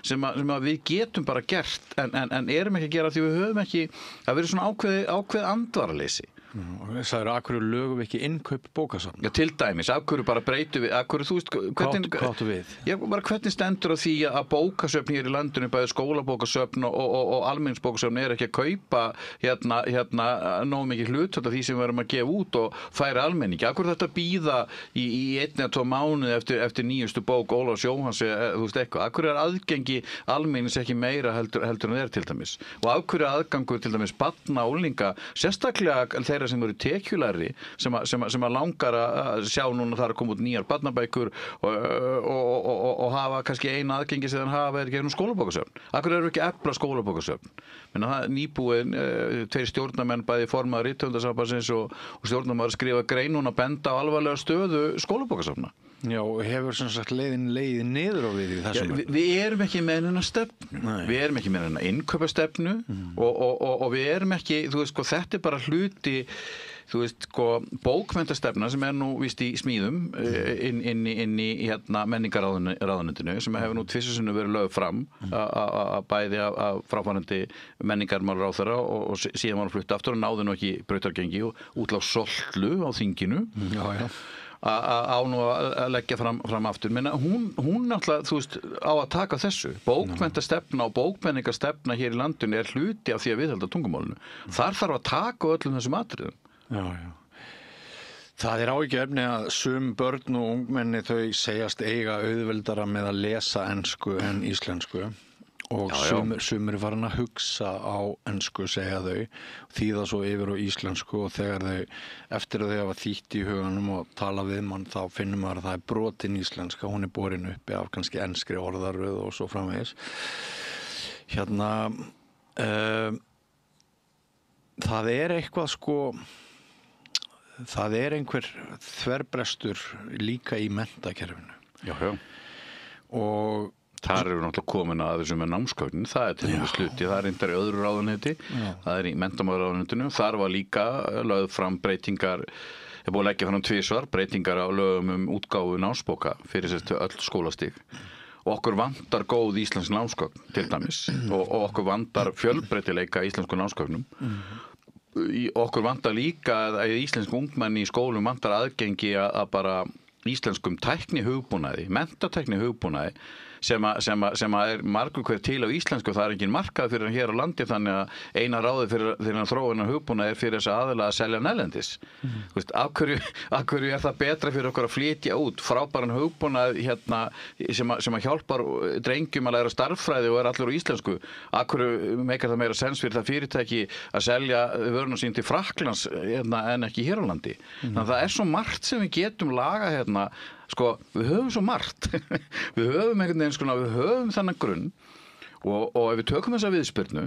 sem að við getum bara gert, en erum ekki að gera því við höfum ekki. Það verður svona ákveð andvaraleysi Það eru, af hverju lögum við ekki innkaup bókasafna? Já, til dæmis, af hverju bara breytum við, af hverju, þú veist, hvernig... Hvað áttu við? Já, bara hvernig stendur á því að bókasöfn hér í landinu, bæði skólabókasöfn og almenningsbókasöfn ekki að kaupa hérna nóg mikið hlut af því sem við erum að gefa út og færa almenningi. Af hverju þetta býða í 1 eða 2 mánuði eftir nýjustu bók Ólafs Jóhanns, þú veist eitthvað. Af hverju aðgengi almennings ekki meira heldur en til dæmis? Og af hverju aðgangur til dæmis barna og unglinga, sérstaklega þeirra sem eru tekjulæri, sem að langar að sjá núna þar að koma út nýjar barnabækur og hafa kannski eina aðgengi sem hafa gegnum skólabókasöfn. Af hverju eru ekki efla skólabókasöfn? Menna það nýbúin 2 stjórnarmenn bæði formaður Rithöfundasambandsins og stjórnarmaður skrifa grein núna benda á alvarlega stöðu skólabókasöfna. Já, hefur sem sagt leiðin niður á við í þessum? Við erum ekki með hennar stefnu. Við erum ekki með hennar innkaupastefnu og við erum ekki, þú veist, þetta bara hluti, þú veist, bókmenntastefna sem nú víst í smíðum inn í hérna menningarráðuneytinu sem hefur nú tvisvarsinnum verið lögð fram að bæði af fráfarandi menningarmálaráðherra og síðan var hann flutt aftur og náði nú ekki brautargengi og útláð soltlu á þinginu. Já. Á nú að leggja fram aftur. Menna, hún náttúrulega, þú veist, á að taka þessu. Bókmenntastefna og bókmenningarstefna hér í landinu hluti af því að viðhalda tungumálinu. Þar þarf að taka öllum þessum atriðum. Já. Það áhyggjuefni að sum börn og ungmenni þau segjast eiga auðveldara með að lesa ensku en íslensku. Og sumir er farin að hugsa á ensku, segja þau, þýða svo yfir á íslensku og þegar eftir að þau hafa þýtt í huganum og tala við mann, þá finnum maður að það brotin íslenska, hún borin uppi af kannski enskri orðaröð og svo framvegis. Það eitthvað það einhver þverbrestur líka í menntakerfinu. Já. Og þar eru náttúrulega komin að þessum með námsgögnin, það til dæmis hluti, það reyndar í öðru ráðuneyti, það í menntamálaráðuneytinu, þar var líka lögð fram breytingar, búið að leggja fram 2 svar, breytingar á lögum útgáfu námsbóka fyrir sérstu öll skólastig. Og okkur vantar góð íslensk námsgögn til dæmis og okkur vantar fjölbreytileika íslensku námsgögnum. Okkur vantar líka að íslensk ungmenni í skólum vantar aðgengi að bara íslenskum tæknihugbúnaði, menntatæknihugbúnaði sem margur hver til á íslensku og það engin markað fyrir hann hér á landi þannig að eina ráði fyrir hann þróunar hugbúnaði fyrir þess aðalega að selja nælendis. Af hverju það betra fyrir okkur að flytja út frábæran hugbúnað hérna sem að hjálpar drengjum að læra starffræði og allur á íslensku? Af hverju meikar það meira sens fyrir það fyrirtæki að selja vöruna sín til Frakklands en ekki hér á landi? Þannig að það svo margt sem við getum laga hérna. Við höfum svo margt. Við höfum einhvern veginn, við höfum þannig grunn og ef við tökum þessa viðspyrnu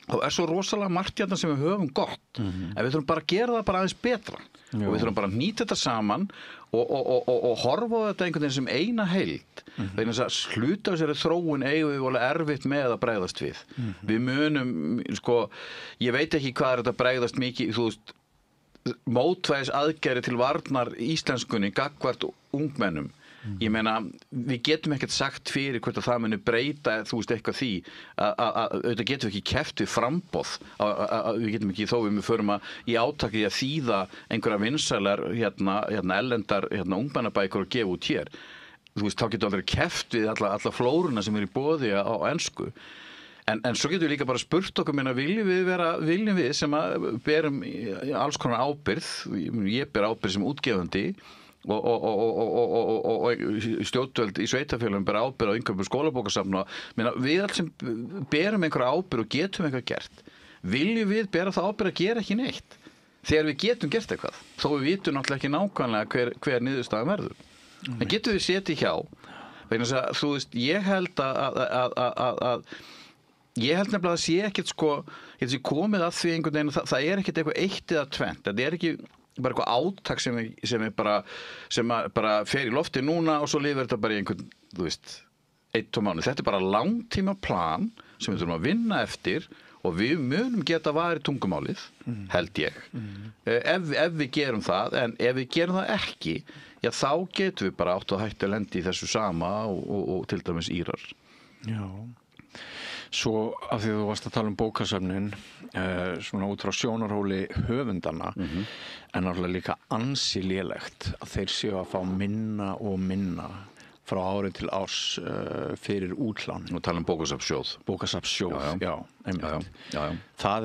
þá svo rosalega margt hérna sem við höfum gott. En við þurfum bara að gera það bara aðeins betra. Og við þurfum bara að nýta þetta saman og horfa á þetta einhvern veginn sem eina heild. Þegar þess að hluta af þessari þróun eigum við volið erfitt með að bregðast við. Við munum, ég veit ekki hvað þetta bregðast mikið, þú veist, mótvæðis aðgerði til varnar íslenskunni gagnvart ungmennum. Ég meina, við getum ekkert sagt fyrir hvort að það muni breyta, þú veist, eitthvað því auðvitað getum við ekki keppt við framboð við getum ekki þó við förum í átaki að þýða einhverja vinsælar ellendar ungmennabækur og gefa út hér. Þú veist, þá getum við aldrei keppt við alla flóruna sem í boði á ensku. En svo getum við líka bara spurt okkur, viljum við sem að berum alls konar ábyrgð, ég ber ábyrgð sem útgefandi og stjórnvöld í sveitafélagum ber ábyrgð á innkaup skólabókasafna, við alls sem berum einhverja ábyrgð og getum eitthvað gert, viljum við bera það ábyrgð að gera ekki neitt, þegar við getum gert eitthvað, þó við vitum náttúrulega ekki nákvæmlega hver niðurstaðan verður. En getum við setið hjá, vegna þess að þú veist, ég held nefnilega að sé ekkert ég sé komið að því einhvern veginn, það ekkert eitthvað eitt eða tvennt, þetta ekki bara eitthvað átak sem bara fer í lofti núna og svo lifir þetta bara í einhvern, þú veist, 1-2 mánuð. Þetta bara langtíma plan sem við þurfum að vinna eftir og við munum geta varið tungumálið, held ég, ef við gerum það, en ef við gerum það ekki, já þá getum við bara átt að hætta að lendi í þessu sama og til dæmis Írar. Já. Svo af því að þú varst að tala bókasöfnin, svona út frá sjónarhóli höfundanna, en náttúrulega líka ansi lélegt að þeir séu að fá minna og minna frá ári til árs fyrir útlán. Og tala bókasafnssjóð. Bókasafnssjóð, já, einmitt. Já. Það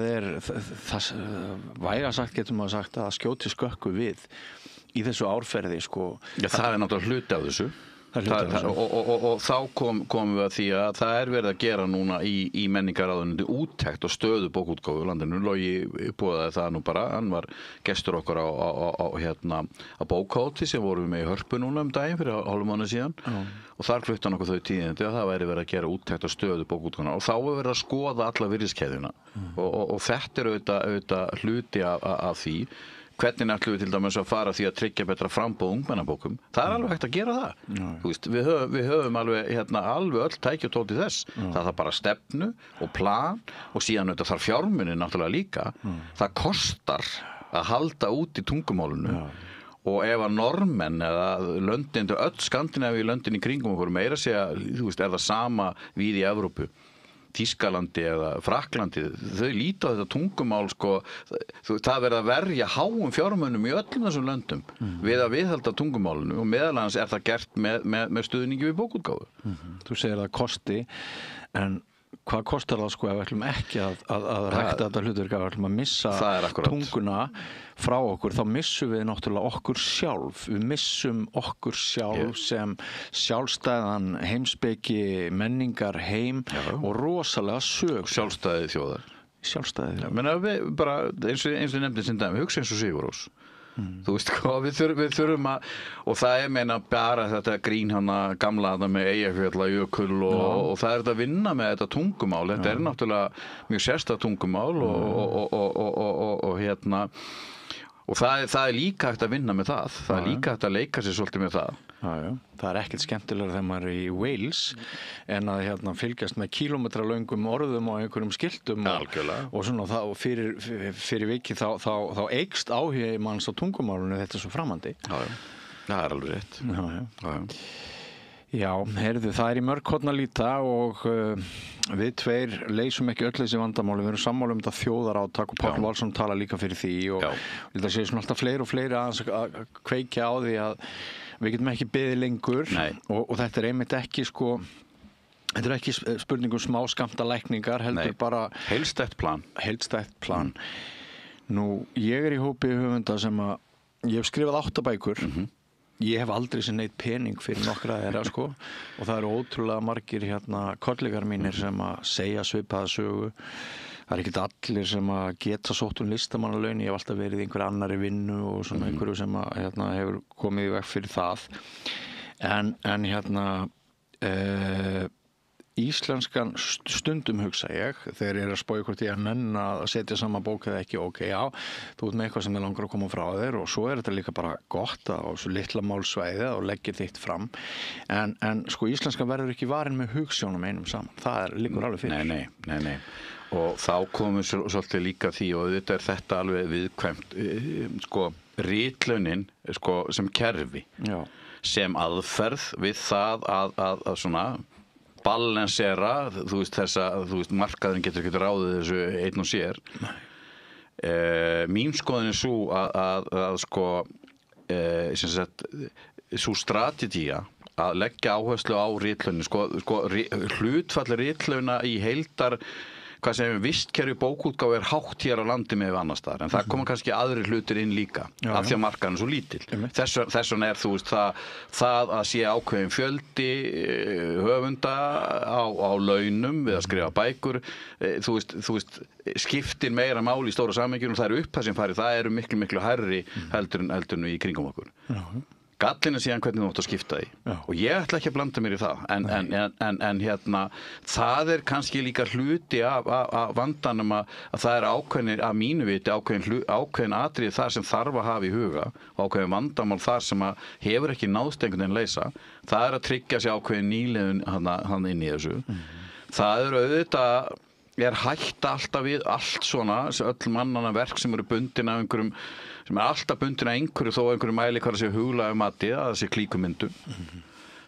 væga sagt getur maður sagt að skjóti skökku við í þessu árferði, sko. Já, það náttúrulega hluti af þessu. Og þá komum við að því að það verið að gera núna í menningarráðuneyti úttekt og stöðu bókaútgáfu í landinu. Logi boðaði það nú bara, hann var gestur okkar á bókahátíð sem vorum við með í Hörpu núna daginn fyrir hálfum mánuði síðan og þar flutti hann okkur þau tíðindi að það væri verið að gera úttekt og stöðu bókaútgáfuna og þá verið að skoða alla virðiskeðjuna og þetta auðvitað hluti af því. Hvernig ætlum við til dæmis að fara því að tryggja betra frambóð ungmennabókum? Það alveg hægt að gera það. Þú veist, við höfum alveg öll tæki og tól til þess. Það bara stefnu og plan og síðan auðvitað þarf fjármuni náttúrulega líka. Það kostar að halda út í tungumálunu og ef að Norðmenn eða löndin, öll Skandinavíu löndin í kringum okkur meira segja, þú veist, það sama við í Evrópu. Þýskalandi eða Frakklandi, þau líta á þetta tungumál, sko, það verið að verja háum fjármunum í öllum þessum löndum við að viðhalda tungumálinu og meðal annars það gert með stuðningi við bókaútgáfu. Þú segir það kosti, en hvað kostar það, sko, ef við ætlum ekki að rækta þetta hlutverk, ef við ætlum að missa tunguna frá okkur, þá missum við náttúrulega okkur sjálf. Við missum okkur sjálf sem sjálfstæðan heimspeki, menningar heim og rosalega sög. Sjálfstæði þjóðar. Sjálfstæði þjóðar. Menna við bara, eins og nefndið sem dæmi, hugsa eins og Sigurrós. Þú veist hvað, við þurfum að, og það meina bara þetta grín hana gamla þetta með Eyjafjallajökull og það þetta að vinna með þetta tungumál. Þetta náttúrulega mjög sérstakt tungumál og það líka hægt að vinna með það. Það líka hægt að leika sér svolítið með það. Það ekkert skemmtilegra þegar maður í Wales en að fylgjast með kílómetralöngum orðum og einhverjum skiltum og svona og fyrir viki þá eykst áhugi manns á tungumálunni þetta svo framandi. Það alveg rétt. Já, heyrðu, það í mörg horn að líta og við tveir leysum ekki öll þessi vandamáli, við erum sammála þetta þjóðarátak og Páll Valsson tala líka fyrir því og þetta sé svona alltaf fleiri og fleiri að kveikja á því að við getum ekki beðið lengur og þetta einmitt ekki, sko, þetta ekki spurningum smá skammta lækningar, heldur bara heildstætt plan. Nú, ég í hópi höfunda sem að ég hef skrifað 8 bækur. Ég hef aldrei sér neitt pening fyrir nokkra þeirra, sko, og það eru ótrúlega margir kollegar mínir sem að segja svipaða sögu. Það ekkert allir sem að geta sótt listamannalaun, ég hef alltaf verið í einhver annari vinnu og svona einhverju sem að hefur komið í veg fyrir það. En íslenskan stundum hugsa ég, þegar ég að spója hvort ég að nenna að setja saman bók eða ekki, þú ert með eitthvað sem langar að koma frá þér og svo þetta líka bara gott á svo litla málsvæði og leggja þitt fram. En sko íslenskan verður ekki varin með hugsjónum einum saman, það líkur alveg fyrir. Nei. Og þá komum við svolítið líka því og þetta alveg viðkvæmt, sko, ritlaunin, sko, sem kerfi, sem aðferð við það að svona balansera, þú veist, markaðurinn getur ekki ráðið þessu einn og sér. Mín skoðun svo að sko, svo strategía að leggja áherslu á ritlaunin, sko, hlutfall ritlauna í heildar hvað sem vistkerfi bókútgáfu hátt hér á landi með annars staðar, en það koma kannski aðrir hlutir inn líka, af því að markaðurinn er svo lítill. Þess vegna þú veist, það að sé ákveðin fjöldi höfunda á launum við að skrifa bækur, þú veist, skiptir meira máli í stóra samhenginu og það upphæð sem farið, það eru miklu hærri heldur en í kringum okkur. Gallin síðan hvernig þú átt að skipta því og ég ætla ekki að blanda mér í það en það kannski líka hluti af vandanum að það ákveðin að mínu viti ákveðin atriði þar sem þarf að hafa í huga og ákveðin vandamál þar sem að hefur ekki náðst einhvern veginn leysa, það að tryggja sér ákveðin nýliðun hann inn í þessu. Það auðvitað hægt alltaf við allt svona, öll mannana verk sem eru bundin af einhverjum sem alltaf bundin af einhverju þó einhverju mæli hvað það sé huglega mati að það sé klíkumyndu.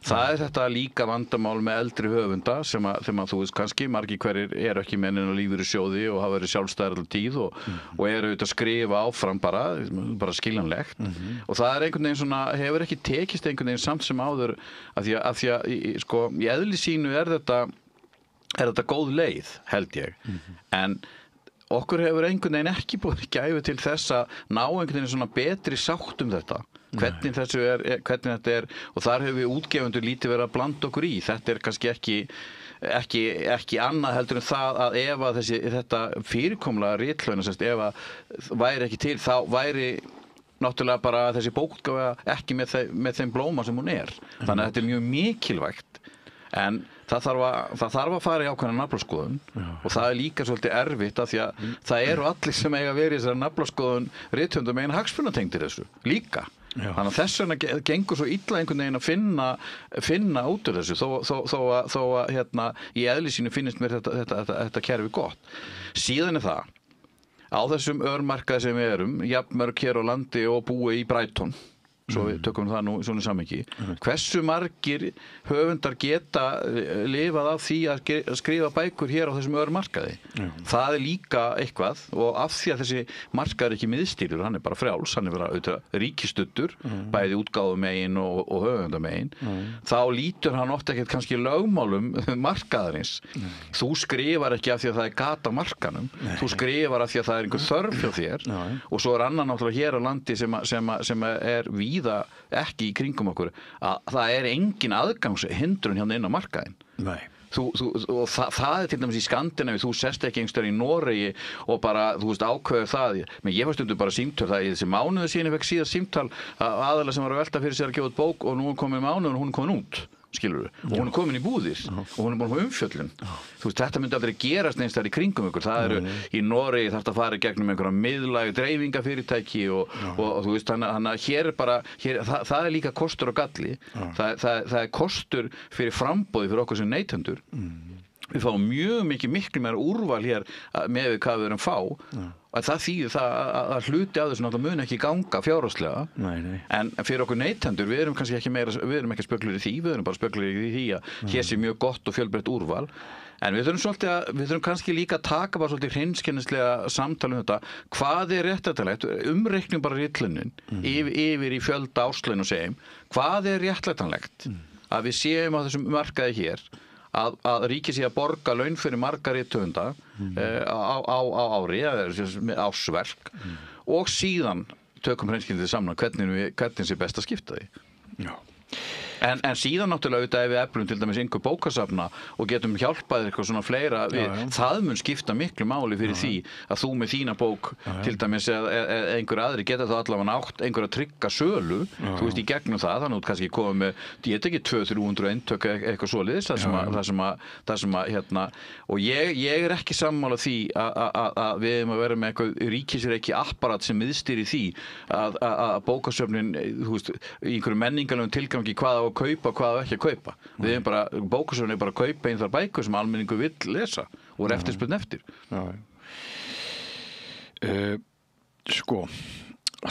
Það þetta líka vandamál með eldri höfunda sem að þú veist kannski, margir hverjir eru ekki mennin á lífeyrissjóði og hafa verið sjálfstæðir allar tíð og eru auðvitað að skrifa áfram bara skiljanlegt og það einhvern veginn svona, hefur ekki tekist einhvern veginn samt sem áður af því að sko, í eðli sínu er þetta góð leið, held ég en okkur hefur einhvern veginn ekki búið gæfu til þess að ná einhvern veginn svona betri sátt þetta hvernig þetta er og þar hefur við útgefundur lítið verið að blanda okkur í þetta kannski ekki annað heldur en það að ef að þetta fyrirkomlega ritlauna ef að væri ekki til þá væri náttúrulega bara þessi bókútgáfa ekki með þeim blóma sem hún þannig að þetta mjög mikilvægt en það þarf að fara í ákveðna naflaskoðun og það líka svolítið erfitt af því að það eru allir sem eiga verið í þessari naflaskoðun rithöfundum megin hagsmunatengdir þessu líka þannig að þess vegna gengur svo illa einhvern veginn að finna út úr þessu þó að í eðli sínu finnst mér þetta kerfi gott síðan það á þessum örmarkaði sem við erum jafnmörg hér á landi og búi í Brighton svo við tökum það nú í svona samhengi hversu margir höfundar geta lifað af því að skrifa bækur hér á þessum örmarkaði það líka eitthvað og af því að þessi markaður er ekki miðstýrður, hann bara frjáls hann bara auðvitað ríkistuddur bæði útgáfumegin og höfundamegin þá lítur hann oft ekkert kannski lögmálum markaðarins þú skrifar ekki af því að það er gata markanum þú skrifar af því að það er einhver þörf hjá þér og svo er annan náttúrulega hér á landi sem er víða ekki í kringum okkur að það er engin aðgangshindrun hérna inn á markaðin og það til dæmis í Skandinavíu þú sest ekki einhverjum í Noregi og bara þú veist ákveður það menn ég var stundum bara símtöl það í þessi mánuði síðan ég fekk síðan símtal aðalega sem var að velta fyrir sér að gefa út bók og nú er komin mánuður og hún er komin út skilur og hún er komin í búðir og hún er búin á umfjöllun þú veist þetta myndi aldrei gerast neins þar í kringum ykkur það eru í Noregi þarf að fara gegnum einhverja miðlæg dreifingafyrirtæki og þú veist þannig að hér er bara það er líka kostur og galli það er kostur fyrir framboði fyrir okkur sem neytendur við fáum miklu meira úrval hér með við hvað við erum fá og það þýðir það að hluti af þessu náttúrulega mun ekki ganga fjárhagslega en fyrir okkur neytendur við erum kannski ekki spöklar í því við erum bara spöklar í því að hér sé mjög gott og fjölbreytt úrval en við þurfum kannski líka að taka bara svolítið hreinskilnislega samtal þetta hvað er réttlætanlegt umreiknum bara ritlunin yfir í fjölda árslaun og segjum hvað er réttlætanlegt að við séum á þessum markaði hér að ríkið sé að borga laun fyrir marga rithöfunda á ári með ársverk og síðan tökum hreinskilnið saman hvernig sé best að skipta því En síðan náttúrulega auðvitað ef við eflum til dæmis einhver bókasafna og getum hjálpað eitthvað svona fleira það mun skipta miklu máli fyrir því að þú með þína bók til dæmis einhver aðri geta þá allavega átt einhver að trygga sölu þú veist í gegnum það þannig að þú kannski komið með ég veit ekki 200-300 eintök eitthvað svoleiðis það sem að og ég er ekki sammála því að við erum að vera með eitthvað ríkisreiki apparat sem miðstýrir því að bókasöfnin þú veist í einhverju menningarlegum tilgangi hvað á að kaupa og hvað á ekki að kaupa við erum bara, bókasöfnin er bara að kaupa einn þar bækur sem almenningu vill lesa og er eftirspurn eftir Sko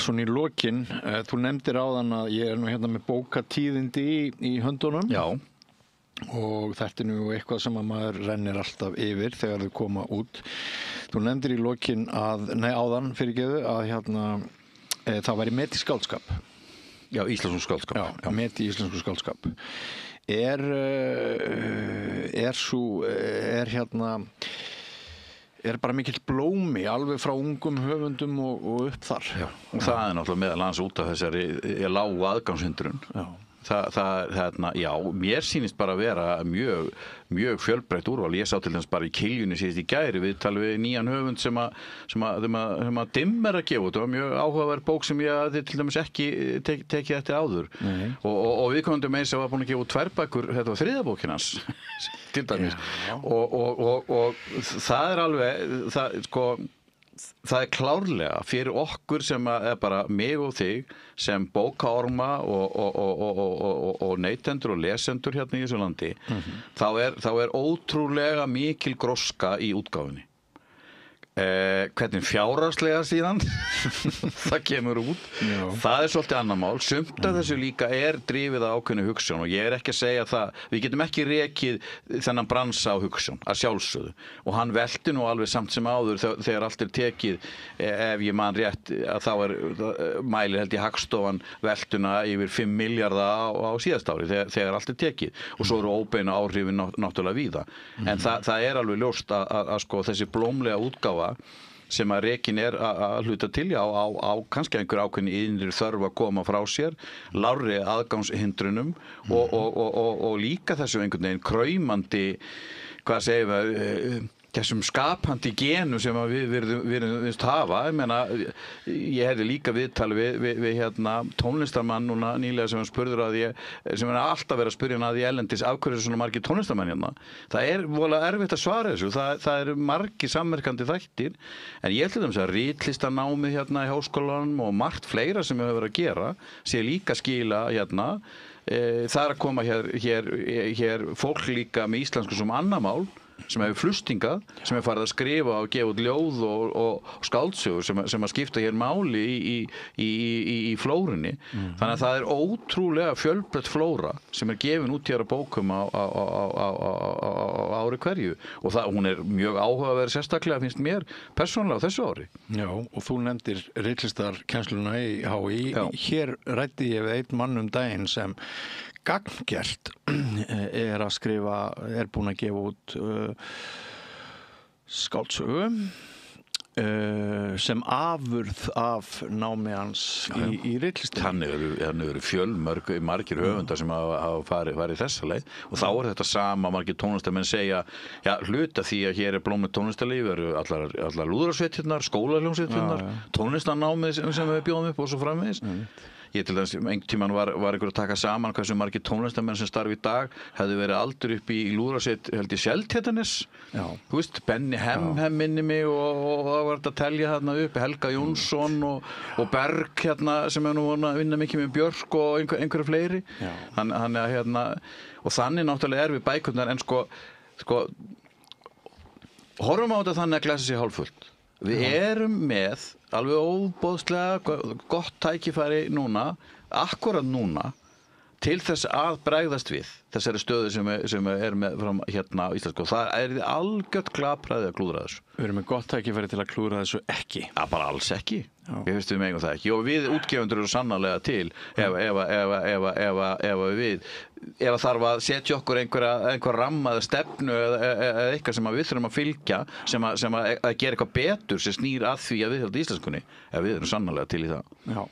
svona í lokin, þú nefndir áðan að ég er nú hérna með bókatíðindi í höndunum Já og þetta er nú eitthvað sem að maður rennir alltaf yfir þegar þau koma út þú nefndir í lokin áðan fyrirgeðu að það væri met í skáldskap Já, íslensku skáldskap. Já, met í íslensku skáldskap. Er bara mikill blómi alveg frá ungum höfundum og upp þar. Já, og það er náttúrulega meðal annars út af þessari lágu aðgangshindrun. Já. Já, mér sýnist bara að vera mjög fjölbreytt úrval. Ég sá til dæmis bara í Kiljunni síðast í gæri við talum við nýjan höfund sem að Dimm er að gefa. Það var mjög áhugaverð bók sem ég hafði til dæmis ekki tekið eftir áður. Og viðkomandi með þess að var búin að gefa út 2 bækur, þetta var 3. bókin hans til dæmis. Og það er alveg, það er klárlega fyrir okkur sem er bara mig og þig sem bókaorma og neytendur og lesendur hérna í þessu landi þá er ótrúlega mikil gróska í útgáfunni Hvernig fjárhagslega síðan það kemur út. Já. Það svolítið annar mál. Sumt af þessu líka drifið á ákveðnu hugsjón og ég ekki að segja það, við getum ekki rekið þennan bransa á hugsjón, að sjálfsögðu og hann velti nú alveg samt sem áður þegar allt tekið, ef ég man rétt að þá mælir held ég Hagstofan veltuna yfir 5 milljarða á síðast ári þegar allt tekið og svo eru óbeinu áhrifin náttúrulega víða en það alveg ljóst að sko þessi blómlega útgáfa sem að rekin að hluta til á kannski einhver ákveðni innri þörf að koma frá sér, lágri aðgangshindrunum og líka þessu einhvern veginn kraumandi, hvað segjum við, þessum skapandi genum sem við virðumst hafa. Ég hefði líka viðtal við tónlistarmann núna nýlega sem hann spurður að sem hann alltaf verið að spyrja hann að í erlendis af hverju svona margir tónlistarmenn hérna. Það voðalega erfitt að svara þessu. Það margir samverkandi þættir en ég held að ritlistanámið hérna í háskólanum og margt fleira sem við höfum verið að gera sé líka skila hérna. Það að koma hér fólk líka með íslensku sem annamál sem hefur flustingað, sem farið að skrifa og gefa út ljóð og skáldsögur sem að skipta hér máli í flórunni. Þannig að það ótrúlega fjölbreytt flóra sem gefin út hér á bókum á ári hverju og hún mjög áhugaverð sérstaklega finnst mér persónulega á þessu ári. Já, og þú nefndir ritlistarkennsluna í HÍ. Hér ræddi ég við einn mann daginn sem gagngert að skrifa, búinn að gefa út skáldsögu sem afurð af námi hans í ritlist. Hann eru margir höfundar sem hafa farið þessa leið og þá þetta sama margir tónlistarmenn segja hluta því að hér blómlegt tónlistarlíf eru allar lúðrasveitirnar, skólahljómsveitirnar, tónlistarnámið sem við bjóðum upp og svo framvegis. Ég til dæmis einhvern tímann var einhver að taka saman hversu margir tónlistarmenn sem starfa í dag hefðu verið aldur upp í lúðrasveit held ég Seltjarnarnes. Þú veist, Benny Hemm minni mig og það var að telja þarna upp Helga Jónsson og Berg hérna sem nú að vinna mikið með Björk og einhverju fleiri. Og þannig náttúrulega við bækurnar en sko horfum á þetta þannig að glasa sig hálffullt. Við erum með alveg óboðslega gott tækifæri núna, akkúrat núna, til þess að bregðast við þessari stöðu sem með fram hérna á íslensku og það algjört glapræði að klúðra þessu. Við erum með gott tækifæri til að klúðra þessu ekki. Bara alls ekki. Ég veist við megum það ekki og við útgefundur eru sannarlega til ef þarf að setja okkur einhver ramma eða stefnu eða eitthvað sem við þurfum að fylgja sem að gera eitthvað betur sem snýr að því að við höldum íslenskunni við erum sannarlega til í það. Já.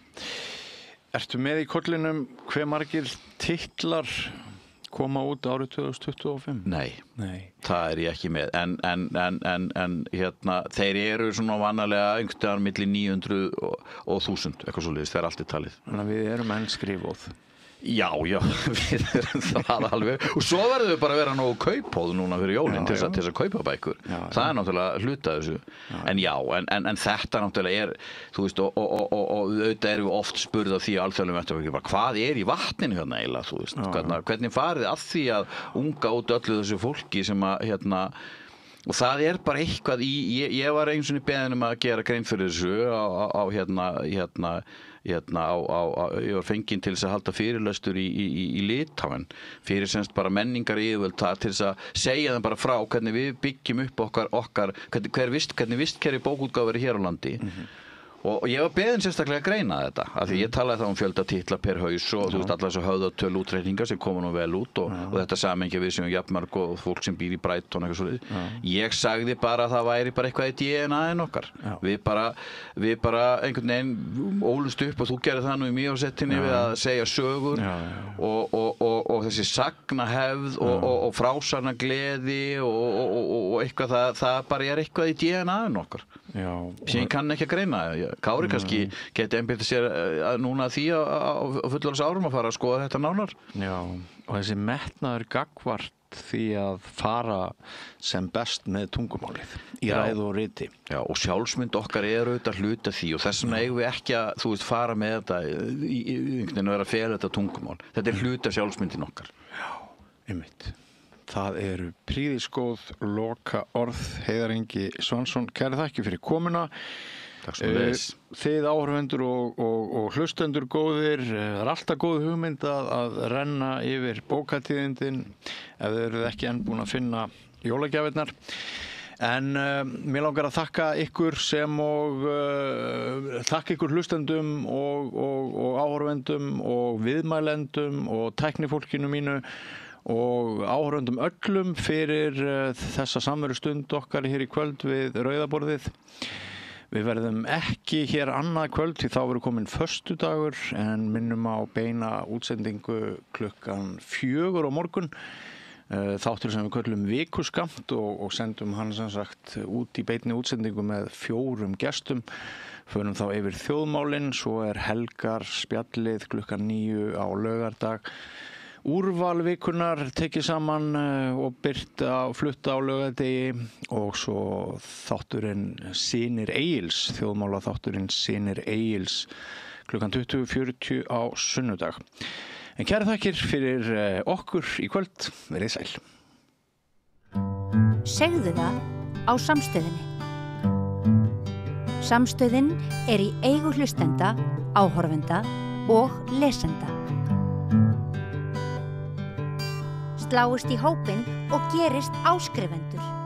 Ertu með í kollinum hve margir titlar koma út árið 2025? Nei, það ég ekki með en hérna þeir eru svona vanalega einhvern veginn milli 900 og 1000 eitthvað svoleiðis, þeir allt talið. Þannig að við erum enn skrifóð. Já, við erum það alveg og svo verðum við bara að vera nógu kaupóð núna fyrir jólinn til þess að kaupa bækur. Það náttúrulega hluta þessu. En þetta náttúrulega þú veist, og auðvitað erum við oft spurð af því alþjóðlegum vettvangi, hvað í vatninu hérna eiginlega, þú veist, hvernig farið að því að unga út öllu þessu fólki sem að og það bara eitthvað ég var einu sinni beðin að gera grein fyrir þessu ég var fenginn til þess að halda fyrirlestur í Litháen fyrir semst bara menningar yfirvöld til þess að segja þeim bara frá hvernig við byggjum upp okkar hvernig vistkerfi bókútgáfu er hér á landi og ég var beðin sérstaklega að greina þetta af því ég talaði þá fjölda titla per haus og þú veist allar þessu höfðatölu útreikningar sem koma nú vel út og þetta samhengi við sem jafnmörg og fólk sem býr í Brighton eitthvað svoleiðis. Ég sagði bara að það væri bara eitthvað í DNA-in okkar. Við bara einhvern veginn ólust upp og þú gerir það nú í mýjársettinni við að segja sögur og þessi sagnahefð og frásagna gleði og eitthvað það bara eitthvað í DNA-in okkar. Sem ég kann ekki að greina. Kári kannski geti einbeitt sér núna því á fullorðins árum að fara að skoða þetta nánar. Já, og þessi metnaður gagnvart því að fara sem best með tungumálið í ræðu og riti. Já, og sjálfsmynd okkar auðvitað hluta því og þess vegna eigum við ekki að, þú veist, fara með þetta einhvern veginn að vera að fela þetta tungumál. Þetta hluta sjálfsmyndin okkar. Já, einmitt. Það eru prýðisgóð loka orð. Heiðar Ingi Svansson, kærar þakkir fyrir komuna. Takk svo leiðis. Þið áhorfendur og hlustendur góðir, það er alltaf góð hugmynd að renna yfir bókatíðindin ef þið eruð ekki enn búin að finna jólagjafirnar. En mér langar að þakka ykkur þakka ykkur hlustendum og áhorfendum og viðmælendum og tæknifólkinu mínu og áhorfendum öllum fyrir þessa samveru stund okkar hér í kvöld við Rauðaborðið. Við verðum ekki hér annað kvöld því þá verður komin föstudagur en minnum á beina útsendingu klukkan 4 á morgun. Þáttur sem við köllum vikuskamt og sendum hann sem sagt út í beinni útsendingu með 4 gestum. Förum þá yfir þjóðmálin, svo helgar spjallið klukkan 9 á laugardag. Úrval vikunar tekið saman og flutta á laugardegi og svo þátturinn Synir Egils, þjóðmála þátturinn Synir Egils klukkan 20:40 á sunnudag. En kærar þakkir fyrir okkur í kvöld, verið sæl. Segðu það á Samstöðinni. Samstöðin í eigu hlustenda, áhorfenda og lesenda. Sláist í hópinn og gerist áskrifendur.